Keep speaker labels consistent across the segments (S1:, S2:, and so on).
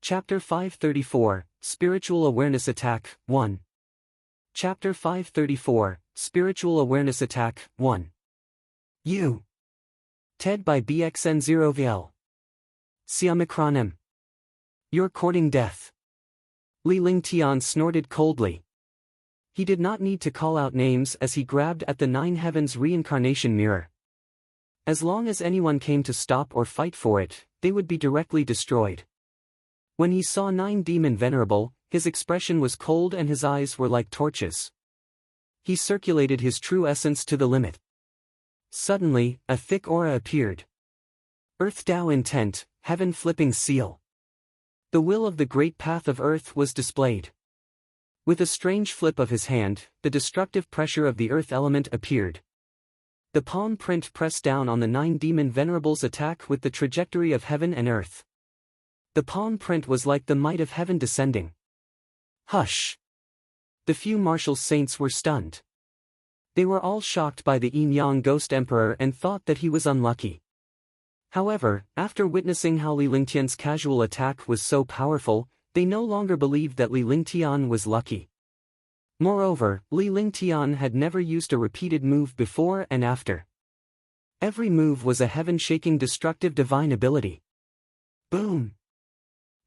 S1: Chapter 534, Spiritual Awareness Attack, 1. Chapter 534, Spiritual Awareness Attack, 1. You. TED by BXN0VL. Siamikronim. You're courting death. Li Lingtian snorted coldly. He did not need to call out names as he grabbed at the Nine Heavens reincarnation mirror. As long as anyone came to stop or fight for it, they would be directly destroyed. When he saw Nine Demon Venerable, his expression was cold and his eyes were like torches. He circulated his true essence to the limit. Suddenly, a thick aura appeared. Earth Tao Intent, Heaven Flipping Seal. The will of the great path of Earth was displayed. With a strange flip of his hand, the destructive pressure of the Earth element appeared. The palm print pressed down on the Nine Demon Venerable's attack with the trajectory of heaven and earth. The palm print was like the might of heaven descending. Hush! The few martial saints were stunned. They were all shocked by the Yin-Yang Ghost Emperor and thought that he was unlucky. However, after witnessing how Li Lingtian's casual attack was so powerful, they no longer believed that Li Lingtian was lucky. Moreover, Li Lingtian had never used a repeated move before and after. Every move was a heaven-shaking destructive divine ability. Boom!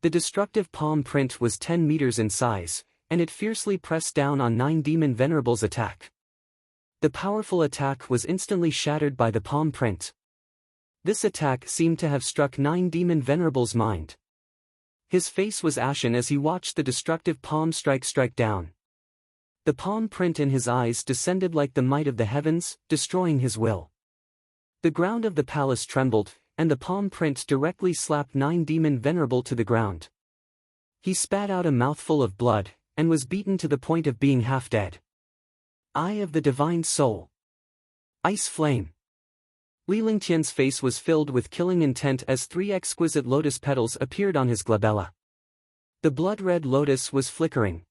S1: The destructive palm print was 10 meters in size, and it fiercely pressed down on Nine Demon Venerable's attack. The powerful attack was instantly shattered by the palm print. This attack seemed to have struck Nine Demon Venerable's mind. His face was ashen as he watched the destructive palm strike down. The palm print in his eyes descended like the might of the heavens, destroying his will. The ground of the palace trembled, and the palm print directly slapped Nine Demon Venerable to the ground. He spat out a mouthful of blood, and was beaten to the point of being half dead. Eye of the Divine Soul. Ice Flame. Li Lingtian's face was filled with killing intent as 3 exquisite lotus petals appeared on his glabella. The blood-red lotus was flickering.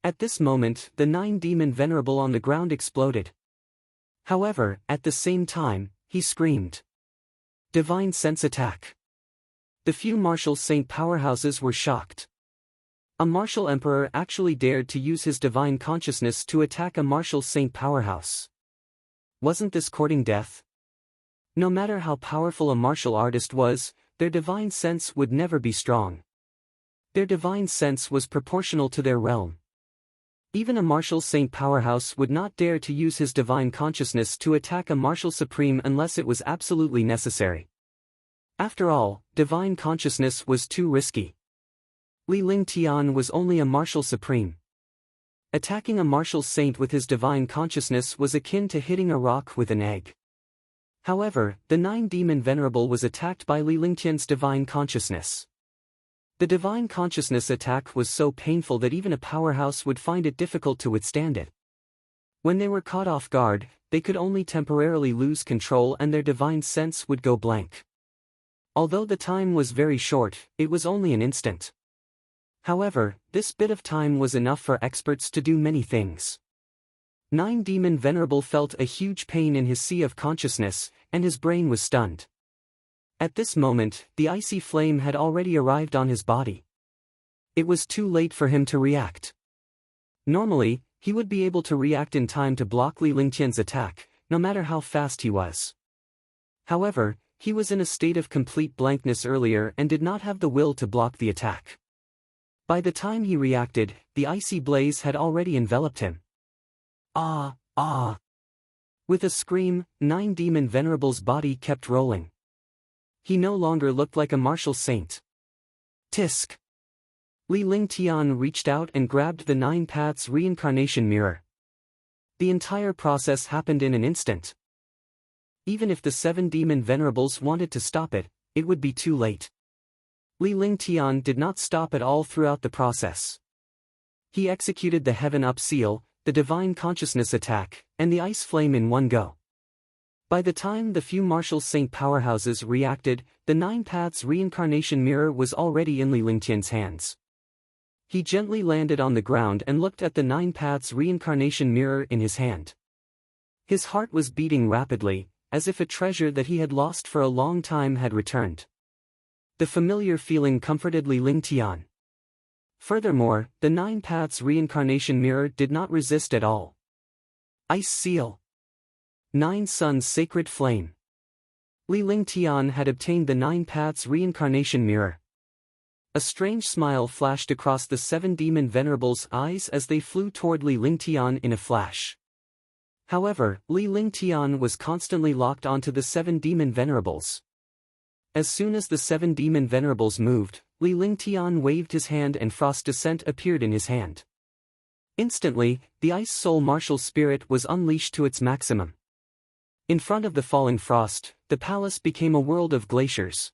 S1: At this moment, the Nine Demon Venerable on the ground exploded. However, at the same time, he screamed. Divine Sense Attack. The few martial saint powerhouses were shocked. A martial emperor actually dared to use his divine consciousness to attack a martial saint powerhouse. Wasn't this courting death? No matter how powerful a martial artist was, their divine sense would never be strong. Their divine sense was proportional to their realm. Even a martial saint powerhouse would not dare to use his divine consciousness to attack a martial supreme unless it was absolutely necessary. After all, divine consciousness was too risky. Li Lingtian was only a martial supreme. Attacking a martial saint with his divine consciousness was akin to hitting a rock with an egg. However, the Nine Demon Venerable was attacked by Li Lingtian's divine consciousness. The divine consciousness attack was so painful that even a powerhouse would find it difficult to withstand it. When they were caught off guard, they could only temporarily lose control and their divine sense would go blank. Although the time was very short, it was only an instant. However, this bit of time was enough for experts to do many things. Nine Demon Venerable felt a huge pain in his sea of consciousness, and his brain was stunned. At this moment, the icy flame had already arrived on his body. It was too late for him to react. Normally, he would be able to react in time to block Li Lingtian's attack, no matter how fast he was. However, he was in a state of complete blankness earlier and did not have the will to block the attack. By the time he reacted, the icy blaze had already enveloped him. Ah, ah! With a scream, Nine Demon Venerable's body kept rolling. He no longer looked like a martial saint. Tisk! Li Lingtian reached out and grabbed the Nine Paths reincarnation mirror. The entire process happened in an instant. Even if the 7 Demon Venerables wanted to stop it, it would be too late. Li Lingtian did not stop at all throughout the process. He executed the Heaven Up Seal, the Divine Consciousness Attack, and the Ice Flame in one go. By the time the few martial saint powerhouses reacted, the Nine Paths reincarnation mirror was already in Li Lingtian's hands. He gently landed on the ground and looked at the Nine Paths reincarnation mirror in his hand. His heart was beating rapidly, as if a treasure that he had lost for a long time had returned. The familiar feeling comforted Li Lingtian. Furthermore, the Nine Paths reincarnation mirror did not resist at all. Ice seal. Nine Suns sacred flame. Li Lingtian had obtained the Nine Paths reincarnation mirror. A strange smile flashed across the seven demon venerables' eyes as they flew toward Li Lingtian in a flash. However, Li Lingtian was constantly locked onto the seven demon venerables. As soon as the seven demon venerables moved, Li Lingtian waved his hand and Frost Descent appeared in his hand. Instantly, the Ice Soul martial spirit was unleashed to its maximum. In front of the falling frost, the palace became a world of glaciers.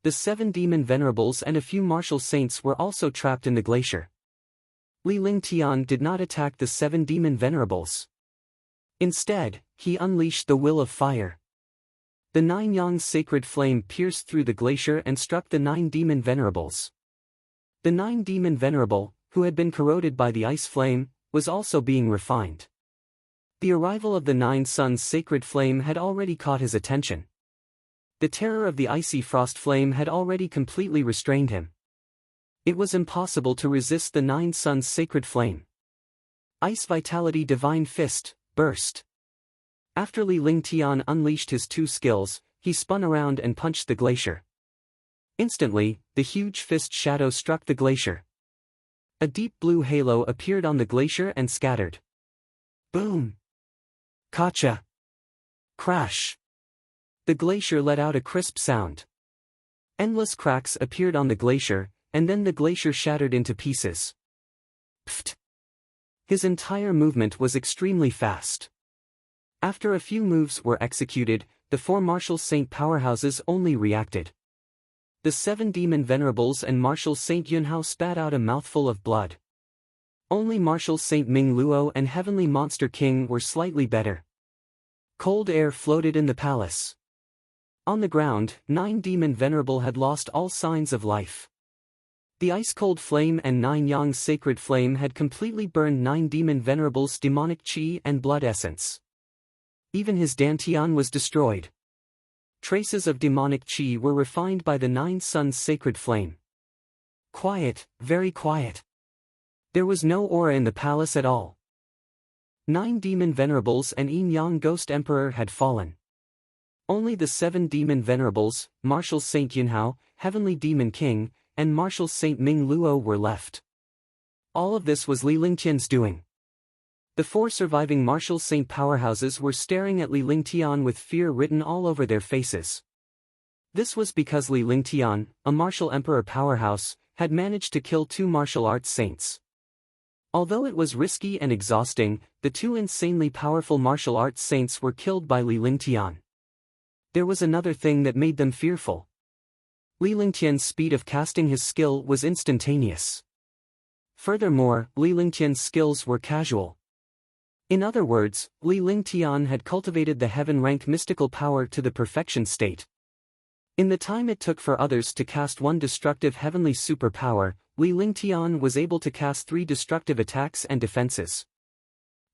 S1: The seven demon venerables and a few martial saints were also trapped in the glacier. Li Lingtian did not attack the seven demon venerables. Instead, he unleashed the will of fire. The Nine Yang's sacred flame pierced through the glacier and struck the nine demon venerables. The nine demon venerable, who had been corroded by the ice flame, was also being refined. The arrival of the Nine Suns' sacred flame had already caught his attention. The terror of the icy frost flame had already completely restrained him. It was impossible to resist the Nine Suns' sacred flame. Ice Vitality Divine Fist, burst. After Li Lingtian unleashed his two skills, he spun around and punched the glacier. Instantly, the huge fist shadow struck the glacier. A deep blue halo appeared on the glacier and scattered. Boom! Kacha! Crash! The glacier let out a crisp sound. Endless cracks appeared on the glacier, and then the glacier shattered into pieces. Pfft! His entire movement was extremely fast. After a few moves were executed, the four martial saint powerhouses only reacted. The seven demon venerables and martial Saint Yunhao spat out a mouthful of blood. Only martial Saint Ming Luo and Heavenly Monster King were slightly better. Cold air floated in the palace. On the ground, nine demon venerable had lost all signs of life. The ice-cold flame and Nine Yang's sacred flame had completely burned nine demon venerables' demonic chi and blood essence. Even his dantian was destroyed. Traces of demonic chi were refined by the Nine Suns' sacred flame. Quiet, very quiet. There was no aura in the palace at all. Nine demon venerables and Yin Yang Ghost Emperor had fallen. Only the seven demon venerables, martial Saint Yunhao, Heavenly Demon King, and martial Saint Ming Luo were left. All of this was Li Lingtian's doing. The four surviving martial saint powerhouses were staring at Li Lingtian with fear written all over their faces. This was because Li Lingtian, a martial emperor powerhouse, had managed to kill two martial arts saints. Although it was risky and exhausting, the two insanely powerful martial arts saints were killed by Li Lingtian. There was another thing that made them fearful. Li Lingtian's speed of casting his skill was instantaneous. Furthermore, Li Lingtian's skills were casual. In other words, Li Lingtian had cultivated the heaven-rank mystical power to the perfection state. In the time it took for others to cast one destructive heavenly superpower, Li Lingtian was able to cast 3 destructive attacks and defenses.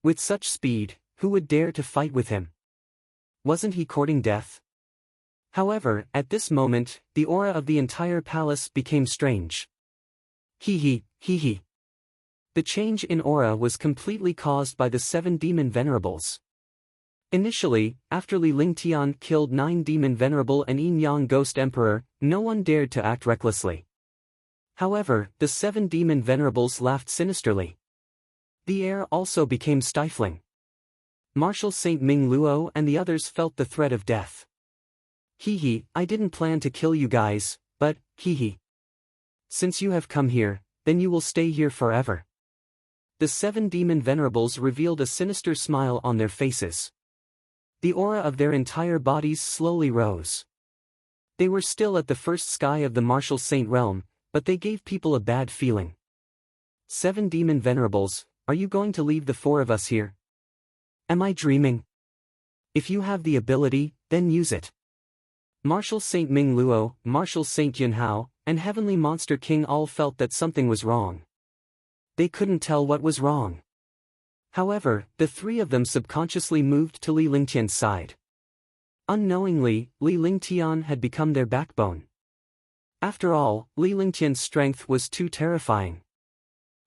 S1: With such speed, who would dare to fight with him? Wasn't he courting death? However, at this moment, the aura of the entire palace became strange. Hee hee. The change in aura was completely caused by the 7 demon venerables. Initially, after Li Lingtian killed 9 demon venerable and Yin Yang Ghost Emperor, no one dared to act recklessly. However, the 7 demon venerables laughed sinisterly. The air also became stifling. Martial Saint Ming Luo and the others felt the threat of death. Hee, I didn't plan to kill you guys, but, hee. Since you have come here, then you will stay here forever. The 7 demon venerables revealed a sinister smile on their faces. The aura of their entire bodies slowly rose. They were still at the first sky of the martial saint realm, but they gave people a bad feeling. 7 demon venerables, are you going to leave the 4 of us here? Am I dreaming? If you have the ability, then use it. Martial Saint Ming Luo, Martial Saint Yunhao, and Heavenly Monster King all felt that something was wrong. They couldn't tell what was wrong. However, the 3 of them subconsciously moved to Li Lingtian's side. Unknowingly, Li Lingtian had become their backbone. After all, Li Lingtian's strength was too terrifying.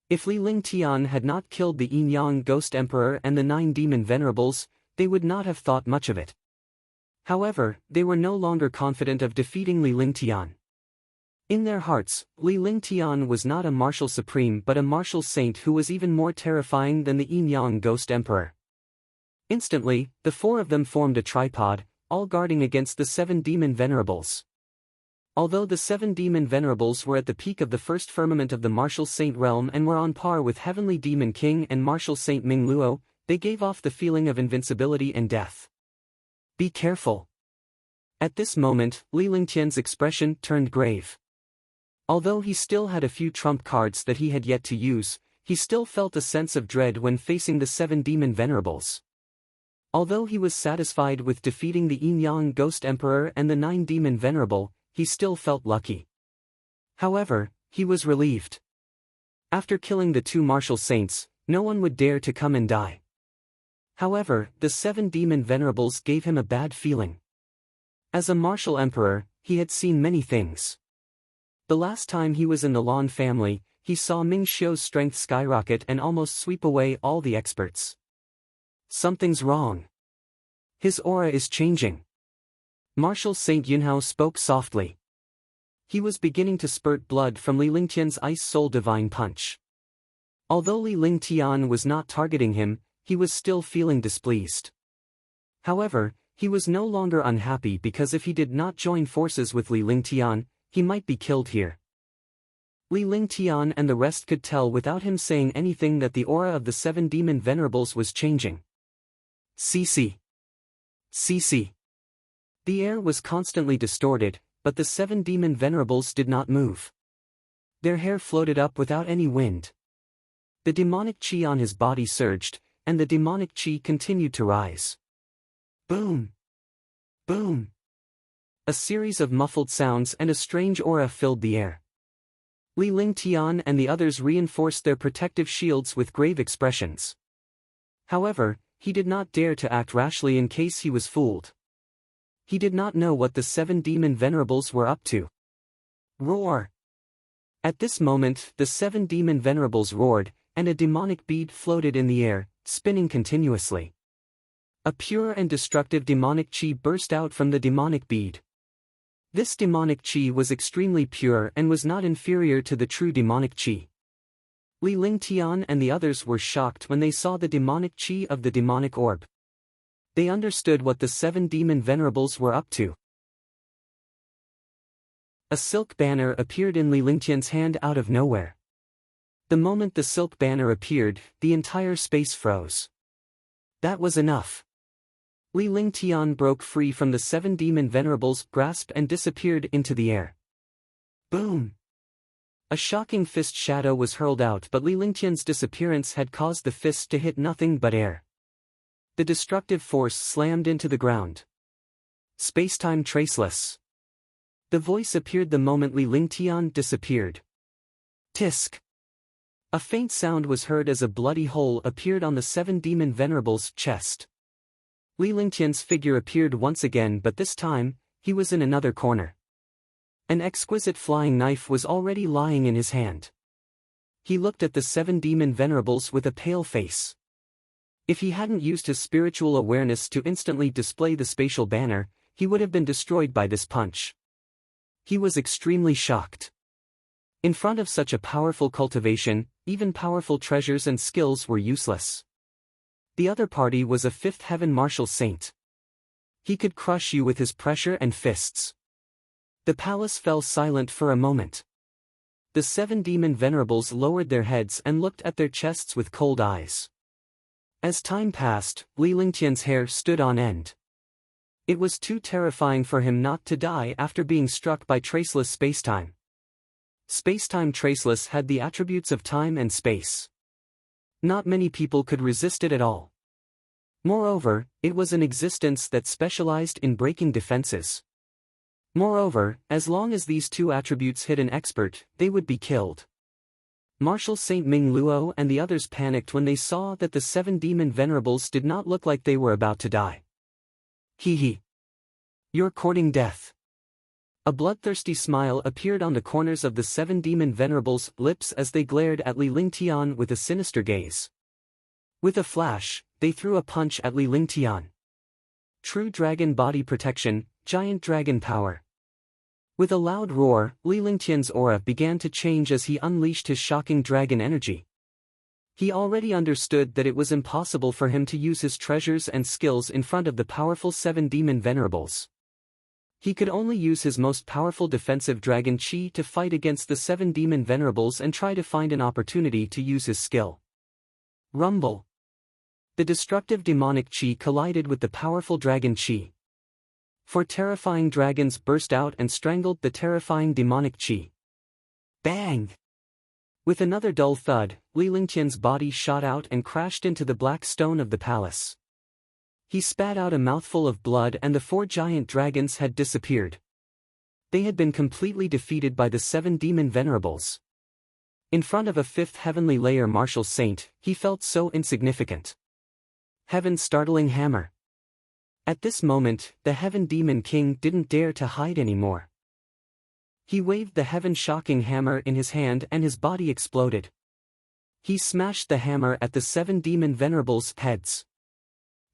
S1: If Li Lingtian had not killed the Yin-Yang Ghost Emperor and the 9 demon venerables, they would not have thought much of it. However, they were no longer confident of defeating Li Lingtian. In their hearts, Li Lingtian was not a martial supreme but a martial saint who was even more terrifying than the Yin-Yang Ghost Emperor. Instantly, the 4 of them formed a tripod, all guarding against the 7 demon venerables. Although the 7 demon venerables were at the peak of the first firmament of the martial saint realm and were on par with Heavenly Demon King and martial saint Ming Luo, they gave off the feeling of invincibility and death. Be careful. At this moment, Li Lingtian's expression turned grave. Although he still had a few trump cards that he had yet to use, he still felt a sense of dread when facing the 7 demon venerables. Although he was satisfied with defeating the Yin-Yang Ghost Emperor and the 9 demon venerable, he still felt lucky. However, he was relieved. After killing the 2 martial saints, no one would dare to come and die. However, the 7 demon venerables gave him a bad feeling. As a martial emperor, he had seen many things. The last time he was in the Lan family, he saw Ming Xiu's strength skyrocket and almost sweep away all the experts. Something's wrong. His aura is changing. Martial Saint Yunhao spoke softly. He was beginning to spurt blood from Li Lingtian's Ice Soul Divine Punch. Although Li Lingtian was not targeting him, he was still feeling displeased. However, he was no longer unhappy because if he did not join forces with Li Lingtian, he might be killed here. Li Lingtian and the rest could tell without him saying anything that the aura of the 7 demon venerables was changing. CC. CC. The air was constantly distorted, but the 7 demon venerables did not move. Their hair floated up without any wind. The demonic chi on his body surged, and the demonic chi continued to rise. Boom! Boom! A series of muffled sounds and a strange aura filled the air. Li Lingtian and the others reinforced their protective shields with grave expressions. However, he did not dare to act rashly in case he was fooled. He did not know what the 7 demon venerables were up to. Roar! At this moment, the 7 demon venerables roared, and a demonic bead floated in the air, spinning continuously. A pure and destructive demonic chi burst out from the demonic bead. This demonic chi was extremely pure and was not inferior to the true demonic chi. Li Lingtian and the others were shocked when they saw the demonic chi of the demonic orb. They understood what the 7 demon venerables were up to. A silk banner appeared in Li Lingtian's hand out of nowhere. The moment the silk banner appeared, the entire space froze. That was enough. Li Lingtian broke free from the 7 demon venerables' grasp and disappeared into the air. Boom! A shocking fist shadow was hurled out, but Li Lingtian's disappearance had caused the fist to hit nothing but air. The destructive force slammed into the ground. Spacetime traceless. The voice appeared the moment Li Lingtian disappeared. Tisk! A faint sound was heard as a bloody hole appeared on the 7 demon venerables' chest. Li Lingtian's figure appeared once again, but this time, he was in another corner. An exquisite flying knife was already lying in his hand. He looked at the 7 demon venerables with a pale face. If he hadn't used his spiritual awareness to instantly display the spatial banner, he would have been destroyed by this punch. He was extremely shocked. In front of such a powerful cultivation, even powerful treasures and skills were useless. The other party was a 5th heaven martial saint. He could crush you with his pressure and fists. The palace fell silent for a moment. The 7 demon venerables lowered their heads and looked at their chests with cold eyes. As time passed, Li Lingtian's hair stood on end. It was too terrifying for him not to die after being struck by traceless spacetime. Spacetime traceless had the attributes of time and space. Not many people could resist it at all. Moreover, it was an existence that specialized in breaking defenses. Moreover, as long as these 2 attributes hit an expert, they would be killed. Martial Saint Ming Luo and the others panicked when they saw that the 7 demon venerables did not look like they were about to die. Hee hee. You're courting death. A bloodthirsty smile appeared on the corners of the 7 demon venerables' lips as they glared at Li Lingtian with a sinister gaze. With a flash, they threw a punch at Li Lingtian. True dragon body protection, giant dragon power. With a loud roar, Li Lingtian's aura began to change as he unleashed his shocking dragon energy. He already understood that it was impossible for him to use his treasures and skills in front of the powerful 7 demon venerables. He could only use his most powerful defensive dragon chi to fight against the 7 demon venerables and try to find an opportunity to use his skill. Rumble. The destructive demonic chi collided with the powerful dragon chi. 4 terrifying dragons burst out and strangled the terrifying demonic chi. Bang! With another dull thud, Li Lingtian's body shot out and crashed into the black stone of the palace. He spat out a mouthful of blood and the 4 giant dragons had disappeared. They had been completely defeated by the 7 demon venerables. In front of a 5th heavenly layer martial saint, he felt so insignificant. Heaven's startling hammer. At this moment, the Heaven Demon King didn't dare to hide anymore. He waved the Heaven Shocking Hammer in his hand and his body exploded. He smashed the hammer at the 7 demon venerables' heads.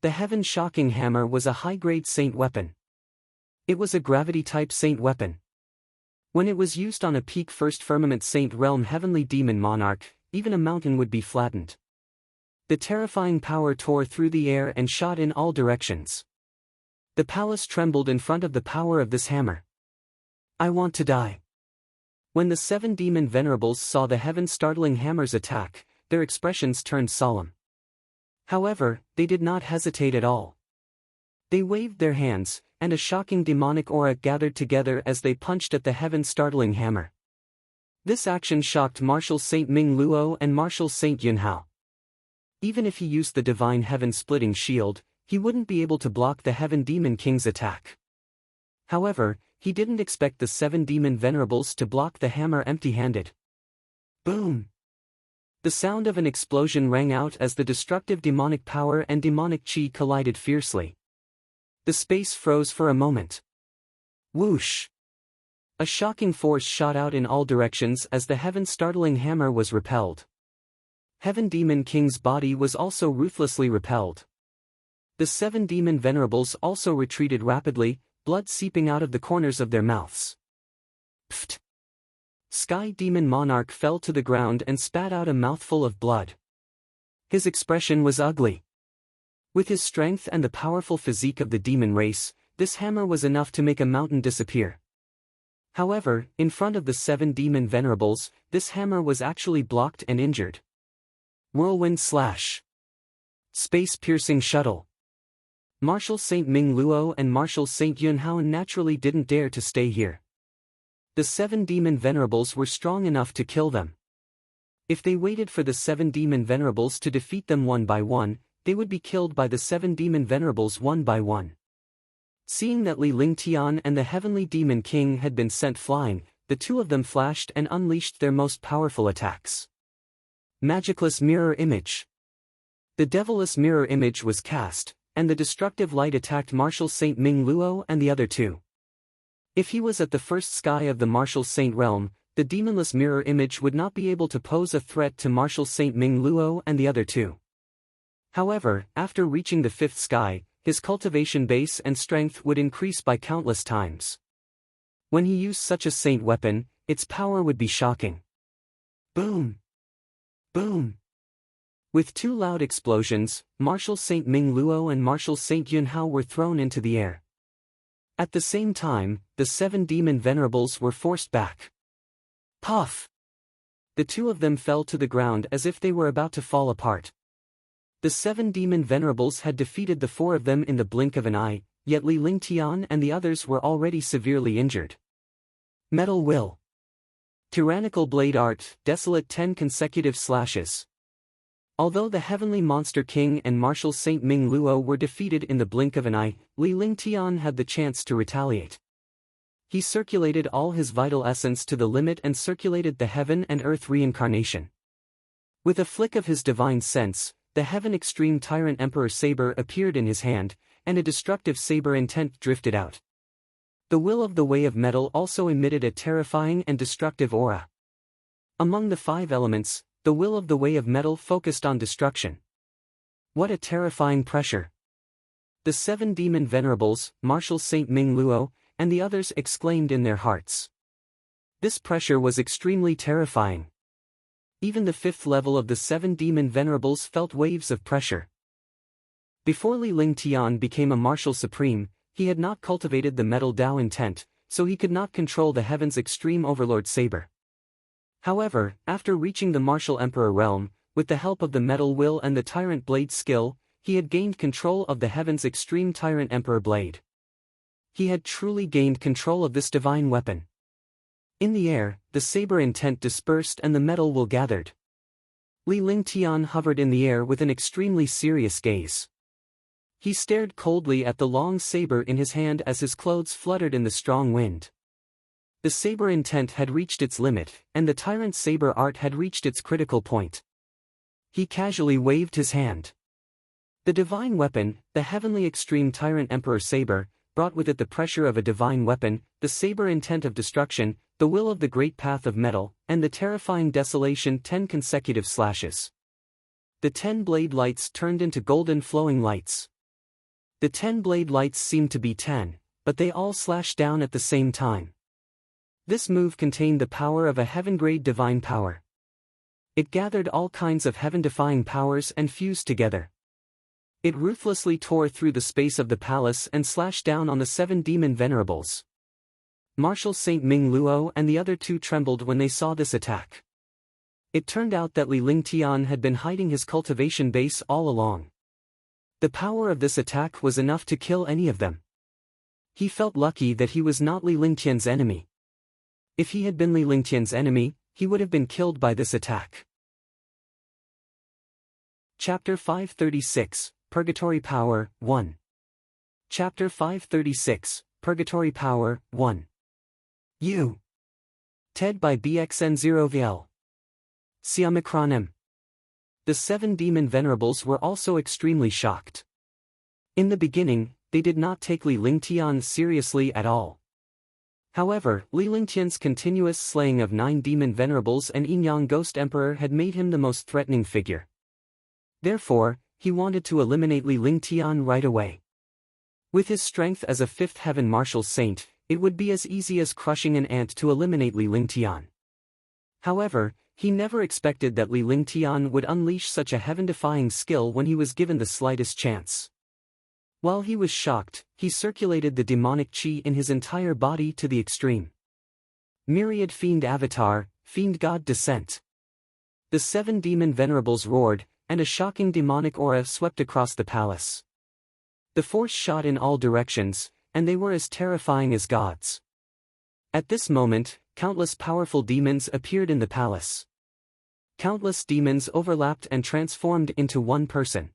S1: The Heaven Shocking Hammer was a high-grade saint weapon. It was a gravity-type saint weapon. When it was used on a peak First Firmament Saint Realm Heavenly Demon Monarch, even a mountain would be flattened. The terrifying power tore through the air and shot in all directions. The palace trembled in front of the power of this hammer. I want to die. When the 7 demon venerables saw the heaven-startling hammer's attack, their expressions turned solemn. However, they did not hesitate at all. They waved their hands, and a shocking demonic aura gathered together as they punched at the heaven-startling hammer. This action shocked Martial Saint Ming Luo and Martial Saint Yunhao. Even if he used the Divine Heaven-splitting shield, he wouldn't be able to block the Heaven Demon King's attack. However, he didn't expect the 7 demon venerables to block the hammer empty-handed. Boom! The sound of an explosion rang out as the destructive demonic power and demonic chi collided fiercely. The space froze for a moment. Whoosh! A shocking force shot out in all directions as the heaven-startling hammer was repelled. Heaven Demon King's body was also ruthlessly repelled. The 7 demon venerables also retreated rapidly, blood seeping out of the corners of their mouths. Pfft! Sky Demon Monarch fell to the ground and spat out a mouthful of blood. His expression was ugly. With his strength and the powerful physique of the demon race, this hammer was enough to make a mountain disappear. However, in front of the 7 demon venerables, this hammer was actually blocked and injured. Whirlwind Slash. Space-piercing shuttle. Martial Saint Ming Luo and Martial Saint Yunhao naturally didn't dare to stay here. The 7 demon venerables were strong enough to kill them. If they waited for the 7 demon venerables to defeat them one by one, they would be killed by the 7 demon venerables one by one. Seeing that Li Lingtian and the Heavenly Demon King had been sent flying, the 2 of them flashed and unleashed their most powerful attacks. Magicless Mirror Image. The Devilous Mirror Image was cast, and the destructive light attacked Martial Saint Ming Luo and the other 2. If he was at the first sky of the Martial Saint realm, the Demonless Mirror Image would not be able to pose a threat to Martial Saint Ming Luo and the other 2. However, after reaching the 5th sky, his cultivation base and strength would increase by countless times. When he used such a saint weapon, its power would be shocking. Boom! Boom! With 2 loud explosions, Martial Saint Ming Luo and Martial Saint Yunhao were thrown into the air. At the same time, the 7 demon venerables were forced back. Puff! The 2 of them fell to the ground as if they were about to fall apart. The 7 demon venerables had defeated the 4 of them in the blink of an eye, yet Li Lingtian and the others were already severely injured. Metal Will. Tyrannical Blade Art, Desolate 10 consecutive slashes. Although the Heavenly Monster King and Martial Saint Ming Luo were defeated in the blink of an eye, Li Lingtian had the chance to retaliate. He circulated all his vital essence to the limit and circulated the Heaven and Earth reincarnation. With a flick of his divine sense, the Heaven Extreme Tyrant Emperor Saber appeared in his hand, and a destructive saber intent drifted out. The will of the way of metal also emitted a terrifying and destructive aura. Among the 5 elements, the will of the way of metal focused on destruction. What a terrifying pressure! The 7 demon venerables, Marshal Saint Ming Luo, and the others exclaimed in their hearts. This pressure was extremely terrifying. Even the 5th level of the 7 demon venerables felt waves of pressure. Before Li Lingtian became a Marshal Supreme, he had not cultivated the metal Dao intent, so he could not control the heaven's extreme overlord saber. However, after reaching the Martial Emperor realm, with the help of the metal will and the Tyrant Blade skill, he had gained control of the heaven's extreme Tyrant Emperor Blade. He had truly gained control of this divine weapon. In the air, the saber intent dispersed and the metal will gathered. Li Lingtian hovered in the air with an extremely serious gaze. He stared coldly at the long saber in his hand as his clothes fluttered in the strong wind. The saber intent had reached its limit, and the tyrant saber art had reached its critical point. He casually waved his hand. The divine weapon, the heavenly extreme Tyrant Emperor saber, brought with it the pressure of a divine weapon, the saber intent of destruction, the will of the great path of metal, and the terrifying desolation 10 consecutive slashes. The 10 blade lights turned into golden flowing lights. The 10 blade lights seemed to be 10, but they all slashed down at the same time. This move contained the power of a heaven-grade divine power. It gathered all kinds of heaven-defying powers and fused together. It ruthlessly tore through the space of the palace and slashed down on the 7 demon venerables. Marshal Saint Ming Luo and the other 2 trembled when they saw this attack. It turned out that Li Lingtian had been hiding his cultivation base all along. The power of this attack was enough to kill any of them. He felt lucky that he was not Li Lingtian's enemy. If he had been Li Lingtian's enemy, he would have been killed by this attack. Chapter 536, Purgatory Power, 1. Chapter 536, Purgatory Power, 1. You. TED by BXN0VL. Siamikronim. The 7 demon venerables were also extremely shocked. In the beginning, they did not take Li Lingtian seriously at all. However, Li Lingtian's continuous slaying of 9 demon venerables and Yinyang Ghost Emperor had made him the most threatening figure. Therefore, he wanted to eliminate Li Lingtian right away. With his strength as a 5th heaven martial saint, it would be as easy as crushing an ant to eliminate Li Lingtian. However, he never expected that Li Lingtian would unleash such a heaven-defying skill when he was given the slightest chance. While he was shocked, he circulated the demonic chi in his entire body to the extreme. Myriad Fiend Avatar, Fiend God Descent. The 7 demon venerables roared, and a shocking demonic aura swept across the palace. The force shot in all directions, and they were as terrifying as gods. At this moment, countless powerful demons appeared in the palace. Countless demons overlapped and transformed into one person.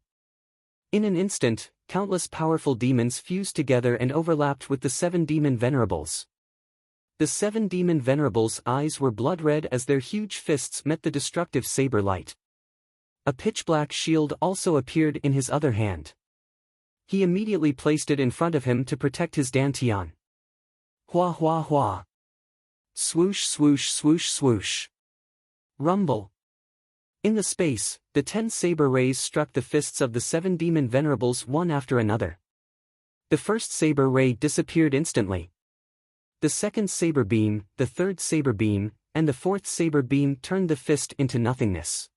S1: In an instant, countless powerful demons fused together and overlapped with the 7 demon venerables. The 7 demon venerables' eyes were blood-red as their huge fists met the destructive saber light. A pitch-black shield also appeared in his other hand. He immediately placed it in front of him to protect his dantian. Hua hua hua. Swoosh swoosh swoosh swoosh. Rumble. In the space, the 10 saber rays struck the fists of the 7 demon venerables one after another. The first saber ray disappeared instantly. The second saber beam, the third saber beam, and the fourth saber beam turned the fist into nothingness.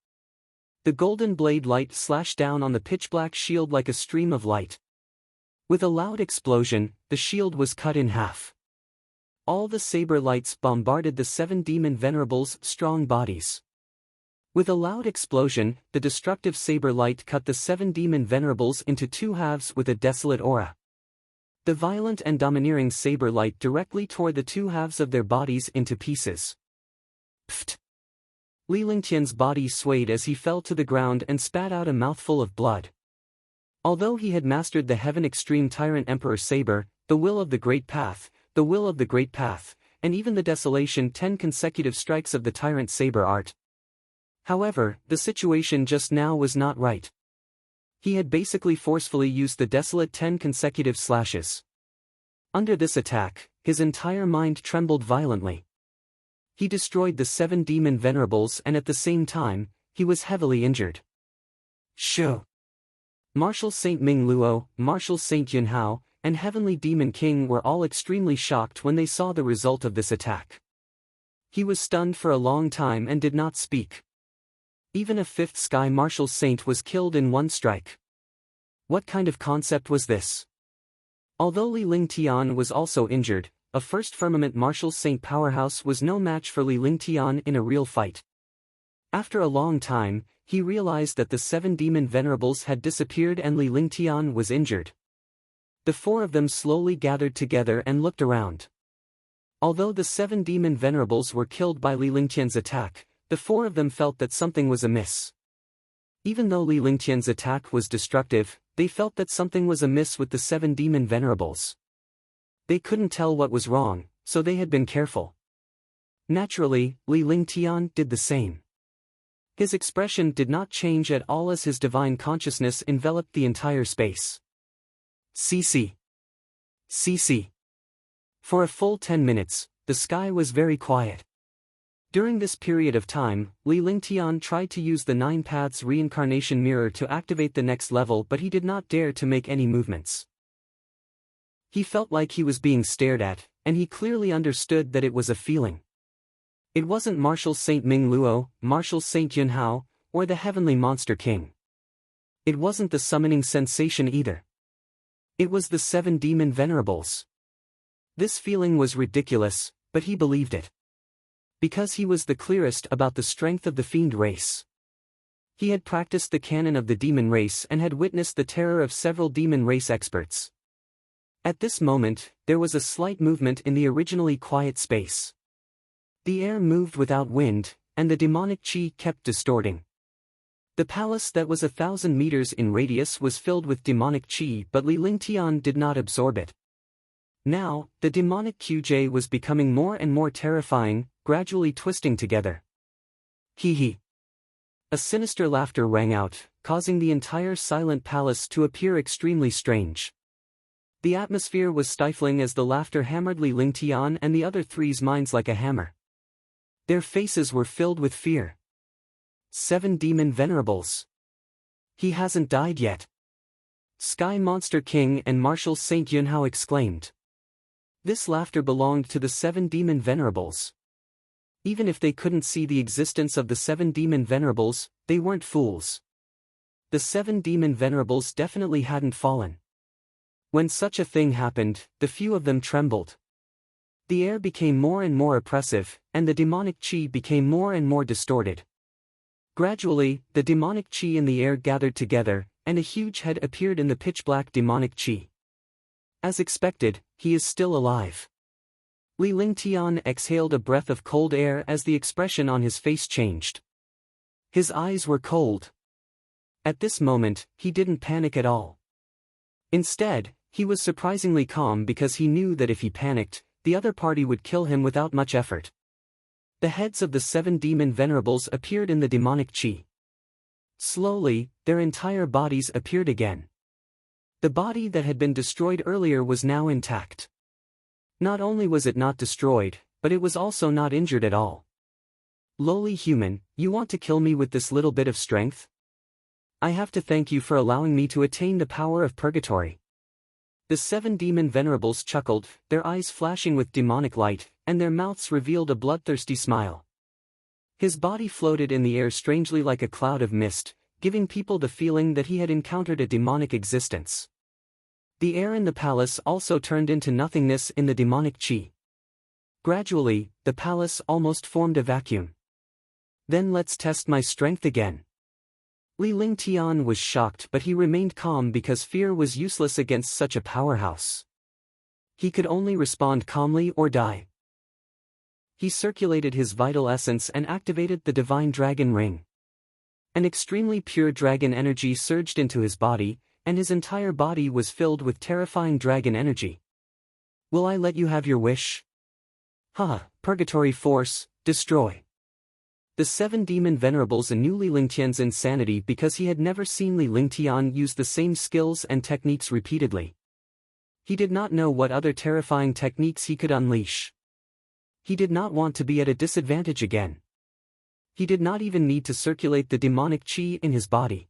S1: The golden blade light slashed down on the pitch-black shield like a stream of light. With a loud explosion, the shield was cut in half. All the saber lights bombarded the 7 demon venerables' strong bodies. With a loud explosion, the destructive saber light cut the 7 demon venerables into 2 halves with a desolate aura. The violent and domineering saber light directly tore the 2 halves of their bodies into pieces. Pfft! Li Lingtian's body swayed as he fell to the ground and spat out a mouthful of blood. Although he had mastered the Heaven Extreme Tyrant Emperor Saber, the will of the Great Path, and even the Desolation 10 consecutive strikes of the Tyrant Saber art. However, the situation just now was not right. He had basically forcefully used the desolate 10 consecutive slashes. Under this attack, his entire mind trembled violently. He destroyed the 7 demon venerables and at the same time, he was heavily injured. Shoo! Marshal Saint Ming Luo, Marshal Saint Yunhao, and Heavenly Demon King were all extremely shocked when they saw the result of this attack. He was stunned for a long time and did not speak. Even a 5th Sky Marshal Saint was killed in one strike. What kind of concept was this? Although Li Lingtian was also injured, a 1st Firmament Marshal Saint Powerhouse was no match for Li Lingtian in a real fight. After a long time, he realized that the 7 demon venerables had disappeared and Li Lingtian was injured. The 4 of them slowly gathered together and looked around. Although the 7 demon venerables were killed by Li Lingtian's attack, the 4 of them felt that something was amiss. Even though Li Lingtian's attack was destructive, they felt that something was amiss with the 7 demon venerables. They couldn't tell what was wrong, so they had been careful. Naturally, Li Lingtian did the same. His expression did not change at all as his divine consciousness enveloped the entire space. CC. CC. For a full 10 minutes, the sky was very quiet. During this period of time, Li Lingtian tried to use the 9 Paths reincarnation mirror to activate the next level, but he did not dare to make any movements. He felt like he was being stared at, and he clearly understood that it was a feeling. It wasn't Marshal Saint Ming Luo, Marshal Saint Yunhao, or the Heavenly Monster King. It wasn't the summoning sensation either. It was the 7 demon venerables. This feeling was ridiculous, but he believed it. Because he was the clearest about the strength of the fiend race. He had practiced the canon of the demon race and had witnessed the terror of several demon race experts. At this moment, there was a slight movement in the originally quiet space. The air moved without wind, and the demonic chi kept distorting. The palace that was 1,000 meters in radius was filled with demonic chi, but Li Lingtian did not absorb it. Now, the demonic QJ was becoming more and more terrifying, gradually twisting together. Hee hee. A sinister laughter rang out, causing the entire silent palace to appear extremely strange. The atmosphere was stifling as the laughter hammered Li Lingtian and the other 3's minds like a hammer. Their faces were filled with fear. 7 demon venerables. He hasn't died yet. Sky Monster King and Marshal Saint Yunhao exclaimed. This laughter belonged to the 7 demon venerables. Even if they couldn't see the existence of the 7 demon venerables, they weren't fools. The 7 demon venerables definitely hadn't fallen. When such a thing happened, the few of them trembled. The air became more and more oppressive, and the demonic chi became more and more distorted. Gradually, the demonic chi in the air gathered together, and a huge head appeared in the pitch-black demonic chi. As expected, he is still alive. Li Lingtian exhaled a breath of cold air as the expression on his face changed. His eyes were cold. At this moment, he didn't panic at all. Instead, he was surprisingly calm because he knew that if he panicked, the other party would kill him without much effort. The heads of the 7 demon venerables appeared in the demonic chi. Slowly, their entire bodies appeared again. The body that had been destroyed earlier was now intact. Not only was it not destroyed, but it was also not injured at all. Lowly human, you want to kill me with this little bit of strength? I have to thank you for allowing me to attain the power of purgatory. The 7 demon venerables chuckled, their eyes flashing with demonic light, and their mouths revealed a bloodthirsty smile. His body floated in the air strangely like a cloud of mist, giving people the feeling that he had encountered a demonic existence. The air in the palace also turned into nothingness in the demonic chi. Gradually, the palace almost formed a vacuum. Then let's test my strength again. Li Lingtian was shocked, but he remained calm because fear was useless against such a powerhouse. He could only respond calmly or die. He circulated his vital essence and activated the divine dragon ring. An extremely pure dragon energy surged into his body, and his entire body was filled with terrifying dragon energy. Will I let you have your wish? Haha, purgatory force, destroy. The 7 demon venerables knew Li Lingtian's insanity because he had never seen Li Lingtian use the same skills and techniques repeatedly. He did not know what other terrifying techniques he could unleash. He did not want to be at a disadvantage again. He did not even need to circulate the demonic chi in his body.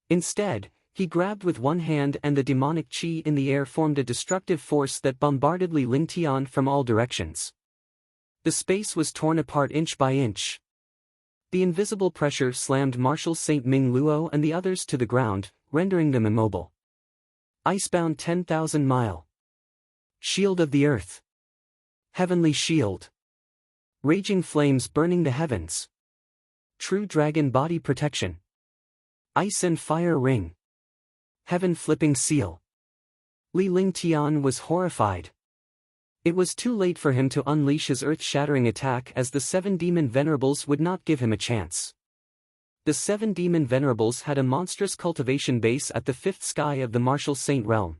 S1: Instead, he grabbed with one hand and the demonic chi in the air formed a destructive force that bombarded Li Lingtian from all directions. The space was torn apart inch by inch. The invisible pressure slammed Marshal Saint Ming Luo and the others to the ground, rendering them immobile. Icebound 10,000 mile. Shield of the earth. Heavenly shield. Raging flames burning the heavens. True dragon body protection. Ice and fire ring. Heaven flipping seal. Li Lingtian was horrified. It was too late for him to unleash his earth-shattering attack as the 7 demon venerables would not give him a chance. The 7 demon venerables had a monstrous cultivation base at the 5th sky of the Martial Saint realm.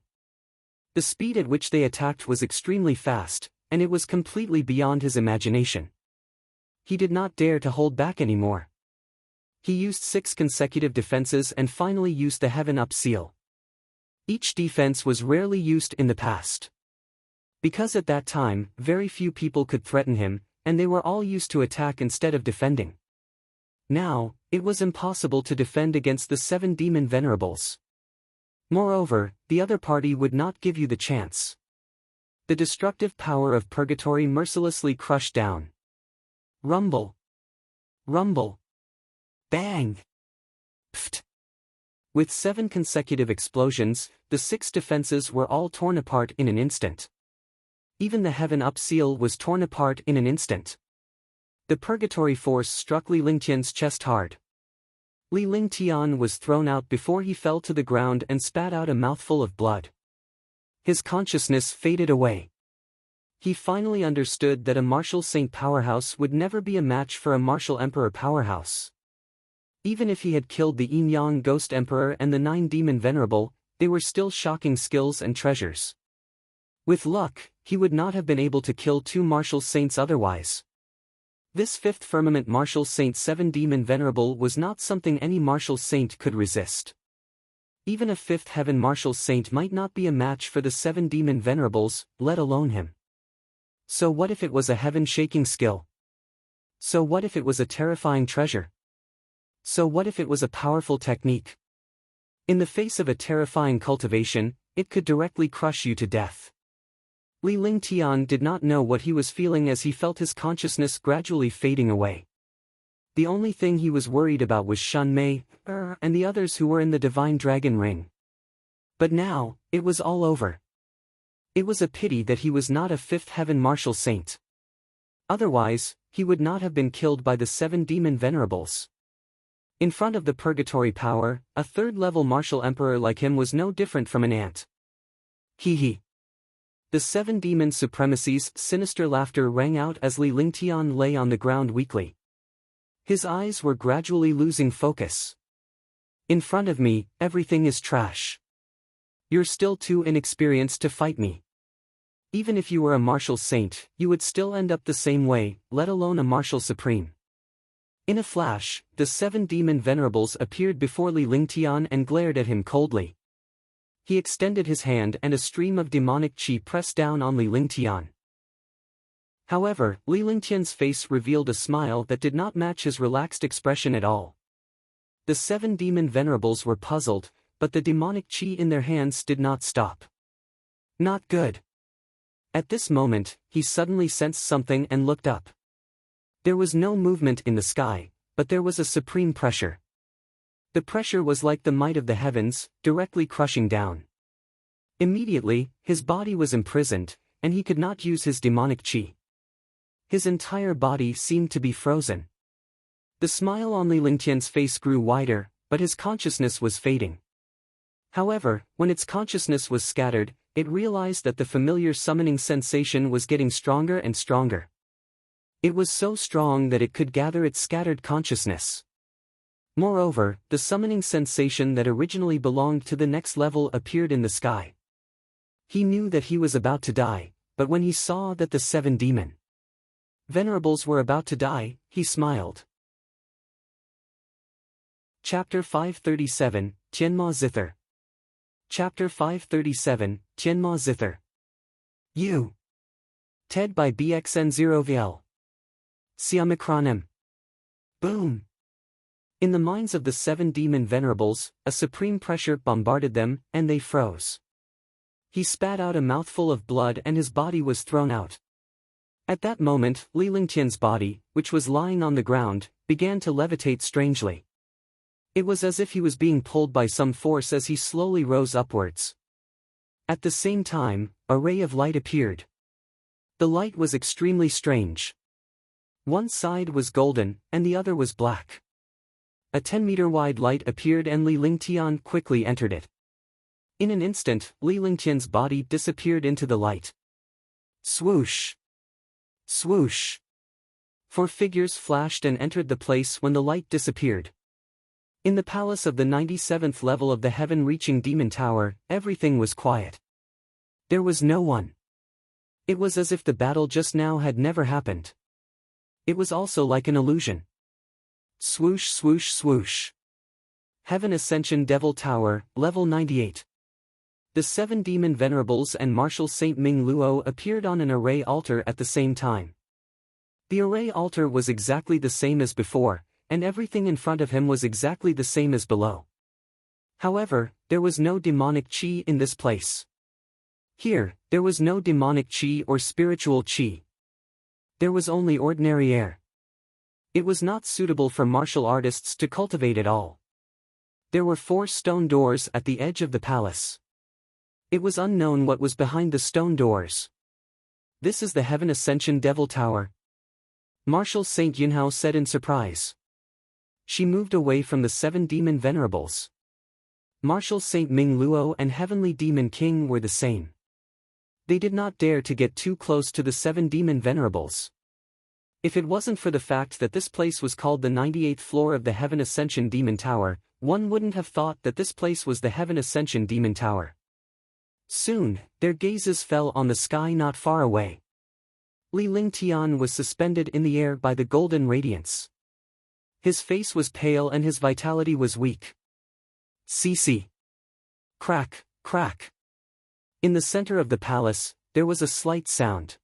S1: The speed at which they attacked was extremely fast, and it was completely beyond his imagination. He did not dare to hold back anymore. He used 6 consecutive defenses and finally used the Heaven Up seal. Each defense was rarely used in the past. Because at that time, very few people could threaten him, and they were all used to attack instead of defending. Now, it was impossible to defend against the 7 demon venerables. Moreover, the other party would not give you the chance. The destructive power of purgatory mercilessly crushed down. Rumble. Rumble. Bang. Pft. With 7 consecutive explosions, the 6 defenses were all torn apart in an instant. Even the Heaven Up seal was torn apart in an instant. The purgatory force struck Li Lingtian's chest hard. Li Lingtian was thrown out before he fell to the ground and spat out a mouthful of blood. His consciousness faded away. He finally understood that a Martial Saint powerhouse would never be a match for a Martial Emperor powerhouse. Even if he had killed the Yin Yang Ghost Emperor and the 9 Demon Venerable, they were still shocking skills and treasures. With luck, he would not have been able to kill 2 Martial Saints otherwise. This 5th Firmament Martial Saint 7 Demon Venerable was not something any Martial Saint could resist. Even a 5th Heaven Martial Saint might not be a match for the 7 Demon Venerables, let alone him. So what if it was a heaven-shaking skill? So what if it was a terrifying treasure? So what if it was a powerful technique? In the face of a terrifying cultivation, it could directly crush you to death. Li Lingtian did not know what he was feeling as he felt his consciousness gradually fading away. The only thing he was worried about was Shun Mei, and the others who were in the Divine Dragon Ring. But now, it was all over. It was a pity that he was not a 5th Heaven Martial Saint. Otherwise, he would not have been killed by the 7 Demon Venerables. In front of the purgatory power, a 3rd-level Martial Emperor like him was no different from an ant. Hee hee. The 7 Demon Supremacy's sinister laughter rang out as Li Lingtian lay on the ground weakly. His eyes were gradually losing focus. In front of me, everything is trash. You're still too inexperienced to fight me. Even if you were a Martial Saint, you would still end up the same way, let alone a Martial Supreme. In a flash, the 7 Demon Venerables appeared before Li Lingtian and glared at him coldly. He extended his hand and a stream of demonic chi pressed down on Li Lingtian. However, Li Lingtian's face revealed a smile that did not match his relaxed expression at all. The 7 Demon Venerables were puzzled, but the demonic chi in their hands did not stop. Not good. At this moment, he suddenly sensed something and looked up. There was no movement in the sky, but there was a supreme pressure. The pressure was like the might of the heavens, directly crushing down. Immediately, his body was imprisoned, and he could not use his demonic chi. His entire body seemed to be frozen. The smile on Li Lingtian's face grew wider, but his consciousness was fading. However, when its consciousness was scattered, it realized that the familiar summoning sensation was getting stronger and stronger. It was so strong that it could gather its scattered consciousness. Moreover, the summoning sensation that originally belonged to the next level appeared in the sky. He knew that he was about to die, but when he saw that the 7 Demon Venerables were about to die, he smiled. Chapter 537, Tianma Zither. Chapter 537, Tianma Zither. You. TED by BXN0VL. Siamikronem. Boom. In the minds of the 7 demon venerables, a supreme pressure bombarded them, and they froze. He spat out a mouthful of blood and his body was thrown out. At that moment, Li Lingtian's body, which was lying on the ground, began to levitate strangely. It was as if he was being pulled by some force as he slowly rose upwards. At the same time, a ray of light appeared. The light was extremely strange. One side was golden, and the other was black. A 10-meter-wide light appeared and Li Lingtian quickly entered it. In an instant, Li Lingtian's body disappeared into the light. Swoosh! Swoosh! 4 figures flashed and entered the place when the light disappeared. In the palace of the 97th level of the heaven-reaching demon tower, everything was quiet. There was no one. It was as if the battle just now had never happened. It was also like an illusion. Swoosh swoosh swoosh. Heaven Ascension Devil Tower, Level 98. The 7 demon venerables and Marshal Saint Ming Luo appeared on an array altar at the same time. The array altar was exactly the same as before, and everything in front of him was exactly the same as below. However, there was no demonic chi in this place. Here, there was no demonic chi or spiritual chi. There was only ordinary air. It was not suitable for martial artists to cultivate at all. There were 4 stone doors at the edge of the palace. It was unknown what was behind the stone doors. This is the Heaven Ascension Devil Tower, Marshal Saint Yunhao said in surprise. She moved away from the 7 demon venerables. Marshal Saint Ming Luo and Heavenly Demon King were the same. They did not dare to get too close to the 7 demon venerables. If it wasn't for the fact that this place was called the 98th floor of the Heaven Ascension Demon Tower, one wouldn't have thought that this place was the Heaven Ascension Demon Tower. Soon, their gazes fell on the sky not far away. Li Lingtian was suspended in the air by the golden radiance. His face was pale and his vitality was weak. CC. Crack, crack. In the center of the palace, there was a slight sound.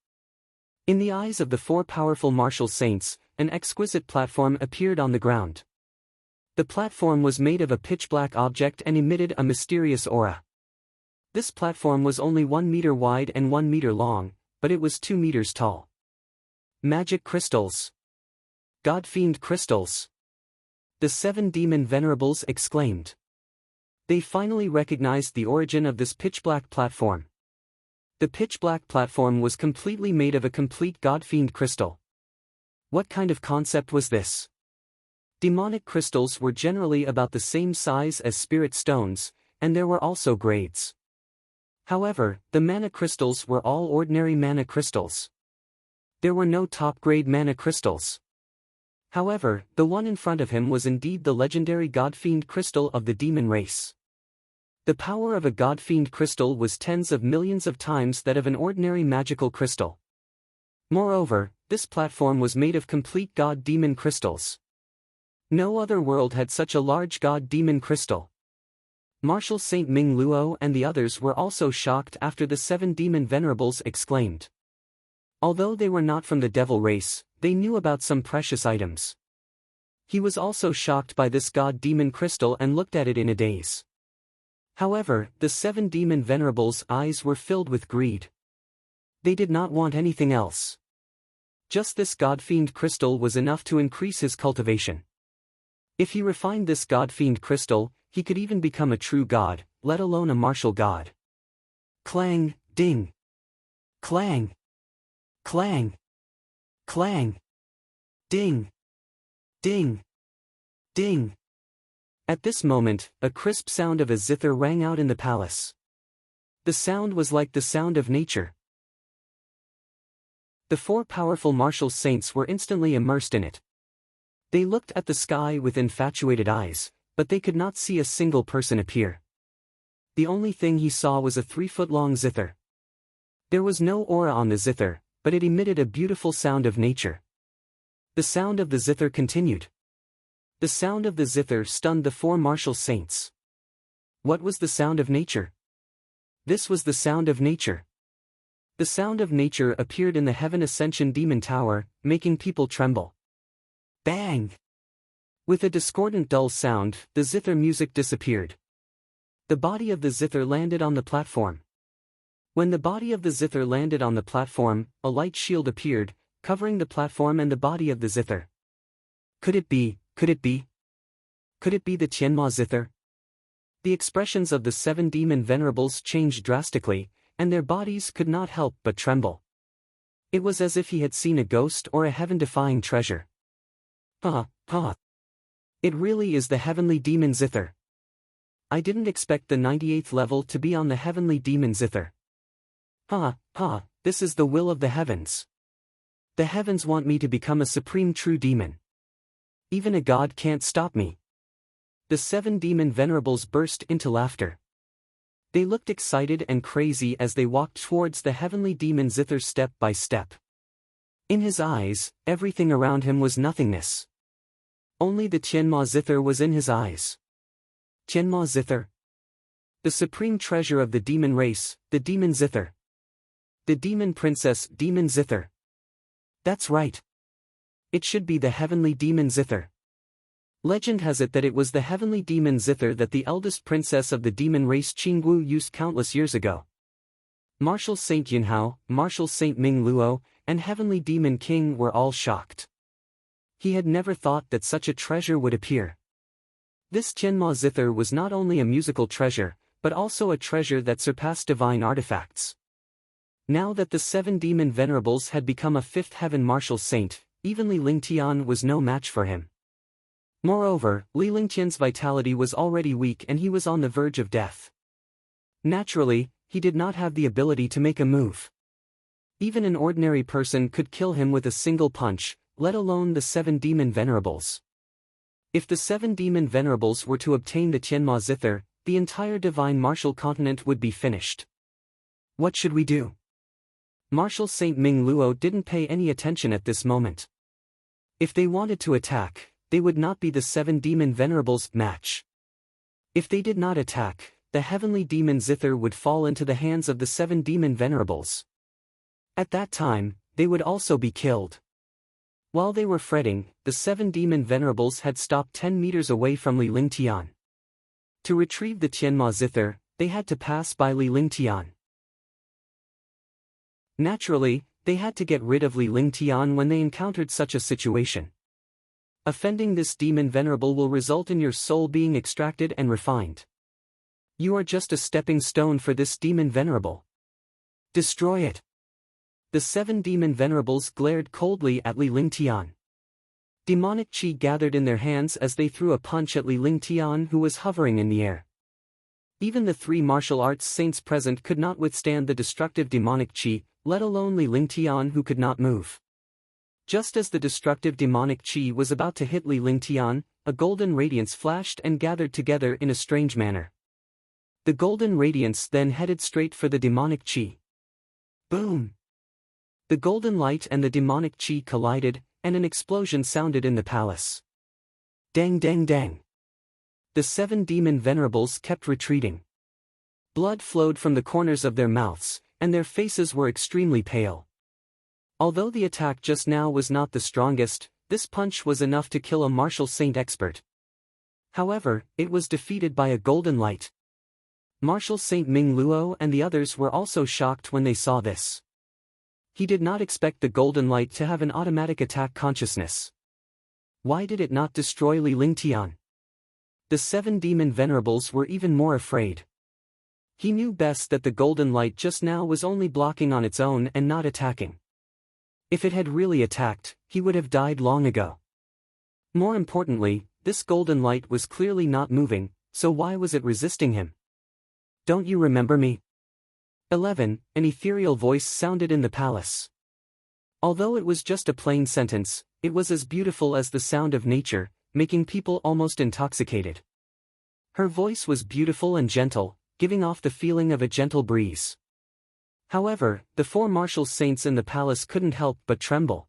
S1: In the eyes of the 4 powerful martial saints, an exquisite platform appeared on the ground. The platform was made of a pitch-black object and emitted a mysterious aura. This platform was only 1 meter wide and 1 meter long, but it was 2 meters tall. Magic crystals. God-fiend crystals. The 7 demon venerables exclaimed. They finally recognized the origin of this pitch-black platform. The pitch-black platform was completely made of a complete God-fiend crystal. What kind of concept was this? Demonic crystals were generally about the same size as spirit stones, and there were also grades. However, the mana crystals were all ordinary mana crystals. There were no top-grade mana crystals. However, the one in front of him was indeed the legendary God-fiend crystal of the demon race. The power of a God-fiend crystal was tens of millions of times that of an ordinary magical crystal. Moreover, this platform was made of complete God-demon crystals. No other world had such a large God-demon crystal. Marshal Saint Ming Luo and the others were also shocked after the 7 demon venerables exclaimed. Although they were not from the devil race, they knew about some precious items. He was also shocked by this God-demon crystal and looked at it in a daze. However, the 7 demon venerables' eyes were filled with greed. They did not want anything else. Just this God-fiend crystal was enough to increase his cultivation. If he refined this God-fiend crystal, he could even become a true god, let alone a martial god. Clang, ding. Clang. Clang. Clang. Ding. Ding. Ding. At this moment, a crisp sound of a zither rang out in the palace. The sound was like the sound of nature. The 4 powerful martial saints were instantly immersed in it. They looked at the sky with infatuated eyes, but they could not see a single person appear. The only thing he saw was a 3-foot-long zither. There was no aura on the zither, but it emitted a beautiful sound of nature. The sound of the zither continued. The sound of the zither stunned the 4 martial saints. What was the sound of nature? This was the sound of nature. The sound of nature appeared in the Heaven Ascension Demon Tower, making people tremble. Bang! With a discordant dull sound, the zither music disappeared. The body of the zither landed on the platform. When the body of the zither landed on the platform, a light shield appeared, covering the platform and the body of the zither. Could it be? Could it be? Could it be the Tianma zither? The expressions of the 7 demon venerables changed drastically, and their bodies could not help but tremble. It was as if he had seen a ghost or a heaven-defying treasure. It really is the heavenly demon zither. I didn't expect the 98th level to be on the heavenly demon zither. This is the will of the heavens. The heavens want me to become a supreme true demon. Even a god can't stop me. The 7 demon venerables burst into laughter. They looked excited and crazy as they walked towards the heavenly demon zither step by step. In his eyes, everything around him was nothingness. Only the Tianma zither was in his eyes. Tianma zither. The supreme treasure of the demon race, the demon zither. The demon princess, demon zither. That's right. It should be the heavenly demon zither. Legend has it that it was the heavenly demon zither that the eldest princess of the demon race Qinggu used countless years ago. Marshal Saint Yunhao, Marshal Saint Ming Luo, and Heavenly Demon King were all shocked. He had never thought that such a treasure would appear. This Tianma zither was not only a musical treasure, but also a treasure that surpassed divine artifacts. Now that the 7 demon venerables had become a 5th heaven martial saint, even Li Lingtian was no match for him. Moreover, Li Lingtian's vitality was already weak and he was on the verge of death. Naturally, he did not have the ability to make a move. Even an ordinary person could kill him with a single punch, let alone the 7 demon venerables. If the 7 demon venerables were to obtain the Tianma zither, the entire divine martial continent would be finished. What should we do? Marshal Saint Ming Luo didn't pay any attention at this moment. If they wanted to attack, they would not be the 7 demon venerables' match. If they did not attack, the heavenly demon zither would fall into the hands of the 7 demon venerables. At that time, they would also be killed. While they were fretting, the 7 demon venerables had stopped 10 meters away from Li Lingtian. To retrieve the Tianma zither, they had to pass by Li Lingtian. Naturally, they had to get rid of Li Lingtian when they encountered such a situation. Offending this demon venerable will result in your soul being extracted and refined. You are just a stepping stone for this demon venerable. Destroy it. The 7 demon venerables glared coldly at Li Lingtian. Demonic chi gathered in their hands as they threw a punch at Li Lingtian, who was hovering in the air. Even the 3 martial arts saints present could not withstand the destructive demonic chi, let alone Li Lingtian, who could not move. Just as the destructive demonic chi was about to hit Li Lingtian, a golden radiance flashed and gathered together in a strange manner. The golden radiance then headed straight for the demonic chi. Boom! The golden light and the demonic chi collided, and an explosion sounded in the palace. Dang dang dang! The 7 demon venerables kept retreating. Blood flowed from the corners of their mouths, and their faces were extremely pale. Although the attack just now was not the strongest, this punch was enough to kill a martial saint expert. However, it was defeated by a golden light. Martial Saint Ming Luo and the others were also shocked when they saw this. He did not expect the golden light to have an automatic attack consciousness. Why did it not destroy Li Lingtian? The 7 demon venerables were even more afraid. He knew best that the golden light just now was only blocking on its own and not attacking. If it had really attacked, he would have died long ago. More importantly, this golden light was clearly not moving, so why was it resisting him? Don't you remember me? 11. An ethereal voice sounded in the palace. Although it was just a plain sentence, it was as beautiful as the sound of nature, making people almost intoxicated. Her voice was beautiful and gentle, giving off the feeling of a gentle breeze. However, the 4 martial saints in the palace couldn't help but tremble.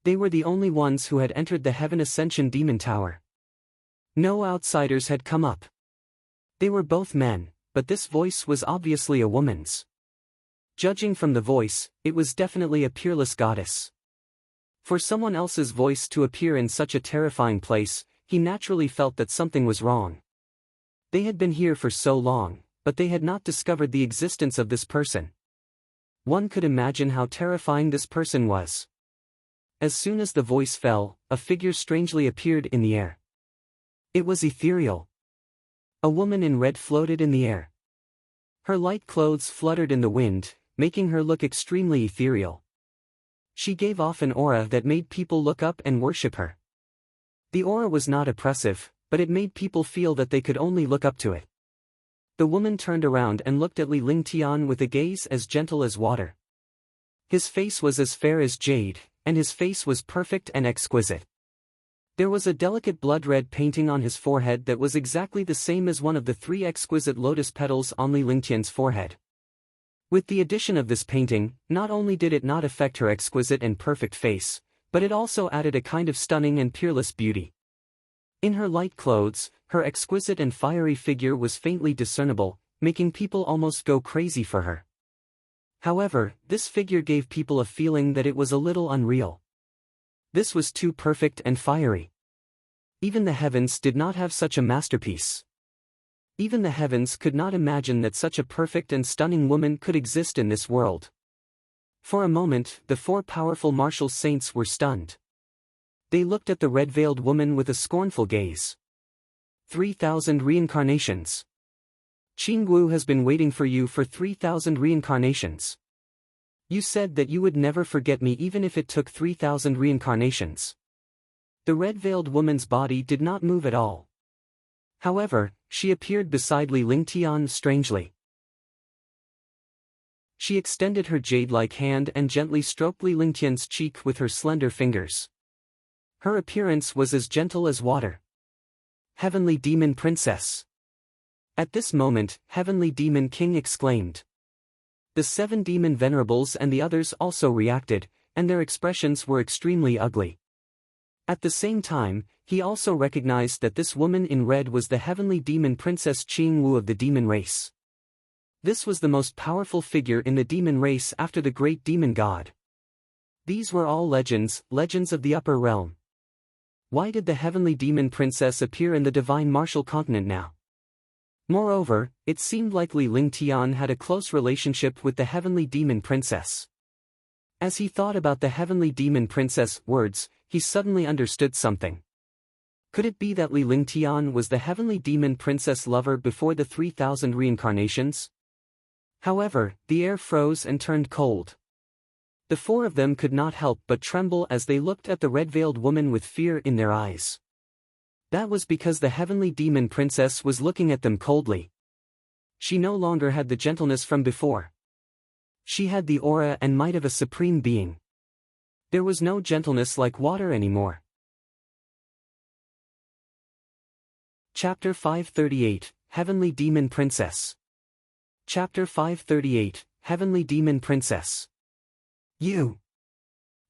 S1: They were the only ones who had entered the Heaven Ascension Demon Tower. No outsiders had come up. They were both men, but this voice was obviously a woman's. Judging from the voice, it was definitely a peerless goddess. For someone else's voice to appear in such a terrifying place, he naturally felt that something was wrong. They had been here for so long, but they had not discovered the existence of this person. One could imagine how terrifying this person was. As soon as the voice fell, a figure strangely appeared in the air. It was ethereal. A woman in red floated in the air. Her light clothes fluttered in the wind, making her look extremely ethereal. She gave off an aura that made people look up and worship her. The aura was not oppressive, but it made people feel that they could only look up to it. The woman turned around and looked at Li Lingtian with a gaze as gentle as water. His face was as fair as jade, and his face was perfect and exquisite. There was a delicate blood-red painting on his forehead that was exactly the same as one of the 3 exquisite lotus petals on Li Lingtian's forehead. With the addition of this painting, not only did it not affect her exquisite and perfect face, but it also added a kind of stunning and peerless beauty. In her light clothes, her exquisite and fiery figure was faintly discernible, making people almost go crazy for her. However, this figure gave people a feeling that it was a little unreal. This was too perfect and fiery. Even the heavens did not have such a masterpiece. Even the heavens could not imagine that such a perfect and stunning woman could exist in this world. For a moment, the 4 powerful martial saints were stunned. They looked at the red-veiled woman with a scornful gaze. 3,000 reincarnations. Qinggu has been waiting for you for 3,000 reincarnations. You said that you would never forget me even if it took 3,000 reincarnations. The red-veiled woman's body did not move at all. However, she appeared beside Li Lingtian strangely. She extended her jade-like hand and gently stroked Li Lingtian's cheek with her slender fingers. Her appearance was as gentle as water. Heavenly Demon Princess. At this moment, Heavenly Demon King exclaimed. The 7 demon venerables and the others also reacted, and their expressions were extremely ugly. At the same time, he also recognized that this woman in red was the heavenly demon princess Qingwu of the demon race. This was the most powerful figure in the demon race after the great demon god. These were all legends of the upper realm. Why did the heavenly demon princess appear in the divine martial continent now? Moreover, it seemed like Li Lingtian had a close relationship with the heavenly demon princess. As he thought about the heavenly demon princess' words, he suddenly understood something. Could it be that Li Lingtian was the heavenly demon princess lover before the 3,000 reincarnations? However, the air froze and turned cold. The 4 of them could not help but tremble as they looked at the red-veiled woman with fear in their eyes. That was because the heavenly demon princess was looking at them coldly. She no longer had the gentleness from before. She had the aura and might of a supreme being. There was no gentleness like water anymore. Chapter 538, Heavenly Demon Princess. Chapter 538, Heavenly Demon Princess. You.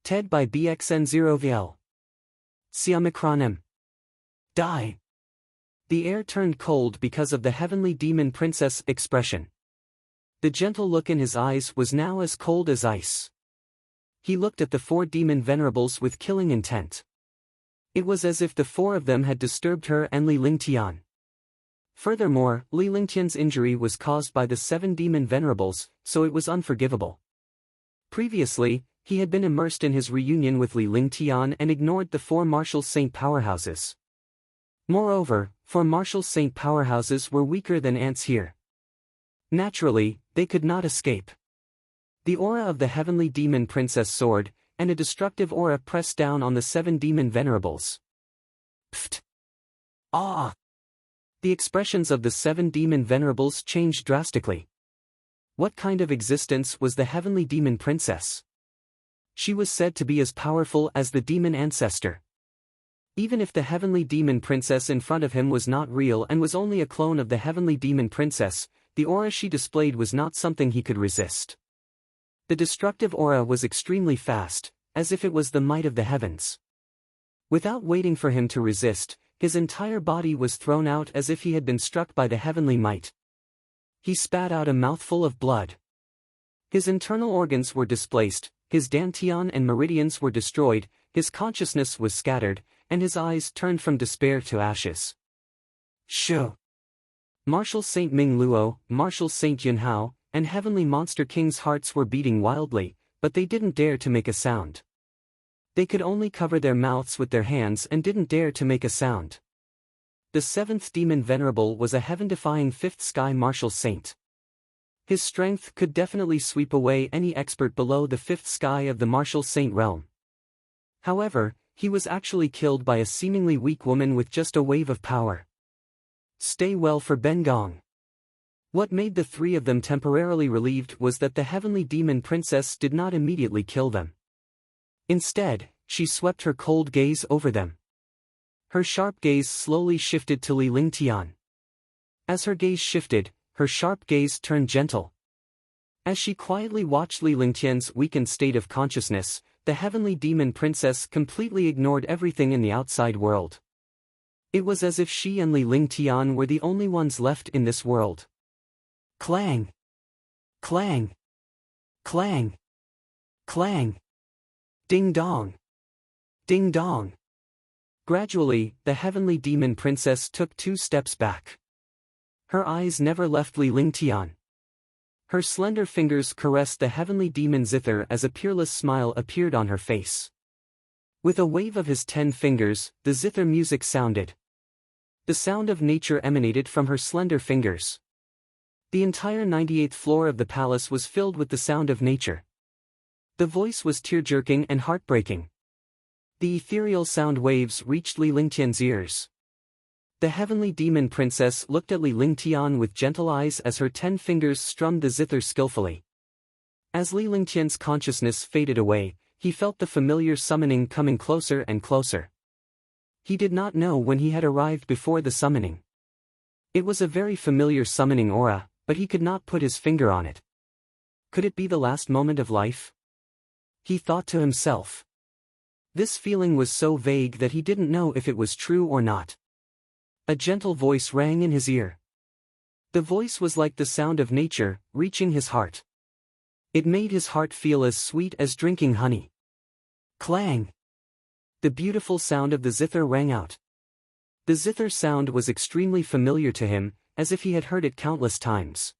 S1: TED by BXN0VL. Siamikronem. Die. The air turned cold because of the heavenly demon princess expression. The gentle look in his eyes was now as cold as ice. He looked at the 4 demon venerables with killing intent. It was as if the 4 of them had disturbed her and Li Lingtian. Furthermore, Li Lingtian's injury was caused by the 7 demon venerables, so it was unforgivable. Previously, he had been immersed in his reunion with Li Lingtian and ignored the 4 martial saint powerhouses. Moreover, 4 martial saint powerhouses were weaker than ants here. Naturally, they could not escape. The aura of the heavenly demon princess soared, and a destructive aura pressed down on the 7 demon venerables. Pfft! Ah! The expressions of the 7 demon venerables changed drastically. What kind of existence was the heavenly demon princess? She was said to be as powerful as the demon ancestor. Even if the heavenly demon princess in front of him was not real and was only a clone of the heavenly demon princess, the aura she displayed was not something he could resist. The destructive aura was extremely fast, as if it was the might of the heavens. Without waiting for him to resist, his entire body was thrown out as if he had been struck by the heavenly might. He spat out a mouthful of blood. His internal organs were displaced, his dantian and meridians were destroyed, his consciousness was scattered, and his eyes turned from despair to ashes. Shoo! Marshal Saint Ming Luo, Marshal Saint Yunhao, and Heavenly Monster King's hearts were beating wildly, but they didn't dare to make a sound. They could only cover their mouths with their hands and didn't dare to make a sound. The seventh demon Venerable was a heaven-defying fifth sky martial saint. His strength could definitely sweep away any expert below the fifth sky of the martial saint realm. However, he was actually killed by a seemingly weak woman with just a wave of power. Stay well for Bengong. What made the three of them temporarily relieved was that the heavenly demon princess did not immediately kill them. Instead, she swept her cold gaze over them. Her sharp gaze slowly shifted to Li Lingtian. As her gaze shifted, her sharp gaze turned gentle. As she quietly watched Li Lingtian's weakened state of consciousness, the heavenly demon princess completely ignored everything in the outside world. It was as if she and Li Lingtian were the only ones left in this world. Clang! Clang! Clang! Clang! Ding dong! Ding dong! Gradually, the heavenly demon princess took 2 steps back. Her eyes never left Li Lingtian. Her slender fingers caressed the heavenly demon zither as a peerless smile appeared on her face. With a wave of his 10 fingers, the zither music sounded. The sound of nature emanated from her slender fingers. The entire 98th floor of the palace was filled with the sound of nature. The voice was tear-jerking and heartbreaking. The ethereal sound waves reached Li Lingtian's ears. The heavenly demon princess looked at Li Lingtian with gentle eyes as her 10 fingers strummed the zither skillfully. As Li Lingtian's consciousness faded away, he felt the familiar summoning coming closer and closer. He did not know when he had arrived before the summoning. It was a very familiar summoning aura, but he could not put his finger on it. Could it be the last moment of life? He thought to himself. This feeling was so vague that he didn't know if it was true or not. A gentle voice rang in his ear. The voice was like the sound of nature, reaching his heart. It made his heart feel as sweet as drinking honey. Clang! The beautiful sound of the zither rang out. The zither sound was extremely familiar to him, as if he had heard it countless times.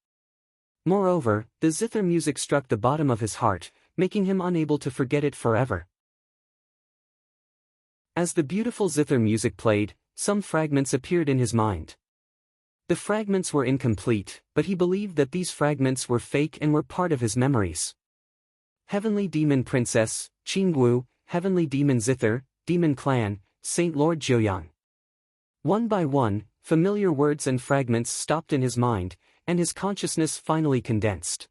S1: Moreover, the zither music struck the bottom of his heart, making him unable to forget it forever. As the beautiful zither music played, some fragments appeared in his mind. The fragments were incomplete, but he believed that these fragments were fake and were part of his memories. Heavenly Demon Princess, Qingwu, Heavenly Demon Zither, Demon Clan, Saint Lord Zhouyang. One by one, familiar words and fragments stopped in his mind, and his consciousness finally condensed.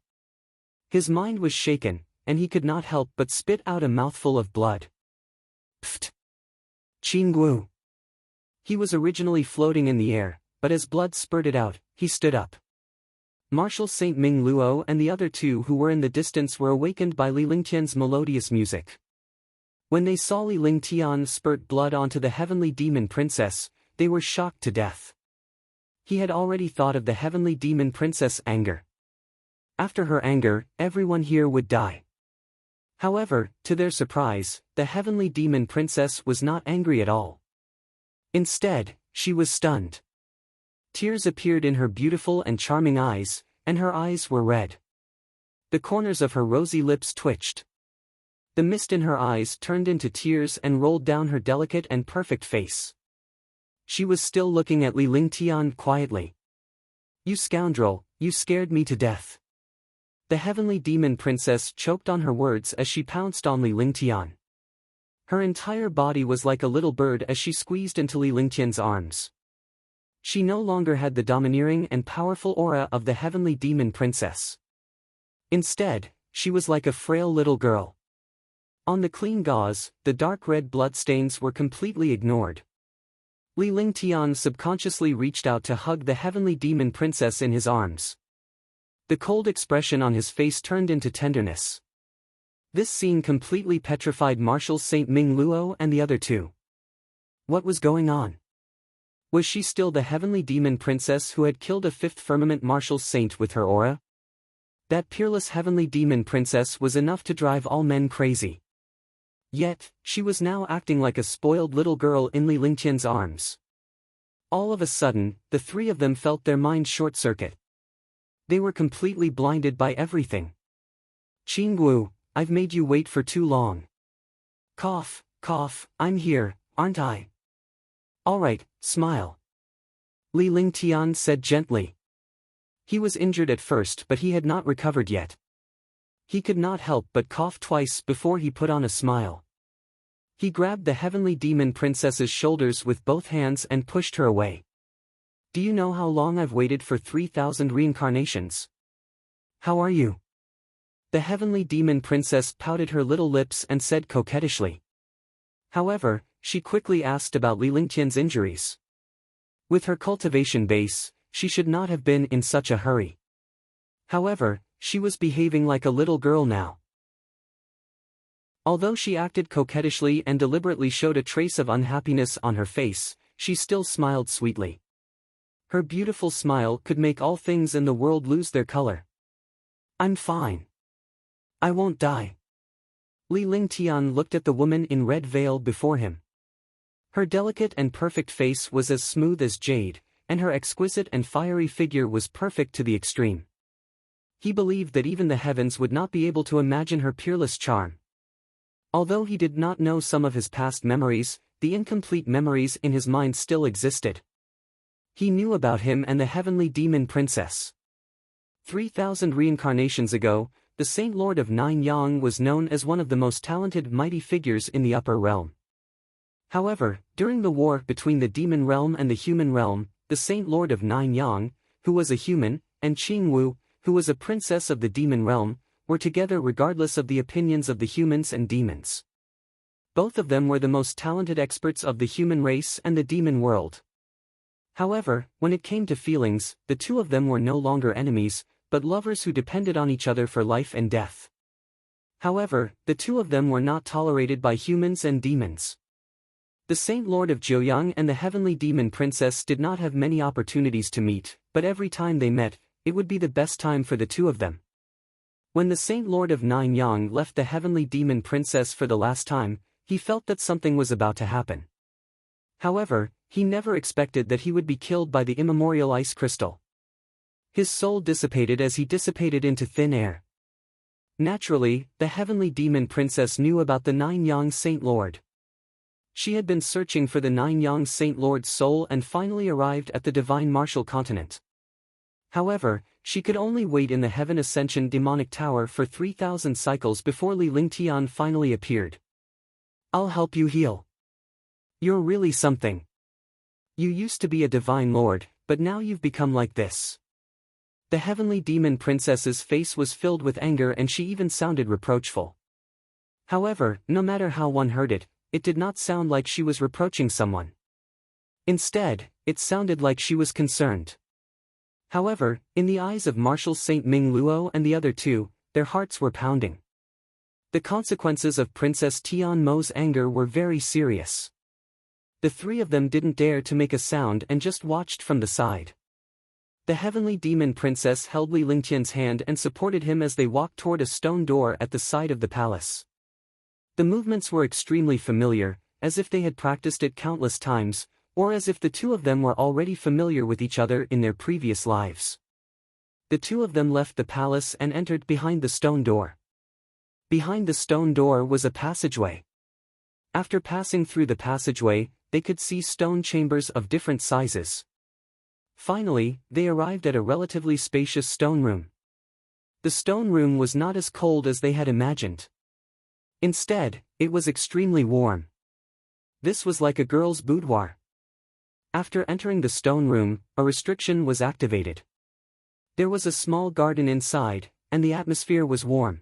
S1: His mind was shaken, and he could not help but spit out a mouthful of blood. Pfft! Qingwu. He was originally floating in the air, but as blood spurted out, he stood up. Marshal Saint Ming Luo and the other 2 who were in the distance were awakened by Li Lingtian's melodious music. When they saw Li Lingtian spurt blood onto the heavenly demon princess, they were shocked to death. He had already thought of the heavenly demon princess' anger. After her anger, everyone here would die. However, to their surprise, the heavenly demon princess was not angry at all. Instead, she was stunned. Tears appeared in her beautiful and charming eyes, and her eyes were red. The corners of her rosy lips twitched. The mist in her eyes turned into tears and rolled down her delicate and perfect face. She was still looking at Li Lingtian quietly. "You scoundrel, you scared me to death." The heavenly demon princess choked on her words as she pounced on Li Lingtian. Her entire body was like a little bird as she squeezed into Li Lingtian's arms. She no longer had the domineering and powerful aura of the heavenly demon princess. Instead, she was like a frail little girl. On the clean gauze, the dark red bloodstains were completely ignored. Li Lingtian subconsciously reached out to hug the heavenly demon princess in his arms. The cold expression on his face turned into tenderness. This scene completely petrified Marshal Saint Ming Luo and the other 2. What was going on? Was she still the heavenly demon princess who had killed a fifth firmament martial saint with her aura? That peerless heavenly demon princess was enough to drive all men crazy. Yet, she was now acting like a spoiled little girl in Li Lingtian's arms. All of a sudden, the three of them felt their minds short-circuit. They were completely blinded by everything. Qingwu, I've made you wait for too long. Cough, cough, I'm here, aren't I? Alright, smile. Li Lingtian said gently. He was injured at first but he had not recovered yet. He could not help but cough twice before he put on a smile. He grabbed the heavenly demon princess's shoulders with both hands and pushed her away. Do you know how long I've waited for 3,000 reincarnations? How are you? The heavenly demon princess pouted her little lips and said coquettishly. However, she quickly asked about Li Lingtian's injuries. With her cultivation base, she should not have been in such a hurry. However, she was behaving like a little girl now. Although she acted coquettishly and deliberately showed a trace of unhappiness on her face, she still smiled sweetly. Her beautiful smile could make all things in the world lose their color. I'm fine. I won't die. Li Lingtian looked at the woman in red veil before him. Her delicate and perfect face was as smooth as jade, and her exquisite and fiery figure was perfect to the extreme. He believed that even the heavens would not be able to imagine her peerless charm. Although he did not know some of his past memories, the incomplete memories in his mind still existed. He knew about him and the heavenly demon princess. 3,000 reincarnations ago, the Saint Lord of Nine Yang was known as one of the most talented mighty figures in the upper realm. However, during the war between the demon realm and the human realm, the Saint Lord of Nine Yang, who was a human, and Qingwu, who was a princess of the demon realm, were together regardless of the opinions of the humans and demons. Both of them were the most talented experts of the human race and the demon world. However, when it came to feelings, the two of them were no longer enemies, but lovers who depended on each other for life and death. However, the two of them were not tolerated by humans and demons. The Saint Lord of Jiuyang and the heavenly demon princess did not have many opportunities to meet, but every time they met, it would be the best time for the two of them. When the Saint Lord of Nine Yang left the heavenly demon princess for the last time, he felt that something was about to happen. However, he never expected that he would be killed by the immemorial ice crystal. His soul dissipated as he dissipated into thin air. Naturally, the heavenly demon princess knew about the Nine Yang Saint Lord. She had been searching for the Nine Yang Saint Lord's soul and finally arrived at the divine martial continent. However, she could only wait in the Heaven Ascension demonic tower for 3,000 cycles before Li Lingtian finally appeared. I'll help you heal. You're really something. You used to be a divine lord, but now you've become like this. The heavenly demon princess's face was filled with anger and she even sounded reproachful. However, no matter how one heard it, it did not sound like she was reproaching someone. Instead, it sounded like she was concerned. However, in the eyes of Marshal Saint Ming Luo and the other two, their hearts were pounding. The consequences of Princess Tian Mo's anger were very serious. The three of them didn't dare to make a sound and just watched from the side. The heavenly demon princess held Li Lingtian's hand and supported him as they walked toward a stone door at the side of the palace. The movements were extremely familiar, as if they had practiced it countless times, or as if the two of them were already familiar with each other in their previous lives. The two of them left the palace and entered behind the stone door. Behind the stone door was a passageway. After passing through the passageway, they could see stone chambers of different sizes. Finally, they arrived at a relatively spacious stone room. The stone room was not as cold as they had imagined. Instead, it was extremely warm. This was like a girl's boudoir. After entering the stone room, a restriction was activated. There was a small garden inside, and the atmosphere was warm.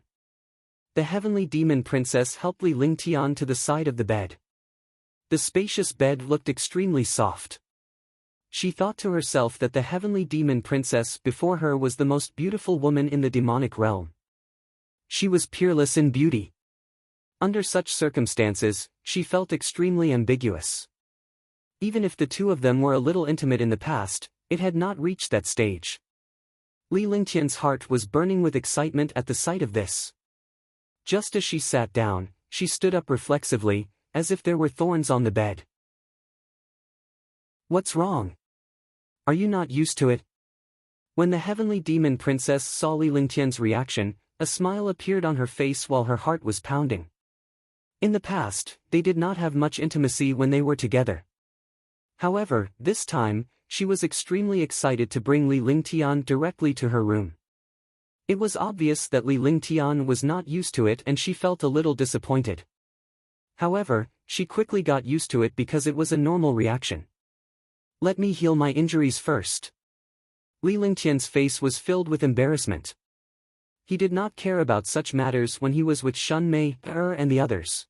S1: The heavenly demon princess helped Li Lingtian to the side of the bed. The spacious bed looked extremely soft. She thought to herself that the heavenly demon princess before her was the most beautiful woman in the demonic realm. She was peerless in beauty. Under such circumstances, she felt extremely ambiguous. Even if the two of them were a little intimate in the past, it had not reached that stage. Li Lingtian's heart was burning with excitement at the sight of this. Just as she sat down, she stood up reflexively, as if there were thorns on the bed. "What's wrong? Are you not used to it?" When the heavenly demon princess saw Li Lingtian's reaction, a smile appeared on her face while her heart was pounding. In the past, they did not have much intimacy when they were together. However, this time, she was extremely excited to bring Li Lingtian directly to her room. It was obvious that Li Lingtian was not used to it and she felt a little disappointed. However, she quickly got used to it because it was a normal reaction. "Let me heal my injuries first." Li Lingtian's face was filled with embarrassment. He did not care about such matters when he was with Shun Mei, and the others.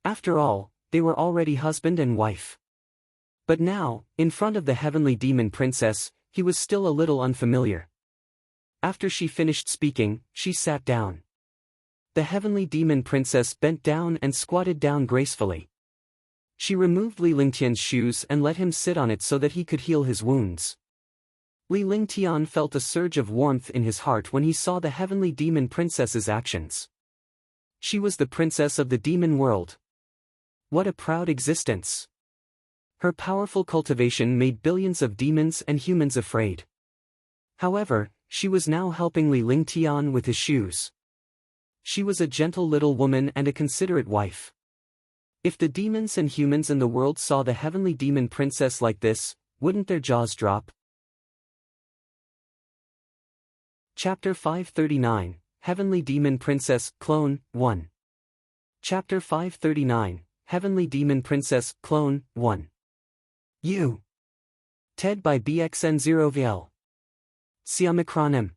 S1: After all, they were already husband and wife. But now, in front of the heavenly demon princess, he was still a little unfamiliar. After she finished speaking, she sat down. The heavenly demon princess bent down and squatted down gracefully. She removed Li Lingtian's shoes and let him sit on it so that he could heal his wounds. Li Lingtian felt a surge of warmth in his heart when he saw the heavenly demon princess's actions. She was the princess of the demon world. What a proud existence! Her powerful cultivation made billions of demons and humans afraid. However, she was now helping Li Lingtian with his shoes. She was a gentle little woman and a considerate wife. If the demons and humans in the world saw the heavenly demon princess like this, wouldn't their jaws drop? Chapter 539, Heavenly Demon Princess, Clone, 1. Chapter 539, Heavenly Demon Princess, Clone, 1. You. Ted by BXN0VL. Siamikronim.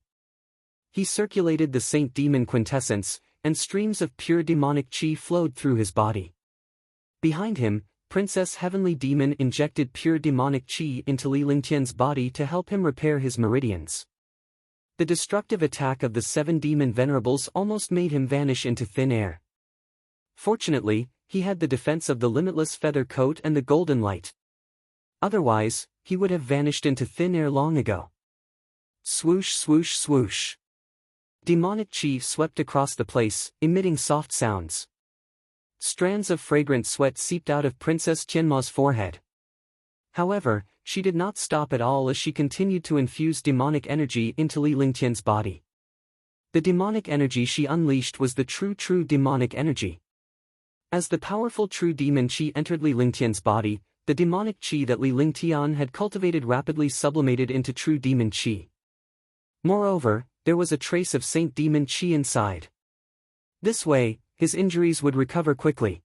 S1: He circulated the Saint Demon quintessence, and streams of pure demonic chi flowed through his body. Behind him, Princess Heavenly Demon injected pure demonic chi into Li Lingtian's body to help him repair his meridians. The destructive attack of the 7 demon venerables almost made him vanish into thin air. Fortunately, he had the defense of the limitless feather coat and the golden light. Otherwise, he would have vanished into thin air long ago. Swoosh swoosh swoosh. Demonic chi swept across the place, emitting soft sounds. Strands of fragrant sweat seeped out of Princess Tianma's forehead. However, she did not stop at all as she continued to infuse demonic energy into Li Lingtian's body. The demonic energy she unleashed was the true demonic energy. As the powerful true demon chi entered Li Lingtian's body, the demonic chi that Li Lingtian had cultivated rapidly sublimated into true demon chi. Moreover, there was a trace of Saint Demon chi inside. This way, his injuries would recover quickly.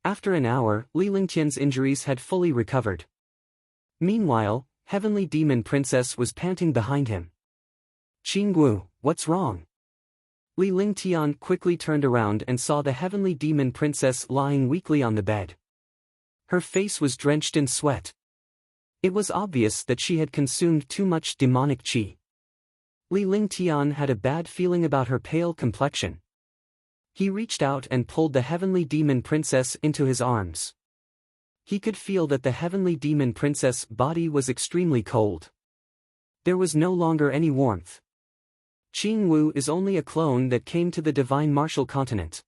S1: After an hour, Li Lingtian's injuries had fully recovered. Meanwhile, Heavenly Demon Princess was panting behind him. "Qinggu, what's wrong?" Li Lingtian quickly turned around and saw the Heavenly Demon Princess lying weakly on the bed. Her face was drenched in sweat. It was obvious that she had consumed too much demonic chi. Li Lingtian had a bad feeling about her pale complexion. He reached out and pulled the Heavenly Demon Princess into his arms. He could feel that the Heavenly Demon Princess' body was extremely cold. There was no longer any warmth. Qingwu is only a clone that came to the Divine Martial Continent.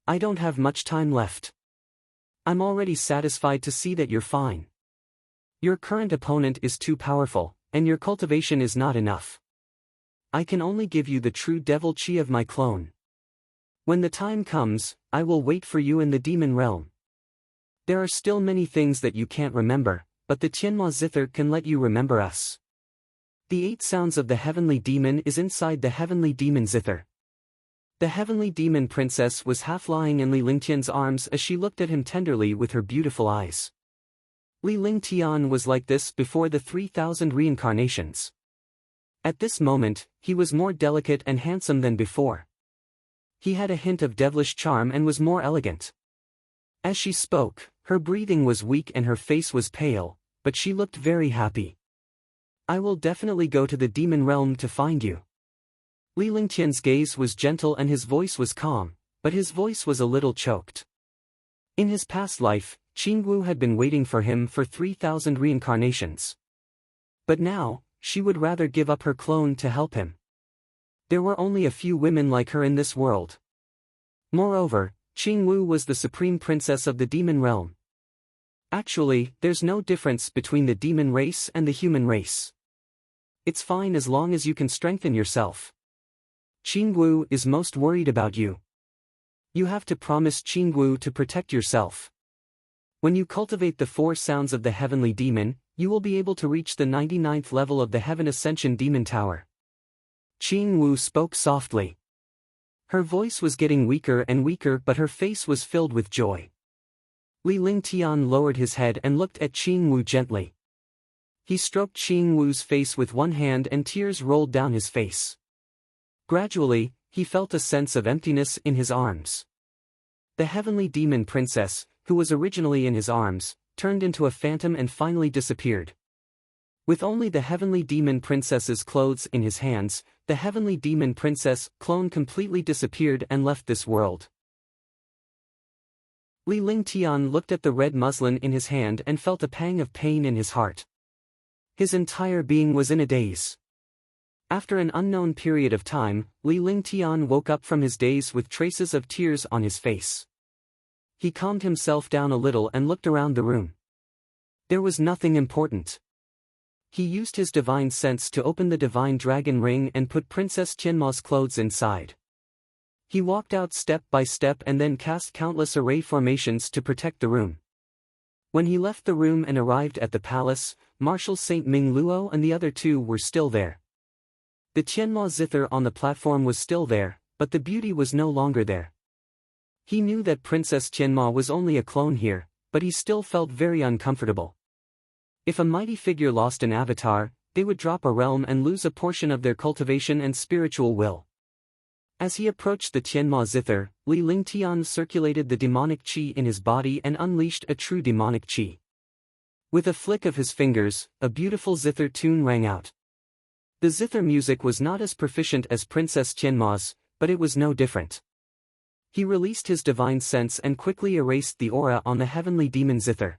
S1: I don't have much time left. I'm already satisfied to see that you're fine. Your current opponent is too powerful, and your cultivation is not enough. I can only give you the true devil chi of my clone. When the time comes, I will wait for you in the demon realm. There are still many things that you can't remember, but the Tianma Zither can let you remember us. The 8 sounds of the heavenly demon is inside the heavenly demon Zither. The heavenly demon princess was half lying in Li Lingtian's arms as she looked at him tenderly with her beautiful eyes. Li Lingtian was like this before the 3,000 reincarnations. At this moment, he was more delicate and handsome than before. He had a hint of devilish charm and was more elegant. As she spoke, her breathing was weak and her face was pale, but she looked very happy. I will definitely go to the demon realm to find you. Li Lingtian's gaze was gentle and his voice was calm, but his voice was a little choked. In his past life, Qingwu had been waiting for him for 3,000 reincarnations. But now, she would rather give up her clone to help him. There were only a few women like her in this world. Moreover, Qingwu was the supreme princess of the demon realm. Actually, there's no difference between the demon race and the human race. It's fine as long as you can strengthen yourself. Qingwu is most worried about you. You have to promise Qingwu to protect yourself. When you cultivate the 4 sounds of the heavenly demon, you will be able to reach the 99th level of the Heaven Ascension Demon Tower. Qingwu spoke softly. Her voice was getting weaker and weaker, but her face was filled with joy. Li Lingtian lowered his head and looked at Qingwu gently. He stroked Qingwu's face with one hand and tears rolled down his face. Gradually, he felt a sense of emptiness in his arms. The heavenly demon princess, who was originally in his arms, turned into a phantom and finally disappeared. With only the heavenly demon princess's clothes in his hands, the heavenly demon princess clone completely disappeared and left this world. Li Lingtian looked at the red muslin in his hand and felt a pang of pain in his heart. His entire being was in a daze. After an unknown period of time, Li Lingtian woke up from his daze with traces of tears on his face. He calmed himself down a little and looked around the room. There was nothing important. He used his divine sense to open the divine dragon ring and put Princess Tianma's clothes inside. He walked out step by step and then cast countless array formations to protect the room. When he left the room and arrived at the palace, Marshal Saint Ming Luo and the other 2 were still there. The Tianma zither on the platform was still there, but the beauty was no longer there. He knew that Princess Tianma was only a clone here, but he still felt very uncomfortable. If a mighty figure lost an avatar, they would drop a realm and lose a portion of their cultivation and spiritual will. As he approached the Tianma zither, Li Lingtian circulated the demonic qi in his body and unleashed a true demonic qi. With a flick of his fingers, a beautiful zither tune rang out. The zither music was not as proficient as Princess Tianma's, but it was no different. He released his divine sense and quickly erased the aura on the heavenly demon zither.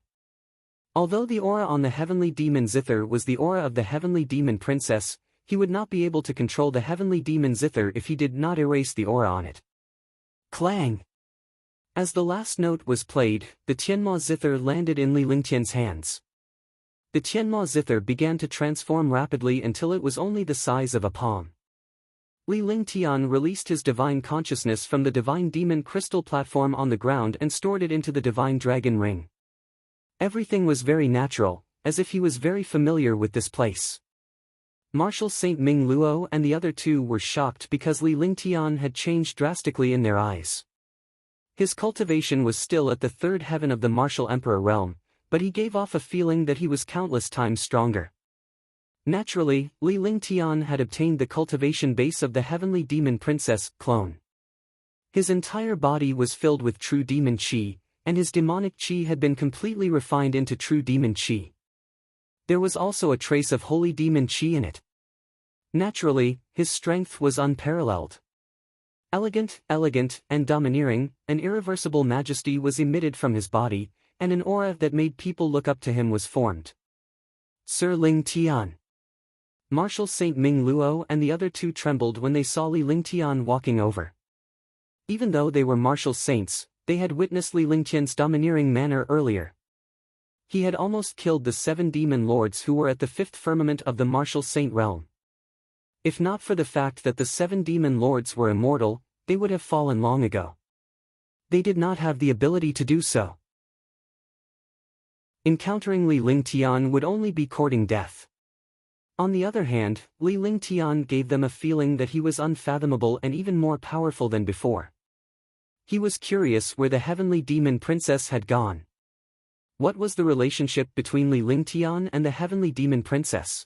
S1: Although the aura on the heavenly demon zither was the aura of the heavenly demon princess, he would not be able to control the heavenly demon zither if he did not erase the aura on it. Clang! As the last note was played, the Tianma zither landed in Li Lingtian's hands. The Tianma zither began to transform rapidly until it was only the size of a palm. Li Lingtian released his divine consciousness from the divine demon crystal platform on the ground and stored it into the divine dragon ring. Everything was very natural, as if he was very familiar with this place. Marshal Saint Ming Luo and the other 2 were shocked because Li Lingtian had changed drastically in their eyes. His cultivation was still at the 3rd heaven of the Martial Emperor realm, but he gave off a feeling that he was countless times stronger. Naturally, Li Lingtian had obtained the cultivation base of the heavenly demon princess clone. His entire body was filled with true demon qi, and his demonic qi had been completely refined into true demon qi. There was also a trace of holy demon qi in it. Naturally, his strength was unparalleled. Elegant, and domineering, an irreversible majesty was emitted from his body, and an aura that made people look up to him was formed. Sir Lingtian. Marshal Saint Ming Luo and the other 2 trembled when they saw Li Lingtian walking over. Even though they were martial saints, they had witnessed Li Lingtian's domineering manner earlier. He had almost killed the 7 demon lords who were at the 5th firmament of the martial saint realm. If not for the fact that the 7 demon lords were immortal, they would have fallen long ago. They did not have the ability to do so. Encountering Li Lingtian would only be courting death. On the other hand, Li Lingtian gave them a feeling that he was unfathomable and even more powerful than before. He was curious where the heavenly demon princess had gone. What was the relationship between Li Lingtian and the heavenly demon princess?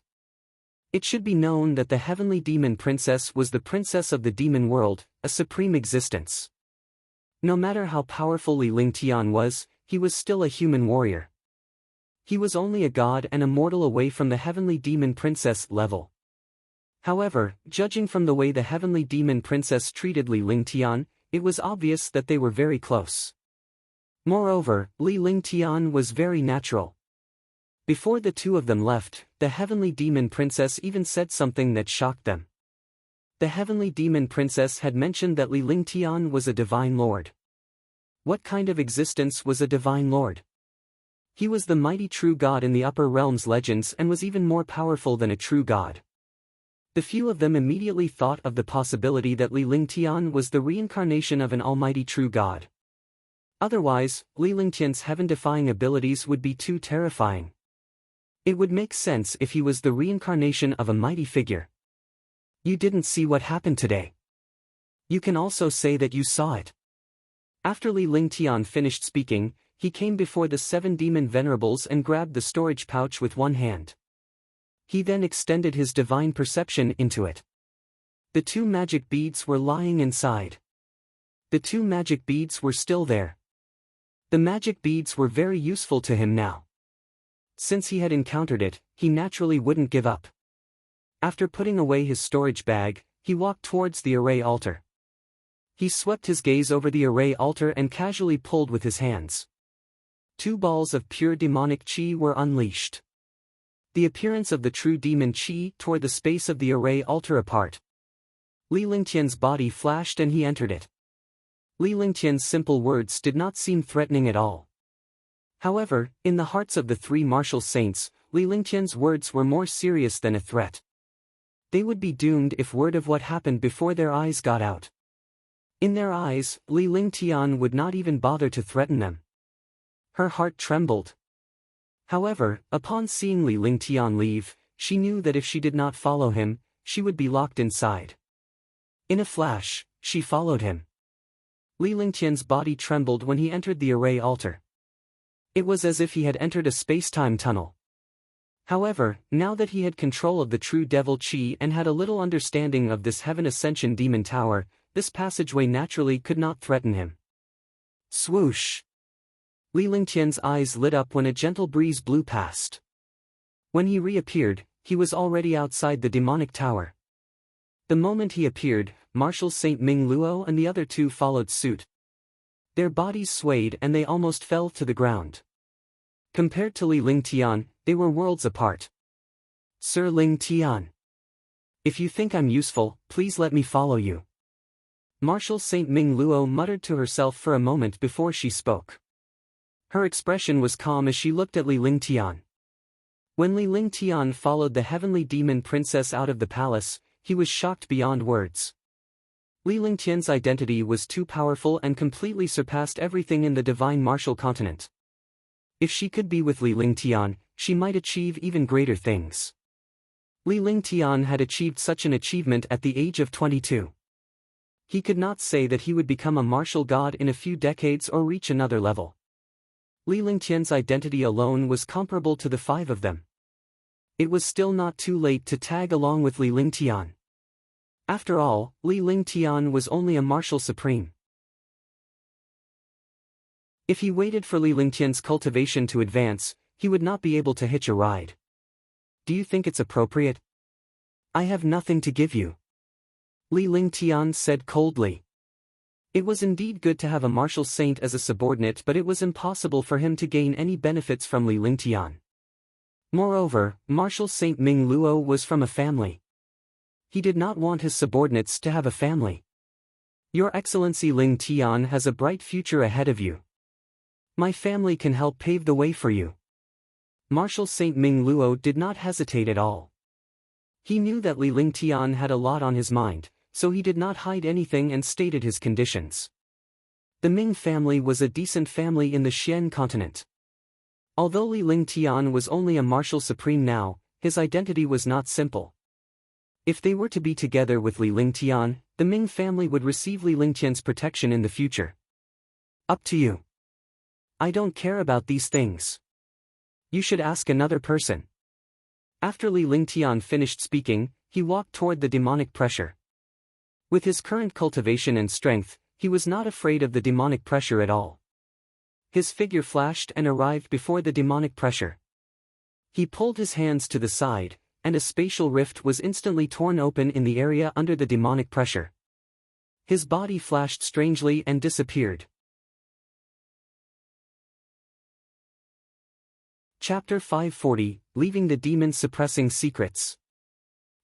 S1: It should be known that the heavenly demon princess was the princess of the demon world, a supreme existence. No matter how powerful Li Lingtian was, he was still a human warrior. He was only a god and a mortal away from the heavenly demon princess level. However, judging from the way the heavenly demon princess treated Li Lingtian, it was obvious that they were very close. Moreover, Li Lingtian was very natural. Before the two of them left, the heavenly demon princess even said something that shocked them. The heavenly demon princess had mentioned that Li Lingtian was a divine lord. What kind of existence was a divine lord? He was the mighty true god in the upper realms legends and was even more powerful than a true god. The few of them immediately thought of the possibility that Li Lingtian was the reincarnation of an almighty true god. Otherwise, Li Lingtian's heaven-defying abilities would be too terrifying. It would make sense if he was the reincarnation of a mighty figure. You didn't see what happened today. You can also say that you saw it. After Li Lingtian finished speaking, he came before the 7 demon venerables and grabbed the storage pouch with one hand. He then extended his divine perception into it. The 2 magic beads were lying inside. The 2 magic beads were still there. The magic beads were very useful to him now. Since he had encountered it, he naturally wouldn't give up. After putting away his storage bag, he walked towards the array altar. He swept his gaze over the array altar and casually pulled with his hands. 2 balls of pure demonic chi were unleashed. The appearance of the true demon chi tore the space of the array altar apart. Li Lingtian's body flashed and he entered it. Li Lingtian's simple words did not seem threatening at all. However, in the hearts of the 3 martial saints, Li Lingtian's words were more serious than a threat. They would be doomed if word of what happened before their eyes got out. In their eyes, Li Lingtian would not even bother to threaten them. Her heart trembled. However, upon seeing Li Lingtian leave, she knew that if she did not follow him, she would be locked inside. In a flash, she followed him. Li Lingtian's body trembled when he entered the array altar. It was as if he had entered a space-time tunnel. However, now that he had control of the true devil chi and had a little understanding of this heaven ascension demon tower, this passageway naturally could not threaten him. Swoosh! Li Lingtian's eyes lit up when a gentle breeze blew past. When he reappeared, he was already outside the demonic tower. The moment he appeared, Marshal Saint Ming Luo and the other 2 followed suit. Their bodies swayed and they almost fell to the ground. Compared to Li Lingtian, they were worlds apart. Sir Lingtian. If you think I'm useful, please let me follow you. Marshal Saint Ming Luo muttered to herself for a moment before she spoke. Her expression was calm as she looked at Li Lingtian. When Li Lingtian followed the heavenly demon princess out of the palace, he was shocked beyond words. Li Lingtian's identity was too powerful and completely surpassed everything in the divine martial continent. If she could be with Li Lingtian, she might achieve even greater things. Li Lingtian had achieved such an achievement at the age of 22. He could not say that he would become a martial god in a few decades or reach another level. Li Lingtian's identity alone was comparable to the 5 of them. It was still not too late to tag along with Li Lingtian. After all, Li Lingtian was only a martial supreme. If he waited for Li Lingtian's cultivation to advance, he would not be able to hitch a ride. Do you think it's appropriate? I have nothing to give you. Li Lingtian said coldly. It was indeed good to have a martial saint as a subordinate, but it was impossible for him to gain any benefits from Li Lingtian. Moreover, Marshal Saint Ming Luo was from a family. He did not want his subordinates to have a family. Your Excellency Lingtian has a bright future ahead of you. My family can help pave the way for you. Marshal Saint Ming Luo did not hesitate at all. He knew that Li Lingtian had a lot on his mind, so he did not hide anything and stated his conditions. The Ming family was a decent family in the Xian continent. Although Li Lingtian was only a martial supreme now, his identity was not simple. If they were to be together with Li Lingtian, the Ming family would receive Li Lingtian's protection in the future. Up to you. I don't care about these things. You should ask another person. After Li Lingtian finished speaking, he walked toward the demonic pressure. With his current cultivation and strength, he was not afraid of the demonic pressure at all. His figure flashed and arrived before the demonic pressure. He pulled his hands to the side, and a spatial rift was instantly torn open in the area under the demonic pressure. His body flashed strangely and disappeared. Chapter 540, Leaving the Demon Suppressing Secrets.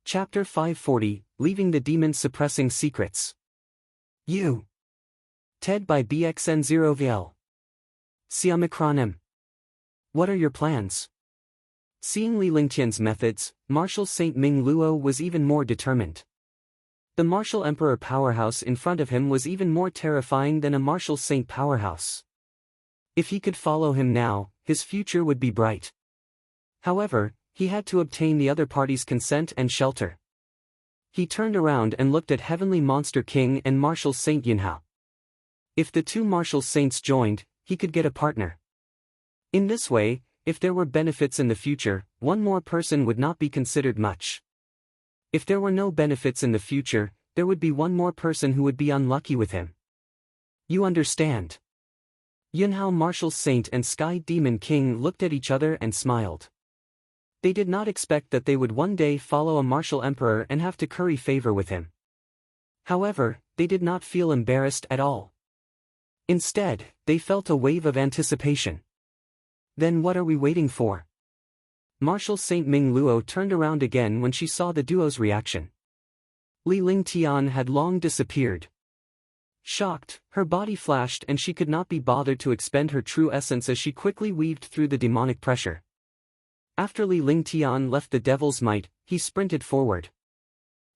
S1: Chapter 540, Leaving the Demon Suppressing Secrets. You. Ted by BXN0VL. Siamikronim. What are your plans? Seeing Li Lingtian's methods, Marshal Saint Ming Luo was even more determined. The Martial Emperor powerhouse in front of him was even more terrifying than a Martial Saint powerhouse. If he could follow him now, his future would be bright. However, he had to obtain the other party's consent and shelter. He turned around and looked at Heavenly Monster King and Marshal Saint Yunhao. If the two Martial Saints joined, he could get a partner. In this way, if there were benefits in the future, one more person would not be considered much. If there were no benefits in the future, there would be one more person who would be unlucky with him. You understand? Yunhao Martial Saint and Sky Demon King looked at each other and smiled. They did not expect that they would one day follow a Martial Emperor and have to curry favor with him. However, they did not feel embarrassed at all. Instead, they felt a wave of anticipation. Then what are we waiting for? Marshal Saint Ming Luo turned around again when she saw the duo's reaction. Li Lingtian had long disappeared. Shocked, her body flashed and she could not be bothered to expend her true essence as she quickly weaved through the demonic pressure. After Li Lingtian left the Devil's Might, he sprinted forward.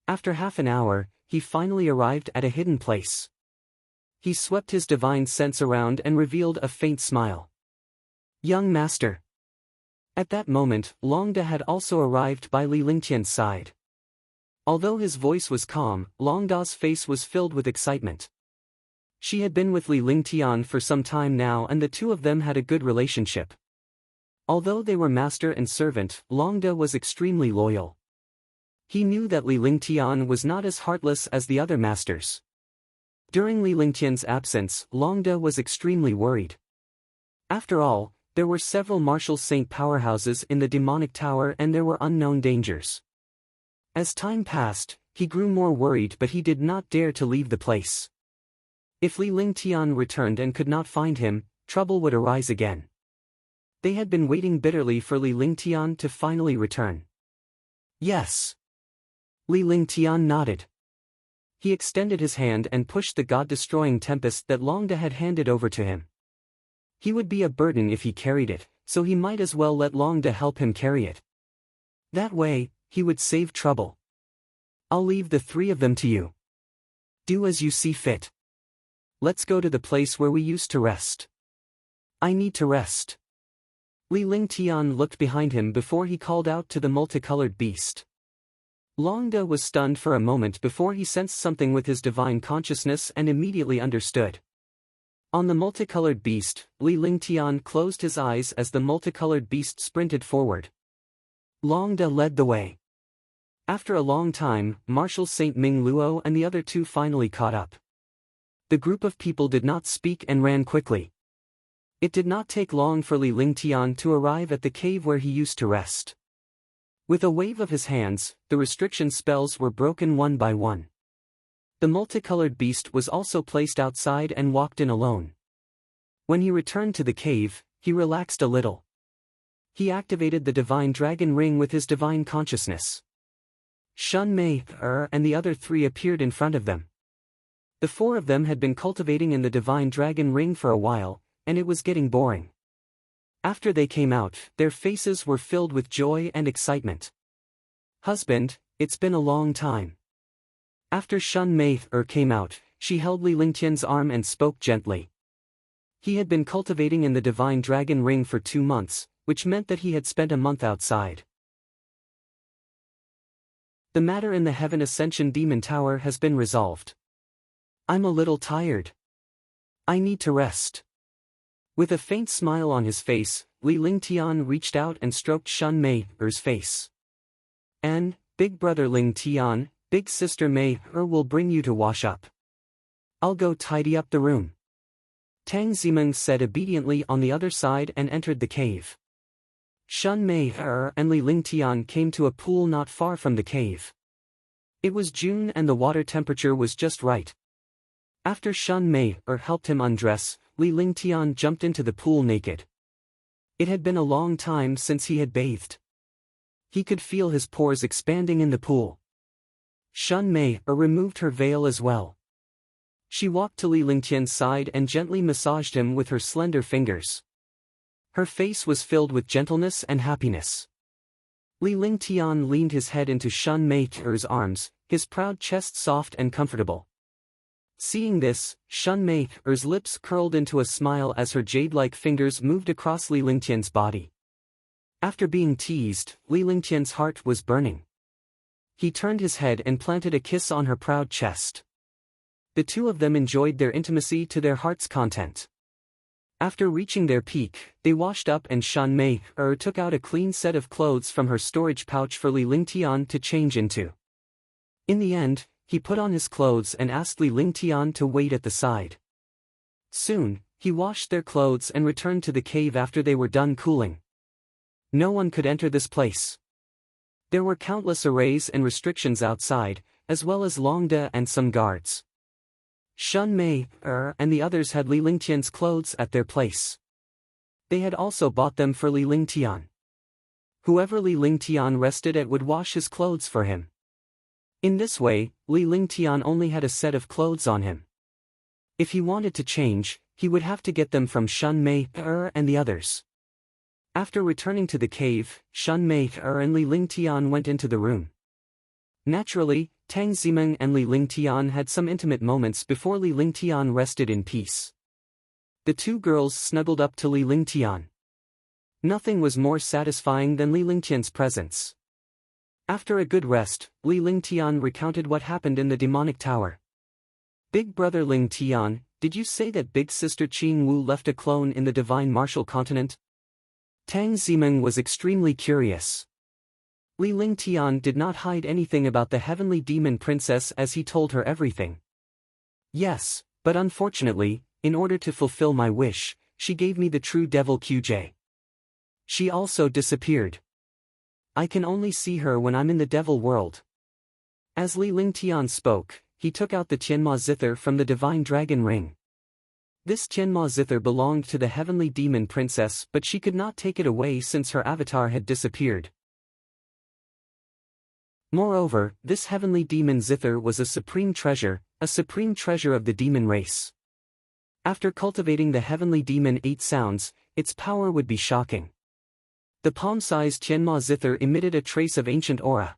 S1: After half an hour, he finally arrived at a hidden place. He swept his divine sense around and revealed a faint smile. Young master. At that moment, Longda had also arrived by Li Lingtian's side. Although his voice was calm, Longda's face was filled with excitement. She had been with Li Lingtian for some time now and the two of them had a good relationship. Although they were master and servant, Longda was extremely loyal. He knew that Li Lingtian was not as heartless as the other masters. During Li Lingtian's absence, Longda was extremely worried. After all, there were several Martial Saint powerhouses in the demonic tower and there were unknown dangers. As time passed, he grew more worried but he did not dare to leave the place. If Li Lingtian returned and could not find him, trouble would arise again. They had been waiting bitterly for Li Lingtian to finally return. Yes. Li Lingtian nodded. He extended his hand and pushed the god-destroying tempest that Longda had handed over to him. He would be a burden if he carried it, so he might as well let Longda help him carry it. That way, he would save trouble. I'll leave the three of them to you. Do as you see fit. Let's go to the place where we used to rest. I need to rest. Li Lingtian looked behind him before he called out to the multicolored beast. Longda was stunned for a moment before he sensed something with his divine consciousness and immediately understood. On the multicolored beast, Li Lingtian closed his eyes as the multicolored beast sprinted forward. Longda led the way. After a long time, Marshal Saint Ming Luo and the other two finally caught up. The group of people did not speak and ran quickly. It did not take long for Li Lingtian to arrive at the cave where he used to rest. With a wave of his hands, the restriction spells were broken one by one. The multicolored beast was also placed outside and walked in alone. When he returned to the cave, he relaxed a little. He activated the divine dragon ring with his divine consciousness. Shun Mei and the other three appeared in front of them. The four of them had been cultivating in the divine dragon ring for a while, and it was getting boring. After they came out, their faces were filled with joy and excitement. Husband, it's been a long time. After Shun Mei came out, she held Li Lingtian's arm and spoke gently. He had been cultivating in the divine dragon ring for 2 months, which meant that he had spent a month outside. The matter in the Heaven Ascension Demon Tower has been resolved. I'm a little tired. I need to rest. With a faint smile on his face, Li Lingtian reached out and stroked Shun Mei's face. And, Big Brother Lingtian, Big Sister Mei will bring you to wash up. I'll go tidy up the room. Tang Zimeng said obediently on the other side and entered the cave. Shun Mei and Li Lingtian came to a pool not far from the cave. It was June and the water temperature was just right. After Shun Mei helped him undress, Li Lingtian jumped into the pool naked. It had been a long time since he had bathed. He could feel his pores expanding in the pool. Shun Mei removed her veil as well. She walked to Li Lingtian's side and gently massaged him with her slender fingers. Her face was filled with gentleness and happiness. Li Lingtian leaned his head into Shun Mei's arms, his proud chest soft and comfortable. Seeing this, Shun Mei's lips curled into a smile as her jade-like fingers moved across Li Lingtian's body. After being teased, Li Lingtian's heart was burning. He turned his head and planted a kiss on her proud chest. The two of them enjoyed their intimacy to their heart's content. After reaching their peak, they washed up and Shun Mei took out a clean set of clothes from her storage pouch for Li Lingtian to change into. In the end, he put on his clothes and asked Li Lingtian to wait at the side. Soon, he washed their clothes and returned to the cave after they were done cooling. No one could enter this place. There were countless arrays and restrictions outside, as well as Longda and some guards. Shun Mei and the others had Li Lingtian's clothes at their place. They had also bought them for Li Lingtian. Whoever Li Lingtian rested at would wash his clothes for him. In this way, Li Lingtian only had a set of clothes on him. If he wanted to change, he would have to get them from Shun Mei and the others. After returning to the cave, Shun Mei and Li Lingtian went into the room. Naturally, Tang Zimeng and Li Lingtian had some intimate moments before Li Lingtian rested in peace. The two girls snuggled up to Li Lingtian. Nothing was more satisfying than Li Lingtian's presence. After a good rest, Li Lingtian recounted what happened in the demonic tower. Big brother Lingtian, did you say that big sister Qing Wu left a clone in the divine martial continent? Tang Zimeng was extremely curious. Li Lingtian did not hide anything about the heavenly demon princess as he told her everything. Yes, but unfortunately, in order to fulfill my wish, she gave me the true devil QJ. She also disappeared. I can only see her when I'm in the devil world. As Li Lingtian spoke, he took out the Tianma zither from the divine dragon ring. This Tianma zither belonged to the heavenly demon princess, but she could not take it away since her avatar had disappeared. Moreover, this heavenly demon zither was a supreme treasure of the demon race. After cultivating the heavenly demon 8 sounds, its power would be shocking. The palm-sized Tianma zither emitted a trace of ancient aura.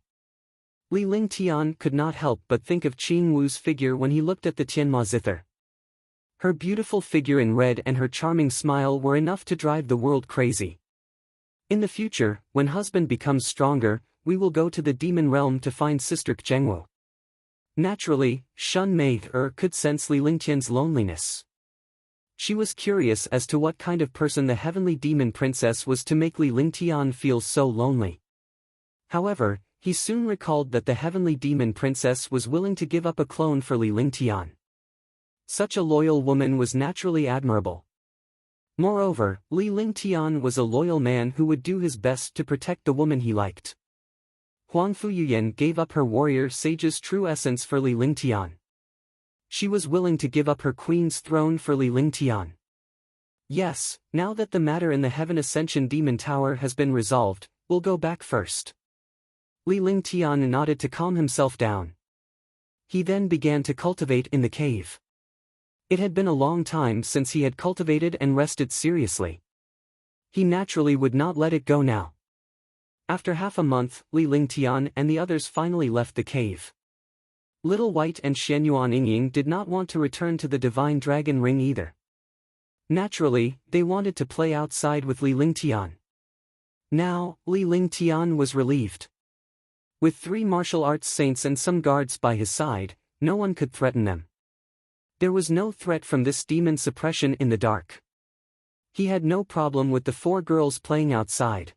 S1: Li Lingtian could not help but think of Qing Wu's figure when he looked at the Tianma zither. Her beautiful figure in red and her charming smile were enough to drive the world crazy. In the future, when husband becomes stronger, we will go to the demon realm to find sister Zhengwu. Naturally, Shun Mei could sense Li Lingtian's loneliness. She was curious as to what kind of person the heavenly demon princess was to make Li Lingtian feel so lonely. However, he soon recalled that the heavenly demon princess was willing to give up a clone for Li Lingtian. Such a loyal woman was naturally admirable. Moreover, Li Lingtian was a loyal man who would do his best to protect the woman he liked. Huang Fuyuyan gave up her warrior sage's true essence for Li Lingtian. She was willing to give up her queen's throne for Li Lingtian. Yes, now that the matter in the Heaven Ascension Demon Tower has been resolved, we'll go back first. Li Lingtian nodded to calm himself down. He then began to cultivate in the cave. It had been a long time since he had cultivated and rested seriously. He naturally would not let it go now. After half a month, Li Lingtian and the others finally left the cave. Little White and Shenyuan Yingying did not want to return to the Divine Dragon Ring either. Naturally, they wanted to play outside with Li Lingtian. Now, Li Lingtian was relieved. With 3 martial arts saints and some guards by his side, no one could threaten them. There was no threat from this demon suppression in the dark. He had no problem with the 4 girls playing outside.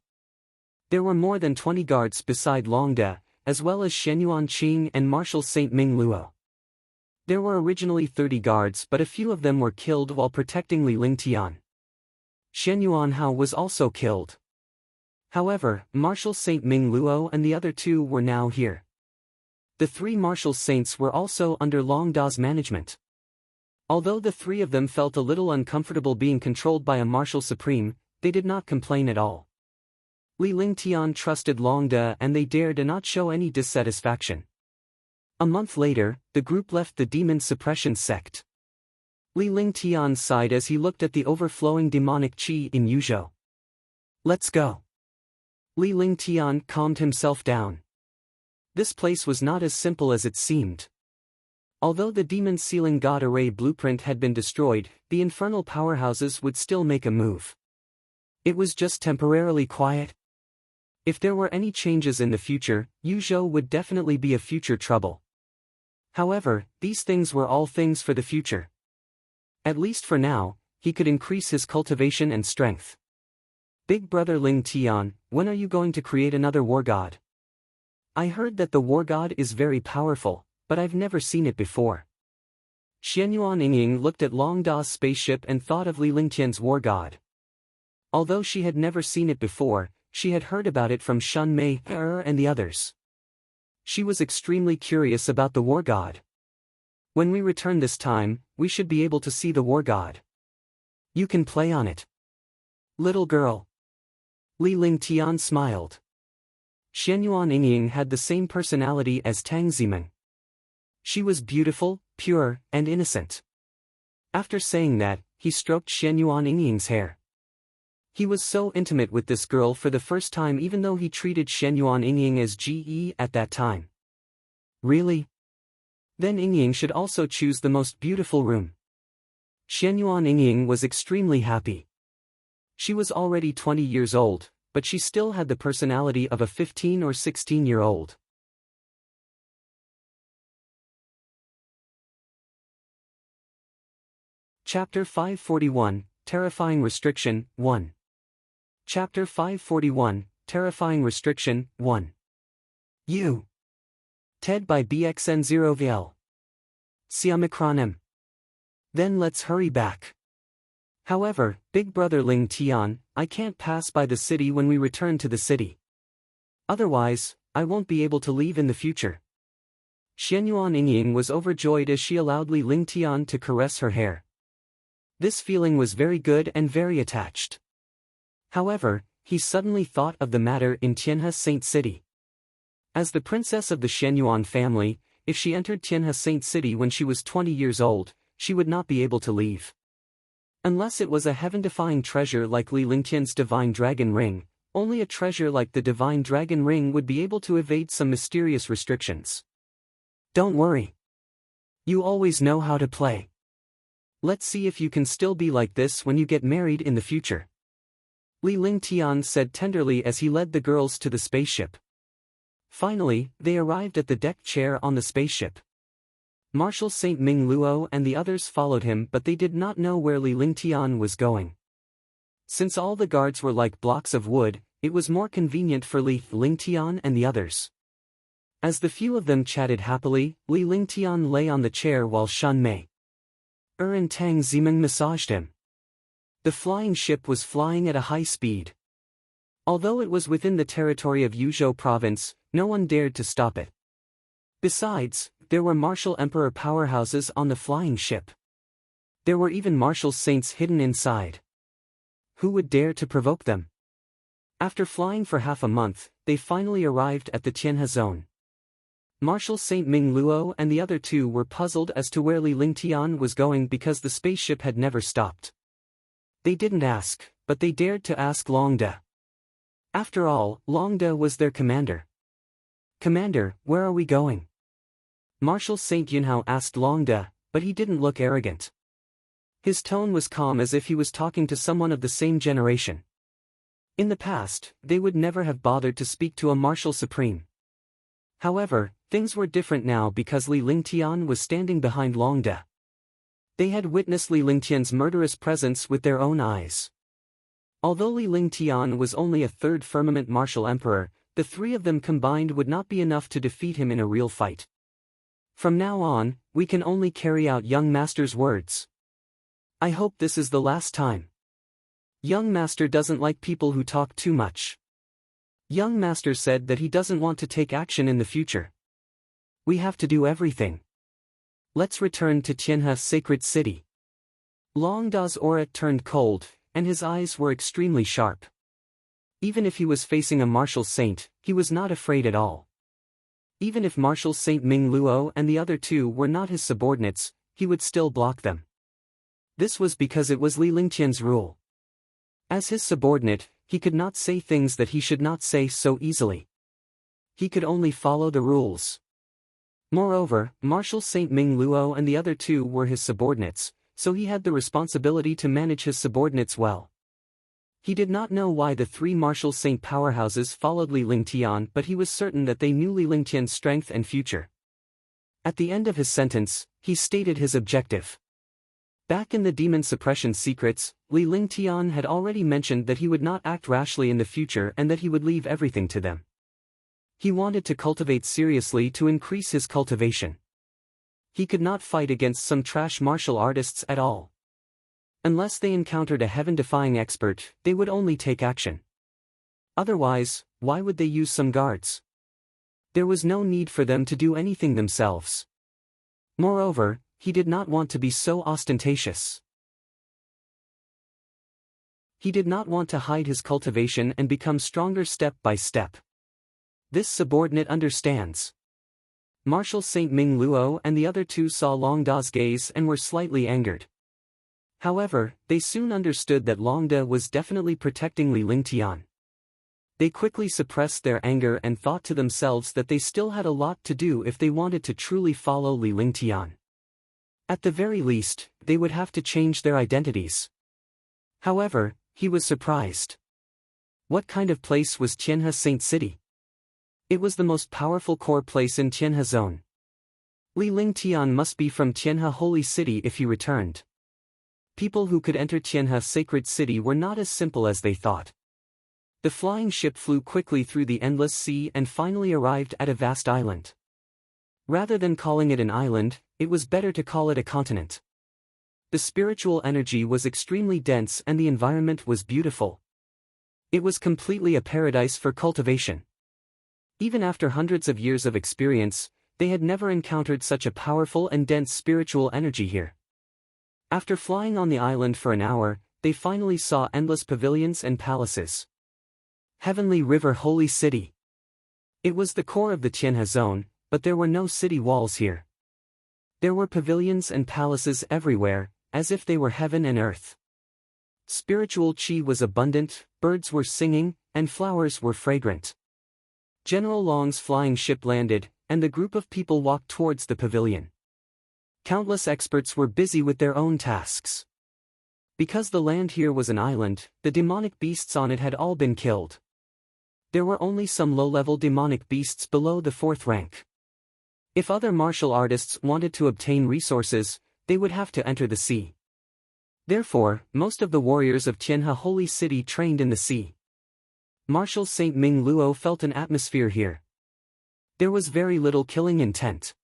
S1: There were more than 20 guards beside Longda, as well as Shenyuan Qing and Marshal Saint Ming Luo. There were originally 30 guards, but a few of them were killed while protecting Li Lingtian. Shenyuan Hao was also killed. However, Marshal Saint Ming Luo and the other 2 were now here. The 3 martial saints were also under Longda's management. Although the 3 of them felt a little uncomfortable being controlled by a martial supreme, they did not complain at all. Li Lingtian trusted Long De and they dared not show any dissatisfaction. A month later, the group left the demon suppression sect. Li Lingtian sighed as he looked at the overflowing demonic qi in Yuzhou. Let's go. Li Lingtian calmed himself down. This place was not as simple as it seemed. Although the demon sealing god array blueprint had been destroyed, the infernal powerhouses would still make a move. It was just temporarily quiet. If there were any changes in the future, Yuzhou would definitely be a future trouble. However, these things were all things for the future. At least for now, he could increase his cultivation and strength. Big brother Ling Tian, when are you going to create another war god? I heard that the war god is very powerful, but I've never seen it before. Xianyuan Yingying looked at Long Da's spaceship and thought of Li Lingtian's war god. Although she had never seen it before, she had heard about it from Shun Mei and the others. She was extremely curious about the war god. When we return this time, we should be able to see the war god. You can play on it. Little girl. Li Lingtian smiled. Xianyuan Yingying had the same personality as Tang Zimeng. She was beautiful, pure, and innocent. After saying that, he stroked Xianyuan Yingying's hair. He was so intimate with this girl for the first time even though he treated Xianyuan Yingying as GE at that time. Really? Then Yingying should also choose the most beautiful room. Xianyuan Yingying was extremely happy. She was already 20 years old, but she still had the personality of a 15 or 16-year-old. Chapter 541, Terrifying Restriction, 1. Chapter 541, Terrifying Restriction, 1. You. TED by BXN0VL. Siamikronem. Then let's hurry back. However, Big Brother Ling Tian, I can't pass by the city when we return to the city. Otherwise, I won't be able to leave in the future. Xianyuan Yingying was overjoyed as she allowed Li Lingtian to caress her hair. This feeling was very good and very attached. However, he suddenly thought of the matter in Tianhe Saint City. As the princess of the Xianyuan family, if she entered Tianhe Saint City when she was 20 years old, she would not be able to leave. Unless it was a heaven-defying treasure like Li Lingtian's divine dragon ring, only a treasure like the divine dragon ring would be able to evade some mysterious restrictions. Don't worry. You always know how to play. Let's see if you can still be like this when you get married in the future. Li Lingtian said tenderly as he led the girls to the spaceship. Finally, they arrived at the deck chair on the spaceship. Marshal Saint Ming Luo and the others followed him, but they did not know where Li Lingtian was going. Since all the guards were like blocks of wood, it was more convenient for Li Lingtian and the others. As the few of them chatted happily, Li Lingtian lay on the chair while Shun Mei and Tang Zimeng massaged him. The flying ship was flying at a high speed. Although it was within the territory of Yuzhou province, no one dared to stop it. Besides, there were martial emperor powerhouses on the flying ship. There were even martial saints hidden inside. Who would dare to provoke them? After flying for half a month, they finally arrived at the Tianhe zone. Marshal Saint Ming Luo and the other two were puzzled as to where Li Lingtian was going because the spaceship had never stopped. They didn't ask, but they dared to ask Long De. After all, Long De was their commander. Commander, where are we going? Marshal Saint Yunhao asked Long De, but he didn't look arrogant. His tone was calm as if he was talking to someone of the same generation. In the past, they would never have bothered to speak to a marshal supreme. However, things were different now because Li Lingtian was standing behind Long De. They had witnessed Li Lingtian's murderous presence with their own eyes. Although Li Lingtian was only a third firmament martial emperor, the three of them combined would not be enough to defeat him in a real fight. From now on, we can only carry out young master's words. I hope this is the last time. Young master doesn't like people who talk too much. Young master said that he doesn't want to take action in the future. We have to do everything. Let's return to Tianhe Sacred City. Long Da's aura turned cold, and his eyes were extremely sharp. Even if he was facing a martial saint, he was not afraid at all. Even if Martial Saint Ming Luo and the other two were not his subordinates, he would still block them. This was because it was Li Lingtian's rule. As his subordinate, he could not say things that he should not say so easily. He could only follow the rules. Moreover, Martial Saint Ming Luo and the other two were his subordinates, so he had the responsibility to manage his subordinates well. He did not know why the three martial saint powerhouses followed Li Lingtian, but he was certain that they knew Li Lingtian's strength and future. At the end of his sentence, he stated his objective. Back in the Demon Suppression Secrets, Li Lingtian had already mentioned that he would not act rashly in the future and that he would leave everything to them. He wanted to cultivate seriously to increase his cultivation. He could not fight against some trash martial artists at all. Unless they encountered a heaven-defying expert, they would only take action. Otherwise, why would they use some guards? There was no need for them to do anything themselves. Moreover, he did not want to be so ostentatious. He did not want to hide his cultivation and become stronger step by step. This subordinate understands. Martial Saint Ming Luo and the other two saw Long Da's gaze and were slightly angered. However, they soon understood that Long Da was definitely protecting Li Lingtian. They quickly suppressed their anger and thought to themselves that they still had a lot to do if they wanted to truly follow Li Lingtian. At the very least, they would have to change their identities. However, he was surprised. What kind of place was Tianhe Saint City? It was the most powerful core place in Tianhe Zone. Li Lingtian must be from Tianhe Holy City if he returned. People who could enter Tianhe Sacred City were not as simple as they thought. The flying ship flew quickly through the endless sea and finally arrived at a vast island. Rather than calling it an island, it was better to call it a continent. The spiritual energy was extremely dense and the environment was beautiful. It was completely a paradise for cultivation. Even after hundreds of years of experience, they had never encountered such a powerful and dense spiritual energy here. After flying on the island for an hour, they finally saw endless pavilions and palaces. Heavenly River Holy City. It was the core of the Tianhe Zone, but there were no city walls here. There were pavilions and palaces everywhere, as if they were heaven and earth. Spiritual chi was abundant, birds were singing, and flowers were fragrant. General Long's flying ship landed, and the group of people walked towards the pavilion. Countless experts were busy with their own tasks. Because the land here was an island, the demonic beasts on it had all been killed. There were only some low-level demonic beasts below the 4th rank. If other martial artists wanted to obtain resources, they would have to enter the sea. Therefore, most of the warriors of Tianhe Holy City trained in the sea. Martial Saint Ming Luo felt an atmosphere here. There was very little killing intent.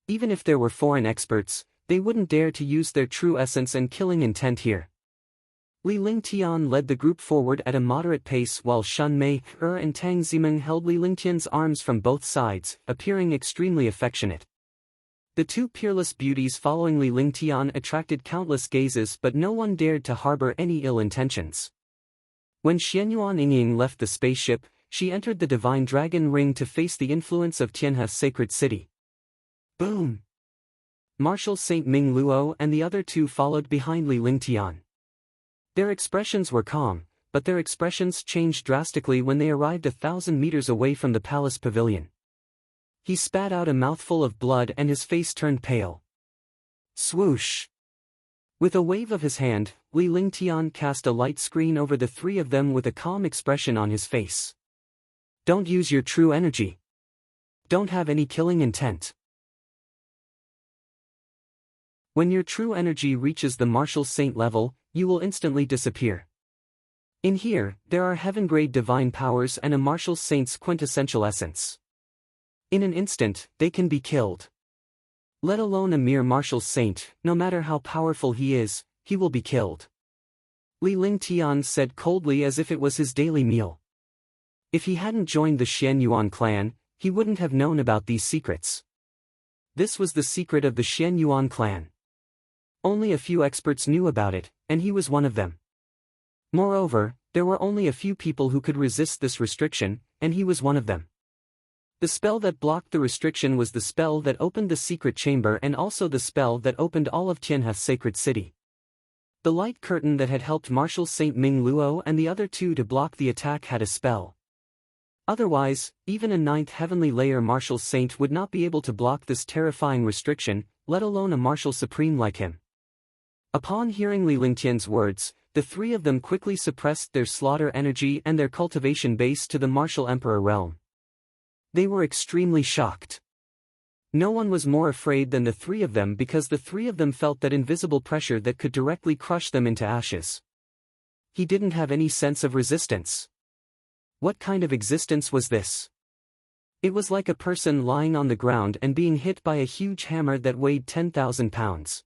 S1: Even if there were foreign experts, they wouldn't dare to use their true essence and killing intent here. Li Lingtian led the group forward at a moderate pace while Shun Mei, and Tang Zimeng held Li Lingtian's arms from both sides, appearing extremely affectionate. The two peerless beauties following Li Lingtian attracted countless gazes, but no one dared to harbor any ill intentions. When Xianyuan Yingying left the spaceship, she entered the Divine Dragon Ring to face the influence of Tianhe Sacred City. Boom! Martial Saint Ming Luo and the other two followed behind Li Lingtian. Their expressions were calm, but their expressions changed drastically when they arrived 1,000 meters away from the palace pavilion. He spat out a mouthful of blood and his face turned pale. Swoosh! With a wave of his hand, Li Lingtian cast a light screen over the three of them with a calm expression on his face. Don't use your true energy. Don't have any killing intent. When your true energy reaches the martial saint level, you will instantly disappear. In here, there are heaven-grade divine powers and a martial saint's quintessential essence. In an instant, they can be killed. Let alone a mere martial saint, no matter how powerful he is, he will be killed. Li Lingtian said coldly as if it was his daily meal. If he hadn't joined the Xianyuan clan, he wouldn't have known about these secrets. This was the secret of the Xianyuan clan. Only a few experts knew about it, and he was one of them. Moreover, there were only a few people who could resist this restriction, and he was one of them. The spell that blocked the restriction was the spell that opened the secret chamber and also the spell that opened all of Tianhe's sacred city. The light curtain that had helped Marshal Saint Ming Luo and the other two to block the attack had a spell. Otherwise, even a ninth heavenly layer Marshal Saint would not be able to block this terrifying restriction, let alone a Marshal Supreme like him. Upon hearing Li Lingtian's words, the three of them quickly suppressed their slaughter energy and their cultivation base to the Martial Emperor realm. They were extremely shocked. No one was more afraid than the three of them because the three of them felt that invisible pressure that could directly crush them into ashes. He didn't have any sense of resistance. What kind of existence was this? It was like a person lying on the ground and being hit by a huge hammer that weighed 10,000 pounds.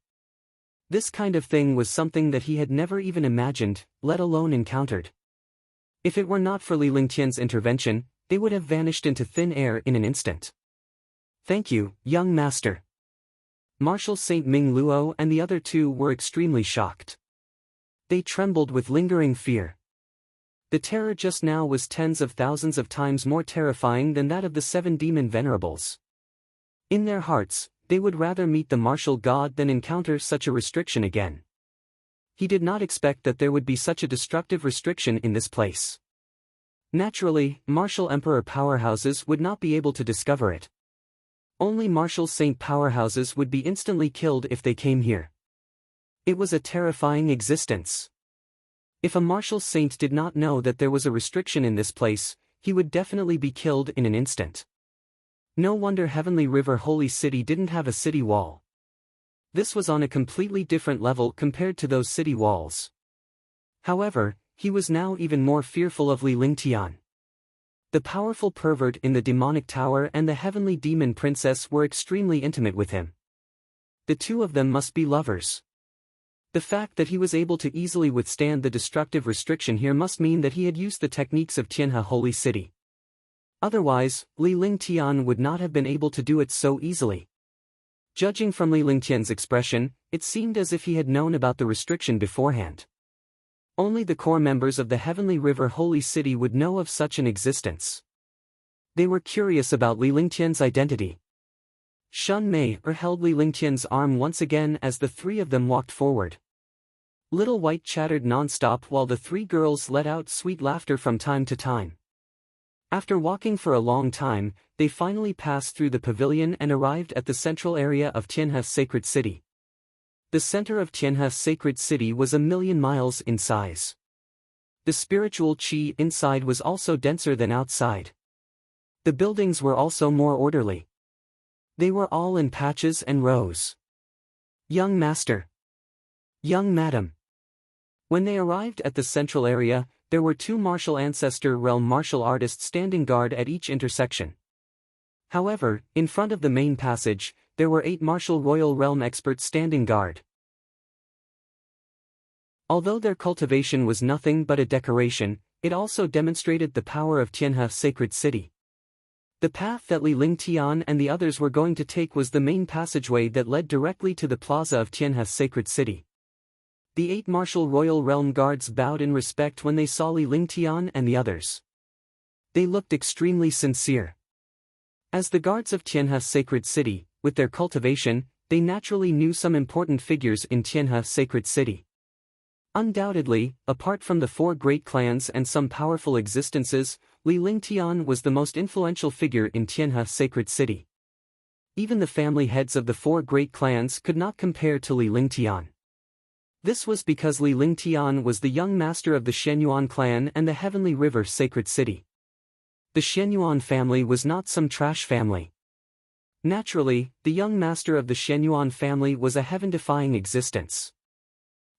S1: This kind of thing was something that he had never even imagined, let alone encountered. If it were not for Li Lingtian's intervention, they would have vanished into thin air in an instant. Thank you, young master. Marshal Saint Ming Luo and the other two were extremely shocked. They trembled with lingering fear. The terror just now was tens of thousands of times more terrifying than that of the 7 demon venerables. In their hearts, they would rather meet the martial god than encounter such a restriction again. He did not expect that there would be such a destructive restriction in this place. Naturally, martial emperor powerhouses would not be able to discover it. Only martial saint powerhouses would be instantly killed if they came here. It was a terrifying existence. If a martial saint did not know that there was a restriction in this place, he would definitely be killed in an instant. No wonder Heavenly River Holy City didn't have a city wall. This was on a completely different level compared to those city walls. However, he was now even more fearful of Li Lingtian. The powerful pervert in the demonic tower and the heavenly demon princess were extremely intimate with him. The two of them must be lovers. The fact that he was able to easily withstand the destructive restriction here must mean that he had used the techniques of Tianhe Holy City. Otherwise, Li Lingtian would not have been able to do it so easily. Judging from Li Lingtian's expression, it seemed as if he had known about the restriction beforehand. Only the core members of the Heavenly River Holy City would know of such an existence. They were curious about Li Lingtian's identity. Shun Mei held Li Lingtian's arm once again as the three of them walked forward. Little White chattered non-stop while the three girls let out sweet laughter from time to time. After walking for a long time, they finally passed through the pavilion and arrived at the central area of Tianhe's sacred city. The center of Tianhe's sacred city was 1,000,000 miles in size. The spiritual qi inside was also denser than outside. The buildings were also more orderly. They were all in patches and rows. Young master. Young madam. When they arrived at the central area, there were 2 martial ancestor realm martial artists standing guard at each intersection. However, in front of the main passage, there were 8 martial royal realm experts standing guard. Although their cultivation was nothing but a decoration, it also demonstrated the power of Tianhe's sacred city. The path that Li Lingtian and the others were going to take was the main passageway that led directly to the plaza of Tianhe's sacred city. The 8 martial royal realm guards bowed in respect when they saw Li Lingtian and the others. They looked extremely sincere. As the guards of Tianhe's sacred city, with their cultivation, they naturally knew some important figures in Tianhe's sacred city. Undoubtedly, apart from the 4 great clans and some powerful existences, Li Lingtian was the most influential figure in Tianhe's sacred city. Even the family heads of the 4 great clans could not compare to Li Lingtian. This was because Li Lingtian was the young master of the Shenyuan clan and the Heavenly River sacred city. The Shenyuan family was not some trash family. Naturally, the young master of the Shenyuan family was a heaven-defying existence.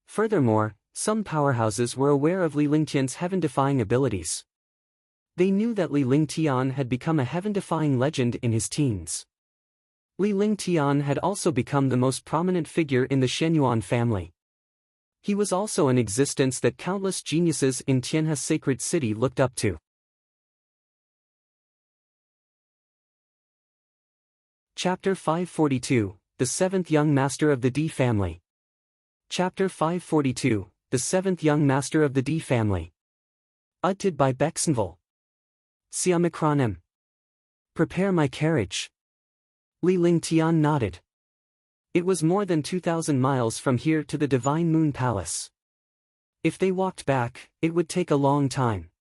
S1: Furthermore, some powerhouses were aware of Li Lingtian's heaven-defying abilities. They knew that Li Lingtian had become a heaven-defying legend in his teens. Li Lingtian had also become the most prominent figure in the Shenyuan family. He was also an existence that countless geniuses in Tianhe's sacred city looked up to. Chapter 542, The Seventh Young Master of the D Family. Chapter 542, the seventh young master of the D family. Utted by Bexenville. Siamikronim. Prepare my carriage. Li Lingtian nodded. It was more than 2,000 miles from here to the Divine Moon Palace. If they walked back, it would take a long time.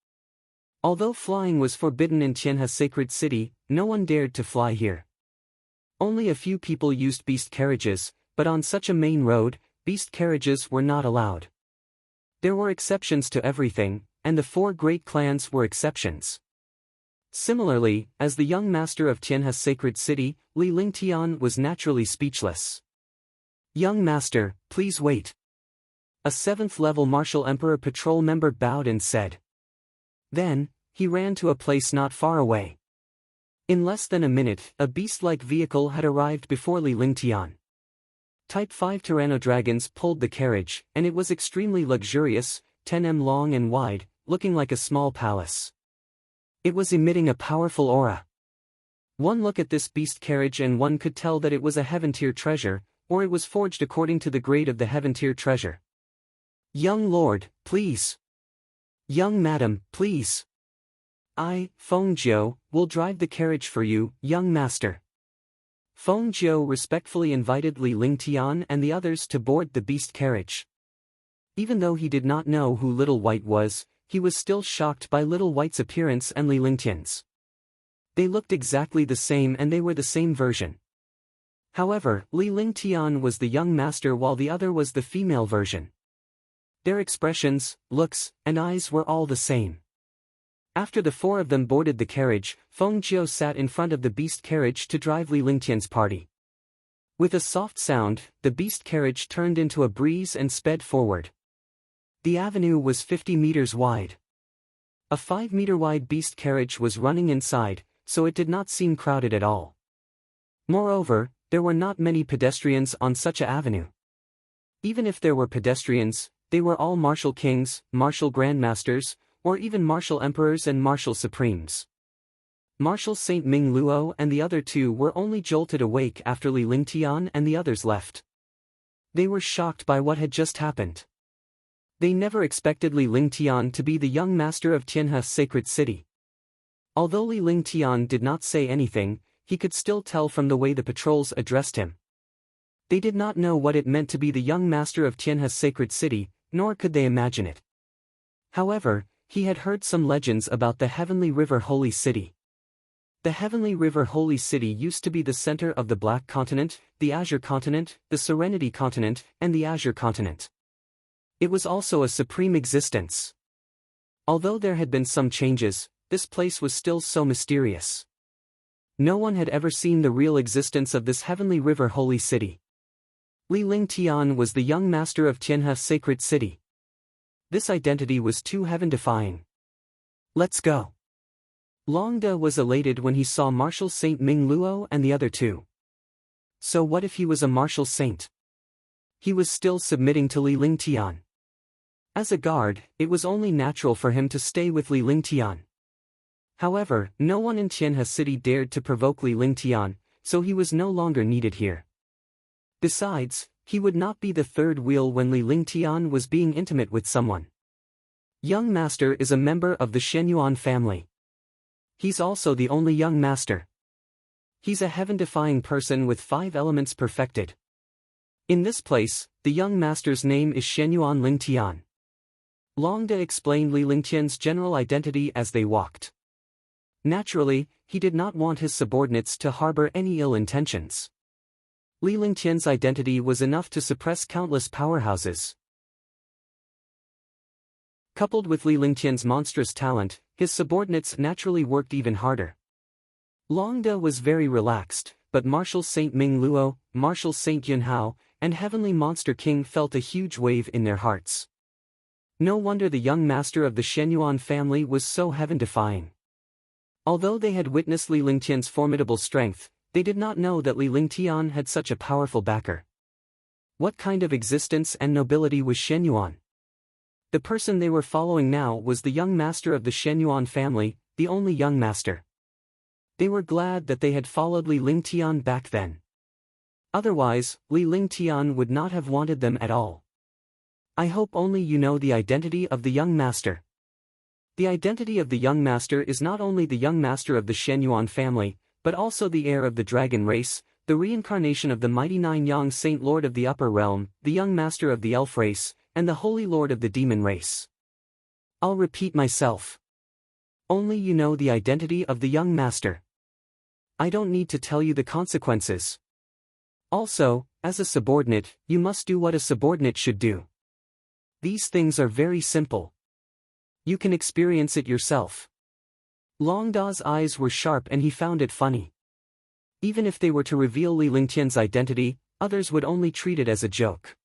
S1: Although flying was forbidden in Tianhe's sacred city, no one dared to fly here. Only a few people used beast carriages, but on such a main road, beast carriages were not allowed. There were exceptions to everything, and the four great clans were exceptions. Similarly, as the young master of Tianhe's sacred city, Li Lingtian was naturally speechless. Young master, please wait. A 7th-level Martial Emperor Patrol member bowed and said. Then, he ran to a place not far away. In less than a minute, a beast-like vehicle had arrived before Li Lingtian. Type 5 Tyrannodragons pulled the carriage, and it was extremely luxurious, 10 m long and wide, looking like a small palace. It was emitting a powerful aura. One look at this beast carriage and one could tell that it was a heaven-tier treasure, or it was forged according to the grade of the heaven-tier treasure. Young lord, please. Young madam, please. I, Feng Jiu, will drive the carriage for you, young master. Feng Jiu respectfully invited Li Lingtian and the others to board the beast carriage. Even though he did not know who Little White was, he was still shocked by Little White's appearance and Li Lingtian's. They looked exactly the same and they were the same version. However, Li Lingtian was the young master while the other was the female version. Their expressions, looks, and eyes were all the same. After the four of them boarded the carriage, Feng Jiu sat in front of the beast carriage to drive Li Lingtian's party. With a soft sound, the beast carriage turned into a breeze and sped forward. The avenue was 50 meters wide. A 5-meter-wide beast carriage was running inside, so it did not seem crowded at all. Moreover, there were not many pedestrians on such an avenue. Even if there were pedestrians, they were all martial kings, martial grandmasters, or even martial emperors and martial supremes. Martial Saint Ming Luo and the other two were only jolted awake after Li Lingtian and the others left. They were shocked by what had just happened. They never expected Li Lingtian to be the young master of Tianhe's sacred city. Although Li Lingtian did not say anything, he could still tell from the way the patrols addressed him. They did not know what it meant to be the young master of Tianhe's sacred city, nor could they imagine it. However, he had heard some legends about the Heavenly River Holy City. The Heavenly River Holy City used to be the center of the Black Continent, the Azure Continent, the Serenity Continent, and the Azure Continent. It was also a supreme existence. Although there had been some changes, this place was still so mysterious. No one had ever seen the real existence of this Heavenly River Holy City. Li Lingtian was the young master of Tianhe's sacred city. This identity was too heaven-defying. Let's go. Longda was elated when he saw Martial Saint Ming Luo and the other two. So what if he was a martial saint? He was still submitting to Li Lingtian. As a guard, it was only natural for him to stay with Li Lingtian. However, no one in Tianhe city dared to provoke Li Lingtian, so he was no longer needed here. Besides, he would not be the third wheel when Li Lingtian was being intimate with someone. Young Master is a member of the Shenyuan family. He's also the only young master. He's a heaven-defying person with 5 elements perfected. In this place, the young master's name is Shenyuan Lingtian. Longda explained Li Lingtian's general identity as they walked. Naturally, he did not want his subordinates to harbor any ill intentions. Li Lingtian's identity was enough to suppress countless powerhouses. Coupled with Li Lingtian's monstrous talent, his subordinates naturally worked even harder. Longda was very relaxed, but Martial Saint Ming Luo, Martial Saint Yunhao, and Heavenly Monster King felt a huge wave in their hearts. No wonder the young master of the Shenyuan family was so heaven-defying. Although they had witnessed Li Lingtian's formidable strength, they did not know that Li Lingtian had such a powerful backer. What kind of existence and nobility was Shenyuan? The person they were following now was the young master of the Shenyuan family, the only young master. They were glad that they had followed Li Lingtian back then. Otherwise, Li Lingtian would not have wanted them at all. I hope only you know the identity of the young master. The identity of the young master is not only the young master of the Shenyuan family, but also the heir of the dragon race, the reincarnation of the mighty Nine-Yang Saint Lord of the Upper Realm, the young master of the Elf race, and the Holy Lord of the Demon race. I'll repeat myself. Only you know the identity of the young master. I don't need to tell you the consequences. Also, as a subordinate, you must do what a subordinate should do. These things are very simple. You can experience it yourself. Long Da's eyes were sharp and he found it funny. Even if they were to reveal Li Lingtian's identity, others would only treat it as a joke.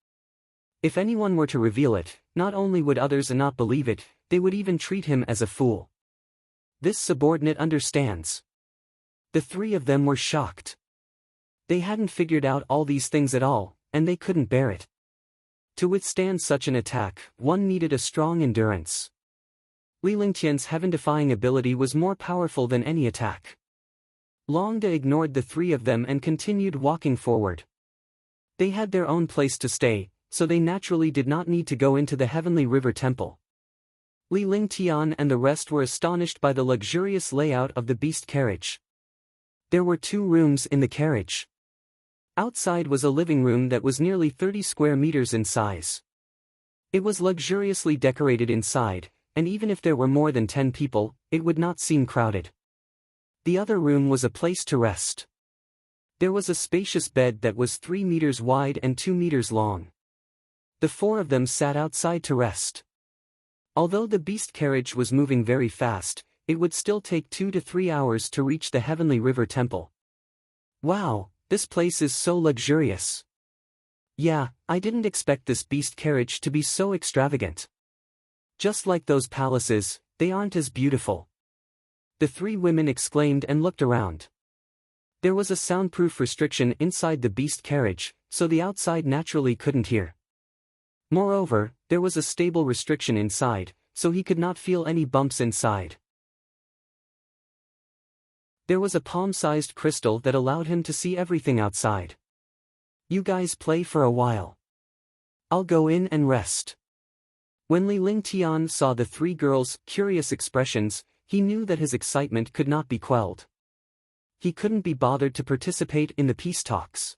S1: If anyone were to reveal it, not only would others not believe it, they would even treat him as a fool. This subordinate understands. The three of them were shocked. They hadn't figured out all these things at all, and they couldn't bear it. To withstand such an attack, one needed a strong endurance. Li Lingtian's heaven-defying ability was more powerful than any attack. Long Da ignored the three of them and continued walking forward. They had their own place to stay, so they naturally did not need to go into the Heavenly River Temple. Li Lingtian and the rest were astonished by the luxurious layout of the beast carriage. There were 2 rooms in the carriage. Outside was a living room that was nearly 30 square meters in size. It was luxuriously decorated inside, and even if there were more than 10 people, it would not seem crowded. The other room was a place to rest. There was a spacious bed that was 3 meters wide and 2 meters long. The 4 of them sat outside to rest. Although the beast carriage was moving very fast, it would still take 2 to 3 hours to reach the Heavenly River Temple. Wow, this place is so luxurious. Yeah, I didn't expect this beast carriage to be so extravagant. Just like those palaces, they aren't as beautiful. The 3 women exclaimed and looked around. There was a soundproof restriction inside the beast carriage, so the outside naturally couldn't hear. Moreover, there was a stable restriction inside, so he could not feel any bumps inside. There was a palm-sized crystal that allowed him to see everything outside. You guys play for a while. I'll go in and rest. When Li Lingtian saw the 3 girls' curious expressions, he knew that his excitement could not be quelled. He couldn't be bothered to participate in the peace talks.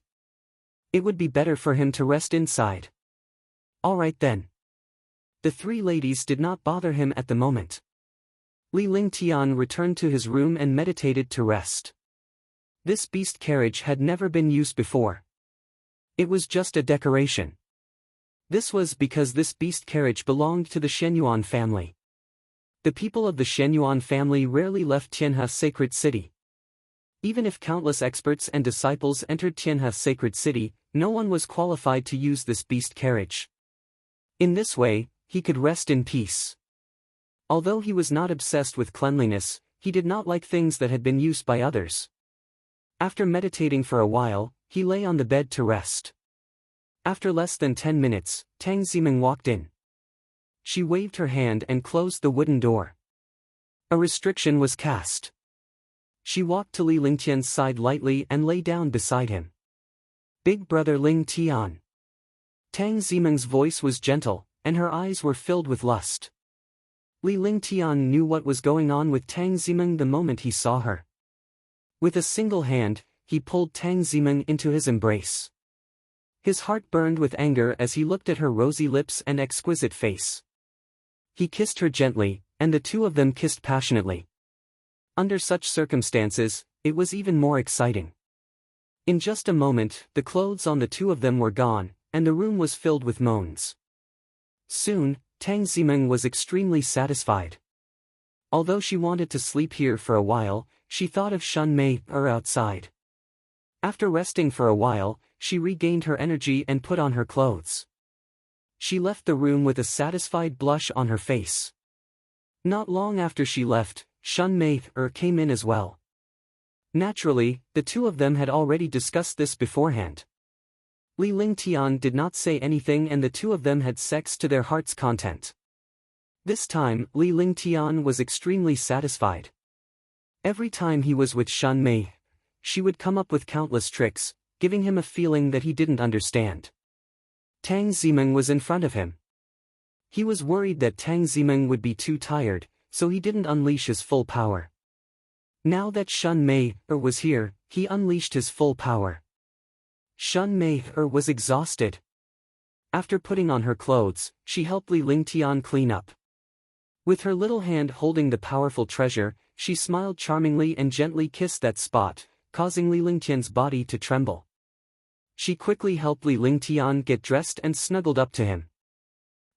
S1: It would be better for him to rest inside. All right then. The 3 ladies did not bother him at the moment. Li Lingtian returned to his room and meditated to rest. This beast carriage had never been used before. It was just a decoration. This was because this beast carriage belonged to the Shenyuan family. The people of the Shenyuan family rarely left Tianhe's sacred city. Even if countless experts and disciples entered Tianhe's sacred city, no one was qualified to use this beast carriage. In this way, he could rest in peace. Although he was not obsessed with cleanliness, he did not like things that had been used by others. After meditating for a while, he lay on the bed to rest. After less than 10 minutes, Tang Ziming walked in. She waved her hand and closed the wooden door. A restriction was cast. She walked to Li Lingtian's side lightly and lay down beside him. Big brother Ling Tian. Tang Ziming's voice was gentle, and her eyes were filled with lust. Li Lingtian knew what was going on with Tang Ziming the moment he saw her. With a single hand, he pulled Tang Ziming into his embrace. His heart burned with anger as he looked at her rosy lips and exquisite face. He kissed her gently, and the 2 of them kissed passionately. Under such circumstances, it was even more exciting. In just a moment, the clothes on the 2 of them were gone, and the room was filled with moans. Soon, Tang Ziming was extremely satisfied. Although she wanted to sleep here for a while, she thought of Shun Mei outside. After resting for a while, she regained her energy and put on her clothes. She left the room with a satisfied blush on her face. Not long after she left, Shun Mei came in as well. Naturally, the 2 of them had already discussed this beforehand. Li Lingtian did not say anything and the 2 of them had sex to their heart's content. This time, Li Lingtian was extremely satisfied. Every time he was with Shun Mei, she would come up with countless tricks, giving him a feeling that he didn't understand. Tang Ziming was in front of him. He was worried that Tang Zimeng would be too tired, so he didn't unleash his full power. Now that Shun Mei was here, he unleashed his full power. Shun Mei was exhausted. After putting on her clothes, she helped Li Lingtian clean up. With her little hand holding the powerful treasure, she smiled charmingly and gently kissed that spot, causing Li Lingtian's body to tremble. She quickly helped Li Lingtian get dressed and snuggled up to him.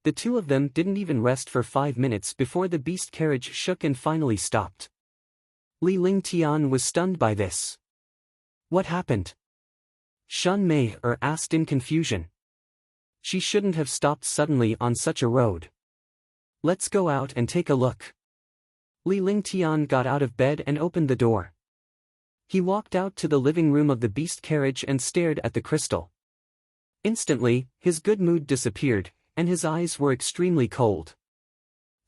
S1: The two of them didn't even rest for 5 minutes before the beast carriage shook and finally stopped. Li Lingtian was stunned by this. What happened? Shun Mei asked in confusion. She shouldn't have stopped suddenly on such a road. Let's go out and take a look. Li Lingtian got out of bed and opened the door. He walked out to the living room of the beast carriage and stared at the crystal. Instantly, his good mood disappeared, and his eyes were extremely cold.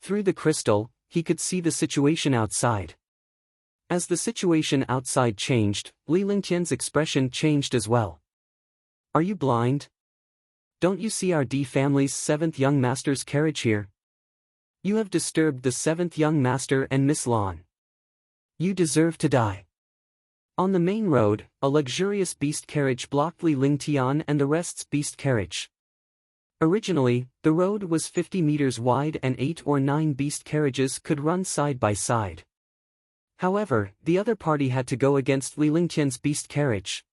S1: Through the crystal, he could see the situation outside. As the situation outside changed, Li Lingtian's expression changed as well. Are you blind? Don't you see our D family's 7th young master's carriage here? You have disturbed the 7th young master and Miss Lan. You deserve to die. On the main road, a luxurious beast carriage blocked Li Lingtian and the rest's beast carriage. Originally, the road was 50 meters wide and 8 or 9 beast carriages could run side by side. However, the other party had to go against Li Lingtian's beast carriage.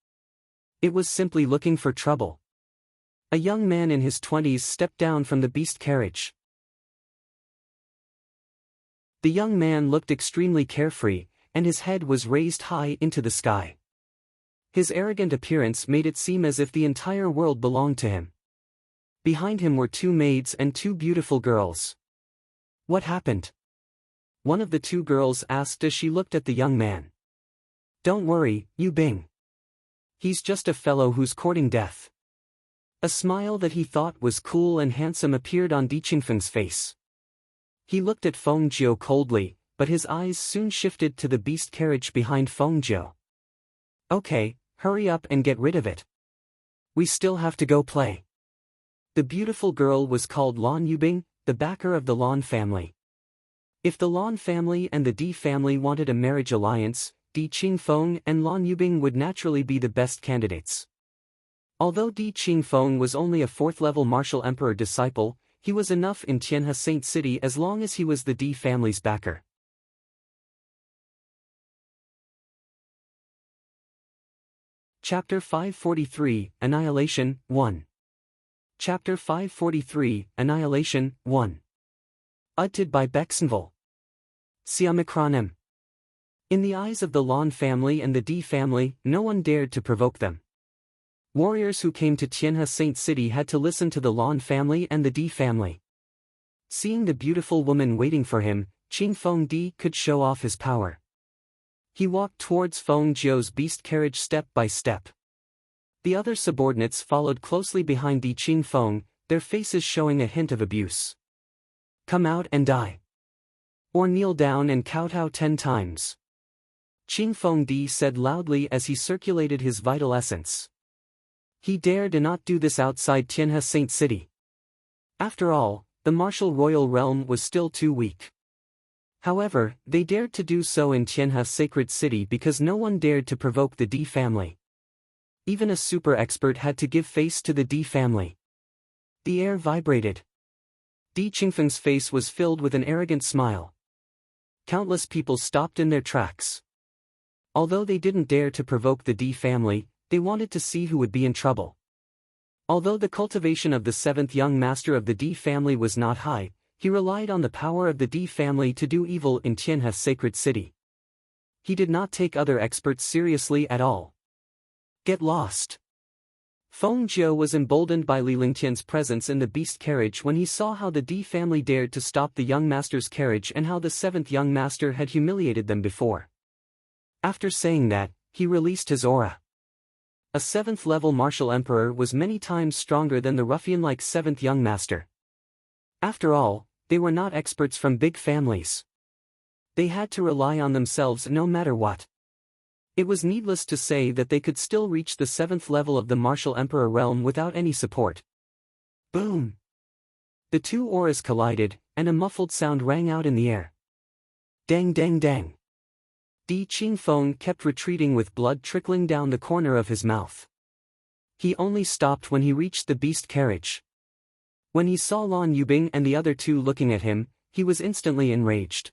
S1: It was simply looking for trouble. A young man in his 20s stepped down from the beast carriage. The young man looked extremely carefree, and his head was raised high into the sky. His arrogant appearance made it seem as if the entire world belonged to him. Behind him were 2 maids and 2 beautiful girls. What happened? One of the 2 girls asked as she looked at the young man. Don't worry, Yu Bing. He's just a fellow who's courting death. A smile that he thought was cool and handsome appeared on Di Qingfeng's face. He looked at Feng Jiu coldly, but his eyes soon shifted to the beast carriage behind Feng Jiu. Okay, hurry up and get rid of it. We still have to go play. The beautiful girl was called Lan Yubing, the backer of the Lan family. If the Lan family and the Di family wanted a marriage alliance, Di Qingfeng and Lan Yubing would naturally be the best candidates. Although Di Qingfeng was only a 4th-level martial emperor disciple, he was enough in Tianhe Saint City as long as he was the Di family's backer. Chapter 543, Annihilation, 1. Chapter 543, Annihilation, 1. Edited by Bexenville. Siamikronim. In the eyes of the Lan family and the Di family, no one dared to provoke them. Warriors who came to Tianhe Saint City had to listen to the Lan family and the Di family. Seeing the beautiful woman waiting for him, Qingfeng Di could show off his power. He walked towards Feng Jiu's beast carriage step by step. The other subordinates followed closely behind Di Qingfeng, their faces showing a hint of abuse. Come out and die. Or kneel down and kowtow 10 times. Qingfeng Di said loudly as he circulated his vital essence. He dared not do this outside Tianhe Saint City. After all, the martial royal realm was still too weak. However, they dared to do so in Tianhe Sacred City because no one dared to provoke the Di family. Even a super expert had to give face to the Di family. The air vibrated. Di Qingfeng's face was filled with an arrogant smile. Countless people stopped in their tracks. Although they didn't dare to provoke the Di family, they wanted to see who would be in trouble. Although the cultivation of the 7th young master of the Di family was not high, he relied on the power of the Di family to do evil in Tianhe Sacred City. He did not take other experts seriously at all. Get lost. Feng Jiu was emboldened by Li Lingtian's presence in the beast carriage when he saw how the Di family dared to stop the young master's carriage and how the 7th young master had humiliated them before. After saying that, he released his aura. A 7th-level martial emperor was many times stronger than the ruffian-like 7th young master. After all, they were not experts from big families. They had to rely on themselves no matter what. It was needless to say that they could still reach the 7th level of the martial emperor realm without any support. Boom! The two auras collided, and a muffled sound rang out in the air. Dang dang dang. Di Qingfeng kept retreating with blood trickling down the corner of his mouth. He only stopped when he reached the beast carriage. When he saw Lan Yubing and the other two looking at him, he was instantly enraged.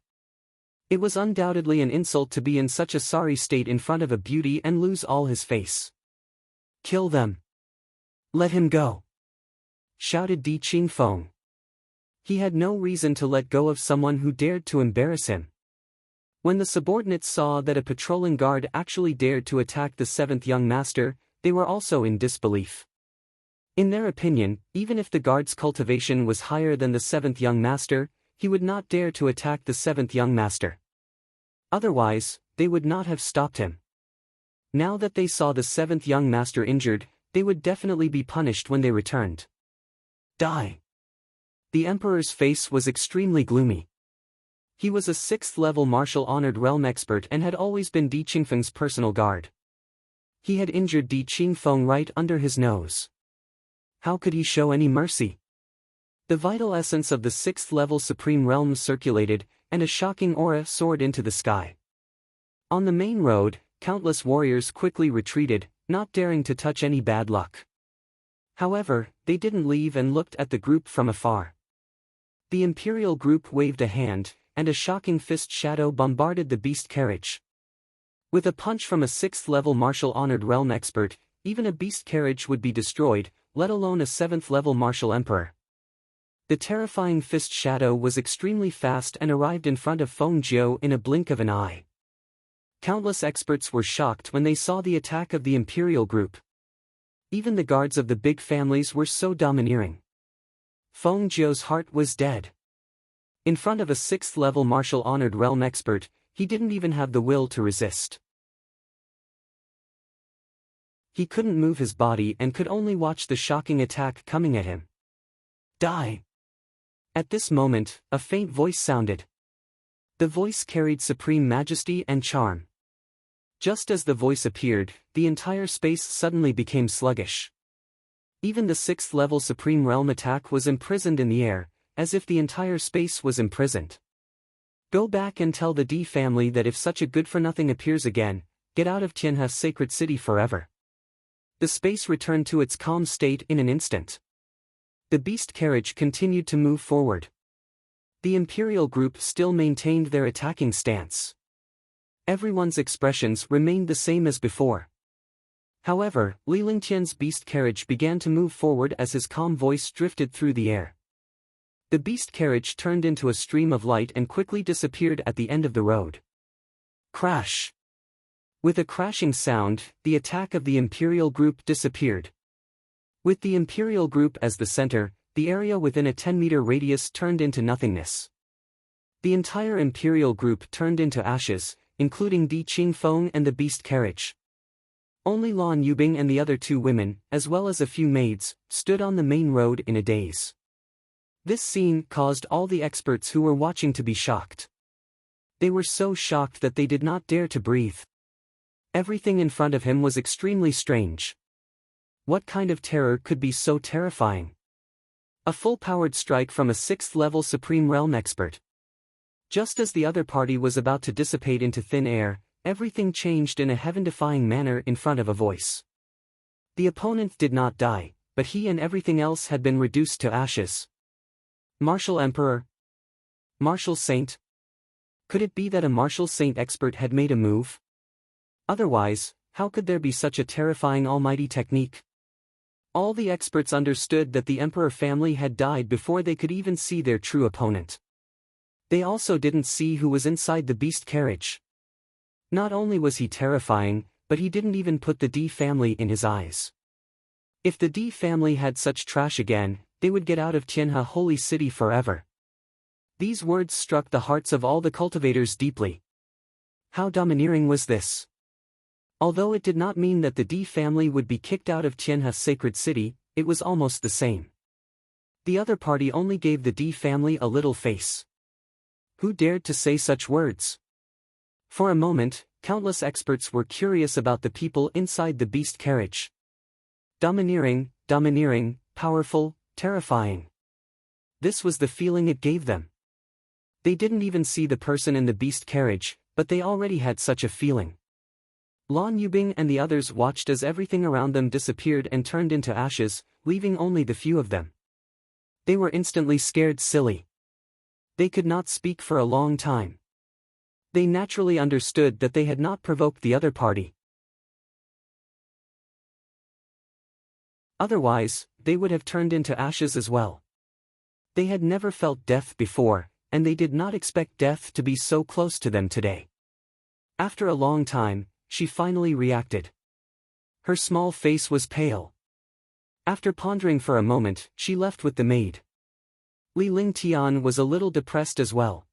S1: It was undoubtedly an insult to be in such a sorry state in front of a beauty and lose all his face. Kill them. Let him go, shouted Di Qingfeng. He had no reason to let go of someone who dared to embarrass him. When the subordinates saw that a patrolling guard actually dared to attack the seventh young master, they were also in disbelief. In their opinion, even if the guard's cultivation was higher than the seventh young master, he would not dare to attack the seventh young master. Otherwise, they would not have stopped him. Now that they saw the seventh young master injured, they would definitely be punished when they returned. Die. The emperor's face was extremely gloomy. He was a 6th-level martial honored realm expert and had always been Di Qingfeng's personal guard. He had injured Di Qingfeng right under his nose. How could he show any mercy? The vital essence of the 6th-level supreme realm circulated, and a shocking aura soared into the sky. On the main road, countless warriors quickly retreated, not daring to touch any bad luck. However, they didn't leave and looked at the group from afar. The Imperial group waved a hand, and a shocking fist shadow bombarded the beast carriage. With a punch from a 6th-level martial honored realm expert, even a beast carriage would be destroyed, let alone a 7th-level martial emperor. The terrifying fist shadow was extremely fast and arrived in front of Feng Jiu in a blink of an eye. Countless experts were shocked when they saw the attack of the Imperial group. Even the guards of the big families were so domineering. Feng Jiu's heart was dead. In front of a 6th-level martial honored realm expert, he didn't even have the will to resist. He couldn't move his body and could only watch the shocking attack coming at him. Die! At this moment, a faint voice sounded. The voice carried supreme majesty and charm. Just as the voice appeared, the entire space suddenly became sluggish. Even the 6th-level supreme realm attack was imprisoned in the air, as if the entire space was imprisoned. Go back and tell the Di family that if such a good-for-nothing appears again, get out of Tianhe's sacred city forever. The space returned to its calm state in an instant. The beast carriage continued to move forward. The Imperial group still maintained their attacking stance. Everyone's expressions remained the same as before. However, Li Lingtian's beast carriage began to move forward as his calm voice drifted through the air. The beast carriage turned into a stream of light and quickly disappeared at the end of the road. Crash! With a crashing sound, the attack of the Imperial group disappeared. With the Imperial group as the center, the area within a 10-meter radius turned into nothingness. The entire Imperial group turned into ashes, including Di Qingfeng and the beast carriage. Only Lan Yubing and the other two women, as well as a few maids, stood on the main road in a daze. This scene caused all the experts who were watching to be shocked. They were so shocked that they did not dare to breathe. Everything in front of him was extremely strange. What kind of terror could be so terrifying? A full-powered strike from a 6th-level Supreme Realm expert. Just as the other party was about to dissipate into thin air, everything changed in a heaven-defying manner in front of a voice. The opponent did not die, but he and everything else had been reduced to ashes. Martial Emperor? Martial Saint? Could it be that a Martial Saint expert had made a move? Otherwise, how could there be such a terrifying almighty technique? All the experts understood that the Emperor family had died before they could even see their true opponent. They also didn't see who was inside the beast carriage. Not only was he terrifying, but he didn't even put the Di family in his eyes. If the Di family had such trash again, they would get out of Tianhe holy city forever. These words struck the hearts of all the cultivators deeply. How domineering was this? Although it did not mean that the Di family would be kicked out of Tianhe's sacred city, it was almost the same. The other party only gave the Di family a little face. Who dared to say such words? For a moment, countless experts were curious about the people inside the beast carriage. Domineering, powerful, terrifying. This was the feeling it gave them. They didn't even see the person in the beast carriage, but they already had such a feeling. Lan Yubing and the others watched as everything around them disappeared and turned into ashes, leaving only the few of them. They were instantly scared silly. They could not speak for a long time. They naturally understood that they had not provoked the other party. Otherwise, they would have turned into ashes as well. They had never felt death before, and they did not expect death to be so close to them today. After a long time, she finally reacted. Her small face was pale. After pondering for a moment, she left with the maid. Li Lingtian was a little depressed as well.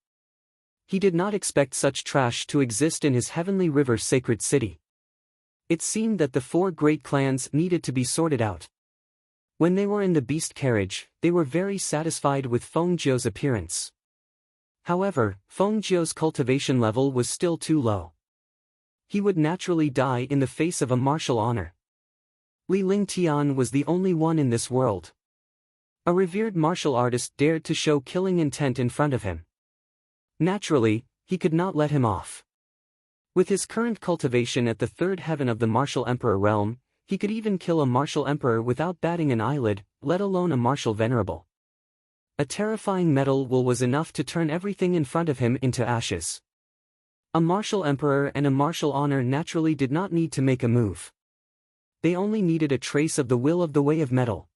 S1: He did not expect such trash to exist in his heavenly river sacred city. It seemed that the 4 great clans needed to be sorted out. When they were in the beast carriage, they were very satisfied with Feng Jiu's appearance. However, Feng Jiu's cultivation level was still too low. He would naturally die in the face of a martial honor. Li Lingtian was the only one in this world. A revered martial artist dared to show killing intent in front of him. Naturally, he could not let him off. With his current cultivation at the 3rd heaven of the martial emperor realm, he could even kill a martial emperor without batting an eyelid, let alone a martial venerable. A terrifying metal will was enough to turn everything in front of him into ashes. A martial emperor and a martial honor naturally did not need to make a move. They only needed a trace of the will of the way of metal.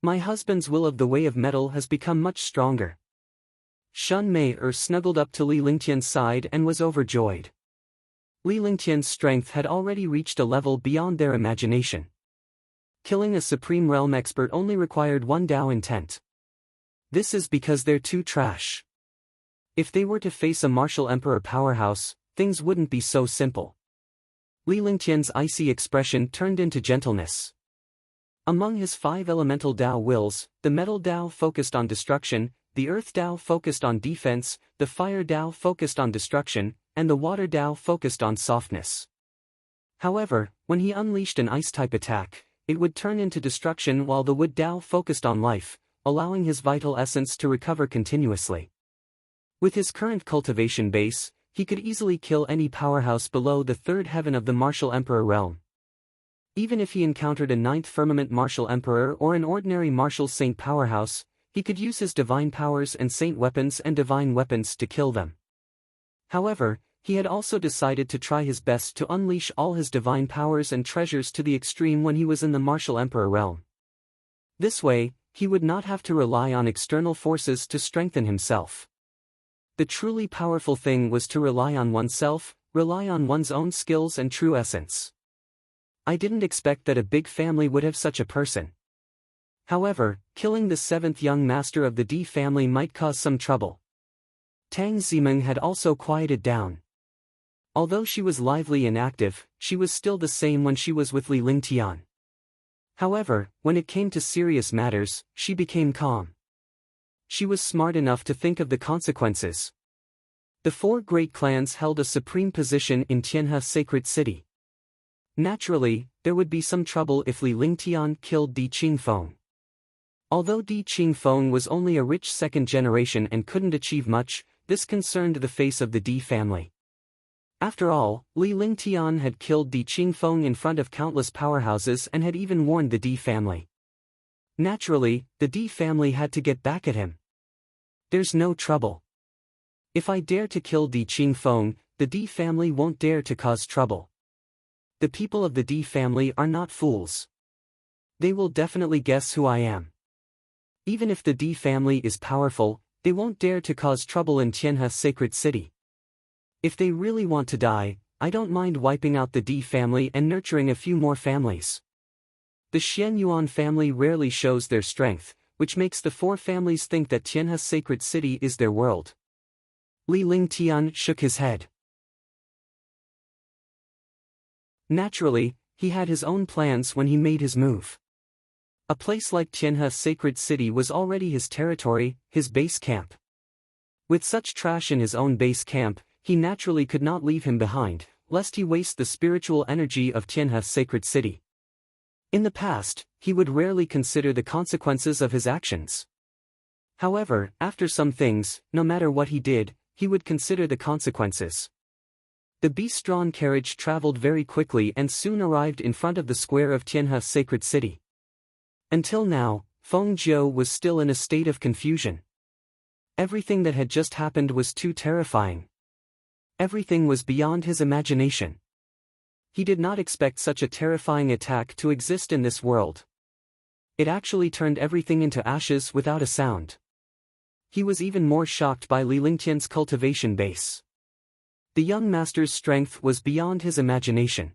S1: My husband's will of the way of metal has become much stronger. Shun Mei snuggled up to Li Lingtian's side and was overjoyed. Li Lingtian's strength had already reached a level beyond their imagination. Killing a Supreme Realm expert only required 1 Dao intent. This is because they're too trash. If they were to face a martial emperor powerhouse, things wouldn't be so simple. Li Lingtian's icy expression turned into gentleness. Among his 5 elemental Dao wills, the metal Dao focused on destruction, the earth Dao focused on defense, the fire Dao focused on destruction, and the water Dao focused on softness. However, when he unleashed an ice-type attack, it would turn into destruction while the wood Dao focused on life, allowing his vital essence to recover continuously. With his current cultivation base, he could easily kill any powerhouse below the 3rd heaven of the martial emperor realm. Even if he encountered a 9th firmament martial emperor or an ordinary martial saint powerhouse, he could use his divine powers and saint weapons and divine weapons to kill them. However, he had also decided to try his best to unleash all his divine powers and treasures to the extreme when he was in the martial emperor realm. This way, he would not have to rely on external forces to strengthen himself. The truly powerful thing was to rely on oneself, rely on one's own skills and true essence. I didn't expect that a big family would have such a person. However, killing the 7th young master of the D family might cause some trouble. Tang Zimeng had also quieted down. Although she was lively and active, she was still the same when she was with Li Lingtian. However, when it came to serious matters, she became calm. She was smart enough to think of the consequences. The 4 great clans held a supreme position in Tianhe Sacred City. Naturally, there would be some trouble if Li Lingtian killed Di Qingfeng. Although Di Qingfeng was only a rich 2nd generation and couldn't achieve much, this concerned the face of the Di family. After all, Li Lingtian had killed Di Qingfeng in front of countless powerhouses and had even warned the Di family. Naturally, the Di family had to get back at him. There's no trouble. If I dare to kill Di Qingfeng, the Di family won't dare to cause trouble. The people of the Di family are not fools. They will definitely guess who I am. Even if the Di family is powerful, they won't dare to cause trouble in Tianhe Sacred City. If they really want to die, I don't mind wiping out the Di family and nurturing a few more families. The Xian Yuan family rarely shows their strength, which makes the 4 families think that Tianhe Sacred City is their world. Li Lingtian shook his head. Naturally, he had his own plans when he made his move. A place like Tianhe Sacred City was already his territory, his base camp. With such trash in his own base camp, he naturally could not leave him behind, lest he waste the spiritual energy of Tianhe Sacred City. In the past, he would rarely consider the consequences of his actions. However, after some things, no matter what he did, he would consider the consequences. The beast-drawn carriage traveled very quickly and soon arrived in front of the square of Tianhe sacred city. Until now, Feng Jiu was still in a state of confusion. Everything that had just happened was too terrifying. Everything was beyond his imagination. He did not expect such a terrifying attack to exist in this world. It actually turned everything into ashes without a sound. He was even more shocked by Li Lingtian's cultivation base. The young master's strength was beyond his imagination.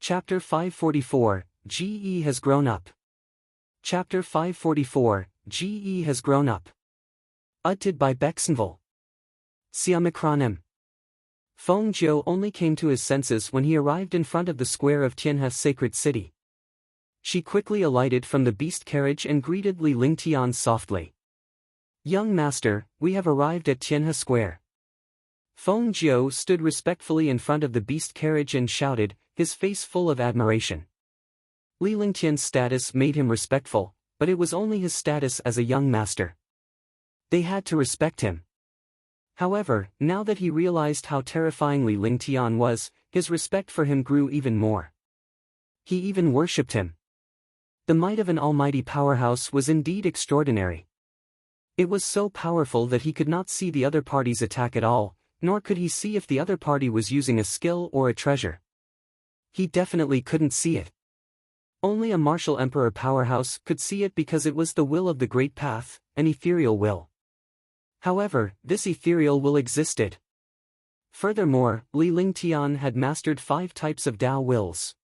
S1: Chapter 544, GE has grown up. Chapter 544, GE has grown up. Edited by Bexenville. Siamikronem. Feng Jiu only came to his senses when he arrived in front of the square of Tianhe sacred city. She quickly alighted from the beast carriage and greeted Li Lingtian softly. "Young master, we have arrived at Tianhe Square." Feng Jiu stood respectfully in front of the beast carriage and shouted, his face full of admiration. Li Lingtian's status made him respectful, but it was only his status as a young master. They had to respect him. However, now that he realized how terrifying Li Lingtian was, his respect for him grew even more. He even worshipped him. The might of an almighty powerhouse was indeed extraordinary. It was so powerful that he could not see the other party's attack at all, nor could he see if the other party was using a skill or a treasure. He definitely couldn't see it. Only a martial emperor powerhouse could see it because it was the will of the Great Path, an ethereal will. However, this ethereal will existed. Furthermore, Li Lingtian had mastered 5 types of Tao wills.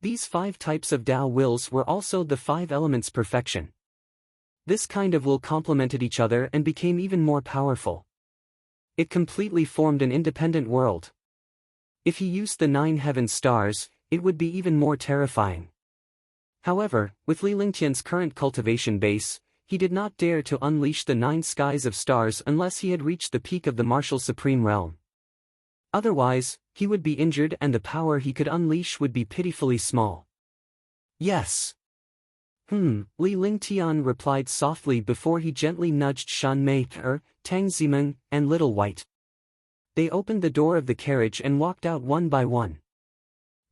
S1: These 5 types of Tao wills were also the 5 elements perfection. This kind of will complemented each other and became even more powerful. It completely formed an independent world. If he used the 9 heaven stars, it would be even more terrifying. However, with Li Lingtian's current cultivation base, he did not dare to unleash the 9 skies of stars unless he had reached the peak of the martial supreme realm. Otherwise, he would be injured and the power he could unleash would be pitifully small. Yes. Li Lingtian replied softly before he gently nudged Shan Mei, Tang Zimeng, and Little White. They opened the door of the carriage and walked out one by one.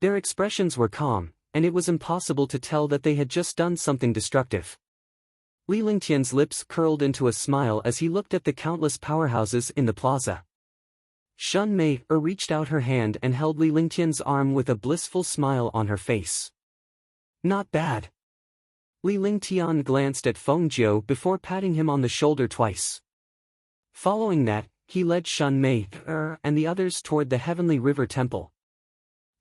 S1: Their expressions were calm, and it was impossible to tell that they had just done something destructive. Li Lingtian's lips curled into a smile as he looked at the countless powerhouses in the plaza. Shan Mei reached out her hand and held Li Lingtian's arm with a blissful smile on her face. Not bad. Li Lingtian glanced at Feng Jiu before patting him on the shoulder twice. Following that, he led Shan Mei and the others toward the Heavenly River Temple.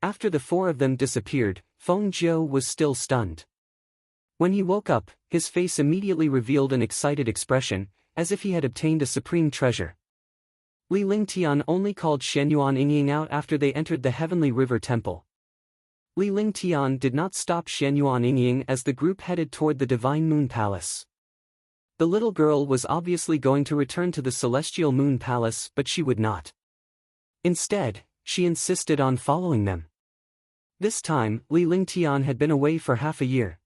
S1: After the 4 of them disappeared, Feng Jiu was still stunned. When he woke up, his face immediately revealed an excited expression, as if he had obtained a supreme treasure. Li Lingtian only called Shenyuan Yingying out after they entered the Heavenly River Temple. Li Lingtian did not stop Shenyuan Yingying as the group headed toward the Divine Moon Palace. The little girl was obviously going to return to the Celestial Moon Palace, but she would not. Instead, she insisted on following them. This time, Li Lingtian had been away for half a year.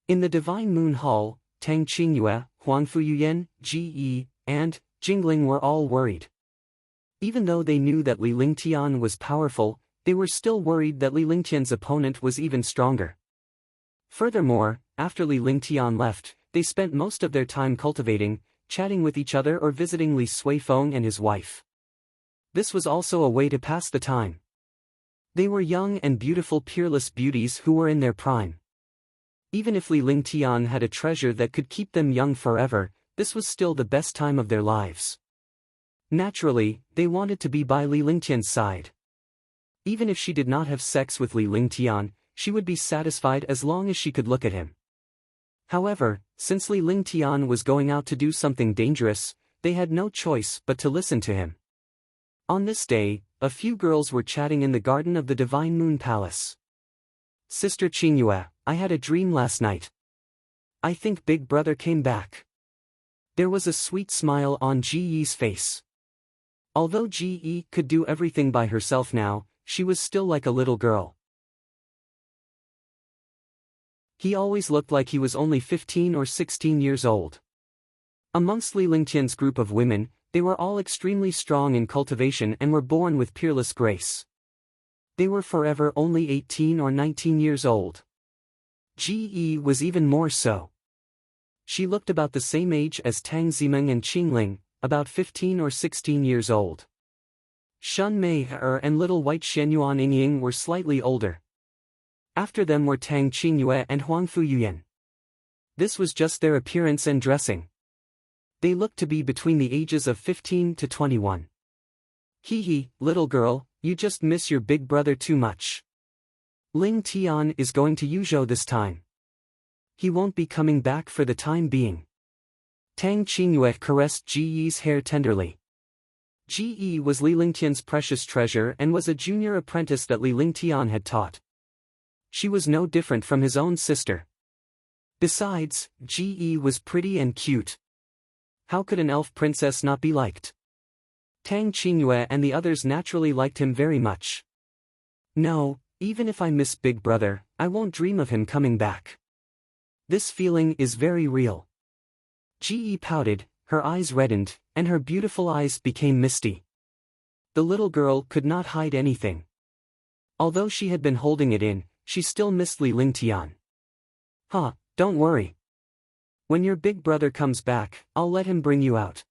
S1: In the Divine Moon Hall, Tang Qingyue, Huang Fuyuyan, Ge, and Jingling were all worried. Even though they knew that Li Lingtian was powerful, they were still worried that Li Lingtian's opponent was even stronger. Furthermore, after Li Lingtian left, they spent most of their time cultivating, chatting with each other or visiting Li Suifeng and his wife. This was also a way to pass the time. They were young and beautiful peerless beauties who were in their prime. Even if Li Lingtian had a treasure that could keep them young forever, this was still the best time of their lives. Naturally, they wanted to be by Li Lingtian's side. Even if she did not have sex with Li Lingtian, she would be satisfied as long as she could look at him. However, since Li Lingtian was going out to do something dangerous, they had no choice but to listen to him. On this day, a few girls were chatting in the garden of the Divine Moon Palace. "Sister Qingyue, I had a dream last night. I think Big Brother came back." There was a sweet smile on Ji Yi's face. Although Ji Yi could do everything by herself now, she was still like a little girl. He always looked like he was only 15 or 16 years old. Amongst Li Lingtian's group of women, they were all extremely strong in cultivation and were born with peerless grace. They were forever only 18 or 19 years old. Ji was even more so. She looked about the same age as Tang Zimeng and Qingling, about 15 or 16 years old. Shun Mei and little white Shenyuan Yingying were slightly older. After them were Tang Qingyue and Huangfu Yuyan. This was just their appearance and dressing. They looked to be between the ages of 15 to 21. Hee, little girl, you just miss your big brother too much. Ling Tian is going to Yuzhou this time. He won't be coming back for the time being. Tang Qingyue caressed Ji Yi's hair tenderly. Ji Yi was Li Lingtian's precious treasure and was a junior apprentice that Li Lingtian had taught. She was no different from his own sister. Besides, Ji Yi was pretty and cute. How could an elf princess not be liked? Tang Qingyue and the others naturally liked him very much. No, even if I miss Big Brother, I won't dream of him coming back. This feeling is very real. Ji Yi pouted, her eyes reddened, and her beautiful eyes became misty. The little girl could not hide anything. Although she had been holding it in, she still missed Li Lingtian. Don't worry. When your big brother comes back, I'll let him bring you out.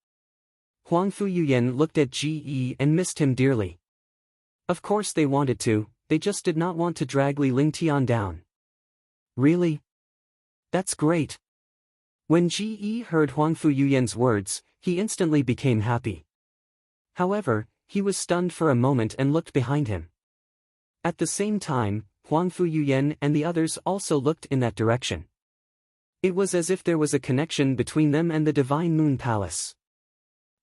S1: Huangfu Yuyan looked at Ji Yi and missed him dearly. Of course they wanted to, they just did not want to drag Li Lingtian down. Really? That's great. When Ji Yi heard Huangfu Yuyan's words, he instantly became happy. However, he was stunned for a moment and looked behind him. At the same time, Huangfu Yuyan and the others also looked in that direction. It was as if there was a connection between them and the Divine Moon Palace.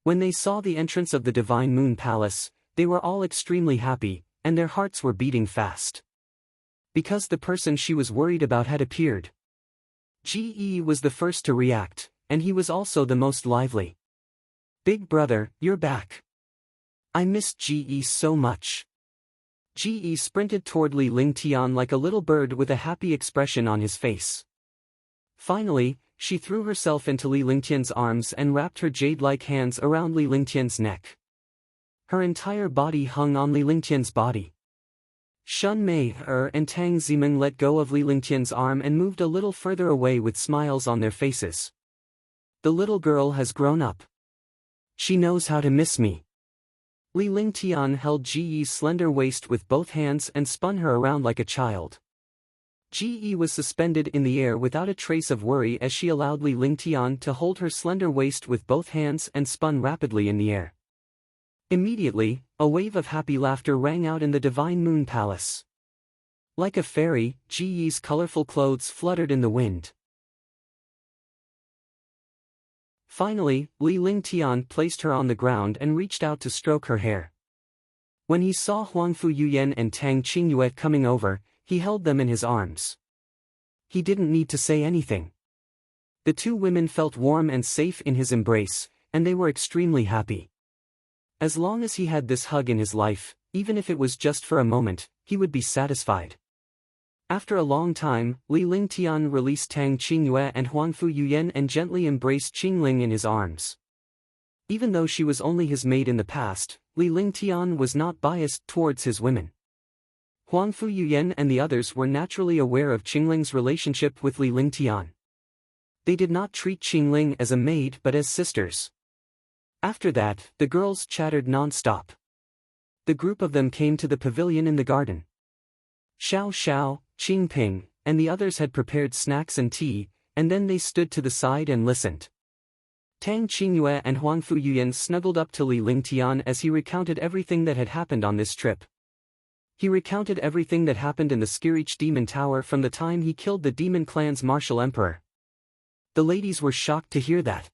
S1: When they saw the entrance of the Divine Moon Palace, they were all extremely happy, and their hearts were beating fast. Because the person she was worried about had appeared. Ji Yi was the first to react, and he was also the most lively. Big brother, you're back. I missed Ji Yi so much. Ji Yi sprinted toward Li Lingtian like a little bird with a happy expression on his face. Finally, she threw herself into Li Lingtian's arms and wrapped her jade-like hands around Li Lingtian's neck. Her entire body hung on Li Lingtian's body. Shun Mei and Tang Zimeng let go of Li Lingtian's arm and moved a little further away with smiles on their faces. The little girl has grown up. She knows how to miss me. Li Lingtian held Ji Yi's slender waist with both hands and spun her around like a child. Ji Yi was suspended in the air without a trace of worry as she allowed Li Lingtian to hold her slender waist with both hands and spun rapidly in the air. Immediately, a wave of happy laughter rang out in the Divine Moon Palace. Like a fairy, Ji Yi's colorful clothes fluttered in the wind. Finally, Li Lingtian placed her on the ground and reached out to stroke her hair. When he saw Huangfu Yuyan and Tang Qingyue coming over, he held them in his arms. He didn't need to say anything. The two women felt warm and safe in his embrace, and they were extremely happy. As long as he had this hug in his life, even if it was just for a moment, he would be satisfied. After a long time, Li Lingtian released Tang Qingyue and Huangfu Yuyan and gently embraced Qingling in his arms. Even though she was only his maid in the past, Li Lingtian was not biased towards his women. Huangfu Yuyan and the others were naturally aware of Qingling's relationship with Li Lingtian. They did not treat Qingling as a maid but as sisters. After that, the girls chattered non-stop. The group of them came to the pavilion in the garden. Xiao Xiao, Qingping, and the others had prepared snacks and tea, and then they stood to the side and listened. Tang Qingyue and Huangfu Yuyan snuggled up to Li Lingtian as he recounted everything that had happened on this trip. He recounted everything that happened in the Skirich Demon Tower from the time he killed the Demon Clan's martial emperor. The ladies were shocked to hear that.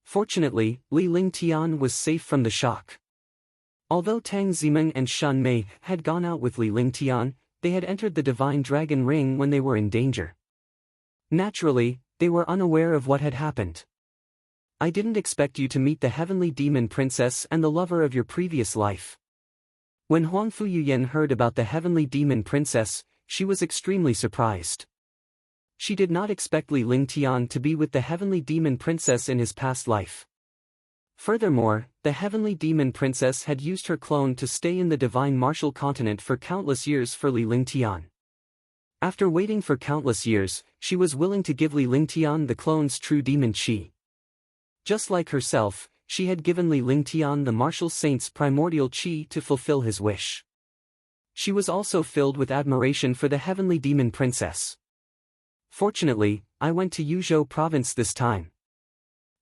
S1: Fortunately, Li Lingtian was safe from the shock. Although Tang Zimeng and Shun Mei had gone out with Li Lingtian, they had entered the Divine Dragon Ring when they were in danger. Naturally, they were unaware of what had happened. I didn't expect you to meet the Heavenly Demon Princess and the lover of your previous life. When Huangfu Yuyan heard about the Heavenly Demon Princess, she was extremely surprised. she did not expect Li Lingtian to be with the heavenly demon princess in his past life. Furthermore, the heavenly demon princess had used her clone to stay in the divine martial continent for countless years for Li Lingtian. After waiting for countless years, she was willing to give Li Lingtian the clone's true demon chi. Just like herself, she had given Li Lingtian the martial saint's primordial chi to fulfill his wish. She was also filled with admiration for the heavenly demon princess. Fortunately, I went to Yuzhou province this time.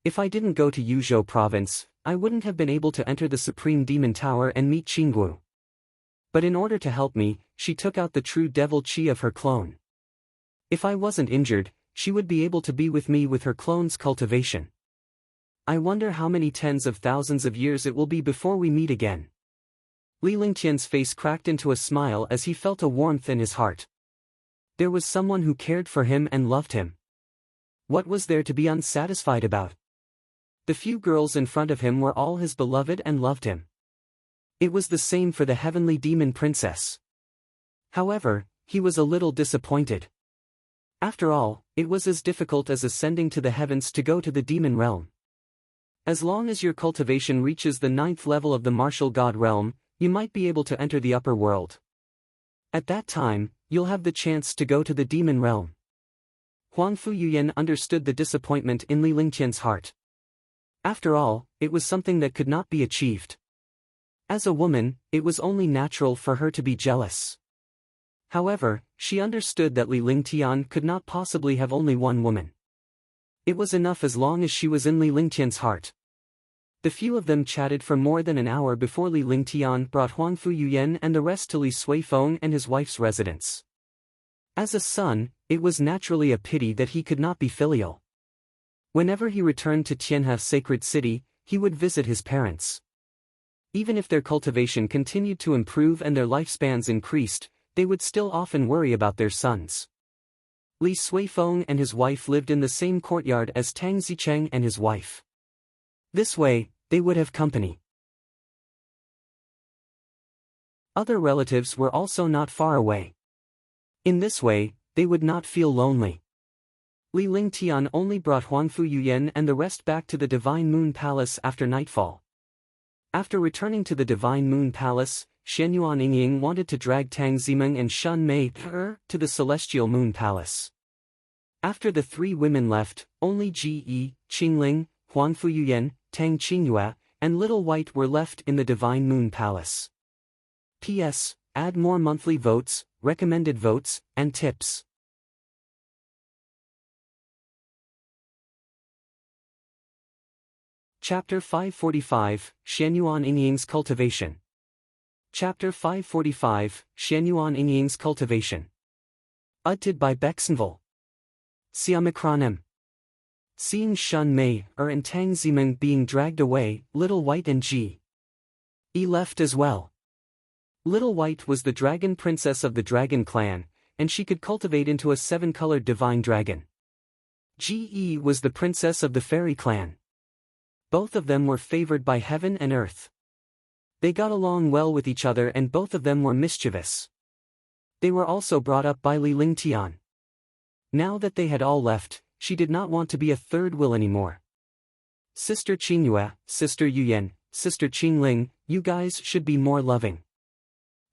S1: If I didn't go to Yuzhou province, I wouldn't have been able to enter the Supreme Demon Tower and meet Qinggu. But in order to help me, she took out the true devil chi of her clone. If I wasn't injured, she would be able to be with me with her clone's cultivation. I wonder how many tens of thousands of years it will be before we meet again. Li Lingtian's face cracked into a smile as he felt a warmth in his heart. There was someone who cared for him and loved him. What was there to be unsatisfied about? The few girls in front of him were all his beloved and loved him. It was the same for the heavenly demon princess. However, he was a little disappointed. After all, it was as difficult as ascending to the heavens to go to the demon realm. As long as your cultivation reaches the 9th level of the martial god realm, you might be able to enter the upper world. At that time, you'll have the chance to go to the demon realm. Huang Fuyuyan understood the disappointment in Li Lingtian's heart. After all, it was something that could not be achieved. As a woman, it was only natural for her to be jealous. However, she understood that Li Lingtian could not possibly have only one woman. It was enough as long as she was in Li Lingtian's heart. The few of them chatted for more than an hour before Li Lingtian brought Huang Fuyuyan and the rest to Li Suifeng and his wife's residence. As a son, it was naturally a pity that he could not be filial. Whenever he returned to Tianhe Sacred City, he would visit his parents. Even if their cultivation continued to improve and their lifespans increased, they would still often worry about their sons. Li Suifeng and his wife lived in the same courtyard as Tang Zicheng and his wife. This way, they would have company. Other relatives were also not far away. In this way, they would not feel lonely. Li Lingtian only brought Huang Fuyuyan and the rest back to the Divine Moon Palace after nightfall. After returning to the Divine Moon Palace, Shenyuan Yingying wanted to drag Tang Zimeng and Shun Mei to the Celestial Moon Palace. After the three women left, only Ji Yi, Qingling, Huang Fuyuyan, Tang Qingyue, and Little White were left in the Divine Moon Palace. P.S. Add more monthly votes, recommended votes, and tips. Chapter 545, Shenyuan Yingying's Cultivation. Chapter 545, Shenyuan Yingying's Cultivation. Edited by Bexenville. Siamikronem. Seeing Shun Mei and Tang Zimeng being dragged away, Little White and Ji Yi left as well. Little White was the dragon princess of the dragon clan, and she could cultivate into a 7-colored divine dragon. Ji Yi was the princess of the fairy clan. Both of them were favored by heaven and earth. They got along well with each other and both of them were mischievous. They were also brought up by Li Lingtian. Now that they had all left, she did not want to be a third wheel anymore. Sister Qingyue, Sister Yuyan, Sister Qingling, you guys should be more loving.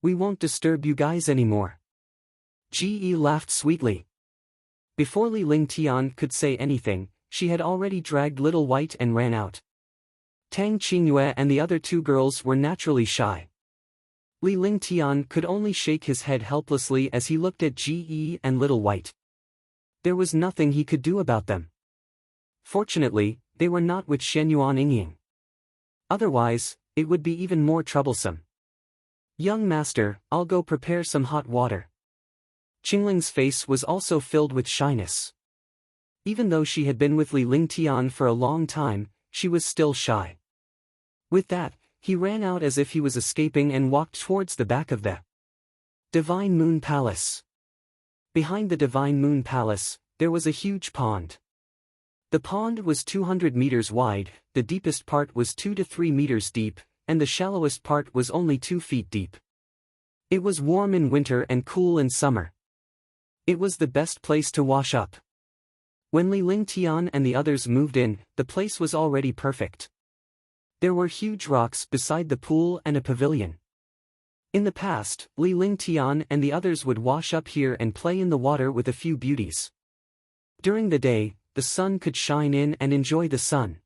S1: We won't disturb you guys anymore. Ji Yi laughed sweetly. Before Li Lingtian could say anything, she had already dragged Little White and ran out. Tang Qingyue and the other two girls were naturally shy. Li Lingtian could only shake his head helplessly as he looked at Ji Yi and Little White. There was nothing he could do about them. Fortunately, they were not with Shenyuan Yingying. Otherwise, it would be even more troublesome. Young master, I'll go prepare some hot water. Qingling's face was also filled with shyness. Even though she had been with Li Lingtian for a long time, she was still shy. With that, he ran out as if he was escaping and walked towards the back of the Divine Moon Palace. Behind the Divine Moon Palace, there was a huge pond. The pond was 200 meters wide, the deepest part was 2 to 3 meters deep, and the shallowest part was only 2 feet deep. It was warm in winter and cool in summer. It was the best place to wash up. When Li Lingtian and the others moved in, the place was already perfect. There were huge rocks beside the pool and a pavilion. In the past, Li Lingtian and the others would wash up here and play in the water with a few beauties. During the day, the sun could shine in and enjoy the sun.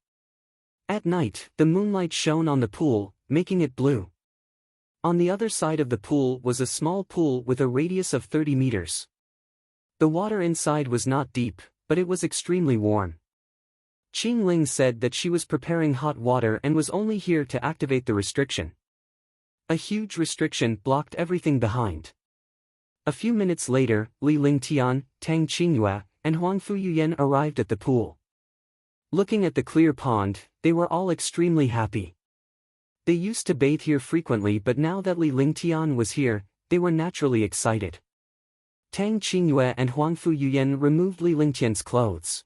S1: At night, the moonlight shone on the pool, making it blue. On the other side of the pool was a small pool with a radius of 30 meters. The water inside was not deep, but it was extremely warm. Qing Ling said that she was preparing hot water and was only here to activate the restriction. A huge restriction blocked everything behind. A few minutes later, Li Lingtian, Tang Qingyue, and Huang Fuyuyan arrived at the pool. Looking at the clear pond, they were all extremely happy. They used to bathe here frequently, but now that Li Lingtian was here, they were naturally excited. Tang Qingyue and Huang Fuyuyan removed Li Lingtian's clothes.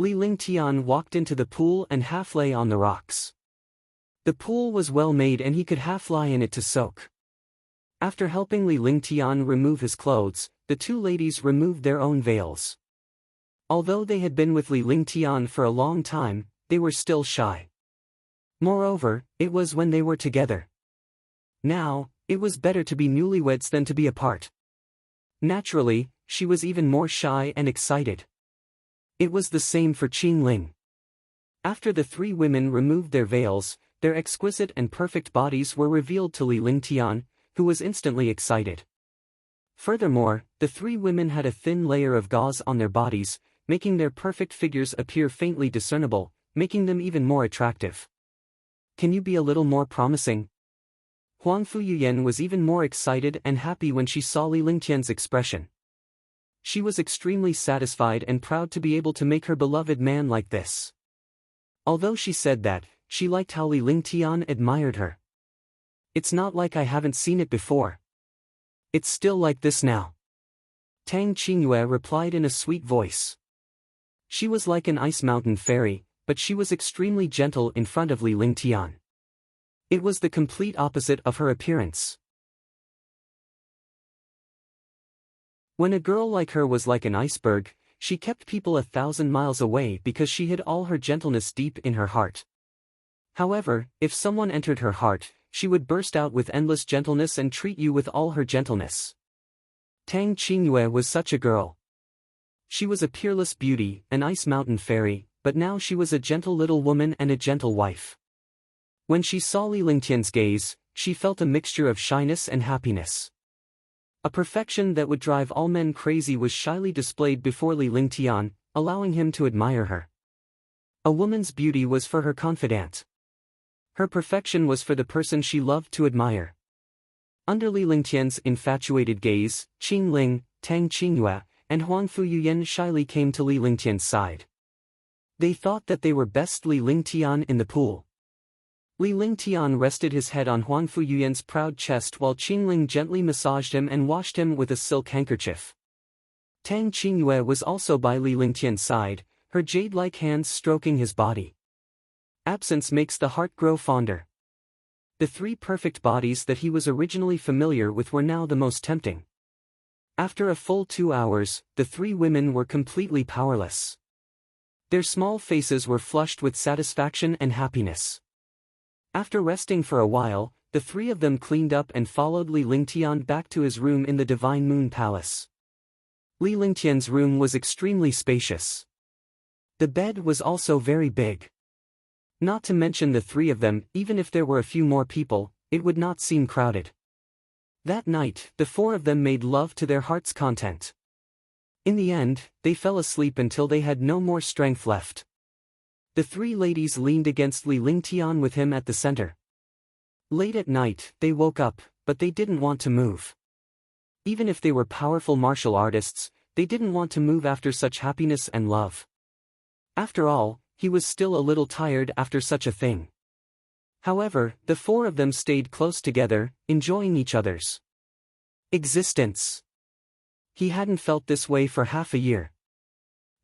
S1: Li Lingtian walked into the pool and half lay on the rocks. The pool was well made and he could half lie in it to soak. After helping Li Lingtian remove his clothes, the two ladies removed their own veils. Although they had been with Li Lingtian for a long time, they were still shy. Moreover, it was when they were together. Now, it was better to be newlyweds than to be apart. Naturally, she was even more shy and excited. It was the same for Qing Ling. After the three women removed their veils, their exquisite and perfect bodies were revealed to Li Lingtian, who was instantly excited. Furthermore, the three women had a thin layer of gauze on their bodies, making their perfect figures appear faintly discernible, making them even more attractive. Can you be a little more promising? Huang Fuyuyan was even more excited and happy when she saw Li Lingtian's expression. She was extremely satisfied and proud to be able to make her beloved man like this. Although she said that, she liked how Li Lingtian admired her. It's not like I haven't seen it before. It's still like this now. Tang Qingyue replied in a sweet voice. She was like an ice mountain fairy, but she was extremely gentle in front of Li Lingtian. It was the complete opposite of her appearance. When a girl like her was like an iceberg, she kept people 1,000 miles away because she hid all her gentleness deep in her heart. However, if someone entered her heart, she would burst out with endless gentleness and treat you with all her gentleness. Tang Qingyue was such a girl. She was a peerless beauty, an ice mountain fairy, but now she was a gentle little woman and a gentle wife. When she saw Li Lingtian's gaze, she felt a mixture of shyness and happiness. A perfection that would drive all men crazy was shyly displayed before Li Lingtian, allowing him to admire her. A woman's beauty was for her confidant. Her perfection was for the person she loved to admire. Under Li Lingtian's infatuated gaze, Qing Ling, Tang Qingyue, and Huang Fuyuyan shyly came to Li Lingtian's side. They thought that they were best Li Lingtian in the pool. Li Lingtian rested his head on Huang Fuyuyan's proud chest while Qing Ling gently massaged him and washed him with a silk handkerchief. Tang Qingyue was also by Li Lingtian's side, her jade-like hands stroking his body. Absence makes the heart grow fonder. The three perfect bodies that he was originally familiar with were now the most tempting. After a full 2 hours, the three women were completely powerless. Their small faces were flushed with satisfaction and happiness. After resting for a while, the three of them cleaned up and followed Li Lingtian back to his room in the Divine Moon Palace. Li Lingtian's room was extremely spacious. The bed was also very big. Not to mention the three of them, even if there were a few more people, it would not seem crowded. That night, the four of them made love to their heart's content. In the end, they fell asleep until they had no more strength left. The three ladies leaned against Li Lingtian with him at the center. Late at night, they woke up, but they didn't want to move. Even if they were powerful martial artists, they didn't want to move after such happiness and love. After all, he was still a little tired after such a thing. However, the four of them stayed close together, enjoying each other's existence. He hadn't felt this way for half a year.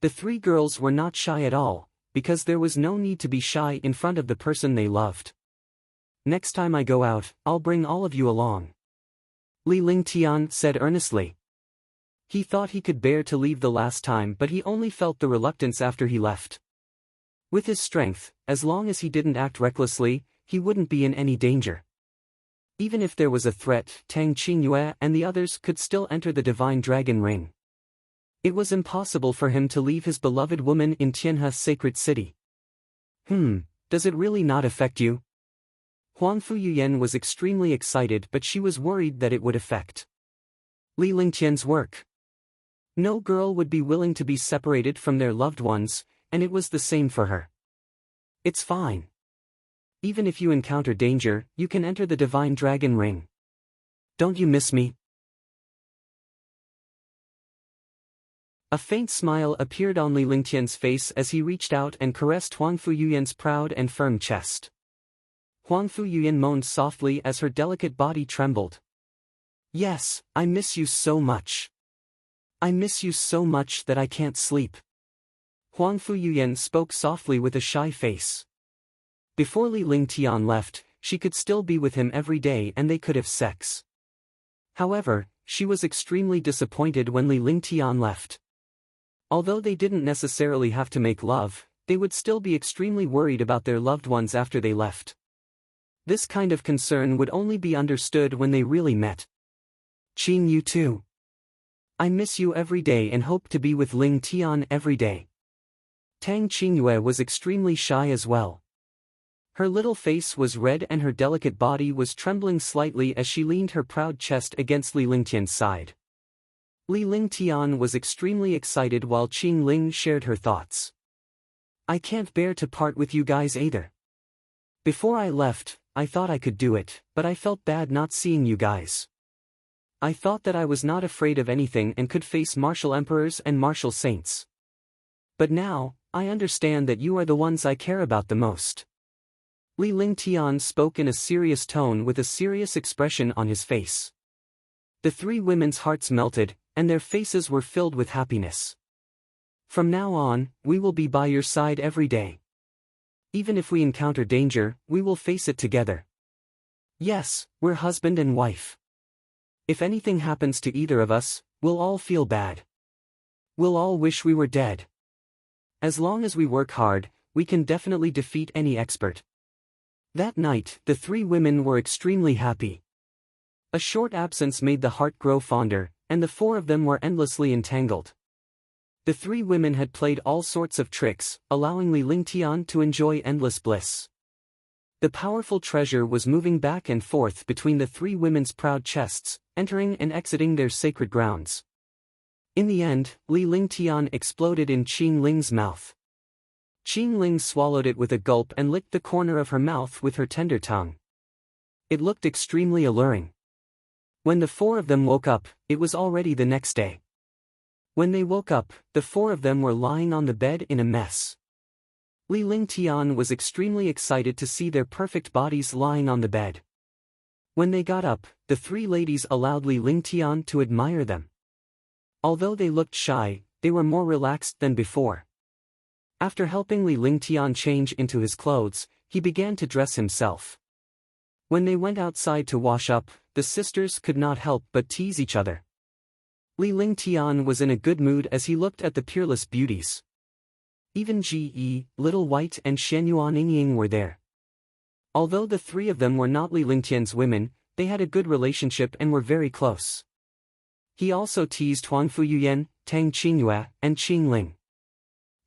S1: The three girls were not shy at all, because there was no need to be shy in front of the person they loved. Next time I go out, I'll bring all of you along, Li Lingtian said earnestly. He thought he could bear to leave the last time, but he only felt the reluctance after he left. With his strength, as long as he didn't act recklessly, he wouldn't be in any danger. Even if there was a threat, Tang Qingyue and the others could still enter the Divine Dragon Ring. It was impossible for him to leave his beloved woman in Tianhe's sacred city. Does it really not affect you? Huang Fuyuyan was extremely excited, but she was worried that it would affect Li Lingtian's work. No girl would be willing to be separated from their loved ones, and it was the same for her. It's fine. Even if you encounter danger, you can enter the Divine Dragon Ring. Don't you miss me? A faint smile appeared on Li Lingtian's face as he reached out and caressed Huang Fuyuyan's proud and firm chest. Huang Fuyuyan moaned softly as her delicate body trembled. Yes, I miss you so much. I miss you so much that I can't sleep. Huang Fuyuyan spoke softly with a shy face. Before Li Lingtian left, she could still be with him every day and they could have sex. However, she was extremely disappointed when Li Lingtian left. Although they didn't necessarily have to make love, they would still be extremely worried about their loved ones after they left. This kind of concern would only be understood when they really met. Qing, you too. I miss you every day and hope to be with Ling Tian every day. Tang Qingyue was extremely shy as well. Her little face was red and her delicate body was trembling slightly as she leaned her proud chest against Li Lingtian's side. Li Lingtian was extremely excited while Qing Ling shared her thoughts. I can't bear to part with you guys either. Before I left, I thought I could do it, but I felt bad not seeing you guys. I thought that I was not afraid of anything and could face martial emperors and martial saints. But now, I understand that you are the ones I care about the most. Li Lingtian spoke in a serious tone with a serious expression on his face. The three women's hearts melted, and their faces were filled with happiness. From now on, we will be by your side every day. Even if we encounter danger, we will face it together. Yes, we're husband and wife. If anything happens to either of us, we'll all feel bad. We'll all wish we were dead. As long as we work hard, we can definitely defeat any expert. That night, the three women were extremely happy. A short absence made the heart grow fonder, and the four of them were endlessly entangled. The three women had played all sorts of tricks, allowing Li Lingtian to enjoy endless bliss. The powerful treasure was moving back and forth between the three women's proud chests, entering and exiting their sacred grounds. In the end, Li Lingtian exploded in Qing Ling's mouth. Qing Ling swallowed it with a gulp and licked the corner of her mouth with her tender tongue. It looked extremely alluring. When the four of them woke up, it was already the next day. When they woke up, the four of them were lying on the bed in a mess. Li Lingtian was extremely excited to see their perfect bodies lying on the bed. When they got up, the three ladies allowed Li Lingtian to admire them. Although they looked shy, they were more relaxed than before. After helping Li Lingtian change into his clothes, he began to dress himself. When they went outside to wash up, the sisters could not help but tease each other. Li Lingtian was in a good mood as he looked at the peerless beauties. Even Ji, Little White and Shenyuan Yingying were there. Although the three of them were not Li Lingtian's women, they had a good relationship and were very close. He also teased Huang Fuyuyan, Tang Qingyue, and Qing Ling.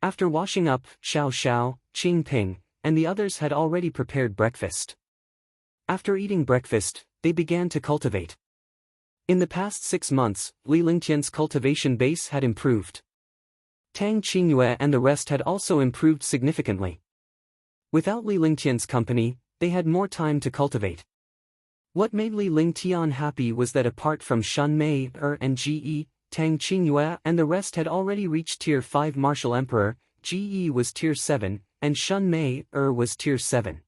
S1: After washing up, Xiao Xiao, Qing Ping, and the others had already prepared breakfast. After eating breakfast, they began to cultivate. In the past 6 months, Li Lingtian's cultivation base had improved. Tang Qingyue and the rest had also improved significantly. Without Li Lingtian's company, they had more time to cultivate. What made Li Lingtian happy was that apart from Shen Mei and Ji, Tang Qingyue and the rest had already reached Tier 5 Martial Emperor, Ji was Tier 7, and Shen Mei was Tier 7.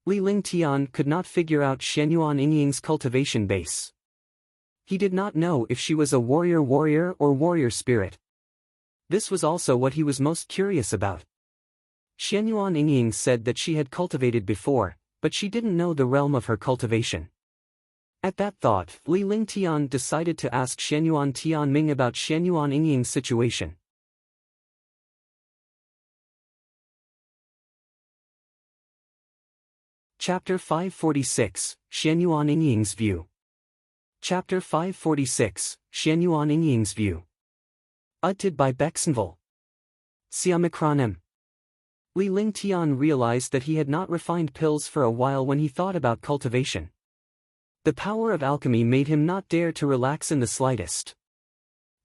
S1: Li Lingtian could not figure out Shenyuan Yingying's cultivation base. He did not know if she was a warrior or warrior spirit. This was also what he was most curious about. Shenyuan Yingying said that she had cultivated before, but she didn't know the realm of her cultivation. At that thought, Li Lingtian decided to ask Shenyuan Tianming about Shenyuan Yingying's situation. Chapter 546, Shenyuan Yingying's View. Chapter 546, Shenyuan Yingying's View. Edited by Bexenville. Siamikronim. Li Lingtian realized that he had not refined pills for a while when he thought about cultivation. The power of alchemy made him not dare to relax in the slightest.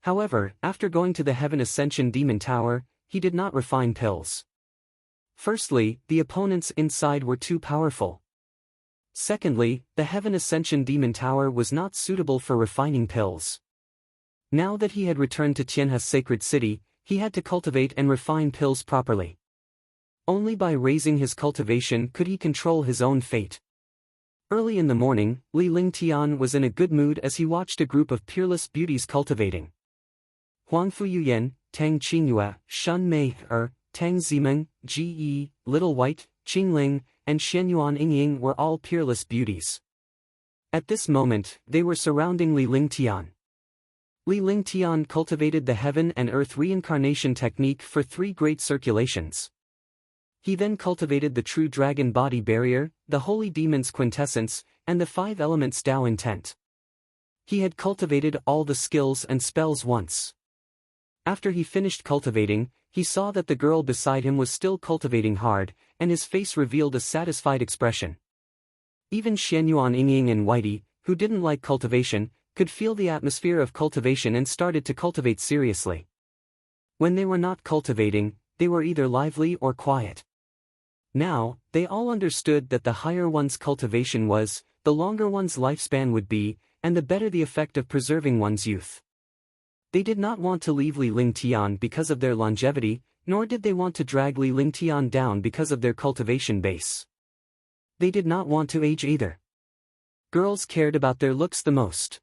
S1: However, after going to the Heaven Ascension Demon Tower, he did not refine pills. Firstly, the opponents inside were too powerful. Secondly, the Heaven Ascension Demon Tower was not suitable for refining pills. Now that he had returned to Tianhe's sacred city, he had to cultivate and refine pills properly. Only by raising his cultivation could he control his own fate. Early in the morning, Li Lingtian was in a good mood as he watched a group of peerless beauties cultivating. Huangfu Yuyan, Tang Qingyue, Shun Mei Tang Zimeng, Ge, Little White, Qingling, and Shenyuan Yingying were all peerless beauties. At this moment, they were surrounding Li Lingtian. Li Lingtian cultivated the heaven and earth reincarnation technique for 3 great circulations. He then cultivated the true dragon body barrier, the holy demon's quintessence, and the 5 elements Tao intent. He had cultivated all the skills and spells once. After he finished cultivating, he saw that the girl beside him was still cultivating hard, and his face revealed a satisfied expression. Even Shenyuan Yingying and Whitey, who didn't like cultivation, could feel the atmosphere of cultivation and started to cultivate seriously. When they were not cultivating, they were either lively or quiet. Now, they all understood that the higher one's cultivation was, the longer one's lifespan would be, and the better the effect of preserving one's youth. They did not want to leave Li Lingtian because of their longevity, nor did they want to drag Li Lingtian down because of their cultivation base. They did not want to age either. Girls cared about their looks the most.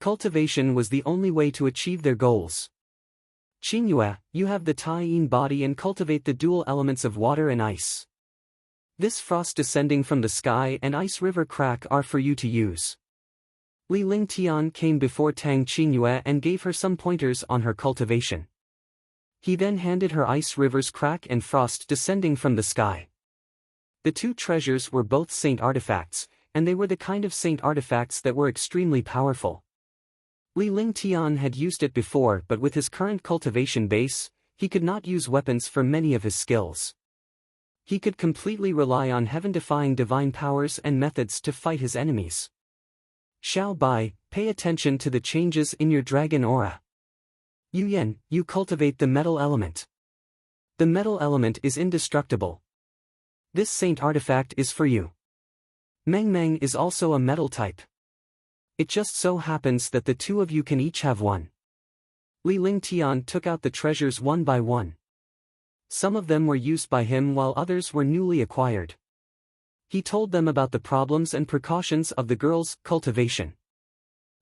S1: Cultivation was the only way to achieve their goals. Qingyue, you have the Tai-Yin body and cultivate the dual elements of water and ice. This frost descending from the sky and ice river crack are for you to use. Li Lingtian came before Tang Qingyue and gave her some pointers on her cultivation. He then handed her ice river's crack and frost descending from the sky. The 2 treasures were both saint artifacts, and they were the kind of saint artifacts that were extremely powerful. Li Lingtian had used it before, but with his current cultivation base, he could not use weapons for many of his skills. He could completely rely on heaven-defying divine powers and methods to fight his enemies. Xiao Bai, pay attention to the changes in your dragon aura. Yuyan, you cultivate the metal element. The metal element is indestructible. This saint artifact is for you. Meng Meng is also a metal type. It just so happens that the 2 of you can each have one. Li Lingtian took out the treasures one by one. Some of them were used by him while others were newly acquired. He told them about the problems and precautions of the girl's cultivation.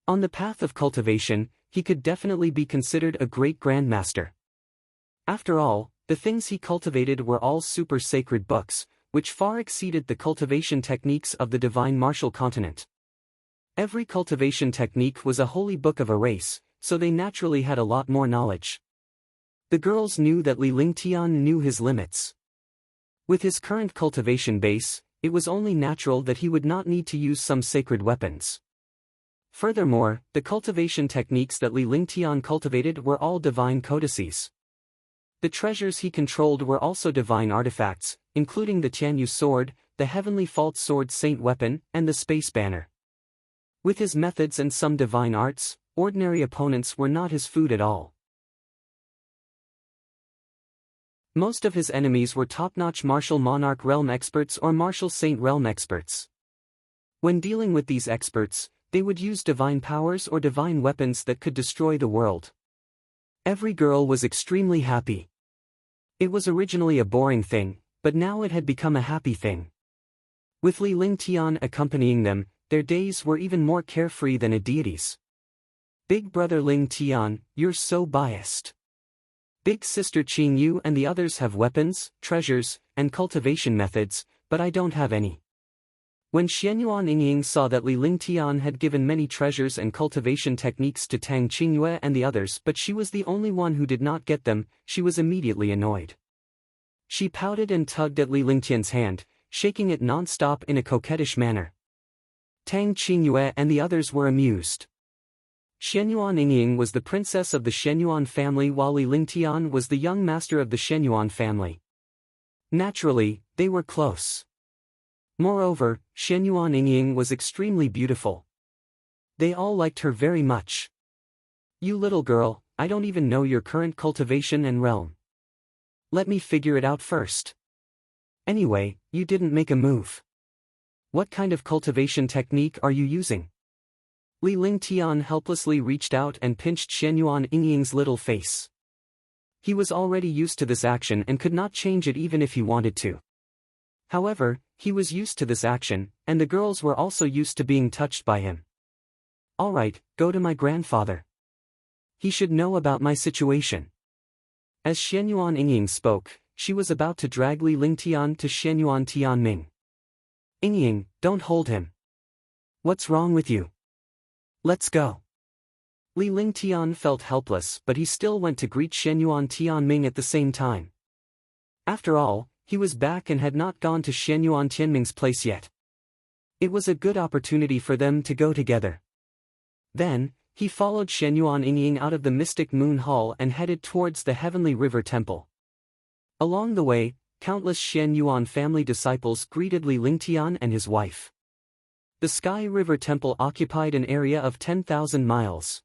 S1: On the path of cultivation, he could definitely be considered a great grandmaster. After all, the things he cultivated were all super sacred books, which far exceeded the cultivation techniques of the divine martial continent. Every cultivation technique was a holy book of a race, so they naturally had a lot more knowledge. The girls knew that Li Lingtian knew his limits. With his current cultivation base, it was only natural that he would not need to use some sacred weapons. Furthermore, the cultivation techniques that Li Lingtian cultivated were all divine codices. The treasures he controlled were also divine artifacts, including the Tianyu sword, the heavenly fault sword saint weapon, and the space banner. With his methods and some divine arts, ordinary opponents were not his food at all. Most of his enemies were top-notch martial monarch realm experts or martial saint realm experts. When dealing with these experts, they would use divine powers or divine weapons that could destroy the world. Every girl was extremely happy. It was originally a boring thing, but now it had become a happy thing. With Li Lingtian accompanying them, their days were even more carefree than a deity's. Big brother Lingtian, you're so biased. Big sister Qingyu and the others have weapons, treasures, and cultivation methods, but I don't have any. When Xianyuan Yingying saw that Li Lingtian had given many treasures and cultivation techniques to Tang Qingyue and the others but she was the only one who did not get them, she was immediately annoyed. She pouted and tugged at Li Lingtian's hand, shaking it non-stop in a coquettish manner. Tang Qingyue and the others were amused. Xianyuan Yingying was the princess of the Xianyuan family while Li Lingtian was the young master of the Xianyuan family. Naturally, they were close. Moreover, Xianyuan Yingying was extremely beautiful. They all liked her very much. You little girl, I don't even know your current cultivation and realm. Let me figure it out first. Anyway, you didn't make a move. What kind of cultivation technique are you using? Li Lingtian helplessly reached out and pinched Xianyuan Yingying's little face. He was already used to this action and could not change it even if he wanted to. However, he was used to this action, and the girls were also used to being touched by him. Alright, go to my grandfather. He should know about my situation. As Xianyuan Yingying spoke, she was about to drag Li Lingtian to Xianyuan Tianming. Yingying, don't hold him. What's wrong with you? Let's go. Li Lingtian felt helpless but he still went to greet Xianyuan Tianming at the same time. After all, he was back and had not gone to Xianyuan Tianming's place yet. It was a good opportunity for them to go together. Then, he followed Xianyuan Yingying out of the Mystic Moon Hall and headed towards the Heavenly River Temple. Along the way, countless Xianyuan family disciples greeted Li Lingtian and his wife. The Sky River Temple occupied an area of 10,000 miles.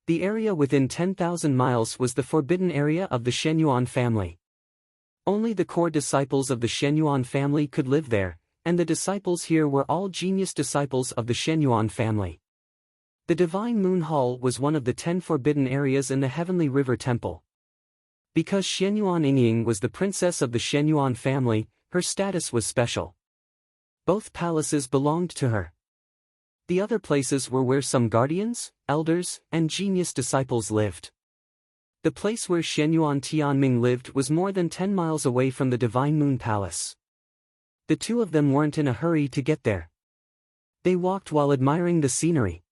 S1: The area within 10,000 miles was the forbidden area of the Xianyuan family. Only the core disciples of the Xianyuan family could live there, and the disciples here were all genius disciples of the Xianyuan family. The Divine Moon Hall was one of the 10 forbidden areas in the Heavenly River Temple. Because Xianyuan Yingying was the princess of the Xianyuan family, her status was special. Both palaces belonged to her. The other places were where some guardians, elders, and genius disciples lived. The place where Xianyuan Tianming lived was more than 10 miles away from the Divine Moon Palace. The two of them weren't in a hurry to get there. They walked while admiring the scenery.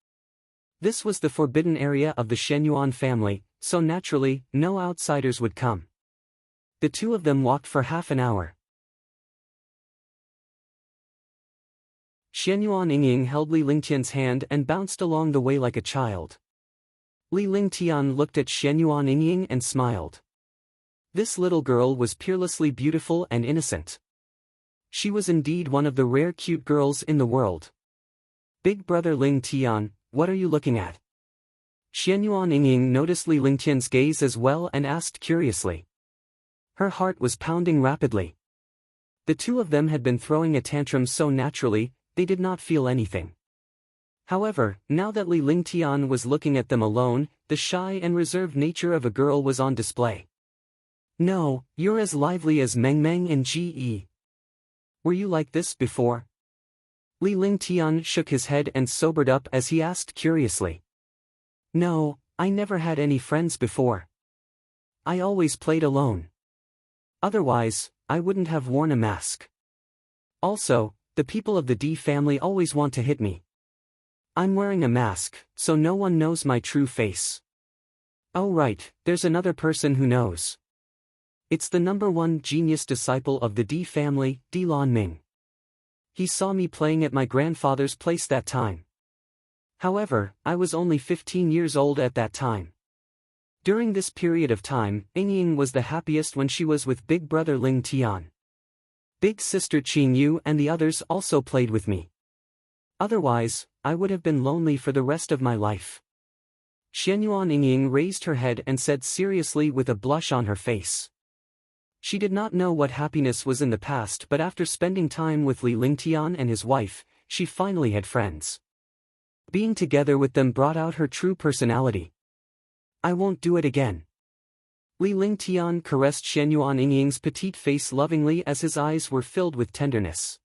S1: This was the forbidden area of the Xianyuan family, so naturally, no outsiders would come. The two of them walked for half an hour. Xianyuan Yingying held Li Lingtian's hand and bounced along the way like a child. Li Lingtian looked at Xianyuan Yingying and smiled. This little girl was peerlessly beautiful and innocent. She was indeed one of the rare cute girls in the world. Big brother Lingtian, what are you looking at? Xianyuan Yingying noticed Li Lingtian's gaze as well and asked curiously. Her heart was pounding rapidly. The two of them had been throwing a tantrum so naturally, they did not feel anything. However, now that Li Lingtian was looking at them alone, the shy and reserved nature of a girl was on display. No, you're as lively as Meng Meng and Ge. Were you like this before? Li Lingtian shook his head and sobered up as he asked curiously. No, I never had any friends before. I always played alone. Otherwise, I wouldn't have worn a mask. Also, the people of the D family always want to hit me. I'm wearing a mask, so no one knows my true face. Oh right, there's another person who knows. It's the #1 genius disciple of the D family, Di Lanming. He saw me playing at my grandfather's place that time. However, I was only 15 years old at that time. During this period of time, Yingying was the happiest when she was with big brother Ling Tian. Big sister Qing Yu and the others also played with me. Otherwise, I would have been lonely for the rest of my life. Xianyuan Yingying raised her head and said seriously with a blush on her face. She did not know what happiness was in the past, but after spending time with Li Lingtian and his wife, she finally had friends. Being together with them brought out her true personality. I won't do it again. Li Lingtian caressed Xianyuan Yingying's petite face lovingly as his eyes were filled with tenderness.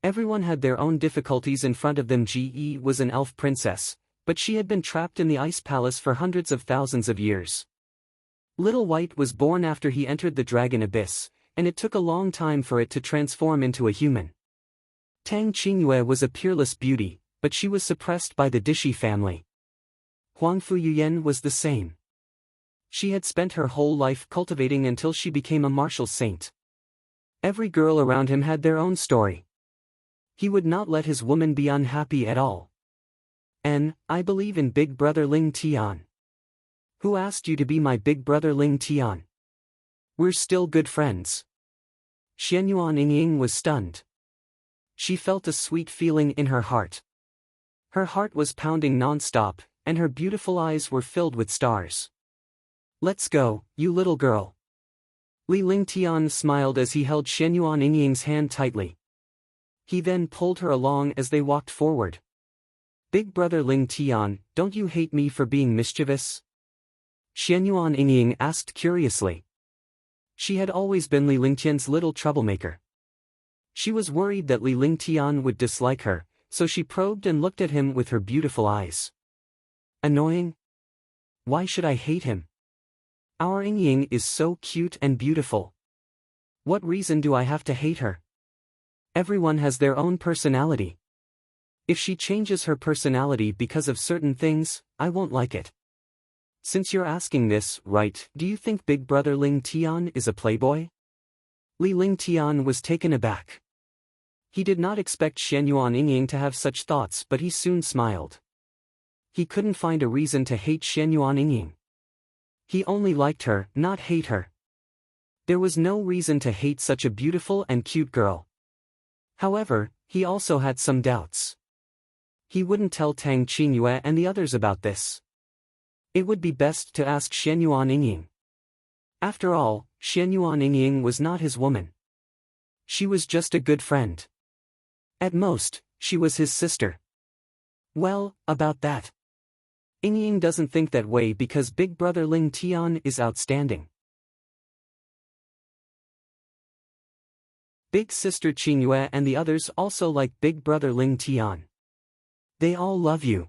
S1: Everyone had their own difficulties in front of them. Ge was an elf princess, but she had been trapped in the ice palace for hundreds of thousands of years. Little White was born after he entered the dragon abyss, and it took a long time for it to transform into a human. Tang Qingyue was a peerless beauty, but she was suppressed by the Dishi family. Huang Fuyuyan was the same. She had spent her whole life cultivating until she became a martial saint. Every girl around him had their own story. He would not let his woman be unhappy at all. I believe in Big Brother Ling Tian. Who asked you to be my Big Brother Ling Tian? We're still good friends. Xianyuan Yingying was stunned. She felt a sweet feeling in her heart. Her heart was pounding non-stop, and her beautiful eyes were filled with stars. Let's go, you little girl. Li Lingtian smiled as he held Xianyuan Yingying's hand tightly. He then pulled her along as they walked forward. Big Brother Ling Tian, don't you hate me for being mischievous? Xianyuan Yingying asked curiously. She had always been Li Lingtian's little troublemaker. She was worried that Li Lingtian would dislike her, so she probed and looked at him with her beautiful eyes. Annoying? Why should I hate him? Our Yingying is so cute and beautiful. What reason do I have to hate her? Everyone has their own personality. If she changes her personality because of certain things, I won't like it. Since you're asking this, right, do you think Big Brother Ling Tian is a playboy? Li Lingtian was taken aback. He did not expect Xianyuan Yingying to have such thoughts, but he soon smiled. He couldn't find a reason to hate Xianyuan Yingying. He only liked her, not hate her. There was no reason to hate such a beautiful and cute girl. However, he also had some doubts. He wouldn't tell Tang Qingyue and the others about this. It would be best to ask Xianyuan Yingying. After all, Xianyuan Yingying was not his woman. She was just a good friend. At most, she was his sister. Well, about that. Yingying doesn't think that way because Big Brother Ling Tian is outstanding. Big Sister Qingyue and the others also like Big Brother Ling Tian. They all love you.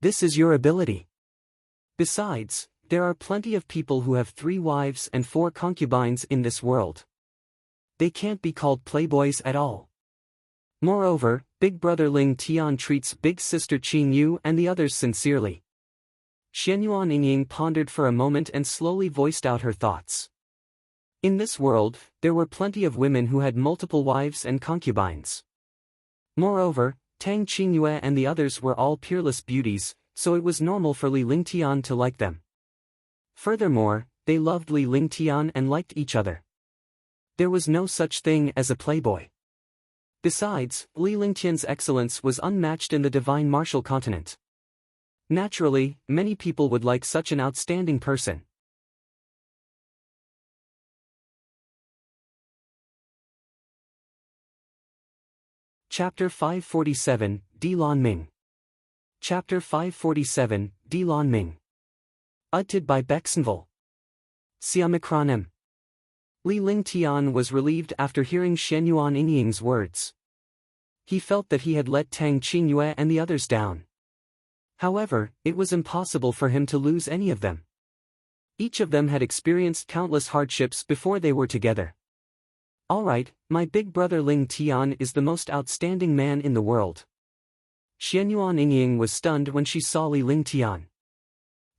S1: This is your ability. Besides, there are plenty of people who have 3 wives and 4 concubines in this world. They can't be called playboys at all. Moreover, Big Brother Ling Tian treats Big Sister Qingyu and the others sincerely. Xianyuan Yingying pondered for a moment and slowly voiced out her thoughts. In this world, there were plenty of women who had multiple wives and concubines. Moreover, Tang Qingyue and the others were all peerless beauties, so it was normal for Li Lingtian to like them. Furthermore, they loved Li Lingtian and liked each other. There was no such thing as a playboy. Besides, Li Lingtian's excellence was unmatched in the divine martial continent. Naturally, many people would like such an outstanding person. Chapter 547, Di Lan Ming. Chapter 547, Di Lan Ming. Edited by Bexenville. Siamikronem. Li Lingtian was relieved after hearing Xianyuan Yingying's words. He felt that he had let Tang Qingyue and the others down. However, it was impossible for him to lose any of them. Each of them had experienced countless hardships before they were together. Alright, my big brother Ling Tian is the most outstanding man in the world. Xianyuan Yingying was stunned when she saw Li Lingtian.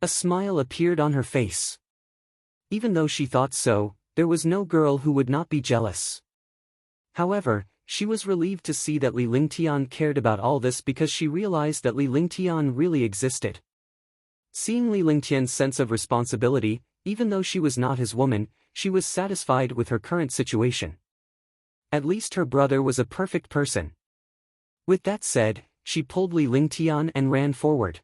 S1: A smile appeared on her face. Even though she thought so, there was no girl who would not be jealous. However, she was relieved to see that Li Lingtian cared about all this because she realized that Li Lingtian really existed. Seeing Li Lingtian's sense of responsibility, even though she was not his woman, she was satisfied with her current situation. At least her brother was a perfect person. With that said, she pulled Li Lingtian and ran forward.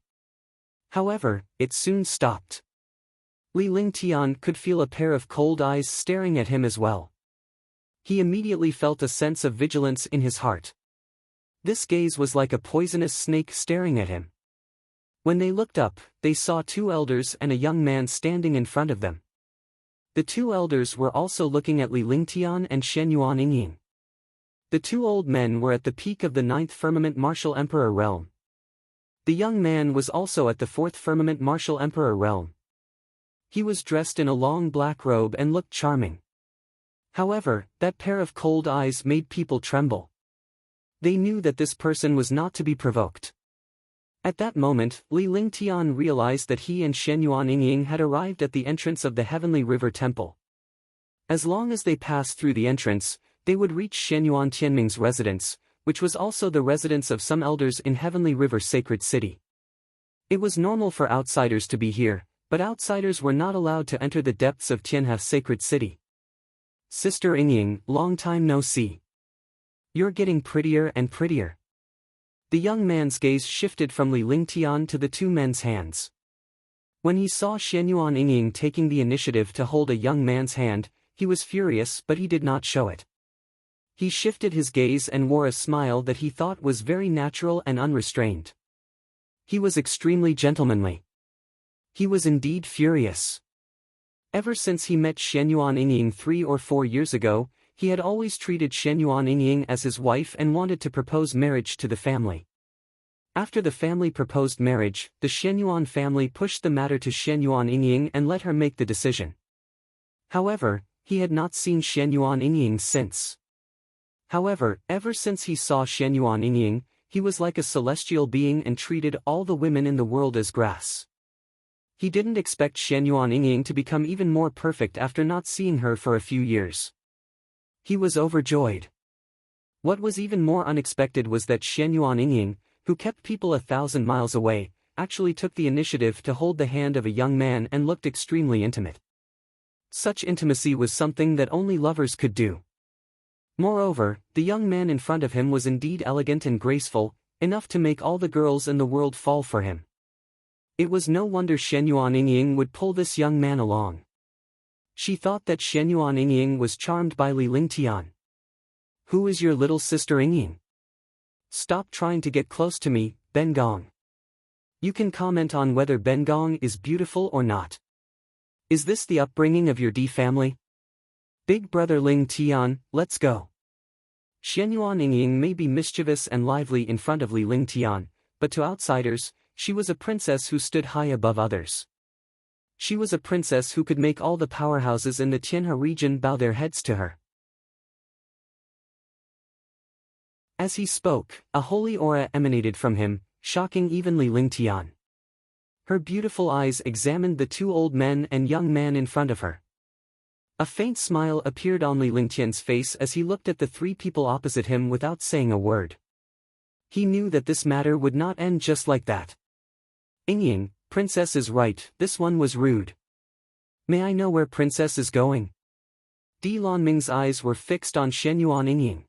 S1: However, it soon stopped. Li Lingtian could feel a pair of cold eyes staring at him as well. He immediately felt a sense of vigilance in his heart. This gaze was like a poisonous snake staring at him. When they looked up, they saw 2 elders and a young man standing in front of them. The 2 elders were also looking at Li Lingtian and Xianyuan Yingying. The 2 old men were at the peak of the 9th Firmament Martial Emperor realm. The young man was also at the 4th Firmament Martial Emperor realm. He was dressed in a long black robe and looked charming. However, that pair of cold eyes made people tremble. They knew that this person was not to be provoked. At that moment, Li Lingtian realized that he and Shen Yuan Yingying had arrived at the entrance of the Heavenly River Temple. As long as they passed through the entrance, they would reach Shen Yuan Tianming's residence, which was also the residence of some elders in Heavenly River Sacred City. It was normal for outsiders to be here, but outsiders were not allowed to enter the depths of Tianhe Sacred City. Sister Yingying, long time no see. You're getting prettier and prettier. The young man's gaze shifted from Li Lingtian to the two men's hands. When he saw Shen Yuan Yingying taking the initiative to hold a young man's hand, he was furious but he did not show it. He shifted his gaze and wore a smile that he thought was very natural and unrestrained. He was extremely gentlemanly. He was indeed furious. Ever since he met Shen Yuan Yingying 3 or 4 years ago, he had always treated Shen Yuan Yingying as his wife and wanted to propose marriage to the family. After the family proposed marriage, the Shen Yuan family pushed the matter to Shen Yuan Yingying and let her make the decision. However, he had not seen Shen Yuan Yingying since. However, ever since he saw Shen Yuan Yingying, he was like a celestial being and treated all the women in the world as grass. He didn't expect Shen Yuan Yingying to become even more perfect after not seeing her for a few years. He was overjoyed. What was even more unexpected was that Shen Yuan Yingying, who kept people 1,000 miles away, actually took the initiative to hold the hand of a young man and looked extremely intimate. Such intimacy was something that only lovers could do. Moreover, the young man in front of him was indeed elegant and graceful, enough to make all the girls in the world fall for him. It was no wonder Shen Yuan Yingying would pull this young man along. She thought that Shen Yuan Yingying was charmed by Li Lingtian. Who is your little sister Yingying? Stop trying to get close to me, Ben Gong. You can comment on whether Ben Gong is beautiful or not. Is this the upbringing of your D family? Big brother Ling Tian, let's go. Shen Yuan Yingying may be mischievous and lively in front of Li Lingtian, but to outsiders, she was a princess who stood high above others. She was a princess who could make all the powerhouses in the Tianhe region bow their heads to her. As he spoke, a holy aura emanated from him, shocking even Li Lingtian. Her beautiful eyes examined the two old men and young man in front of her. A faint smile appeared on Li Lingtian's face as he looked at the three people opposite him without saying a word. He knew that this matter would not end just like that. Yingying, Princess is right, this one was rude. May I know where Princess is going? Di Lanming's eyes were fixed on Shen Yuan Yingying.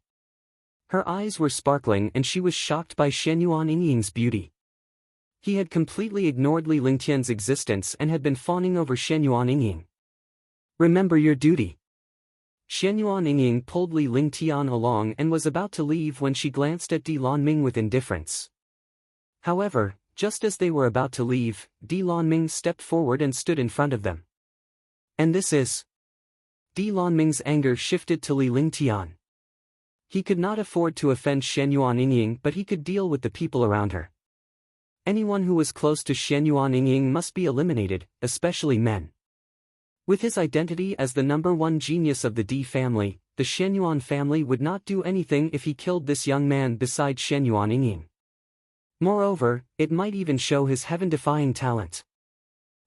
S1: Her eyes were sparkling and she was shocked by Shen Yuan Yingying's beauty. He had completely ignored Li Lingtian's existence and had been fawning over Shen Yuan Yingying. Remember your duty. Shen Yuan Yingying pulled Li Lingtian along and was about to leave when she glanced at Di Lanming with indifference. However, just as they were about to leave, Di Lanming stepped forward and stood in front of them. And this is... Di Lanming's anger shifted to Li Lingtian. He could not afford to offend Shen Yuan Yingying, but he could deal with the people around her. Anyone who was close to Shen Yuan Yingying must be eliminated, especially men. With his identity as the #1 genius of the D family, the Shen Yuan family would not do anything if he killed this young man beside Shen Yuan Yingying. Moreover, it might even show his heaven-defying talent.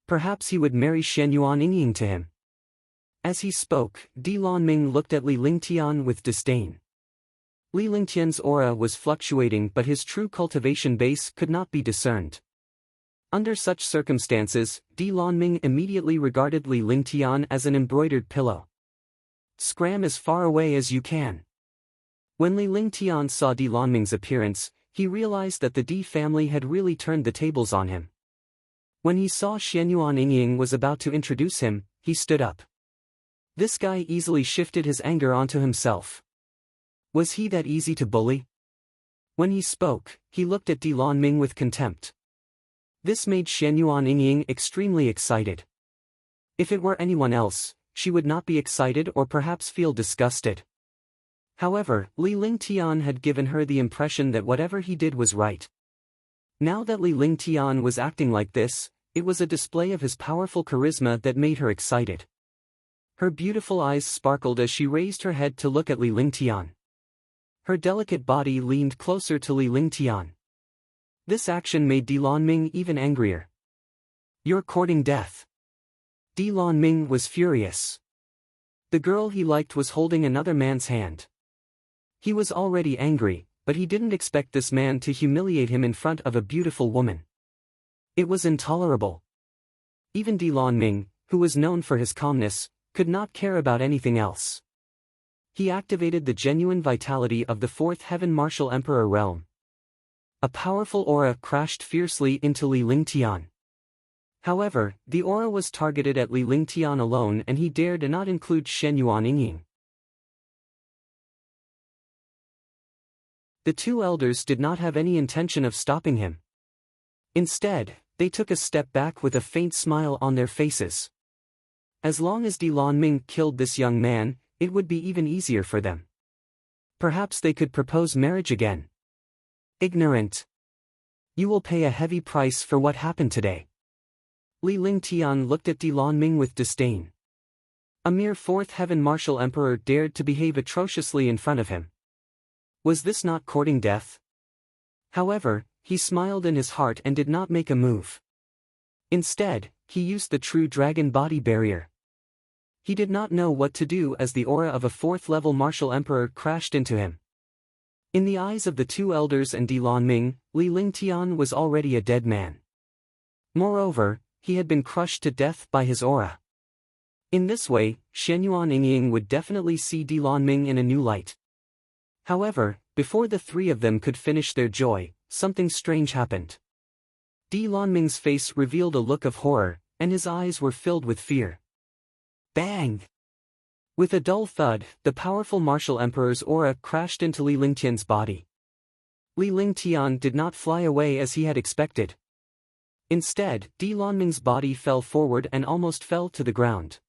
S1: Perhaps he would marry Shen Yuan Yingying to him. As he spoke, Di Lanming looked at Li Lingtian with disdain. Li Lingtian's aura was fluctuating but his true cultivation base could not be discerned. Under such circumstances, Di Lanming immediately regarded Li Lingtian as an embroidered pillow. Scram as far away as you can. When Li Lingtian saw Di Lanming's appearance, he realized that the D family had really turned the tables on him. When he saw Shen Yuan Yingying was about to introduce him, he stood up. This guy easily shifted his anger onto himself. Was he that easy to bully? When he spoke, he looked at Di Lanming with contempt. This made Shen Yuan Yingying extremely excited. If it were anyone else, she would not be excited or perhaps feel disgusted. However, Li Lingtian had given her the impression that whatever he did was right. Now that Li Lingtian was acting like this, it was a display of his powerful charisma that made her excited. Her beautiful eyes sparkled as she raised her head to look at Li Lingtian. Her delicate body leaned closer to Li Lingtian. This action made Di Lonming even angrier. "You're courting death." Di Lonming was furious. The girl he liked was holding another man's hand. He was already angry, but he didn't expect this man to humiliate him in front of a beautiful woman. It was intolerable. Even Di Lonming, who was known for his calmness, could not care about anything else. He activated the genuine vitality of the fourth heaven martial emperor realm. A powerful aura crashed fiercely into Li Lingtian. However, the aura was targeted at Li Lingtian alone and he dared not include Shenyuan Yingying. The two elders did not have any intention of stopping him. Instead, they took a step back with a faint smile on their faces. As long as Di Lonming killed this young man, it would be even easier for them. Perhaps they could propose marriage again. Ignorant. You will pay a heavy price for what happened today. Li Lingtian looked at Di Lonming with disdain. A mere fourth heaven martial emperor dared to behave atrociously in front of him. Was this not courting death? However, he smiled in his heart and did not make a move. Instead, he used the true dragon body barrier. He did not know what to do as the aura of a fourth-level martial emperor crashed into him. In the eyes of the two elders and Di Lonming, Li Lingtian was already a dead man. Moreover, he had been crushed to death by his aura. In this way, Shenyuan Yingying would definitely see Di Lonming in a new light. However, before the three of them could finish their joy, something strange happened. Di Lonming's face revealed a look of horror, and his eyes were filled with fear. Bang! With a dull thud, the powerful martial emperor's aura crashed into Li Lingtian's body. Li Lingtian did not fly away as he had expected. Instead, Di Lonming's body fell forward and almost fell to the ground.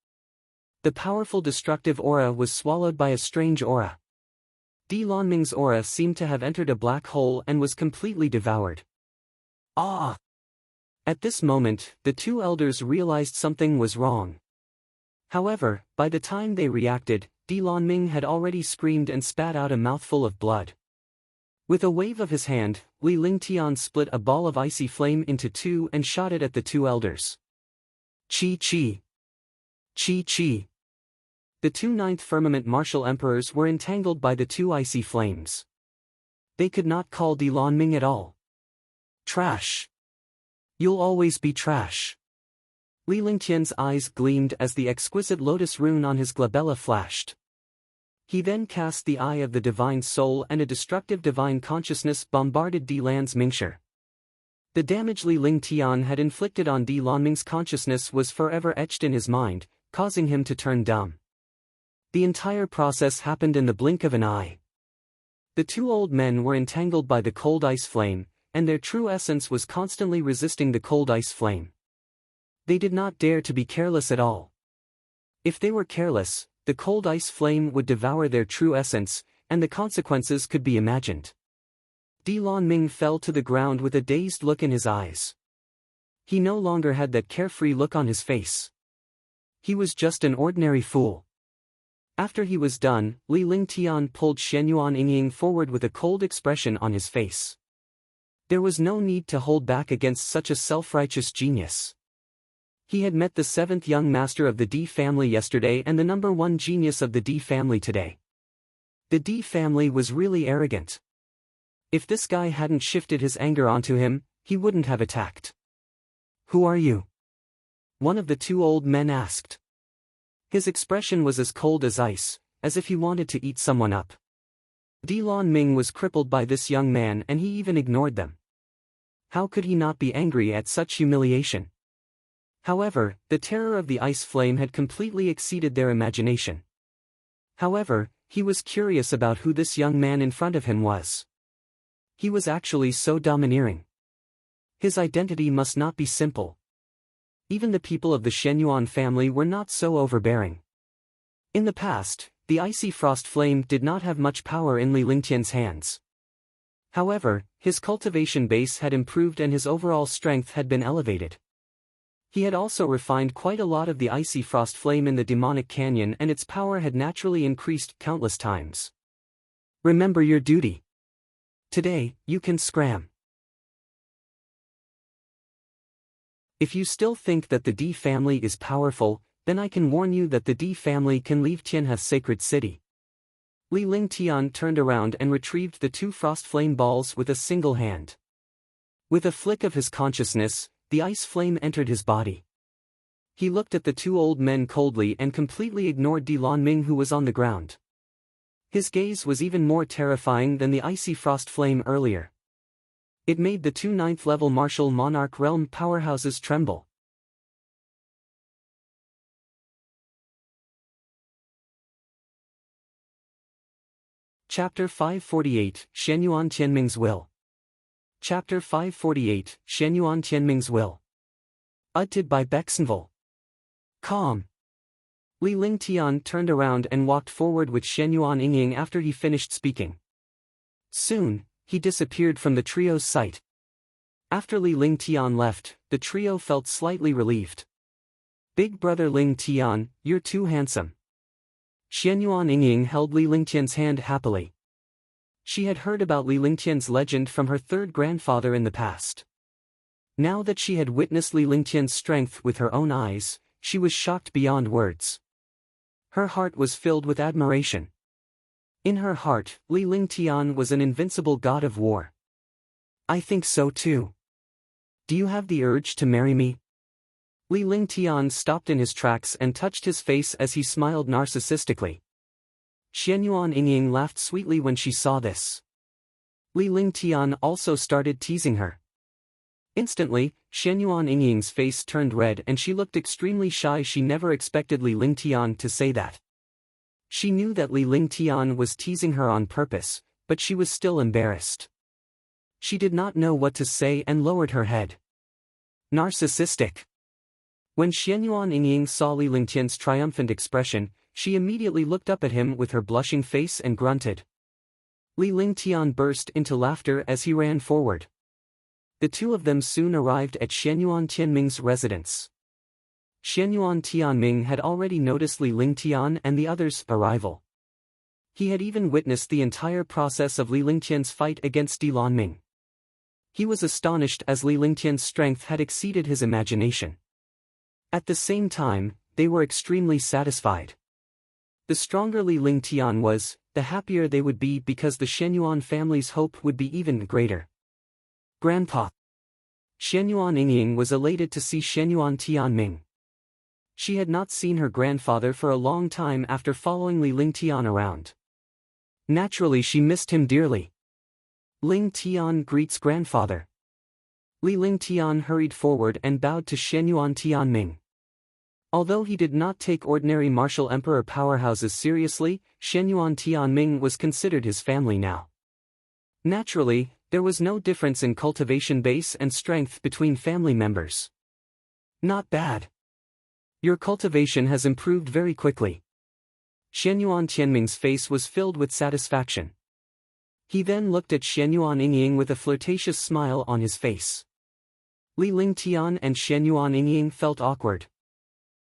S1: The powerful destructive aura was swallowed by a strange aura. Di Lonming's aura seemed to have entered a black hole and was completely devoured. Ah! At this moment, the two elders realized something was wrong. However, by the time they reacted, Di Lonming had already screamed and spat out a mouthful of blood. With a wave of his hand, Li Lingtian split a ball of icy flame into two and shot it at the two elders. Chi-chi! Chi-chi! The two ninth firmament martial emperors were entangled by the two icy flames. They could not call Di Lonming at all. Trash! You'll always be trash. Li Lingtian's eyes gleamed as the exquisite lotus rune on his glabella flashed. He then cast the eye of the divine soul and a destructive divine consciousness bombarded Di Lonming. The damage Li Lingtian had inflicted on Di Lonming's consciousness was forever etched in his mind, causing him to turn dumb. The entire process happened in the blink of an eye. The two old men were entangled by the cold ice flame, and their true essence was constantly resisting the cold ice flame. They did not dare to be careless at all. If they were careless, the cold ice flame would devour their true essence, and the consequences could be imagined. Di Lonming fell to the ground with a dazed look in his eyes. He no longer had that carefree look on his face. He was just an ordinary fool. After he was done, Li Lingtian pulled Shenyuan Yingying forward with a cold expression on his face. There was no need to hold back against such a self-righteous genius. He had met the seventh young master of the D family yesterday and the number one genius of the D family today. The D family was really arrogant. If this guy hadn't shifted his anger onto him, he wouldn't have attacked. "Who are you?" one of the two old men asked. His expression was as cold as ice, as if he wanted to eat someone up. Di Lonming was crippled by this young man and he even ignored them. How could he not be angry at such humiliation? However, the terror of the ice flame had completely exceeded their imagination. However, he was curious about who this young man in front of him was. He was actually so domineering. His identity must not be simple. Even the people of the Shenyuan family were not so overbearing. In the past, the icy frost flame did not have much power in Li Lingtian's hands. However, his cultivation base had improved and his overall strength had been elevated. He had also refined quite a lot of the icy frost flame in the demonic canyon and its power had naturally increased countless times. Remember your duty. Today, you can scram. If you still think that the D family is powerful, then I can warn you that the D family can leave Tianhe's sacred city. Li Lingtian turned around and retrieved the 2 frost flame balls with a single hand. With a flick of his consciousness, the ice flame entered his body. He looked at the 2 old men coldly and completely ignored Di Lanming, who was on the ground. His gaze was even more terrifying than the icy frost flame earlier. It made the 2 9th-level martial monarch realm powerhouses tremble. Chapter 548, Shenyuan Tianming's Will. Chapter 548, Shenyuan Tianming's Will. Edited by Bexenville. Calm. Li Lingtian turned around and walked forward with Shenyuan Yingying after he finished speaking. Soon, he disappeared from the trio's sight. After Li Lingtian left, the trio felt slightly relieved. Big brother Lingtian, you're too handsome. Shenyuan Yingying held Li Lingtian's hand happily. She had heard about Li Lingtian's legend from her 3rd grandfather in the past. Now that she had witnessed Li Lingtian's strength with her own eyes, she was shocked beyond words. Her heart was filled with admiration. In her heart, Li Lingtian was an invincible god of war. I think so too. Do you have the urge to marry me? Li Lingtian stopped in his tracks and touched his face as he smiled narcissistically. Shenyuan Yingying laughed sweetly when she saw this. Li Lingtian also started teasing her. Instantly, Shenyuan Yingying's face turned red and she looked extremely shy. She never expected Li Lingtian to say that. She knew that Li Lingtian was teasing her on purpose, but she was still embarrassed. She did not know what to say and lowered her head. Narcissistic. When Shenyuan Yingying saw Li Lingtian's triumphant expression, she immediately looked up at him with her blushing face and grunted. Li Lingtian burst into laughter as he ran forward. The 2 of them soon arrived at Shenyuan Tianming's residence. Shenyuan Tianming had already noticed Li Lingtian and the others' arrival. He had even witnessed the entire process of Li Lingtian's fight against Di Lanming. He was astonished as Li Lingtian's strength had exceeded his imagination. At the same time, they were extremely satisfied. The stronger Li Lingtian was, the happier they would be because the Shenyuan family's hope would be even greater. Grandpa. Shenyuan Yingying was elated to see Shenyuan Tianming. She had not seen her grandfather for a long time after following Li Lingtian around. Naturally, she missed him dearly. Lingtian greets grandfather. Li Lingtian hurried forward and bowed to Shenyuan Tianming. Although he did not take ordinary martial emperor powerhouses seriously, Shenyuan Tianming was considered his family now. Naturally, there was no difference in cultivation base and strength between family members. Not bad. Your cultivation has improved very quickly. Shenyuan Tianming's face was filled with satisfaction. He then looked at Shenyuan Yingying with a flirtatious smile on his face. Li Lingtian and Shenyuan Yingying felt awkward.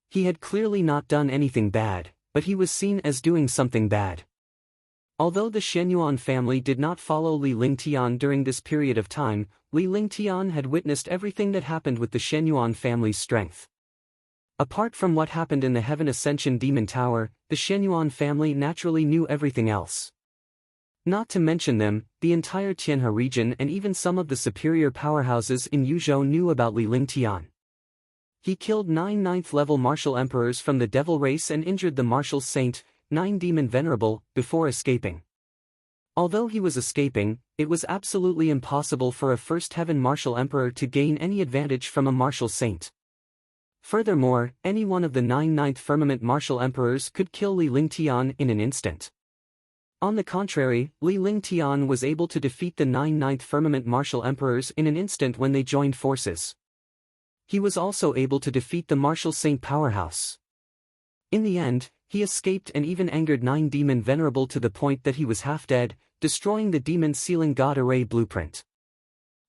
S1: He had clearly not done anything bad, but he was seen as doing something bad. Although the Shenyuan family did not follow Li Lingtian during this period of time, Li Lingtian had witnessed everything that happened with the Shenyuan family's strength. Apart from what happened in the Heaven Ascension Demon Tower, the Shenyuan family naturally knew everything else. Not to mention them, the entire Tianhe region and even some of the superior powerhouses in Yuzhou knew about Li Lingtian. He killed 9 9th-level martial emperors from the devil race and injured the martial saint, 9 demon venerable, before escaping. Although he was escaping, it was absolutely impossible for a first heaven martial emperor to gain any advantage from a martial saint. Furthermore, any one of the 9 9th firmament martial emperors could kill Li Lingtian in an instant. On the contrary, Li Lingtian was able to defeat the 9 9th firmament martial emperors in an instant when they joined forces. He was also able to defeat the martial saint powerhouse. In the end, he escaped and even angered 9 demon venerable to the point that he was half dead, destroying the demon sealing god array blueprint.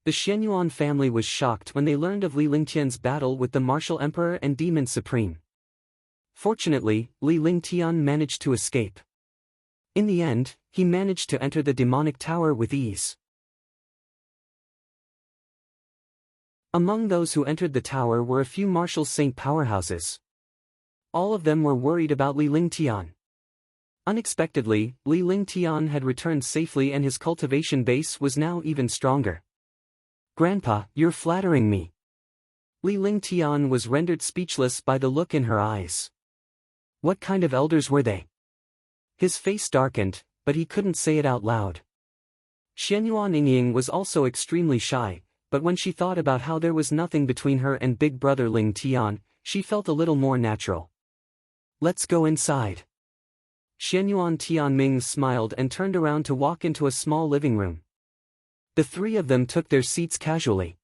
S1: The Shenyuan family was shocked when they learned of Li Lingtian's battle with the martial emperor and demon supreme. Fortunately, Li Lingtian managed to escape. In the end, he managed to enter the demonic tower with ease. Among those who entered the tower were a few martial saint powerhouses. All of them were worried about Li Lingtian. Unexpectedly, Li Lingtian had returned safely and his cultivation base was now even stronger. "Grandpa, you're flattering me." Li Lingtian was rendered speechless by the look in her eyes. What kind of elders were they? His face darkened, but he couldn't say it out loud. Xianyuan Yingying was also extremely shy, but when she thought about how there was nothing between her and big brother Ling Tian, she felt a little more natural. "Let's go inside." Xianyuan Tianming smiled and turned around to walk into a small living room. The three of them took their seats casually.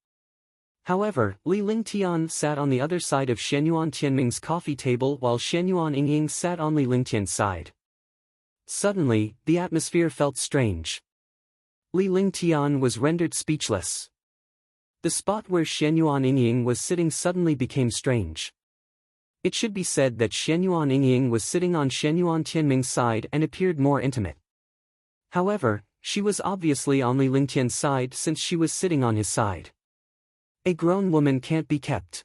S1: However, Li Lingtian sat on the other side of Xianyuan Tianming's coffee table while Xianyuan Yingying sat on Li Lingtian's side. Suddenly, the atmosphere felt strange. Li Lingtian was rendered speechless. The spot where Xianyuan Yingying was sitting suddenly became strange. It should be said that Xianyuan Yingying was sitting on Xianyuan Tianming's side and appeared more intimate. However, she was obviously on Li Lingtian's side since she was sitting on his side. A grown woman can't be kept.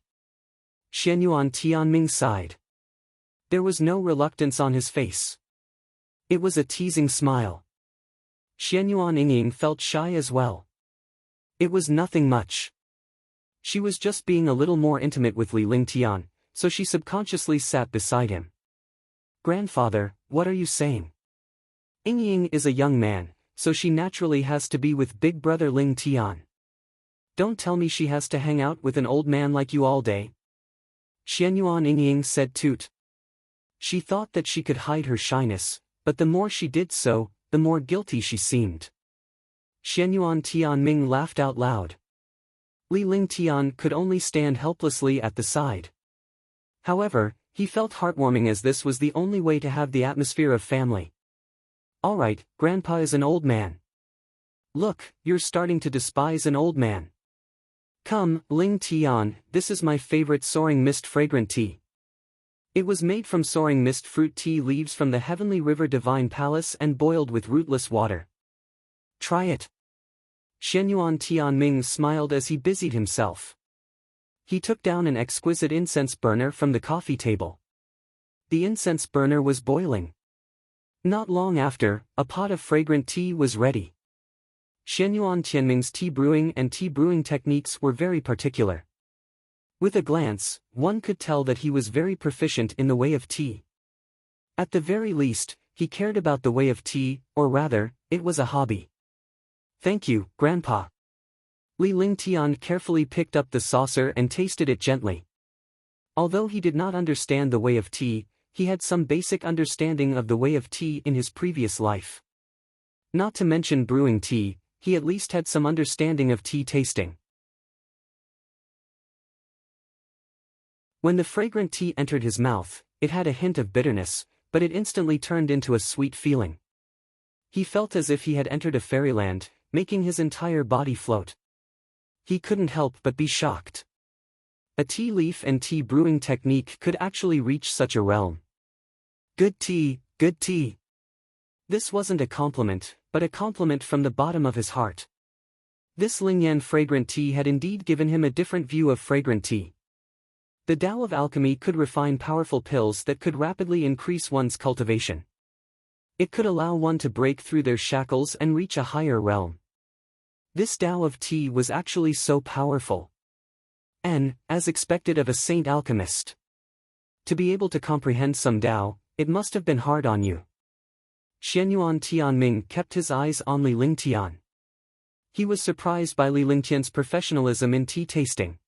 S1: Xianyuan Tianming sighed. There was no reluctance on his face. It was a teasing smile. Xianyuan Yingying felt shy as well. It was nothing much. She was just being a little more intimate with Li Lingtian, so she subconsciously sat beside him. "Grandfather, what are you saying?" Yingying is a young man, so she naturally has to be with big brother Ling Tian. "Don't tell me she has to hang out with an old man like you all day." Xianyuan Yingying said toot. She thought that she could hide her shyness, but the more she did so, the more guilty she seemed. Xianyuan Tianming laughed out loud. Li Lingtian could only stand helplessly at the side. However, he felt heartwarming as this was the only way to have the atmosphere of family. "Alright, Grandpa is an old man. Look, you're starting to despise an old man. Come, Ling Tian, this is my favorite soaring mist fragrant tea. It was made from soaring mist fruit tea leaves from the heavenly river Divine Palace and boiled with rootless water. Try it." Xianyuan Tianming smiled as he busied himself. He took down an exquisite incense burner from the coffee table. The incense burner was boiling. Not long after, a pot of fragrant tea was ready. Xianyuan Tianming's tea brewing techniques were very particular. With a glance, one could tell that he was very proficient in the way of tea. At the very least, he cared about the way of tea, or rather, it was a hobby. "Thank you, Grandpa." Li Lingtian carefully picked up the saucer and tasted it gently. Although he did not understand the way of tea, he had some basic understanding of the way of tea in his previous life. Not to mention brewing tea, he at least had some understanding of tea tasting. When the fragrant tea entered his mouth, it had a hint of bitterness, but it instantly turned into a sweet feeling. He felt as if he had entered a fairyland, making his entire body float. He couldn't help but be shocked. A tea leaf and tea brewing technique could actually reach such a realm. Good tea, good tea. This wasn't a compliment, but a compliment from the bottom of his heart. This Lingyan fragrant tea had indeed given him a different view of fragrant tea. The Tao of alchemy could refine powerful pills that could rapidly increase one's cultivation. It could allow one to break through their shackles and reach a higher realm. This Tao of tea was actually so powerful. And, as expected of a saint alchemist, to be able to comprehend some Tao, it must have been hard on you. Xianyuan Tianming kept his eyes on Li Lingtian. He was surprised by Li Lingtian's professionalism in tea tasting.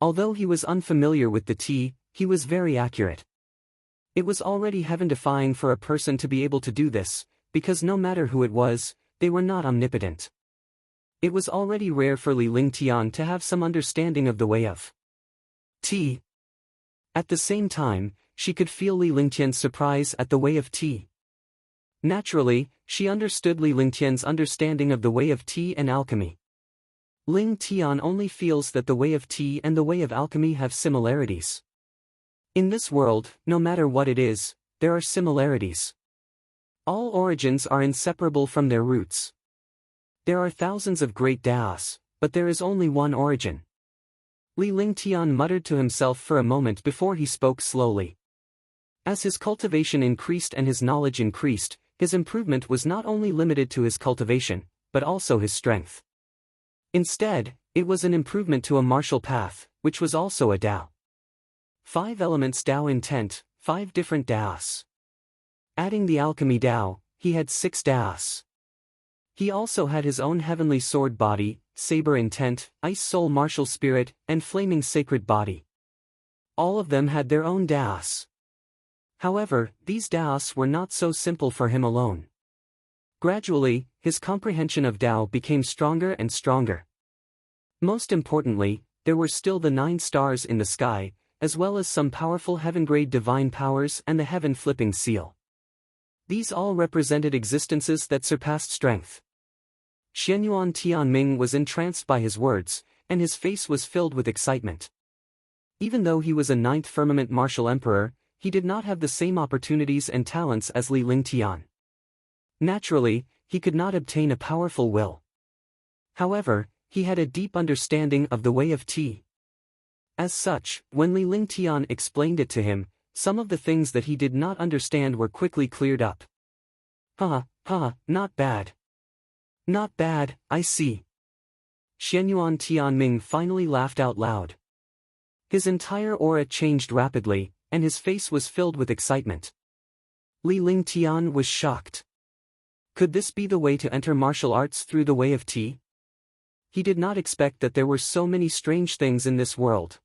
S1: Although he was unfamiliar with the tea, he was very accurate. It was already heaven-defying for a person to be able to do this, because no matter who it was, they were not omnipotent. It was already rare for Li Lingtian to have some understanding of the way of tea. At the same time, she could feel Li Lingtian's surprise at the way of tea. Naturally, she understood Li Lingtian's understanding of the way of tea and alchemy. Ling Tian only feels that the way of tea and the way of alchemy have similarities. In this world, no matter what it is, there are similarities. All origins are inseparable from their roots. There are thousands of great Daos, but there is only one origin. Li Lingtian muttered to himself for a moment before he spoke slowly. As his cultivation increased and his knowledge increased, his improvement was not only limited to his cultivation, but also his strength. Instead, it was an improvement to a martial path, which was also a Dao. 5 elements Dao intent, 5 different Daos. Adding the alchemy Dao, he had 6 Daos. He also had his own heavenly sword body, saber intent, ice soul martial spirit, and flaming sacred body. All of them had their own Daos. However, these Daos were not so simple for him alone. Gradually, his comprehension of Dao became stronger and stronger. Most importantly, there were still the 9 stars in the sky, as well as some powerful heaven-grade divine powers and the heaven-flipping seal. These all represented existences that surpassed strength. Xianyuan Tianming was entranced by his words, and his face was filled with excitement. Even though he was a 9th firmament martial emperor, he did not have the same opportunities and talents as Li Lingtian. Naturally, he could not obtain a powerful will. However, he had a deep understanding of the way of Ti. As such, when Li Lingtian explained it to him, some of the things that he did not understand were quickly cleared up. Not bad. Not bad, I see. Xianyuan Tianming finally laughed out loud. His entire aura changed rapidly, and his face was filled with excitement. Li Lingtian was shocked. Could this be the way to enter martial arts through the way of Ti? He did not expect that there were so many strange things in this world.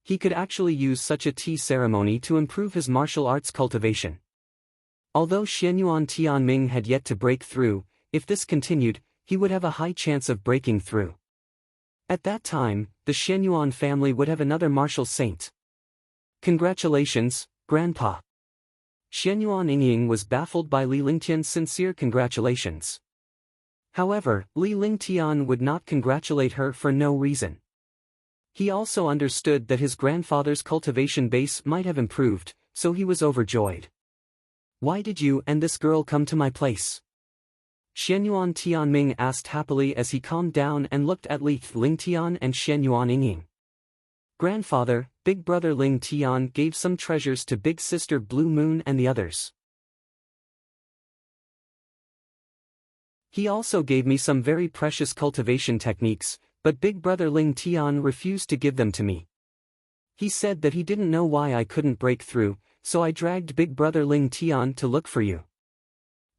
S1: He could actually use such a tea ceremony to improve his martial arts cultivation. Although Xianyuan Tianming had yet to break through, if this continued, he would have a high chance of breaking through. At that time, the Xianyuan family would have another martial saint. Congratulations, Grandpa. Xianyuan Yingying was baffled by Li Lingtian's sincere congratulations. However, Li Lingtian would not congratulate her for no reason. He also understood that his grandfather's cultivation base might have improved, so he was overjoyed. Why did you and this girl come to my place? Xianyuan Tianming asked happily as he calmed down and looked at Li Lingtian and Xianyuan Yingying. Grandfather, Big Brother Ling Tian gave some treasures to Big Sister Blue Moon and the others. He also gave me some very precious cultivation techniques, but Big Brother Ling Tian refused to give them to me. He said that he didn't know why I couldn't break through, so I dragged Big Brother Ling Tian to look for you.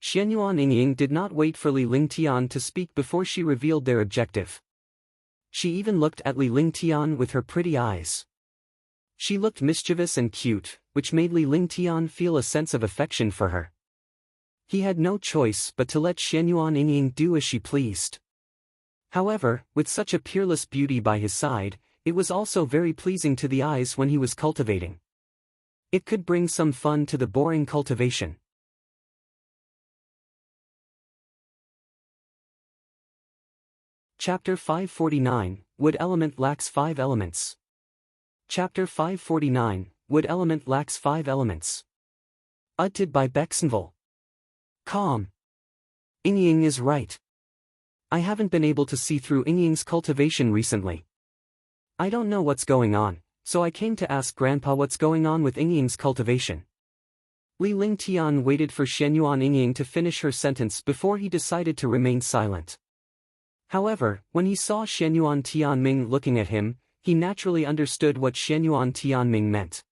S1: Xianyuan Yingying did not wait for Li Lingtian to speak before she revealed their objective. She even looked at Li Lingtian with her pretty eyes. She looked mischievous and cute, which made Li Lingtian feel a sense of affection for her. He had no choice but to let Xianyuan Yingying do as she pleased. However, with such a peerless beauty by his side, it was also very pleasing to the eyes when he was cultivating. It could bring some fun to the boring cultivation. Chapter 549, Wood Element Lacks 5 Elements. Chapter 549, Wood Element Lacks 5 Elements. Edited by Bexenville. Calm. Yingying is right. I haven't been able to see through Yingying's cultivation recently. I don't know what's going on, so I came to ask Grandpa what's going on with Yingying's cultivation. Li Lingtian waited for Xianyuan Yingying to finish her sentence before he decided to remain silent. However, when he saw Xianyuan Tianming looking at him, he naturally understood what Xianyuan Tianming meant.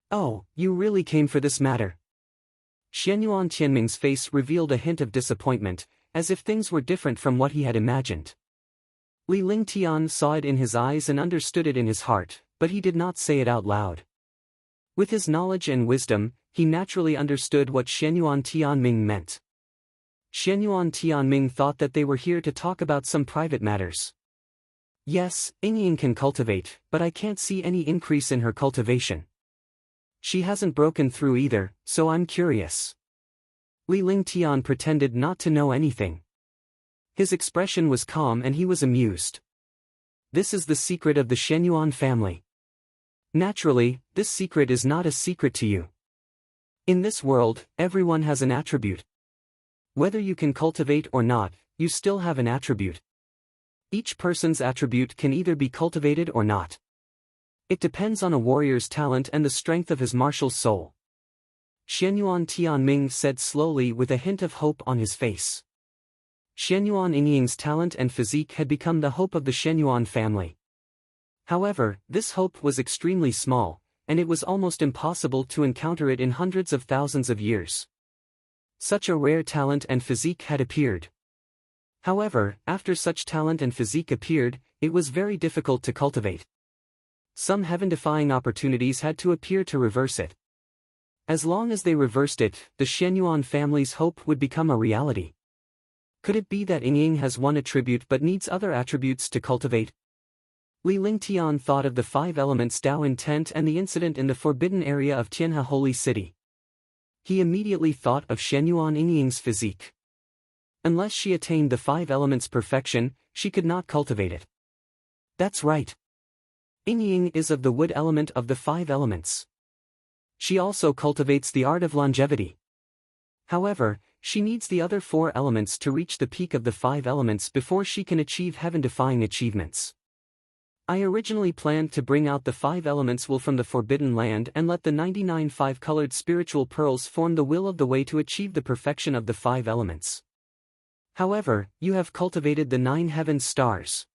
S1: Oh, you really came for this matter? Xianyuan Tianming's face revealed a hint of disappointment, as if things were different from what he had imagined. Li Lingtian saw it in his eyes and understood it in his heart, but he did not say it out loud. With his knowledge and wisdom, he naturally understood what Xianyuan Tianming meant. Xianyuan Tianming thought that they were here to talk about some private matters. Yes, Yingying can cultivate, but I can't see any increase in her cultivation. She hasn't broken through either, so I'm curious. Li Lingtian pretended not to know anything. His expression was calm and he was amused. This is the secret of the Xianyuan family. Naturally, this secret is not a secret to you. In this world, everyone has an attribute. Whether you can cultivate or not, you still have an attribute. Each person's attribute can either be cultivated or not. It depends on a warrior's talent and the strength of his martial soul. Xianyuan Tianming said slowly with a hint of hope on his face. Xianyuan Yingying's talent and physique had become the hope of the Xianyuan family. However, this hope was extremely small, and it was almost impossible to encounter it in hundreds of thousands of years. Such a rare talent and physique had appeared. However, after such talent and physique appeared, it was very difficult to cultivate. Some heaven-defying opportunities had to appear to reverse it. As long as they reversed it, the Xianyuan family's hope would become a reality. Could it be that Yingying has one attribute but needs other attributes to cultivate? Li Lingtian thought of the 5 elements Tao intent and the incident in the forbidden area of Tianhe Holy City. He immediately thought of Xianyuan Yingying's physique. Unless she attained the 5 elements perfection, she could not cultivate it. That's right. Yingying is of the wood element of the 5 elements. She also cultivates the art of longevity. However, she needs the other 4 elements to reach the peak of the 5 elements before she can achieve heaven-defying achievements. I originally planned to bring out the 5 elements will from the Forbidden Land and let the 99 5-colored spiritual pearls form the will of the way to achieve the perfection of the 5 elements. However, you have cultivated the 9 heaven stars.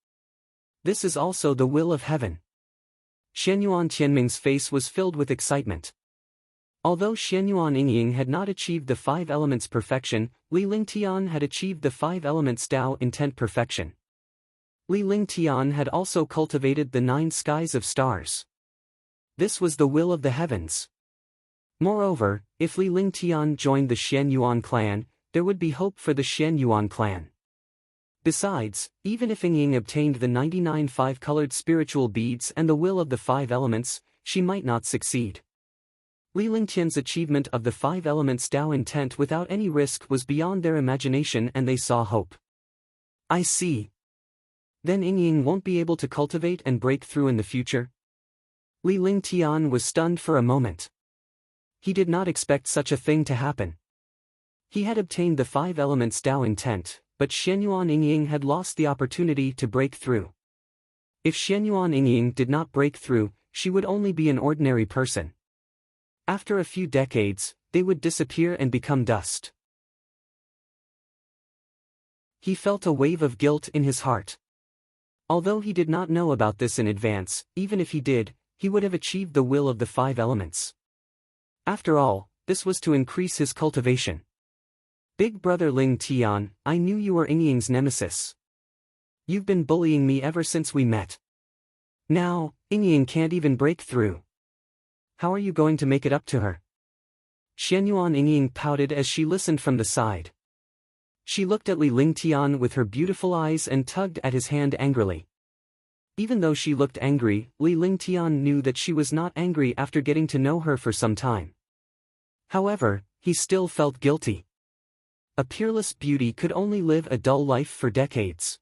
S1: This is also the will of heaven. Xianyuan Tianming's face was filled with excitement. Although Xianyuan Yingying had not achieved the 5 elements perfection, Li Lingtian had achieved the 5 elements Tao intent perfection. Li Lingtian had also cultivated the 9 skies of stars. This was the will of the heavens. Moreover, if Li Lingtian joined the Xianyuan clan, there would be hope for the Xianyuan clan. Besides, even if Yingying obtained the 99 5-colored spiritual beads and the will of the 5 elements, she might not succeed. Li Lingtian's achievement of the 5 elements Tao intent without any risk was beyond their imagination and they saw hope. I see. Then Yingying won't be able to cultivate and break through in the future? Li Lingtian was stunned for a moment. He did not expect such a thing to happen. He had obtained the 5 elements Tao intent, but Xianyuan Yingying had lost the opportunity to break through. If Xianyuan Yingying did not break through, she would only be an ordinary person. After a few decades, they would disappear and become dust. He felt a wave of guilt in his heart. Although he did not know about this in advance, even if he did, he would have achieved the will of the 5 elements. After all, this was to increase his cultivation. Big brother Ling Tian, I knew you were Yingying's nemesis. You've been bullying me ever since we met. Now, Yingying can't even break through. How are you going to make it up to her? Xianyuan Yingying pouted as she listened from the side. She looked at Li Lingtian with her beautiful eyes and tugged at his hand angrily. Even though she looked angry, Li Lingtian knew that she was not angry after getting to know her for some time. However, he still felt guilty. A peerless beauty could only live a dull life for decades.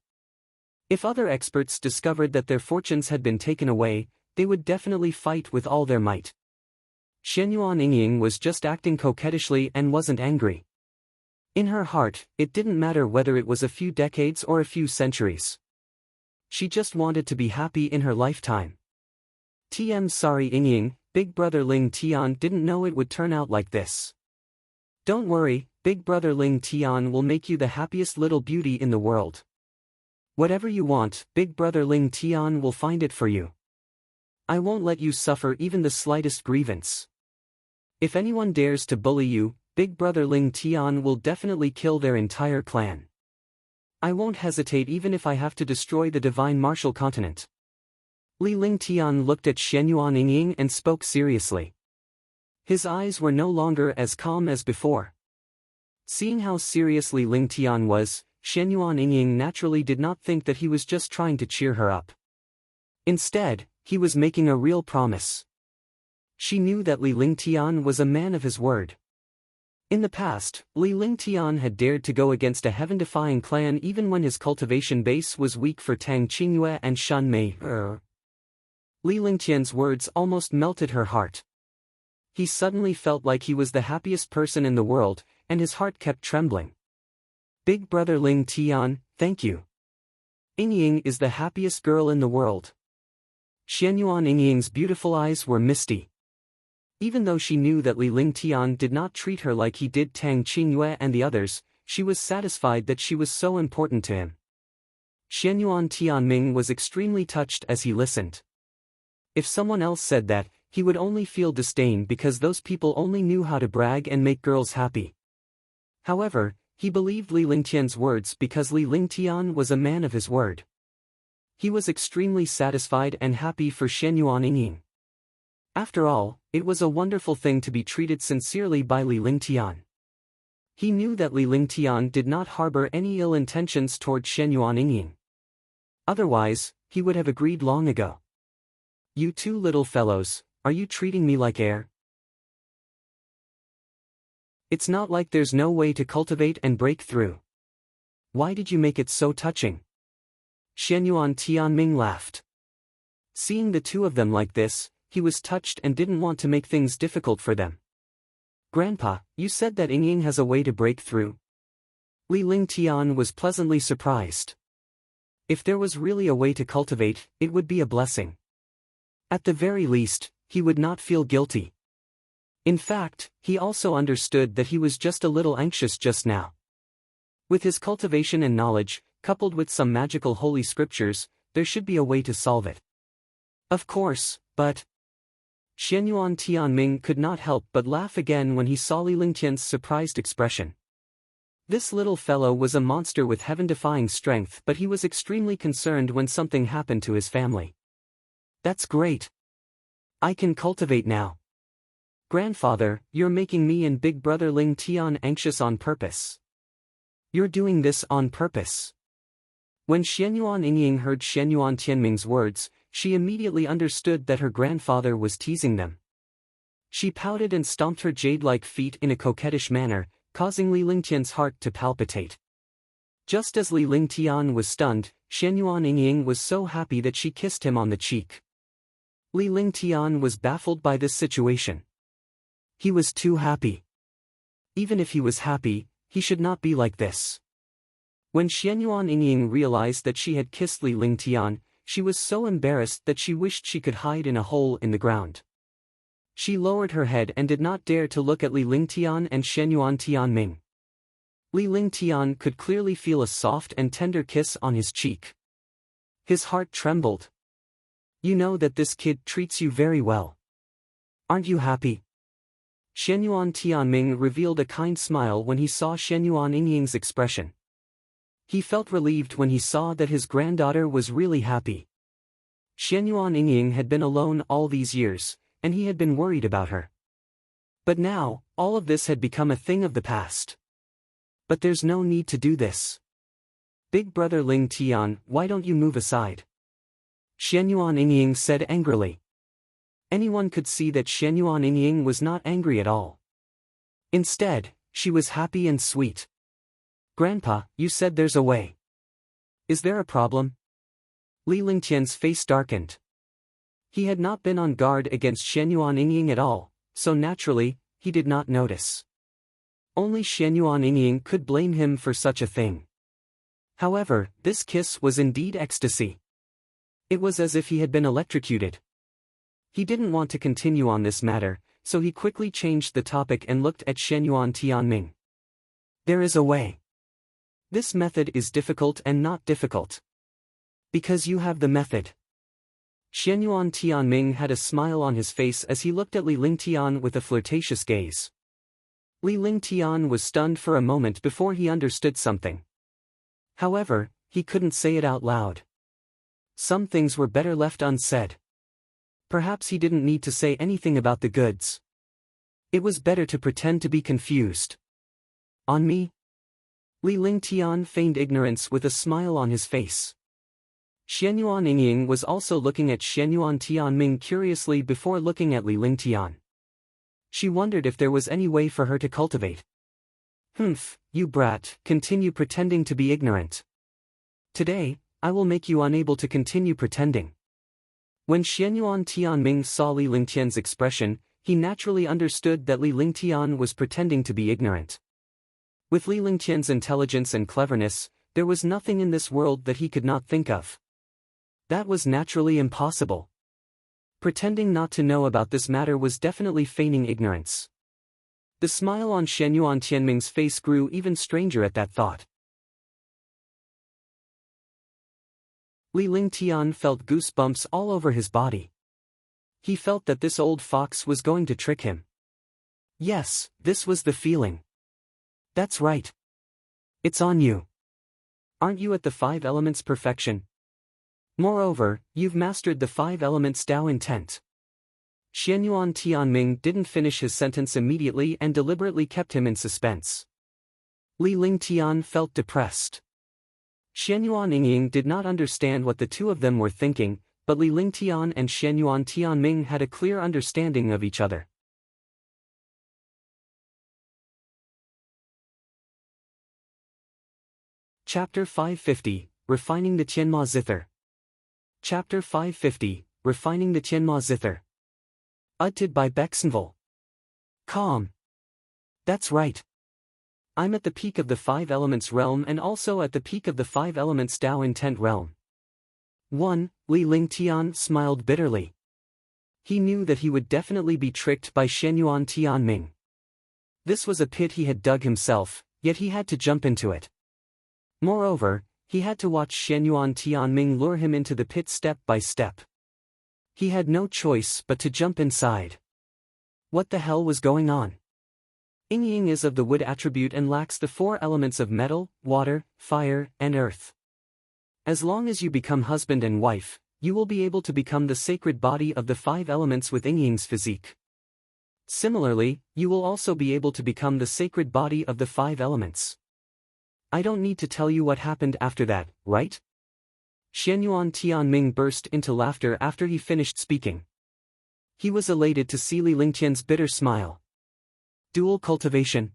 S1: If other experts discovered that their fortunes had been taken away, they would definitely fight with all their might. Xianyuan Yingying was just acting coquettishly and wasn't angry. In her heart, it didn't matter whether it was a few decades or a few centuries. She just wanted to be happy in her lifetime. Sorry Yingying, Big Brother Ling Tian didn't know it would turn out like this. Don't worry, Big Brother Ling Tian will make you the happiest little beauty in the world. Whatever you want, Big Brother Ling Tian will find it for you. I won't let you suffer even the slightest grievance. If anyone dares to bully you, Big Brother Ling Tian will definitely kill their entire clan. I won't hesitate even if I have to destroy the divine martial continent. Li Lingtian looked at Xianyuan Yingying and spoke seriously. His eyes were no longer as calm as before. Seeing how serious Li Lingtian was, Xianyuan Yingying naturally did not think that he was just trying to cheer her up. Instead, he was making a real promise. She knew that Li Lingtian was a man of his word. In the past, Li Lingtian had dared to go against a heaven-defying clan even when his cultivation base was weak for Tang Qingyue and Shan Mei. Li Lingtian's words almost melted her heart. he suddenly felt like he was the happiest person in the world, and his heart kept trembling. Big brother Ling Tian, thank you. Yingying is the happiest girl in the world. Xianyuan Yingying's beautiful eyes were misty. Even though she knew that Li Lingtian did not treat her like he did Tang Qingyue and the others, she was satisfied that she was so important to him. Xianyuan Tianming was extremely touched as he listened. If someone else said that, he would only feel disdain because those people only knew how to brag and make girls happy. However, he believed Li Lingtian's words because Li Lingtian was a man of his word. He was extremely satisfied and happy for Xianyuan Yingying. After all, it was a wonderful thing to be treated sincerely by Li Lingtian. He knew that Li Lingtian did not harbor any ill intentions toward Xianyuan Yingying. Otherwise, he would have agreed long ago. You two little fellows, are you treating me like air? It's not like there's no way to cultivate and break through. Why did you make it so touching? Xianyuan Tianming laughed. Seeing the two of them like this, he was touched and didn't want to make things difficult for them. Grandpa, you said that Yingying has a way to break through. Li Lingtian was pleasantly surprised. If there was really a way to cultivate, it would be a blessing. At the very least, he would not feel guilty. In fact, he also understood that he was just a little anxious just now. With his cultivation and knowledge, coupled with some magical holy scriptures, there should be a way to solve it. Of course, but... Xianyuan Tianming could not help but laugh again when he saw Li Lingtian's surprised expression. This little fellow was a monster with heaven-defying strength, but he was extremely concerned when something happened to his family. That's great. I can cultivate now. Grandfather, you're making me and big brother Ling Tian anxious on purpose. You're doing this on purpose. When Xianyuan Yingying heard Xianyuan Tianming's words, she immediately understood that her grandfather was teasing them. She pouted and stomped her jade-like feet in a coquettish manner, causing Li Lingtian's heart to palpitate. Just as Li Lingtian was stunned, Xianyuan Yingying was so happy that she kissed him on the cheek. Li Lingtian was baffled by this situation. He was too happy. Even if he was happy, he should not be like this. When Xianyuan Yingying realized that she had kissed Li Lingtian, she was so embarrassed that she wished she could hide in a hole in the ground. She lowered her head and did not dare to look at Li Lingtian and Xianyuan Tianming. Li Lingtian could clearly feel a soft and tender kiss on his cheek. His heart trembled. You know that this kid treats you very well. Aren't you happy? Xianyuan Tianming revealed a kind smile when he saw Xianyuan Yingying's expression. He felt relieved when he saw that his granddaughter was really happy. Xianyuan Yingying had been alone all these years, and he had been worried about her. But now, all of this had become a thing of the past. But there's no need to do this. Big brother Ling Tian, why don't you move aside? Xianyuan Yingying said angrily. Anyone could see that Xianyuan Yingying was not angry at all. Instead, she was happy and sweet. Grandpa, you said there's a way. Is there a problem? Li Lingtian's face darkened. He had not been on guard against Xianyuan Yingying at all, so naturally, he did not notice. Only Xianyuan Yingying could blame him for such a thing. However, this kiss was indeed ecstasy. It was as if he had been electrocuted. He didn't want to continue on this matter, so he quickly changed the topic and looked at Xianyuan Tianming. There is a way. This method is difficult and not difficult. Because you have the method. Xianyuan Tianming had a smile on his face as he looked at Li Lingtian with a flirtatious gaze. Li Lingtian was stunned for a moment before he understood something. However, he couldn't say it out loud. Some things were better left unsaid. Perhaps he didn't need to say anything about the goods. It was better to pretend to be confused. On me? Li Lingtian feigned ignorance with a smile on his face. Xianyuan Yingying was also looking at Xianyuan Tianming curiously before looking at Li Lingtian. She wondered if there was any way for her to cultivate. Humph, you brat, continue pretending to be ignorant. Today, I will make you unable to continue pretending. When Xianyuan Tianming saw Li Lingtian's expression, he naturally understood that Li Lingtian was pretending to be ignorant. With Li Lingtian's intelligence and cleverness, there was nothing in this world that he could not think of. That was naturally impossible. Pretending not to know about this matter was definitely feigning ignorance. The smile on Shenyuan Tianming's face grew even stranger at that thought. Li Lingtian felt goosebumps all over his body. He felt that this old fox was going to trick him. Yes, this was the feeling. That's right. It's on you. Aren't you at the 5 elements perfection? Moreover, you've mastered the 5 elements Tao intent. Xianyuan Tianming didn't finish his sentence immediately and deliberately kept him in suspense. Li Lingtian felt depressed. Xianyuan Yingying did not understand what the two of them were thinking, but Li Lingtian and Xianyuan Tianming had a clear understanding of each other. Chapter 550, Refining the Tianma Zither. Chapter 550, Refining the Tianma Zither. Edited by Bexenville. Calm. That's right. I'm at the peak of the 5 elements realm and also at the peak of the 5 elements Tao intent realm. 1. Li Lingtian smiled bitterly. He knew that he would definitely be tricked by Shenyuan Tianming. This was a pit he had dug himself, yet he had to jump into it. Moreover, he had to watch Shenyuan Tianming lure him into the pit step by step. He had no choice but to jump inside. What the hell was going on? Yingying is of the wood attribute and lacks the 4 elements of metal, water, fire, and earth. As long as you become husband and wife, you will be able to become the sacred body of the 5 elements with Yingying's physique. Similarly, you will also be able to become the sacred body of the 5 elements. I don't need to tell you what happened after that, right? Shenyuan Tianming burst into laughter after he finished speaking. He was elated to see Li Lingtian's bitter smile. Dual cultivation.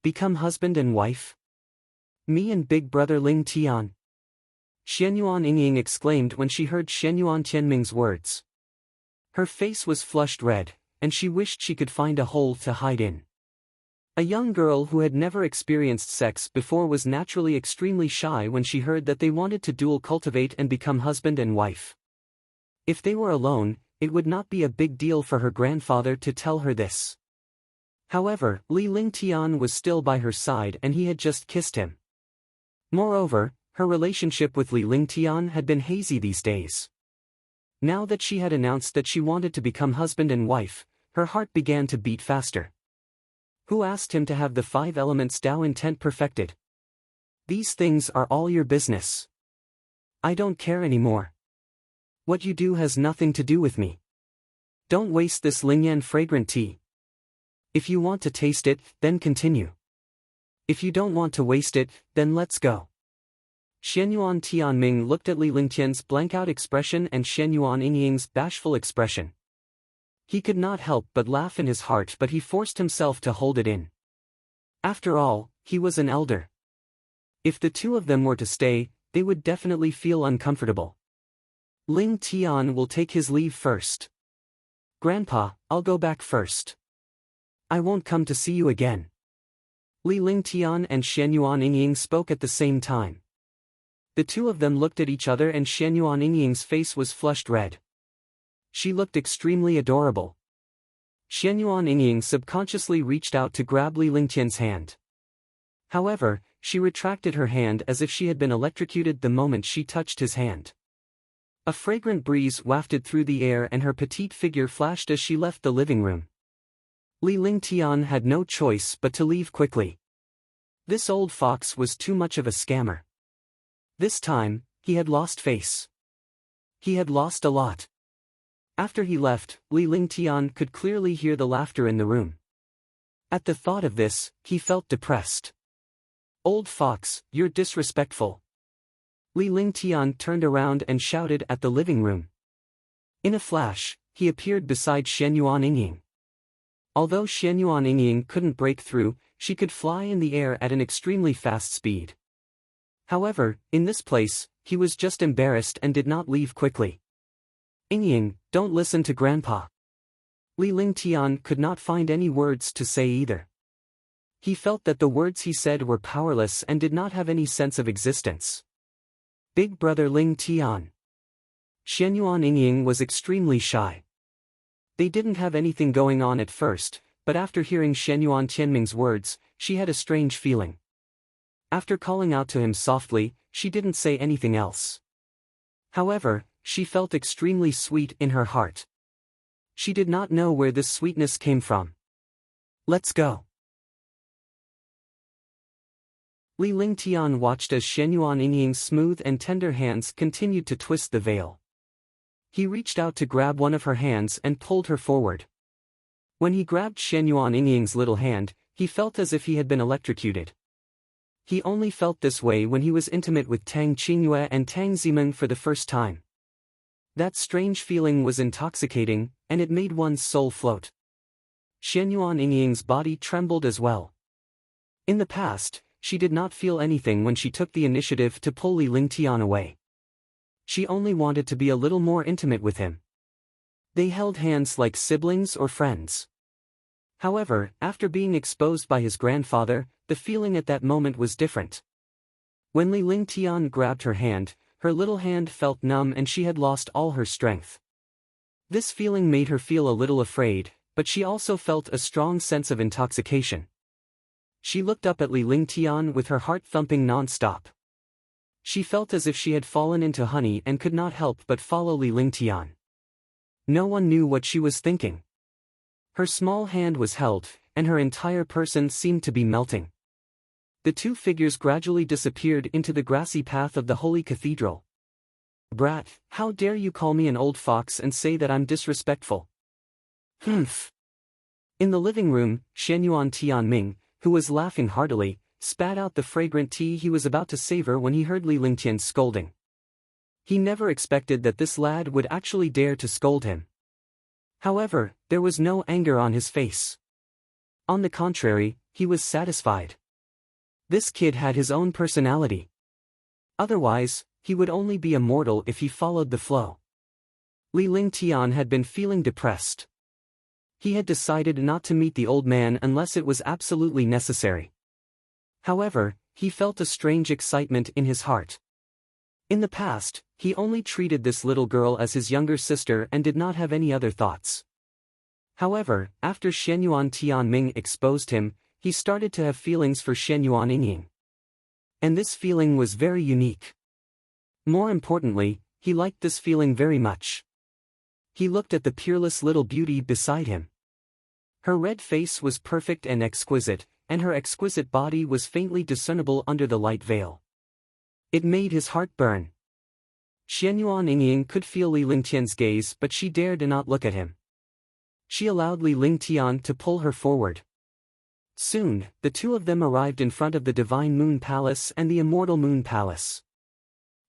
S1: Become husband and wife? Me and big brother Ling Tian. Shenyuan Yingying exclaimed when she heard Shenyuan Tianming's words. Her face was flushed red, and she wished she could find a hole to hide in. A young girl who had never experienced sex before was naturally extremely shy when she heard that they wanted to dual cultivate and become husband and wife. If they were alone, it would not be a big deal for her grandfather to tell her this. However, Li Lingtian was still by her side and he had just kissed him. Moreover, her relationship with Li Lingtian had been hazy these days. Now that she had announced that she wanted to become husband and wife, her heart began to beat faster. Who asked him to have the 5 elements Tao intent perfected? These things are all your business. I don't care anymore. What you do has nothing to do with me. Don't waste this Lingyan fragrant tea. If you want to taste it, then continue. If you don't want to waste it, then let's go. Shenyuan Tianming looked at Li Lingtian's blank-out expression and Shenyuan Yingying's bashful expression. He could not help but laugh in his heart, but he forced himself to hold it in. After all, he was an elder. If the two of them were to stay, they would definitely feel uncomfortable. Ling Tian will take his leave first. Grandpa, I'll go back first. I won't come to see you again. Li Lingtian and Shenyuan Yingying spoke at the same time. The two of them looked at each other and Shenyuan Yingying's face was flushed red. She looked extremely adorable. Shenyuan Yingying subconsciously reached out to grab Li Lingtian's hand. However, she retracted her hand as if she had been electrocuted the moment she touched his hand. A fragrant breeze wafted through the air and her petite figure flashed as she left the living room. Li Lingtian had no choice but to leave quickly. This old fox was too much of a scammer. This time, he had lost face. He had lost a lot. After he left, Li Lingtian could clearly hear the laughter in the room. At the thought of this, he felt depressed. Old fox, you're disrespectful. Li Lingtian turned around and shouted at the living room. In a flash, he appeared beside Shenyuan Yingying. Although Shenyuan Yingying couldn't break through, she could fly in the air at an extremely fast speed. However, in this place, he was just embarrassed and did not leave quickly. Yingying, don't listen to Grandpa. Li Lingtian could not find any words to say either. He felt that the words he said were powerless and did not have any sense of existence. Big brother Ling Tian. Xianyuan Yingying was extremely shy. They didn't have anything going on at first, but after hearing Xianyuan Tianming's words, she had a strange feeling. After calling out to him softly, she didn't say anything else. However, she felt extremely sweet in her heart. She did not know where this sweetness came from. Let's go. Li Lingtian watched as Xianyuan Yingying's smooth and tender hands continued to twist the veil. He reached out to grab one of her hands and pulled her forward. When he grabbed Xianyuan Yingying's little hand, he felt as if he had been electrocuted. He only felt this way when he was intimate with Tang Qingyue and Tang Zimeng for the first time. That strange feeling was intoxicating, and it made one's soul float. Xianyuan Yingying's body trembled as well. In the past, she did not feel anything when she took the initiative to pull Li Lingtian away. She only wanted to be a little more intimate with him. They held hands like siblings or friends. However, after being exposed by his grandfather, the feeling at that moment was different. When Li Lingtian grabbed her hand, her little hand felt numb and she had lost all her strength. This feeling made her feel a little afraid, but she also felt a strong sense of intoxication. She looked up at Li Lingtian with her heart thumping non-stop. She felt as if she had fallen into honey and could not help but follow Li Lingtian. No one knew what she was thinking. Her small hand was held, and her entire person seemed to be melting. The two figures gradually disappeared into the grassy path of the holy cathedral. Brat, how dare you call me an old fox and say that I'm disrespectful? Humph. In the living room, Xianyuan Tianming, who was laughing heartily, spat out the fragrant tea he was about to savor when he heard Li Lingtian's scolding. He never expected that this lad would actually dare to scold him. However, there was no anger on his face. On the contrary, he was satisfied. This kid had his own personality. Otherwise, he would only be a mortal if he followed the flow. Li Lingtian had been feeling depressed. He had decided not to meet the old man unless it was absolutely necessary. However, he felt a strange excitement in his heart. In the past, he only treated this little girl as his younger sister and did not have any other thoughts. However, after Xianyuan Tianming exposed him, he started to have feelings for Xianyuan Yingying. And this feeling was very unique. More importantly, he liked this feeling very much. He looked at the peerless little beauty beside him. Her red face was perfect and exquisite, and her exquisite body was faintly discernible under the light veil. It made his heart burn. Xianyuan Yingying could feel Li Lingtian's gaze, but she dared not look at him. She allowed Li Lingtian to pull her forward. Soon, the two of them arrived in front of the Divine Moon Palace and the Immortal Moon Palace.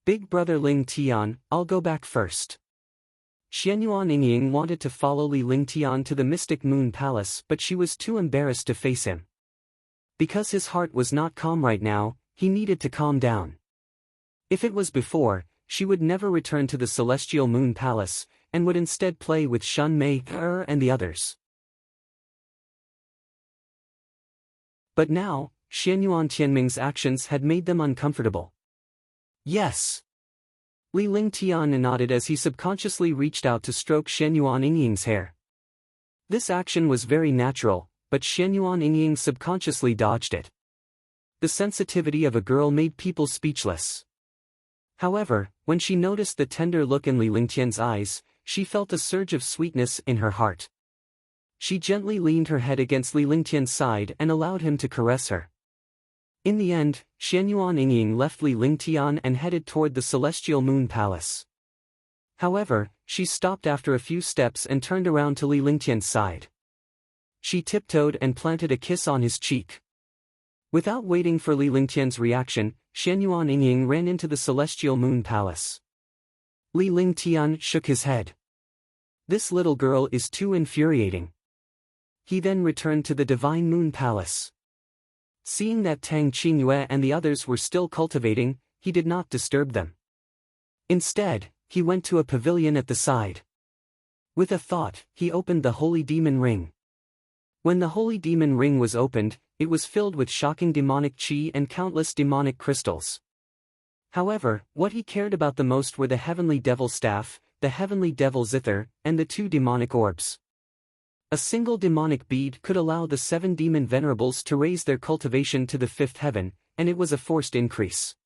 S1: Big brother Ling Tian, I'll go back first. Xianyuan Yingying wanted to follow Li Lingtian to the Mystic Moon Palace, but she was too embarrassed to face him. Because his heart was not calm right now, he needed to calm down. If it was before, she would never return to the Celestial Moon Palace, and would instead play with Shun Mei and the others. But now, Xianyuan Tianming's actions had made them uncomfortable. Yes. Li Lingtian nodded as he subconsciously reached out to stroke Xianyuan Yingying's hair. This action was very natural, but Xianyuan Yingying subconsciously dodged it. The sensitivity of a girl made people speechless. However, when she noticed the tender look in Li Lingtian's eyes, she felt a surge of sweetness in her heart. She gently leaned her head against Li Lingtian's side and allowed him to caress her. In the end, Xianyuan Yingying left Li Lingtian and headed toward the Celestial Moon Palace. However, she stopped after a few steps and turned around to Li Lingtian's side. She tiptoed and planted a kiss on his cheek. Without waiting for Li Lingtian's reaction, Xianyuan Yingying ran into the Celestial Moon Palace. Li Lingtian shook his head. This little girl is too infuriating. He then returned to the Divine Moon Palace. Seeing that Tang Qingyue and the others were still cultivating, he did not disturb them. Instead, he went to a pavilion at the side. With a thought, he opened the holy demon ring. When the holy demon ring was opened, it was filled with shocking demonic chi and countless demonic crystals. However, what he cared about the most were the heavenly devil staff, the heavenly devil zither, and the 2 demonic orbs. A single demonic bead could allow the 7 demon venerables to raise their cultivation to the 5th heaven, and it was a forced increase.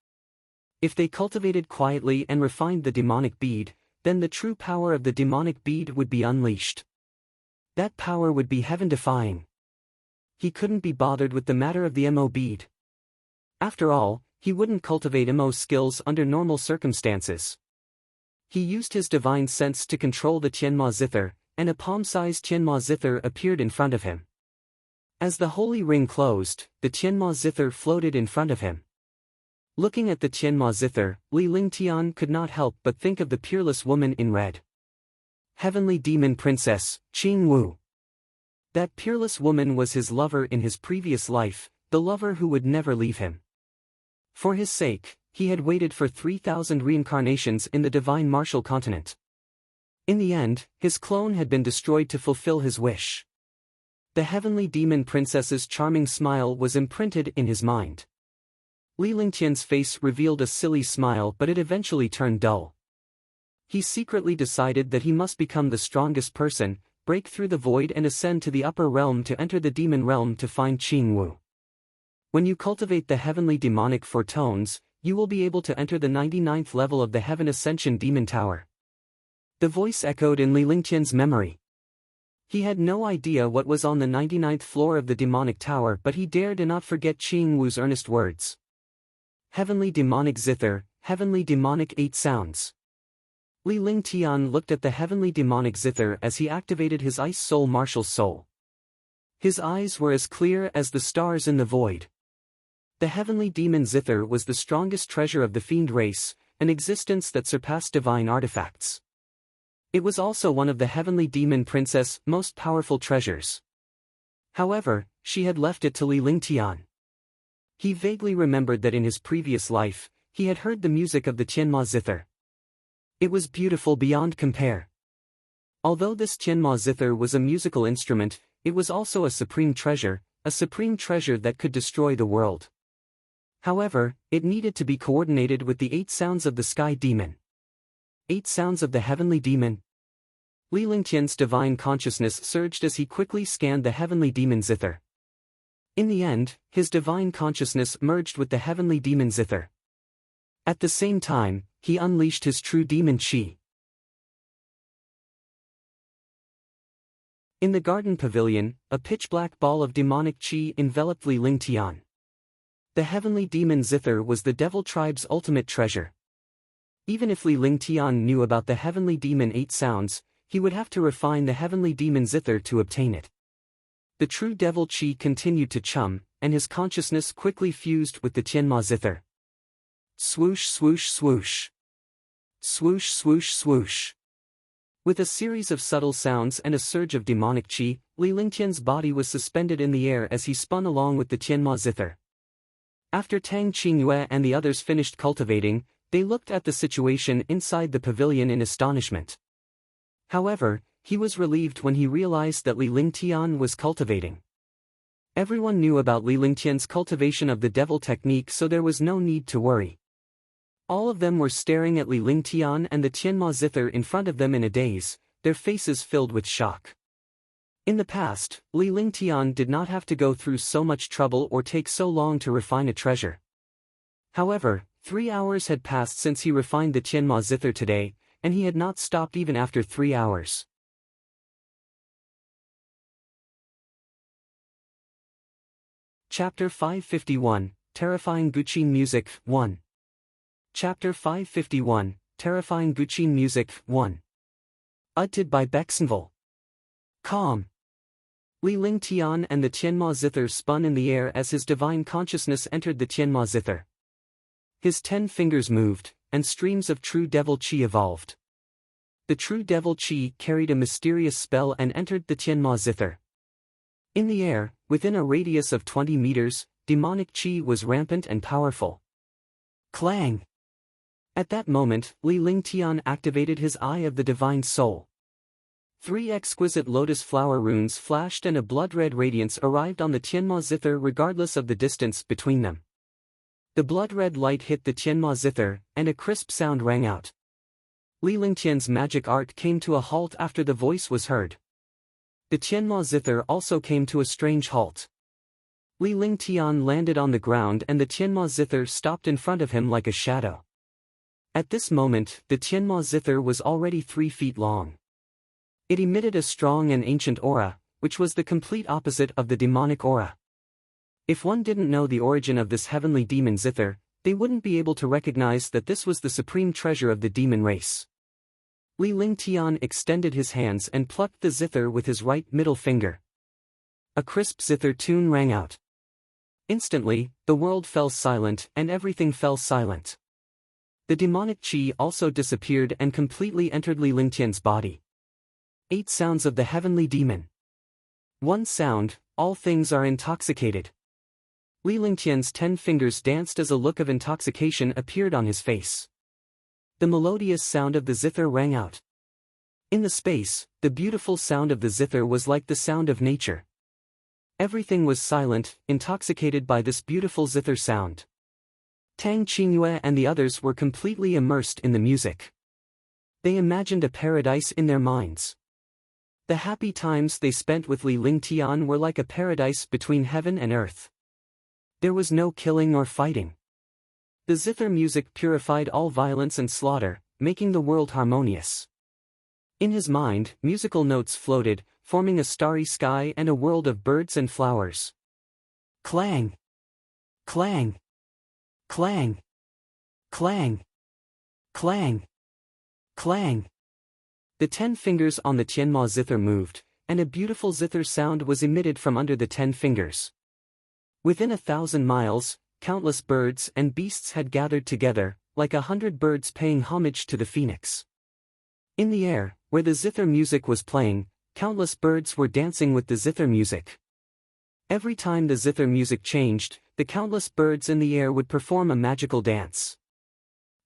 S1: If they cultivated quietly and refined the demonic bead, then the true power of the demonic bead would be unleashed. That power would be heaven-defying. He couldn't be bothered with the matter of the MO bead. After all, he wouldn't cultivate MO skills under normal circumstances. He used his divine sense to control the Tianma zither, and a palm-sized Tianma zither appeared in front of him. As the holy ring closed, the Tianma zither floated in front of him. Looking at the Tianma zither, Li Lingtian could not help but think of the peerless woman in red. Heavenly Demon Princess, Qing Wu. That peerless woman was his lover in his previous life, the lover who would never leave him. For his sake, he had waited for 3,000 reincarnations in the divine martial continent. In the end, his clone had been destroyed to fulfill his wish. The heavenly demon princess's charming smile was imprinted in his mind. Li Lingtian's face revealed a silly smile, but it eventually turned dull. He secretly decided that he must become the strongest person, break through the void and ascend to the upper realm to enter the demon realm to find Qing Wu. When you cultivate the heavenly demonic 4 tones, you will be able to enter the 99th level of the Heaven Ascension Demon Tower. The voice echoed in Li Lingtian's memory. He had no idea what was on the 99th floor of the demonic tower, but he dared not forget Qing Wu's earnest words. Heavenly demonic zither, heavenly demonic 8 sounds. Li Lingtian looked at the heavenly demonic zither as he activated his ice soul martial soul. His eyes were as clear as the stars in the void. The heavenly demon zither was the strongest treasure of the fiend race, an existence that surpassed divine artifacts. It was also one of the heavenly demon princess' most powerful treasures. However, she had left it to Li Lingtian. He vaguely remembered that in his previous life, he had heard the music of the Tianma zither. It was beautiful beyond compare. Although this Tianma zither was a musical instrument, it was also a supreme treasure that could destroy the world. However, it needed to be coordinated with the 8 sounds of the sky demon. 8 sounds of the heavenly demon. Li Lingtian's divine consciousness surged as he quickly scanned the heavenly demon zither. In the end, his divine consciousness merged with the heavenly demon zither. At the same time, he unleashed his true demon chi. In the garden pavilion, a pitch-black ball of demonic chi enveloped Li Lingtian. The heavenly demon zither was the devil tribe's ultimate treasure. Even if Li Lingtian knew about the heavenly demon 8 sounds, he would have to refine the heavenly demon zither to obtain it. The true devil chi continued to chum, and his consciousness quickly fused with the Tianma zither. Swoosh swoosh swoosh. Swoosh swoosh swoosh. With a series of subtle sounds and a surge of demonic chi, Li Lingtian's body was suspended in the air as he spun along with the Tianma zither. After Tang Qingyue and the others finished cultivating, they looked at the situation inside the pavilion in astonishment. However, he was relieved when he realized that Li Lingtian was cultivating. Everyone knew about Li Lingtian's cultivation of the devil technique, so there was no need to worry. All of them were staring at Li Lingtian and the Tianma zither in front of them in a daze, their faces filled with shock. In the past, Li Lingtian did not have to go through so much trouble or take so long to refine a treasure. However, 3 hours had passed since he refined the Tianma zither today, and he had not stopped even after 3 hours. Chapter 551, Terrifying Guqin Music, 1. Chapter 551, Terrifying Guqin Music, 1. Edited by Bexenville. Calm. Li Lingtian and the Tianma zither spun in the air as his divine consciousness entered the Tianma zither. His 10 fingers moved, and streams of true devil chi evolved. The true devil chi carried a mysterious spell and entered the Tianma zither. In the air, within a radius of 20 meters, demonic chi was rampant and powerful. Clang! At that moment, Li Lingtian activated his Eye of the Divine Soul. 3 exquisite lotus flower runes flashed and a blood-red radiance arrived on the Tianma zither regardless of the distance between them. The blood-red light hit the Tianma zither, and a crisp sound rang out. Li Lingtian's magic art came to a halt after the voice was heard. The Tianma zither also came to a strange halt. Li Lingtian landed on the ground and the Tianma zither stopped in front of him like a shadow. At this moment, the Tianma zither was already 3 feet long. It emitted a strong and ancient aura, which was the complete opposite of the demonic aura. If one didn't know the origin of this heavenly demon zither, they wouldn't be able to recognize that this was the supreme treasure of the demon race. Li Lingtian extended his hands and plucked the zither with his right middle finger. A crisp zither tune rang out. Instantly, the world fell silent and everything fell silent. The demonic qi also disappeared and completely entered Li Lingtian's body. 8 sounds of the heavenly demon. 1 sound, all things are intoxicated. Li Lingtian's 10 fingers danced as a look of intoxication appeared on his face. The melodious sound of the zither rang out. In the space, the beautiful sound of the zither was like the sound of nature. Everything was silent, intoxicated by this beautiful zither sound. Tang Qingyue and the others were completely immersed in the music. They imagined a paradise in their minds. The happy times they spent with Li Lingtian were like a paradise between heaven and earth. There was no killing or fighting. The zither music purified all violence and slaughter, making the world harmonious. In his mind, musical notes floated, forming a starry sky and a world of birds and flowers. Clang! Clang! Clang! Clang! Clang! Clang! The 10 fingers on the Tianma zither moved, and a beautiful zither sound was emitted from under the 10 fingers. Within 1,000 miles, countless birds and beasts had gathered together, like 100 birds paying homage to the phoenix. In the air, where the zither music was playing, countless birds were dancing with the zither music. Every time the zither music changed, the countless birds in the air would perform a magical dance.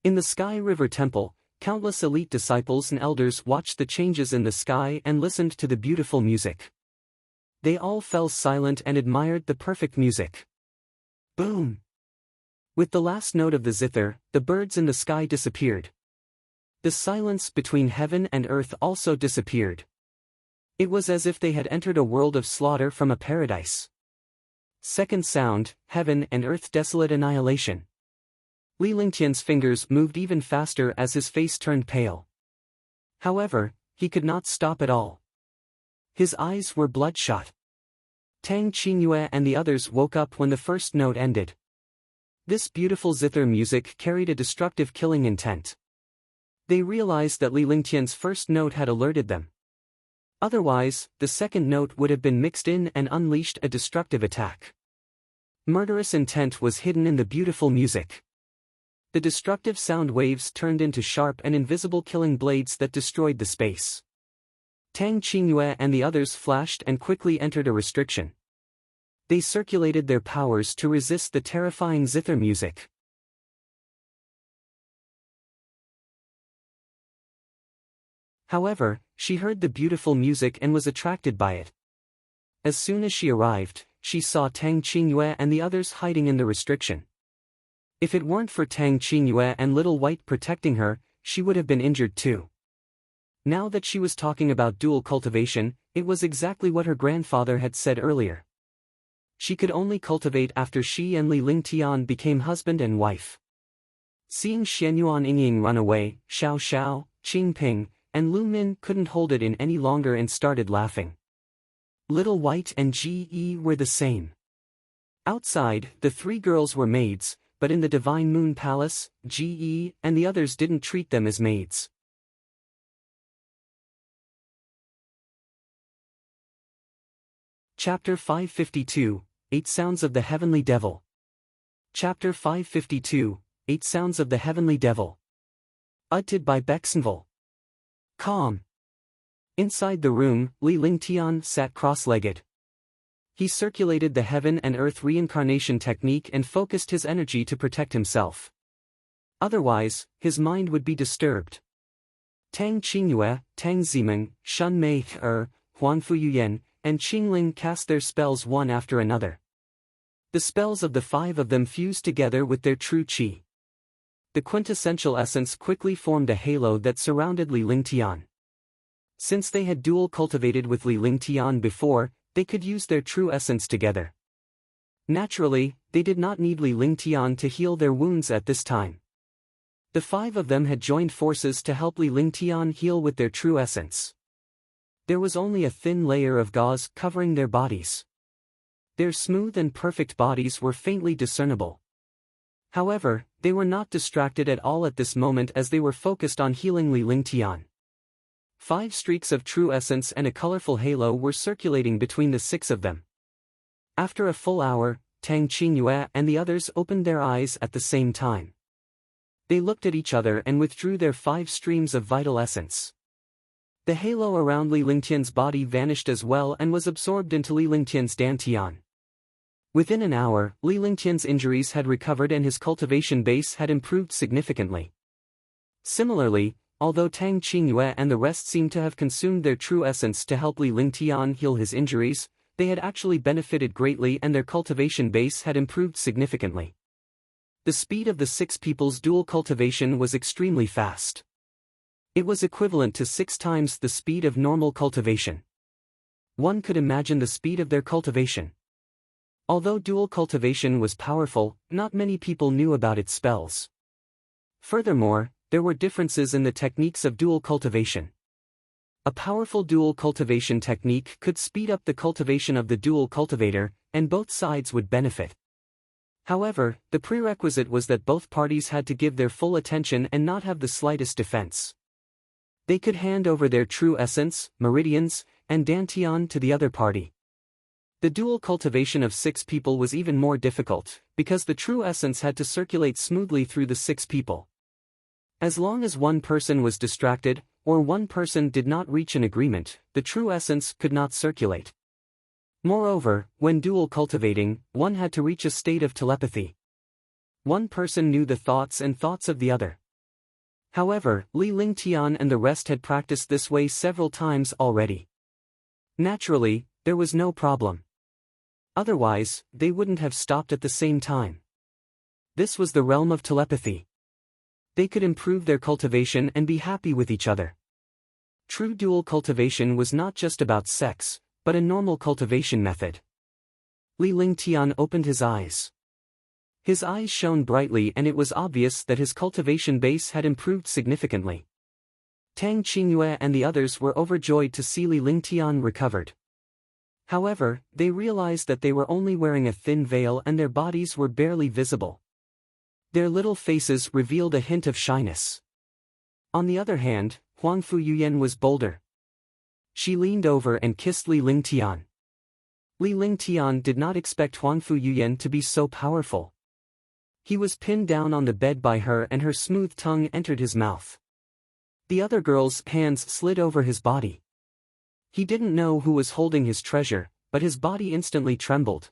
S1: In the Sky River Temple, countless elite disciples and elders watched the changes in the sky and listened to the beautiful music. They all fell silent and admired the perfect music. Boom! With the last note of the zither, the birds in the sky disappeared. The silence between heaven and earth also disappeared. It was as if they had entered a world of slaughter from a paradise. Second sound, heaven and earth desolate annihilation. Li Lingtian's fingers moved even faster as his face turned pale. However, he could not stop at all. His eyes were bloodshot. Tang Qingyue and the others woke up when the first note ended. This beautiful zither music carried a destructive killing intent. They realized that Li Lingtian's first note had alerted them. Otherwise, the second note would have been mixed in and unleashed a destructive attack. Murderous intent was hidden in the beautiful music. The destructive sound waves turned into sharp and invisible killing blades that destroyed the space. Tang Qingyue and the others flashed and quickly entered a restriction. They circulated their powers to resist the terrifying zither music. However, she heard the beautiful music and was attracted by it. As soon as she arrived, she saw Tang Qingyue and the others hiding in the restriction. If it weren't for Tang Qingyue and Little White protecting her, she would have been injured too. Now that she was talking about dual cultivation, it was exactly what her grandfather had said earlier. She could only cultivate after she and Li Lingtian became husband and wife. Seeing Xianyuan Yingying run away, Xiao Xiao, Qing Ping, and Lu Min couldn't hold it in any longer and started laughing. Little White and Ji were the same. Outside, the 3 girls were maids, but in the Divine Moon Palace, Ji and the others didn't treat them as maids. Chapter 552, 8 Sounds of the Heavenly Devil. Chapter 552, 8 Sounds of the Heavenly Devil. Edited by Bexenville. Calm. Inside the room, Li Lingtian sat cross-legged. He circulated the heaven and earth reincarnation technique and focused his energy to protect himself. Otherwise, his mind would be disturbed. Tang Qingyue, Tang Zimeng, Shun Mei, Huan Fuyuyan, and Qingling cast their spells one after another. The spells of the five of them fused together with their true qi. The quintessential essence quickly formed a halo that surrounded Li Lingtian. Since they had dual cultivated with Li Lingtian before, they could use their true essence together. Naturally, they did not need Li Lingtian to heal their wounds at this time. The five of them had joined forces to help Li Lingtian heal with their true essence. There was only a thin layer of gauze covering their bodies. Their smooth and perfect bodies were faintly discernible. However, they were not distracted at all at this moment as they were focused on healing Li Lingtian. 5 streaks of true essence and a colorful halo were circulating between the 6 of them. After a full hour, Tang Qingyue and the others opened their eyes at the same time. They looked at each other and withdrew their 5 streams of vital essence. The halo around Li Lingtian's body vanished as well and was absorbed into Li Lingtian's dantian. Within an hour, Li Lingtian's injuries had recovered and his cultivation base had improved significantly. Similarly, although Tang Qingyue and the rest seemed to have consumed their true essence to help Li Lingtian heal his injuries, they had actually benefited greatly and their cultivation base had improved significantly. The speed of the 6 people's dual cultivation was extremely fast. It was equivalent to 6 times the speed of normal cultivation. One could imagine the speed of their cultivation. Although dual cultivation was powerful, not many people knew about its spells. Furthermore, there were differences in the techniques of dual cultivation. A powerful dual cultivation technique could speed up the cultivation of the dual cultivator, and both sides would benefit. However, the prerequisite was that both parties had to give their full attention and not have the slightest defense. They could hand over their true essence, meridians, and dantian to the other party. The dual cultivation of 6 people was even more difficult, because the true essence had to circulate smoothly through the 6 people. As long as one person was distracted, or one person did not reach an agreement, the true essence could not circulate. Moreover, when dual cultivating, one had to reach a state of telepathy. One person knew the thoughts and thoughts of the other. However, Li Lingtian and the rest had practiced this way several times already. Naturally, there was no problem. Otherwise, they wouldn't have stopped at the same time. This was the realm of telepathy. They could improve their cultivation and be happy with each other. True dual cultivation was not just about sex, but a normal cultivation method. Li Lingtian opened his eyes. His eyes shone brightly and it was obvious that his cultivation base had improved significantly. Tang Qingyue and the others were overjoyed to see Li Lingtian recovered. However, they realized that they were only wearing a thin veil and their bodies were barely visible. Their little faces revealed a hint of shyness. On the other hand, Huang Fuyuyan was bolder. She leaned over and kissed Li Lingtian. Li Lingtian did not expect Huang Fuyuyan to be so powerful. He was pinned down on the bed by her and her smooth tongue entered his mouth. The other girl's hands slid over his body. He didn't know who was holding his treasure, but his body instantly trembled.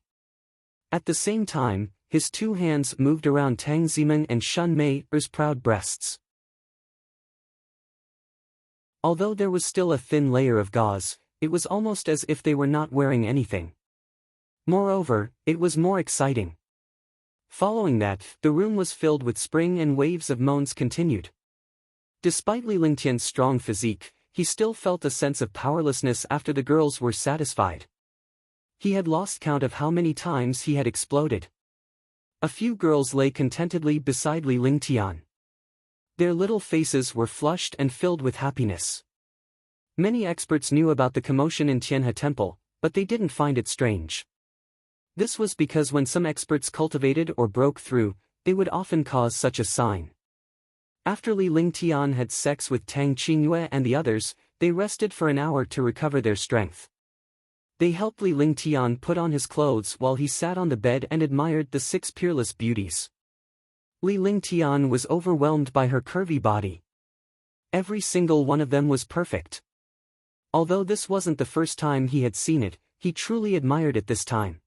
S1: At the same time, his 2 hands moved around Tang Zimeng and Shun Mei's proud breasts. Although there was still a thin layer of gauze, it was almost as if they were not wearing anything. Moreover, it was more exciting. Following that, the room was filled with spring and waves of moans continued. Despite Li Lingtian's strong physique, he still felt a sense of powerlessness after the girls were satisfied. He had lost count of how many times he had exploded. A few girls lay contentedly beside Li Lingtian. Their little faces were flushed and filled with happiness. Many experts knew about the commotion in Tianhe Temple, but they didn't find it strange. This was because when some experts cultivated or broke through, they would often cause such a sign. After Li Lingtian had sex with Tang Qingyue and the others, they rested for an hour to recover their strength. They helped Li Lingtian put on his clothes while he sat on the bed and admired the 6 peerless beauties. Li Lingtian was overwhelmed by her curvy body. Every single one of them was perfect. Although this wasn't the first time he had seen it, he truly admired it this time.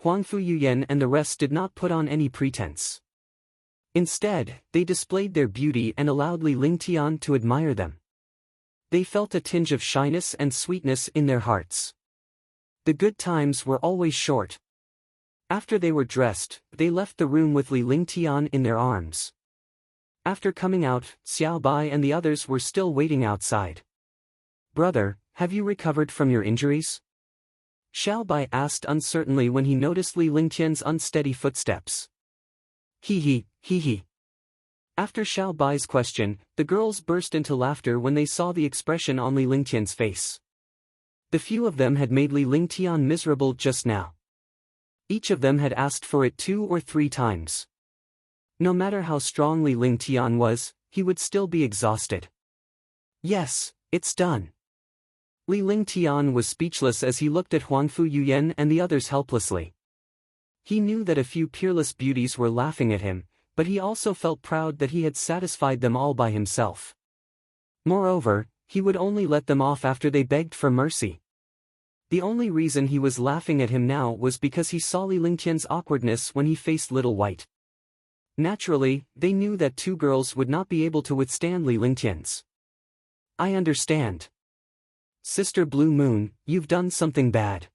S1: Huang Fuyuyan and the rest did not put on any pretense. Instead, they displayed their beauty and allowed Li Lingtian to admire them. They felt a tinge of shyness and sweetness in their hearts. The good times were always short. After they were dressed, they left the room with Li Lingtian in their arms. After coming out, Xiao Bai and the others were still waiting outside. "Brother, have you recovered from your injuries?" Xiao Bai asked uncertainly when he noticed Li Lingtian's unsteady footsteps. Hee hee, hee hee. After Xiao Bai's question, the girls burst into laughter when they saw the expression on Li Lingtian's face. The few of them had made Li Lingtian miserable just now. Each of them had asked for it 2 or 3 times. No matter how strong Li Lingtian was, he would still be exhausted. "Yes, it's done." Li Lingtian was speechless as he looked at Huangfu Yuyan and the others helplessly. He knew that a few peerless beauties were laughing at him, but he also felt proud that he had satisfied them all by himself. Moreover, he would only let them off after they begged for mercy. The only reason he was laughing at him now was because he saw Li Lingtian's awkwardness when he faced Little White. Naturally, they knew that 2 girls would not be able to withstand Li Lingtian's. "I understand. Sister Blue Moon, you've done something bad."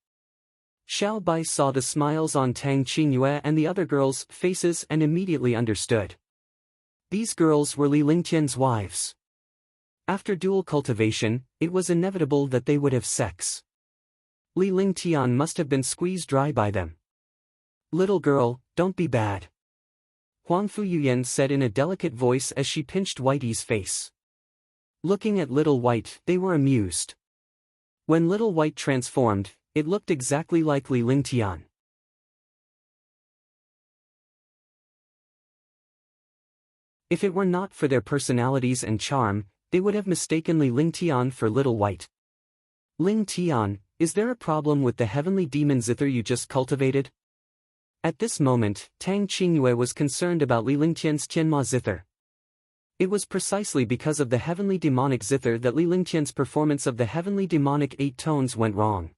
S1: Xiao Bai saw the smiles on Tang Qingyue and the other girls' faces and immediately understood. These girls were Li Lingtian's wives. After dual cultivation, it was inevitable that they would have sex. Li Lingtian must have been squeezed dry by them. "Little girl, don't be bad," Huangfu Yuyan said in a delicate voice as she pinched Whitey's face. Looking at Little White, they were amused. When Little White transformed, it looked exactly like Li Lingtian. If it were not for their personalities and charm, they would have mistaken Li Lingtian for Little White. "Lingtian, is there a problem with the heavenly demon zither you just cultivated?" At this moment, Tang Qingyue was concerned about Li Lingtian's Tianma zither. It was precisely because of the heavenly demonic zither that Li Lingtian's performance of the heavenly demonic 8 tones went wrong.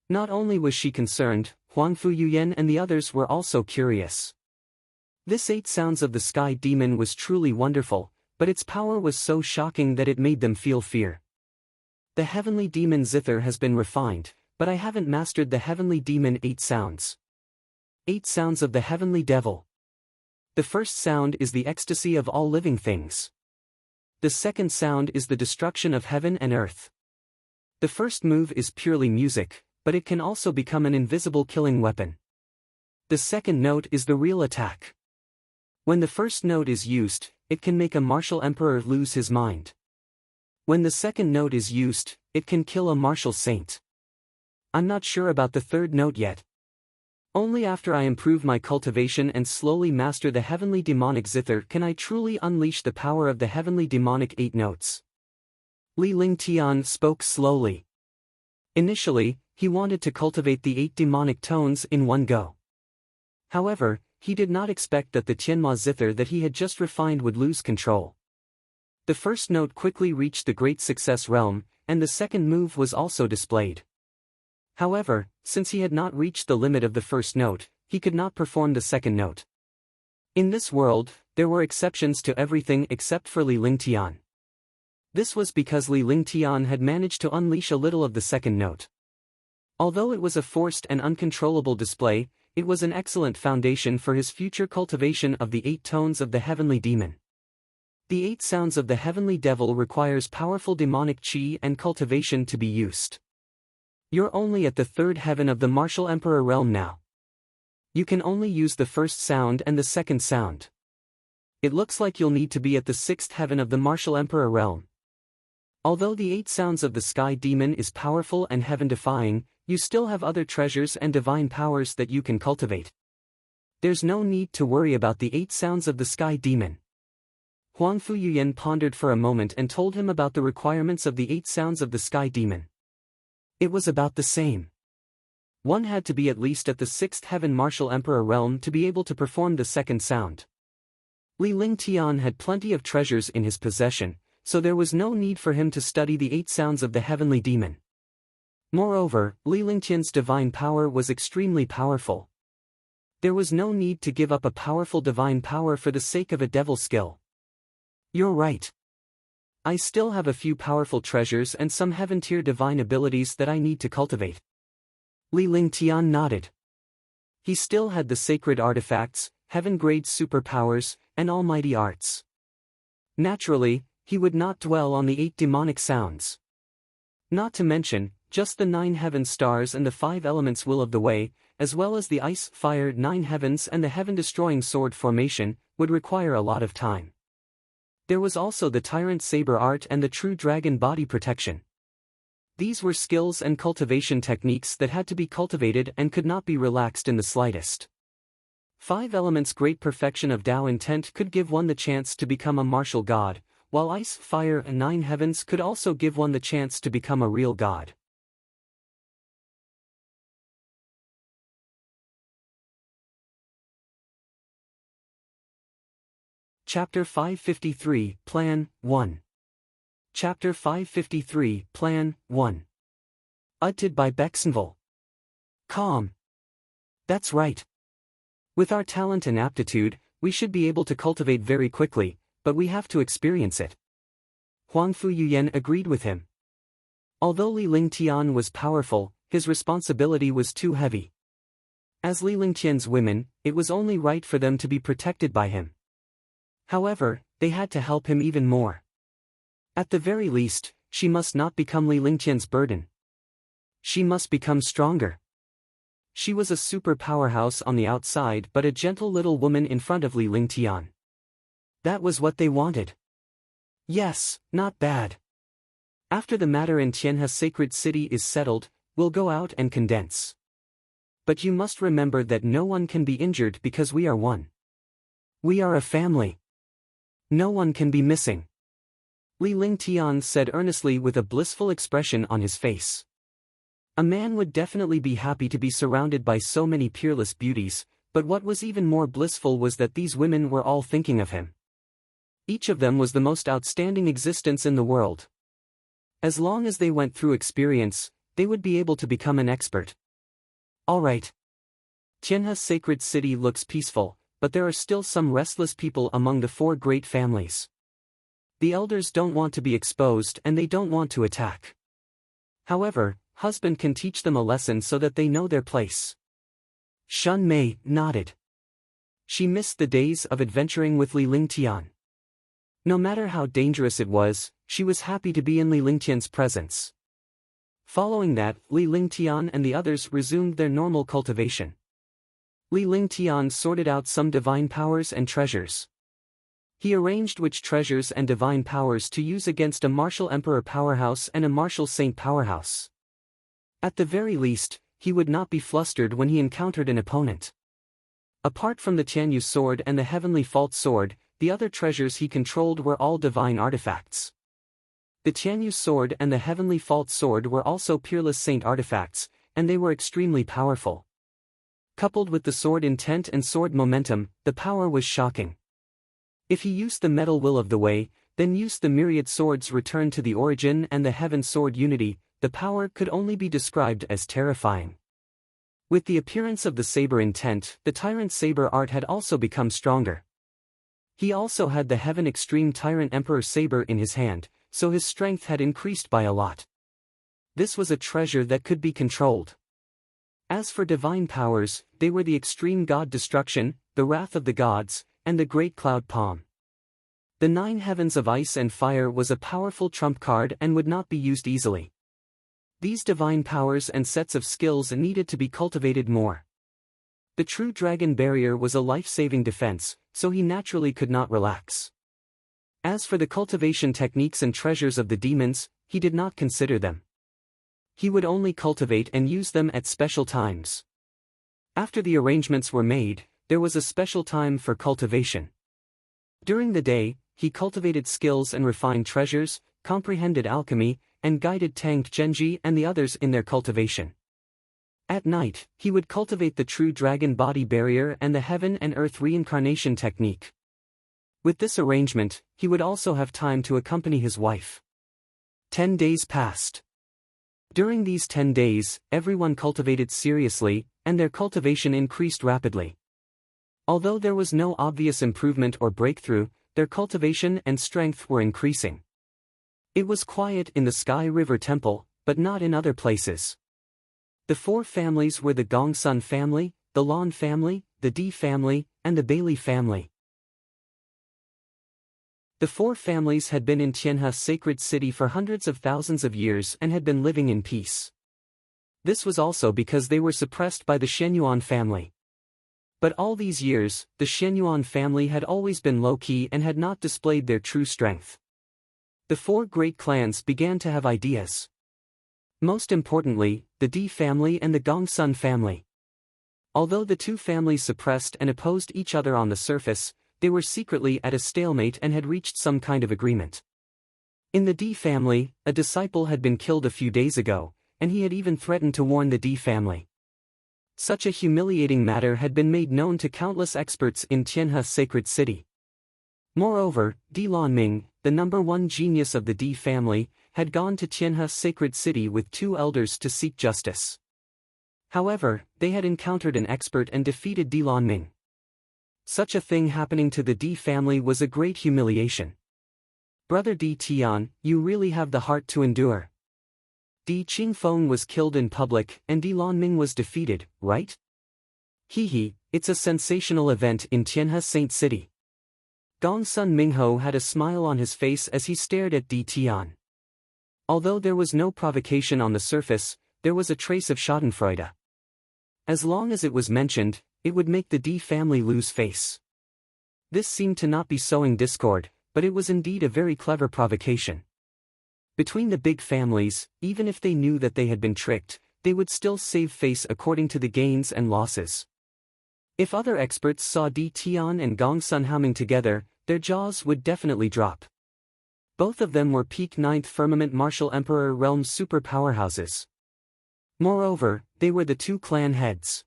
S1: Not only was she concerned, Huangfu Yuyan and the others were also curious. This 8 sounds of the sky demon was truly wonderful, but its power was so shocking that it made them feel fear. "The heavenly demon zither has been refined, but I haven't mastered the heavenly demon 8 sounds. 8 sounds of the heavenly devil. The first sound is the ecstasy of all living things. The second sound is the destruction of heaven and earth. The first move is purely music, but it can also become an invisible killing weapon. The second note is the real attack. When the first note is used, it can make a martial emperor lose his mind. When the second note is used, it can kill a martial saint. I'm not sure about the third note yet. Only after I improve my cultivation and slowly master the heavenly demonic zither can I truly unleash the power of the heavenly demonic 8 notes." Li Lingtian spoke slowly. Initially, he wanted to cultivate the 8 demonic tones in one go. However, he did not expect that the Tianma zither that he had just refined would lose control. The first note quickly reached the great success realm, and the second move was also displayed. However, since he had not reached the limit of the first note, he could not perform the second note. In this world, there were exceptions to everything except for Li Lingtian. This was because Li Lingtian had managed to unleash a little of the second note. Although it was a forced and uncontrollable display, it was an excellent foundation for his future cultivation of the 8 tones of the heavenly demon. The 8 sounds of the heavenly devil requires powerful demonic qi and cultivation to be used. You're only at the 3rd heaven of the martial emperor realm now. You can only use the first sound and the second sound. It looks like you'll need to be at the 6th heaven of the martial emperor realm. Although the 8 sounds of the sky demon is powerful and heaven-defying, you still have other treasures and divine powers that you can cultivate. There's no need to worry about the 8 sounds of the sky demon. Huangfu Yuyan pondered for a moment and told him about the requirements of the 8 sounds of the sky demon. It was about the same. One had to be at least at the 6th heaven martial emperor realm to be able to perform the second sound. Li Lingtian had plenty of treasures in his possession, so there was no need for him to study the 8 sounds of the heavenly demon. Moreover, Li Lingtian's divine power was extremely powerful. There was no need to give up a powerful divine power for the sake of a devil skill. You're right. I still have a few powerful treasures and some heaven-tier divine abilities that I need to cultivate. Li Lingtian nodded. He still had the sacred artifacts, heaven-grade superpowers, and almighty arts. Naturally, he would not dwell on the 8 demonic sounds. Not to mention, just the 9 heaven stars and the 5 elements will of the way, as well as the ice, fire, 9 heavens and the heaven-destroying sword formation, would require a lot of time. There was also the tyrant saber art and the true dragon body protection. These were skills and cultivation techniques that had to be cultivated and could not be relaxed in the slightest. 5 elements great perfection of Tao intent could give one the chance to become a martial god, while ice, fire and 9 heavens could also give one the chance to become a real god. Chapter 553, Plan 1. Chapter 553, Plan 1. Edited by Bexenville. Calm. That's right. With our talent and aptitude, we should be able to cultivate very quickly, but we have to experience it. Huangfu Yuyan agreed with him. Although Li Lingtian was powerful, his responsibility was too heavy. As Li Lingtian's women, it was only right for them to be protected by him. However, they had to help him even more. At the very least, she must not become Li Lingtian's burden. She must become stronger. She was a super powerhouse on the outside but a gentle little woman in front of Li Lingtian. That was what they wanted. Yes, not bad. After the matter in Tianhe's sacred city is settled, we'll go out and condense. But you must remember that no one can be injured because we are one. We are a family. No one can be missing. Li Lingtian said earnestly with a blissful expression on his face. A man would definitely be happy to be surrounded by so many peerless beauties, but what was even more blissful was that these women were all thinking of him. Each of them was the most outstanding existence in the world. As long as they went through experience, they would be able to become an expert. All right. Tianhe's sacred city looks peaceful, but there are still some restless people among the 4 great families. The elders don't want to be exposed and they don't want to attack. However, husband can teach them a lesson so that they know their place. Shun Mei nodded. She missed the days of adventuring with Li Lingtian. No matter how dangerous it was, she was happy to be in Li Lingtian's presence. Following that, Li Lingtian and the others resumed their normal cultivation. Li Lingtian sorted out some divine powers and treasures. He arranged which treasures and divine powers to use against a martial emperor powerhouse and a martial saint powerhouse. At the very least, he would not be flustered when he encountered an opponent. Apart from the Tianyu sword and the heavenly fault sword, the other treasures he controlled were all divine artifacts. The Tianyu sword and the heavenly fault sword were also peerless saint artifacts, and they were extremely powerful. Coupled with the sword intent and sword momentum, the power was shocking. If he used the metal will of the way, then used the myriad swords return to the origin and the heaven sword unity, the power could only be described as terrifying. With the appearance of the saber intent, the tyrant saber art had also become stronger. He also had the heaven extreme tyrant emperor saber in his hand, so his strength had increased by a lot. This was a treasure that could be controlled. As for divine powers, they were the extreme god destruction, the wrath of the gods, and the great cloud palm. The 9 heavens of ice and fire was a powerful trump card and would not be used easily. These divine powers and sets of skills needed to be cultivated more. The true dragon barrier was a life-saving defense, so he naturally could not relax. As for the cultivation techniques and treasures of the demons, he did not consider them. He would only cultivate and use them at special times. After the arrangements were made, there was a special time for cultivation. During the day, he cultivated skills and refined treasures, comprehended alchemy, and guided Tang Genji and the others in their cultivation. At night, he would cultivate the true dragon body barrier and the heaven and earth reincarnation technique. With this arrangement, he would also have time to accompany his wife. 10 days passed. During these 10 days, everyone cultivated seriously, and their cultivation increased rapidly. Although there was no obvious improvement or breakthrough, their cultivation and strength were increasing. It was quiet in the Sky River Temple, but not in other places. The four families were the Gongsun family, the Lan family, the Di family, and the Bailey family. The four families had been in Tianhe sacred city for hundreds of thousands of years and had been living in peace. This was also because they were suppressed by the Shenyuan family. But all these years, the Shenyuan family had always been low-key and had not displayed their true strength. The four great clans began to have ideas. Most importantly, the Di family and the Gongsun family. Although the two families suppressed and opposed each other on the surface, they were secretly at a stalemate and had reached some kind of agreement. In the Di family, a disciple had been killed a few days ago, and he had even threatened to warn the Di family. Such a humiliating matter had been made known to countless experts in Tianhe sacred city. Moreover, Di Lanming, the #1 genius of the Di family, had gone to Tianhe sacred city with two elders to seek justice. However, they had encountered an expert and defeated Di Lanming. Such a thing happening to the Di family was a great humiliation. Brother Di Tian, you really have the heart to endure. Di Qingfeng was killed in public and Di Lanming was defeated, right? Hehe, it's a sensational event in Tianhe Saint City. Gongsun Mingho had a smile on his face as he stared at Di Tian. Although there was no provocation on the surface, there was a trace of schadenfreude. As long as it was mentioned, it would make the Di family lose face. This seemed to not be sowing discord, but it was indeed a very clever provocation. Between the big families, even if they knew that they had been tricked, they would still save face according to the gains and losses. If other experts saw Di Tian and Gongsun Haoming together, their jaws would definitely drop. Both of them were peak 9th firmament martial emperor realm super powerhouses. Moreover, they were the two clan heads.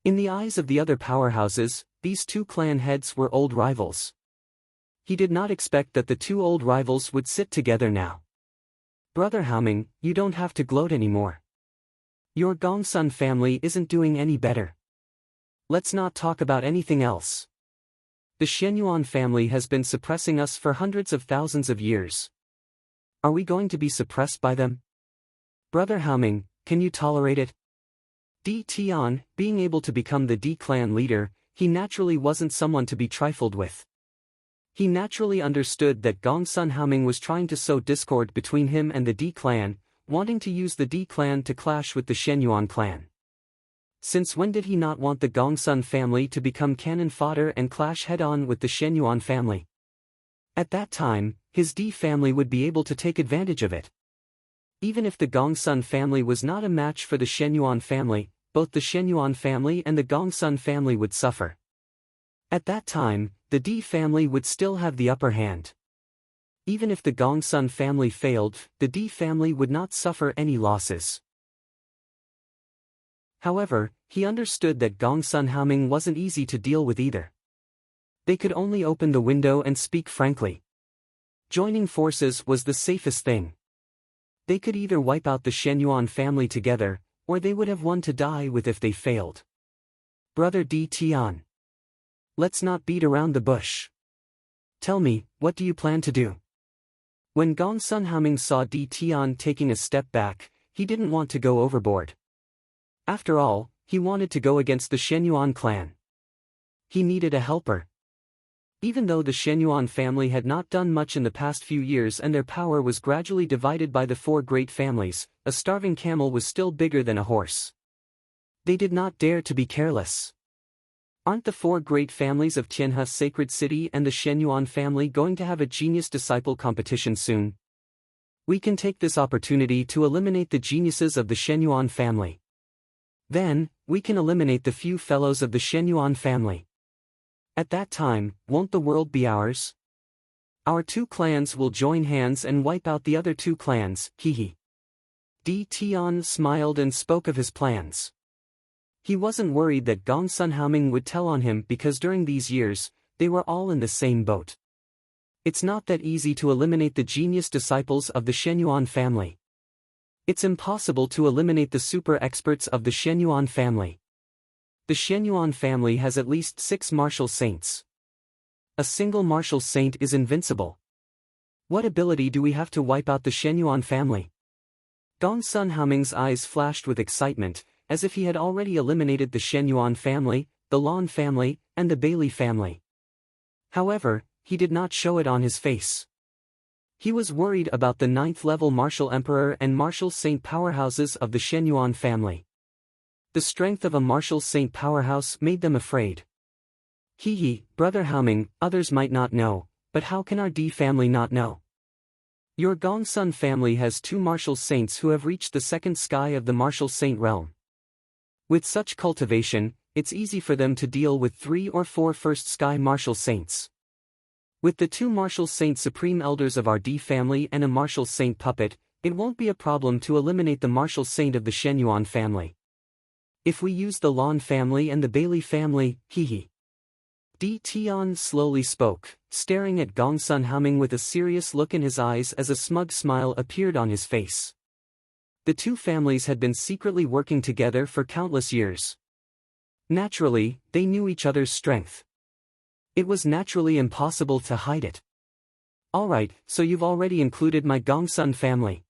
S1: In the eyes of the other powerhouses, these two clan heads were old rivals. He did not expect that the two old rivals would sit together now. Brother Haoming, you don't have to gloat anymore. Your Gongsun family isn't doing any better. Let's not talk about anything else. The Shenyuan family has been suppressing us for hundreds of thousands of years. Are we going to be suppressed by them? Brother Haoming, can you tolerate it? Di Tian, being able to become the Di clan leader, he naturally wasn't someone to be trifled with. He naturally understood that Gongsun Haoming was trying to sow discord between him and the Di clan, wanting to use the Di clan to clash with the Shenyuan clan. Since when did he not want the Gongsun family to become cannon fodder and clash head-on with the Shenyuan family? At that time, his Di family would be able to take advantage of it. Even if the Gongsun family was not a match for the Shenyuan family, both the Shenyuan family and the Gongsun family would suffer. At that time, the Di family would still have the upper hand. Even if the Gongsun family failed, the Di family would not suffer any losses. However, he understood that Gongsun Haoming wasn't easy to deal with either. They could only open the window and speak frankly. Joining forces was the safest thing. They could either wipe out the Shenyuan family together, or they would have one to die with if they failed. Brother Di Tian. Let's not beat around the bush. Tell me, what do you plan to do? When Gongsun Haoming saw Di Tian taking a step back, he didn't want to go overboard. After all, he wanted to go against the Shenyuan clan. He needed a helper. Even though the Shenyuan family had not done much in the past few years and their power was gradually divided by the four great families, a starving camel was still bigger than a horse. They did not dare to be careless. Aren't the four great families of Tianhe sacred city and the Shenyuan family going to have a genius disciple competition soon? We can take this opportunity to eliminate the geniuses of the Shenyuan family. Then, we can eliminate the few fellows of the Shenyuan family. At that time, won't the world be ours? Our two clans will join hands and wipe out the other two clans, hehe. Di Tian smiled and spoke of his plans. He wasn't worried that Gongsun Haoming would tell on him because during these years, they were all in the same boat. It's not that easy to eliminate the genius disciples of the Shenyuan family. It's impossible to eliminate the super experts of the Shenyuan family. The Shenyuan family has at least 6 martial saints. A single martial saint is invincible. What ability do we have to wipe out the Shenyuan family? Gongsun Haoming's eyes flashed with excitement, as if he had already eliminated the Shenyuan family, the Lan family, and the Bailey family. However, he did not show it on his face. He was worried about the 9th-level martial emperor and martial saint powerhouses of the Shenyuan family. The strength of a martial saint powerhouse made them afraid. Brother Haoming, others might not know, but how can our D family not know? Your Gongsun family has 2 martial saints who have reached the 2nd sky of the martial saint realm. With such cultivation, it's easy for them to deal with 3 or 4 first sky martial saints. With the 2 martial saint supreme elders of our D family and a martial saint puppet, it won't be a problem to eliminate the martial saint of the Shenyuan family. If we use the Lan family and the Bailey family, D Tian slowly spoke, staring at Gongsun Haoming with a serious look in his eyes as a smug smile appeared on his face. The 2 families had been secretly working together for countless years. Naturally, they knew each other's strength. It was naturally impossible to hide it. Alright, so you've already included my Gongsun family.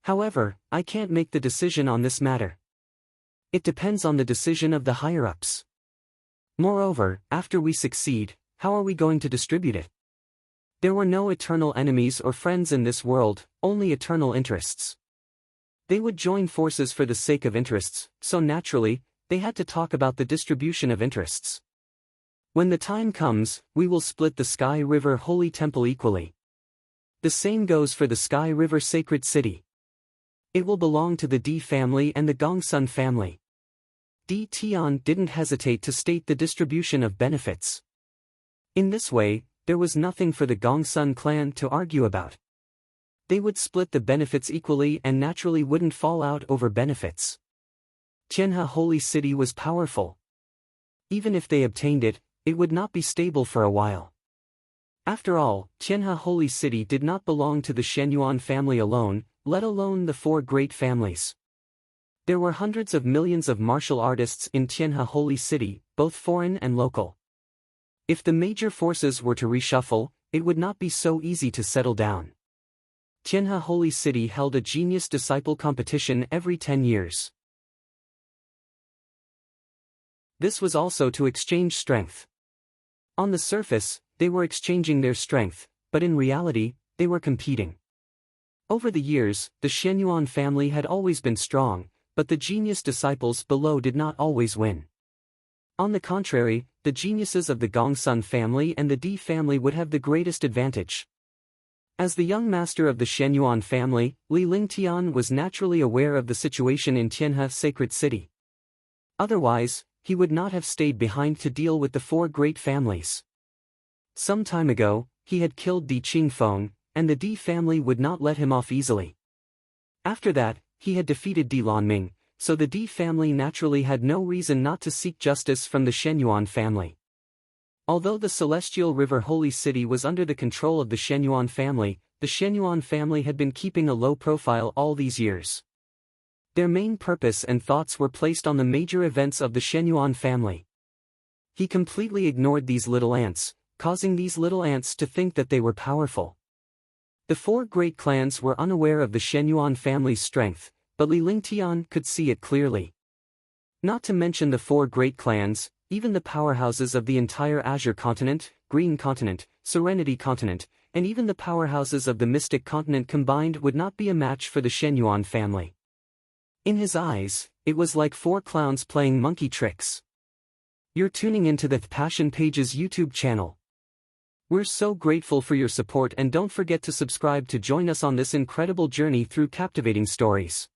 S1: However, I can't make the decision on this matter. It depends on the decision of the higher-ups. Moreover, after we succeed, how are we going to distribute it? There were no eternal enemies or friends in this world, only eternal interests. They would join forces for the sake of interests, so naturally, they had to talk about the distribution of interests. When the time comes, we will split the Sky River Holy Temple equally. The same goes for the Sky River Sacred City. It will belong to the D family and the Gongsun family. D Tian didn't hesitate to state the distribution of benefits. In this way, there was nothing for the Gongsun clan to argue about. They would split the benefits equally and naturally wouldn't fall out over benefits. Tianhe Holy City was powerful. Even if they obtained it, it would not be stable for a while. After all, Tianhe Holy City did not belong to the Shenyuan family alone, let alone the 4 great families. There were hundreds of millions of martial artists in Tianhe Holy City, both foreign and local. If the major forces were to reshuffle, it would not be so easy to settle down. Tianhe Holy City held a genius disciple competition every 10 years. This was also to exchange strength. On the surface, they were exchanging their strength, but in reality, they were competing. Over the years, the Shenyuan family had always been strong, but the genius disciples below did not always win. On the contrary, the geniuses of the Gongsun family and the D family would have the greatest advantage. As the young master of the Shenyuan family, Li Lingtian was naturally aware of the situation in Tianhe Sacred City. Otherwise, he would not have stayed behind to deal with the 4 great families. Some time ago, he had killed Di Qingfeng, and the D family would not let him off easily. After that, he had defeated Di Lanming, so the D family naturally had no reason not to seek justice from the Shenyuan family. Although the Celestial River Holy City was under the control of the Shenyuan family had been keeping a low profile all these years. Their main purpose and thoughts were placed on the major events of the Shenyuan family. He completely ignored these little ants, causing these little ants to think that they were powerful. The 4 great clans were unaware of the Shenyuan family's strength, but Li Lingtian could see it clearly. Not to mention the 4 great clans, even the powerhouses of the entire Azure Continent, Green Continent, Serenity Continent, and even the powerhouses of the Mystic Continent combined would not be a match for the Shenyuan family. In his eyes, it was like 4 clowns playing monkey tricks. You're tuning into the Passion Pages YouTube channel. We're so grateful for your support, and don't forget to subscribe to join us on this incredible journey through captivating stories.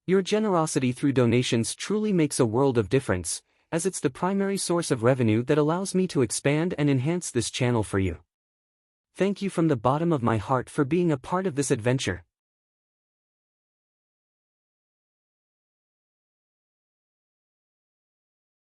S1: Your generosity through donations truly makes a world of difference, as it's the primary source of revenue that allows me to expand and enhance this channel for you. Thank you from the bottom of my heart for being a part of this adventure.